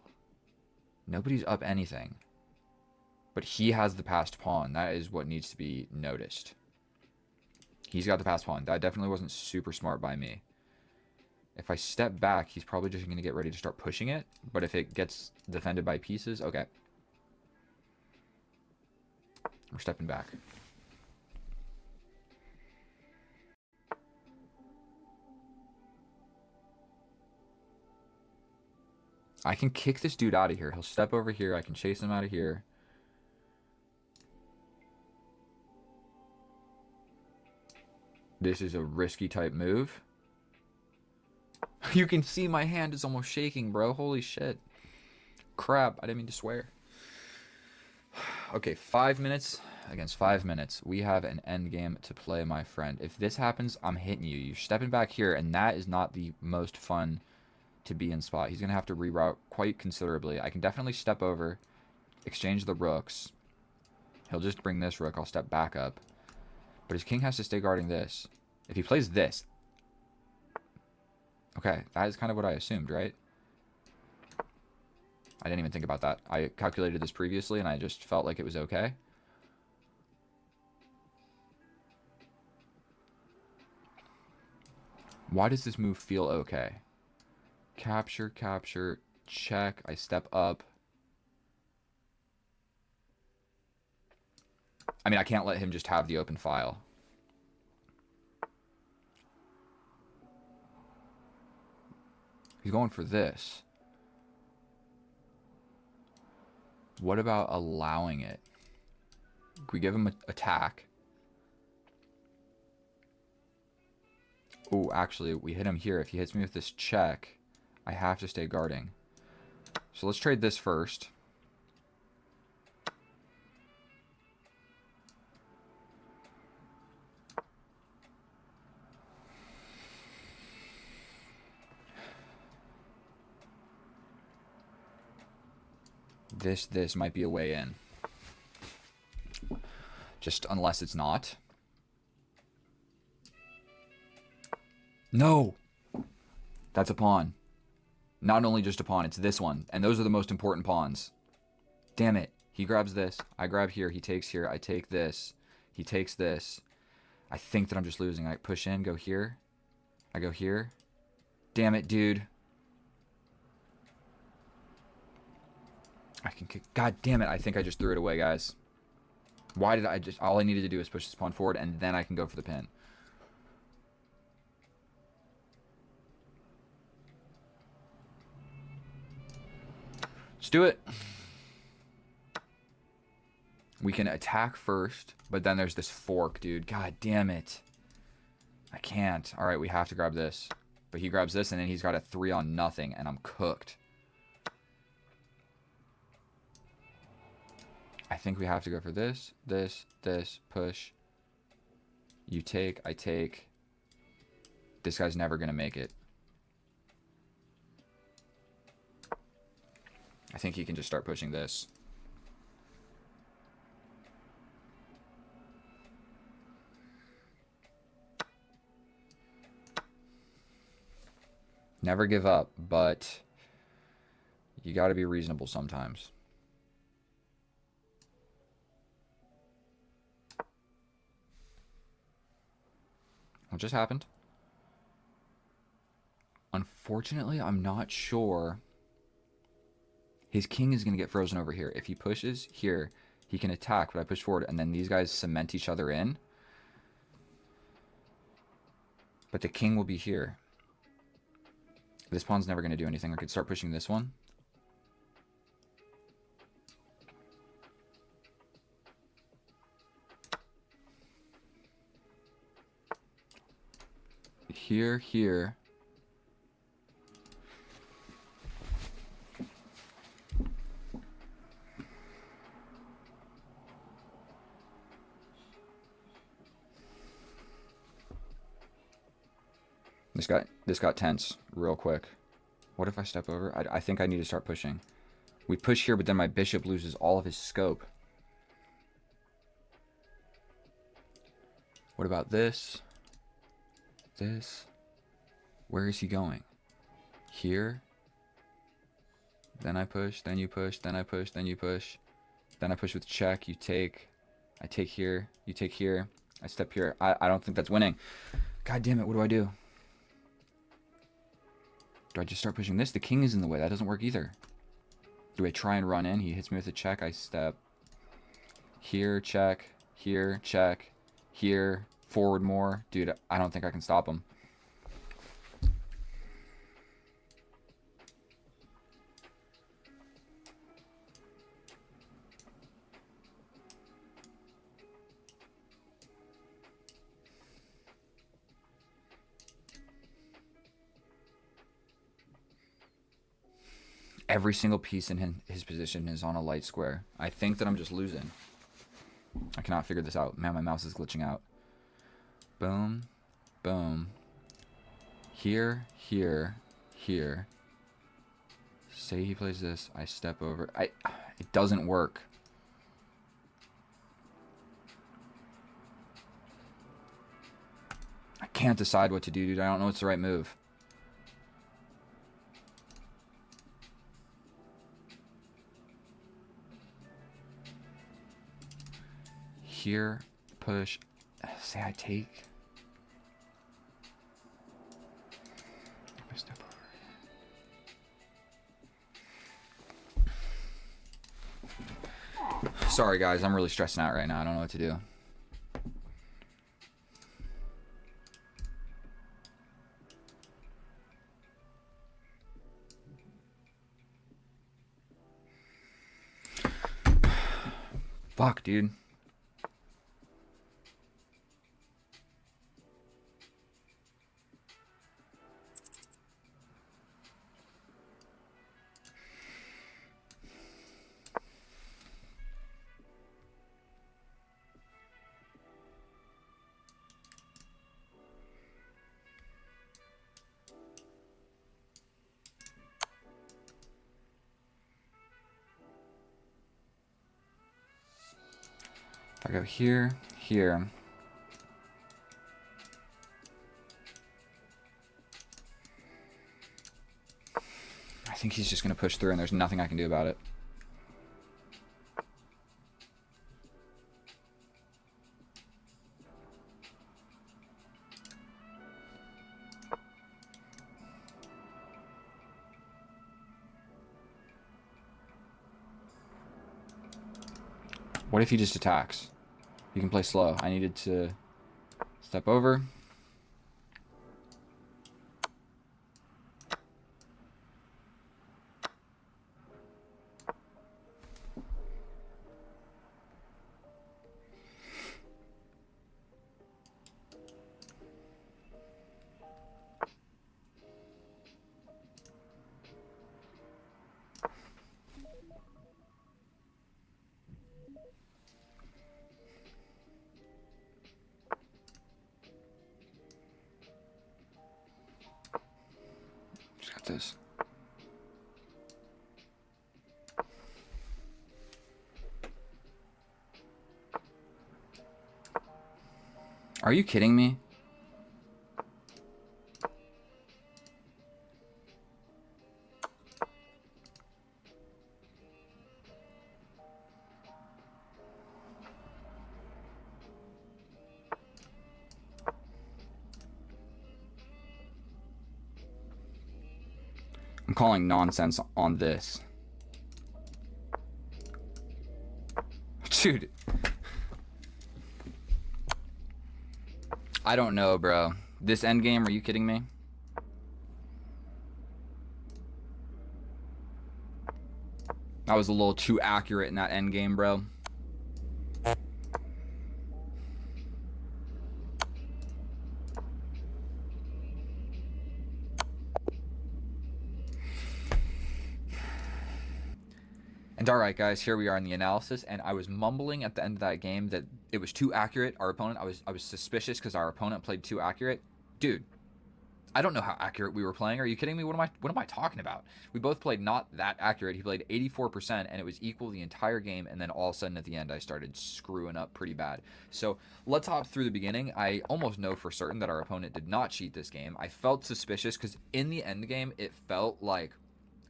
Speaker 1: Nobody's up anything. But he has the passed pawn. That is what needs to be noticed. He's got the passed pawn. That definitely wasn't super smart by me. If I step back, he's probably just going to get ready to start pushing it. But if it gets defended by pieces, okay. We're stepping back. I can kick this dude out of here. He'll step over here. I can chase him out of here. This is a risky type move. You can see my hand is almost shaking, bro. Holy shit. Crap. I didn't mean to swear. Okay, 5 minutes against 5 minutes. We have an endgame to play, my friend. If this happens, I'm hitting you. You're stepping back here, and that is not the most fun to be in spot. He's going to have to reroute quite considerably. I can definitely step over, exchange the rooks, He'll just bring this rook. I'll step back up. But his king has to stay guarding this. If he plays this... Okay, that is kind of what I assumed, right? I didn't even think about that. I calculated this previously, and I just felt like it was okay. Why does this move feel okay? Capture, capture, check. I step up. I mean, I can't let him just have the open file. He's going for this. What about allowing it? We give him an attack. Oh, actually, we hit him here. If he hits me with this check, I have to stay guarding. So let's trade this first. This might be a way in. Just unless it's not. No! That's a pawn. Not only just a pawn, it's this one. And those are the most important pawns. Damn it. He grabs this. I grab here. He takes here. I take this. He takes this. I think that I'm just losing. I push in, go here. I go here. Damn it, dude. I can kick. God damn it. I think I just threw it away, guys. Why did I just... All I needed to do is push this pawn forward, and then I can go for the pin. Let's do it. We can attack first, but then there's this fork, dude. God damn it. I can't. All right, we have to grab this. But he grabs this, and then he's got a 3 on nothing, and I'm cooked. I think we have to go for this, this, push. You take, I take. This guy's never going to make it. I think he can just start pushing this. Never give up, but you got to be reasonable sometimes. What just happened? Unfortunately, I'm not sure. His king is going to get frozen over here. If he pushes here, he can attack, but I push forward, and then these guys cement each other in. But the king will be here. This pawn's never going to do anything. I could start pushing this one. Here, here. This got tense real quick. What if I step over? I think I need to start pushing. We push here, but then my bishop loses all of his scope. What about this? This? Where is he going? Here? Then I push, then you push, then I push, then you push. Then I push with check, you take. I take here, you take here. I step here. I don't think that's winning. God damn it, what do I do? Do I just start pushing this? The king is in the way. That doesn't work either. Do I try and run in? He hits me with a check. I step here, check, here, check, here, forward more. Dude, I don't think I can stop him. Every single piece in his position is on a light square. I think that I'm just losing. I cannot figure this out. Man, my mouse is glitching out. Boom. Boom. Here, here, here. Say he plays this. I step over. It doesn't work. I can't decide what to do, dude. I don't know what's the right move. Here, push. Say I take. Step over. Sorry, guys. I'm really stressing out right now. I don't know what to do. Fuck, dude. If I go here, here. I think he's just going to push through and there's nothing I can do about it. What if he just attacks? You can play slow. I needed to step over. Just got this. Are you kidding me? I'm calling nonsense on this. Dude. I don't know, bro. This endgame, are you kidding me? I was a little too accurate in that endgame, bro. And alright guys, here we are in the analysis, and I was mumbling at the end of that game that it was too accurate, our opponent. I was suspicious because our opponent played too accurate. Dude, I don't know how accurate we were playing. Are you kidding me? What am I talking about? We both played not that accurate. He played 84% and it was equal the entire game, and then all of a sudden at the end I started screwing up pretty bad. So let's hop through the beginning. I almost know for certain that our opponent did not cheat this game. I felt suspicious because in the end game it felt like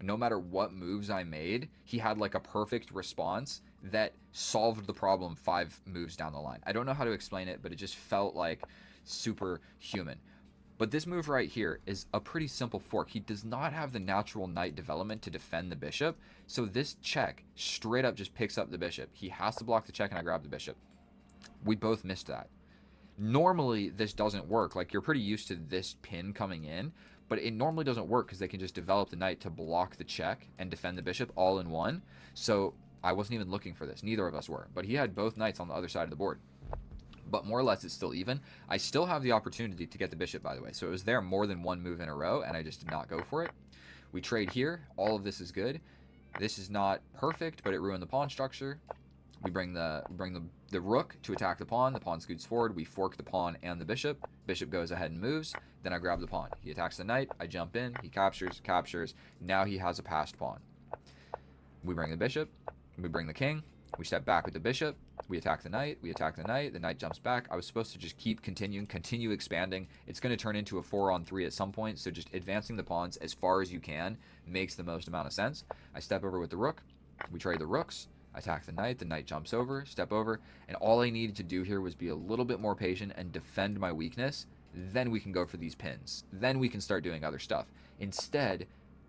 Speaker 1: no matter what moves I made, he had like a perfect response that solved the problem 5 moves down the line. I don't know how to explain it, but it just felt like superhuman. But this move right here is a pretty simple fork. He does not have the natural knight development to defend the bishop, so this check straight up just picks up the bishop. He has to block the check and I grab the bishop. We both missed that. Normally this doesn't work. Like, you're pretty used to this pin coming in, but it normally doesn't work because they can just develop the knight to block the check and defend the bishop all in one. So I wasn't even looking for this. Neither of us were. But he had both knights on the other side of the board. But more or less it's still even. I still have the opportunity to get the bishop, by the way. So it was there more than one move in a row, and I just did not go for it. We trade here. All of this is good. This is not perfect, but it ruined the pawn structure. We bring the rook to attack the pawn. The pawn scoots forward. We fork the pawn and the bishop. Bishop goes ahead and moves. Then I grab the pawn. He attacks the knight. I jump in. He captures. Now he has a passed pawn. We bring the bishop. We bring the king. We step back with the bishop. We attack the knight. We attack the knight. The knight jumps back. I was supposed to just continue expanding. It's going to turn into a 4-on-3 at some point, so just advancing the pawns as far as you can makes the most amount of sense. I step over with the rook. We trade the rooks. I attack the knight jumps over, step over, and all I needed to do here was be a little bit more patient and defend my weakness. Then we can go for these pins. Then we can start doing other stuff. Instead,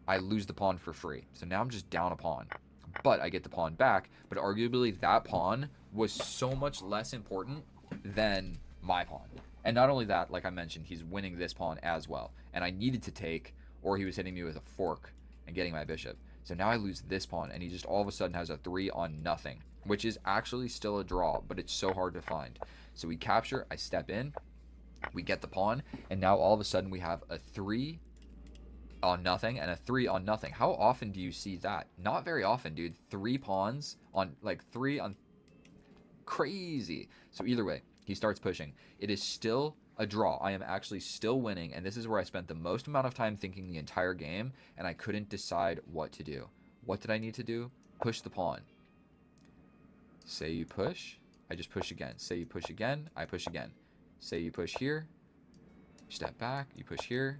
Speaker 1: I lose the pawn for free. So now I'm just down a pawn. But I get the pawn back, but arguably that pawn was so much less important than my pawn. And not only that, like I mentioned, he's winning this pawn as well. And I needed to take, or he was hitting me with a fork and getting my bishop. So now I lose this pawn, and he just all of a sudden has a 3-on-0, which is actually still a draw, but it's so hard to find. So we capture, I step in, we get the pawn, and now all of a sudden we have a 3-on-0 and a 3-on-0. How often do you see that? Not very often, dude. 3 pawns on, like 3 on, crazy. So either way, he starts pushing. It is still a draw. I am actually still winning, and this is where I spent the most amount of time thinking the entire game, and I couldn't decide what to do. What did I need to do? Push the pawn. Say you push, I just push again. Say you push again, I push again. Say you push here, step back, you push here.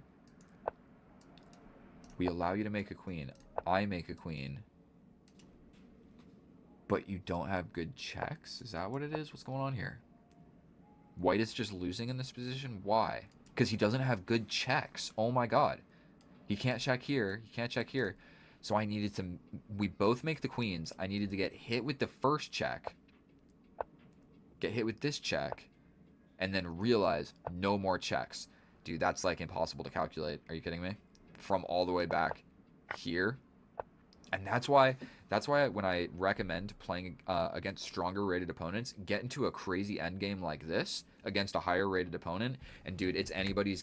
Speaker 1: We allow you to make a queen. I make a queen. But you don't have good checks? Is that what it is? What's going on here? White is just losing in this position? Why? Because he doesn't have good checks. Oh my god. He can't check here. He can't check here. So I needed to... We both make the queens. I needed to get hit with the first check. Get hit with this check. And then realize no more checks. Dude, that's like impossible to calculate. Are you kidding me? From all the way back here. And that's why when I recommend playing against stronger rated opponents, get into a crazy endgame like this against a higher rated opponent. And dude, it's anybody's game.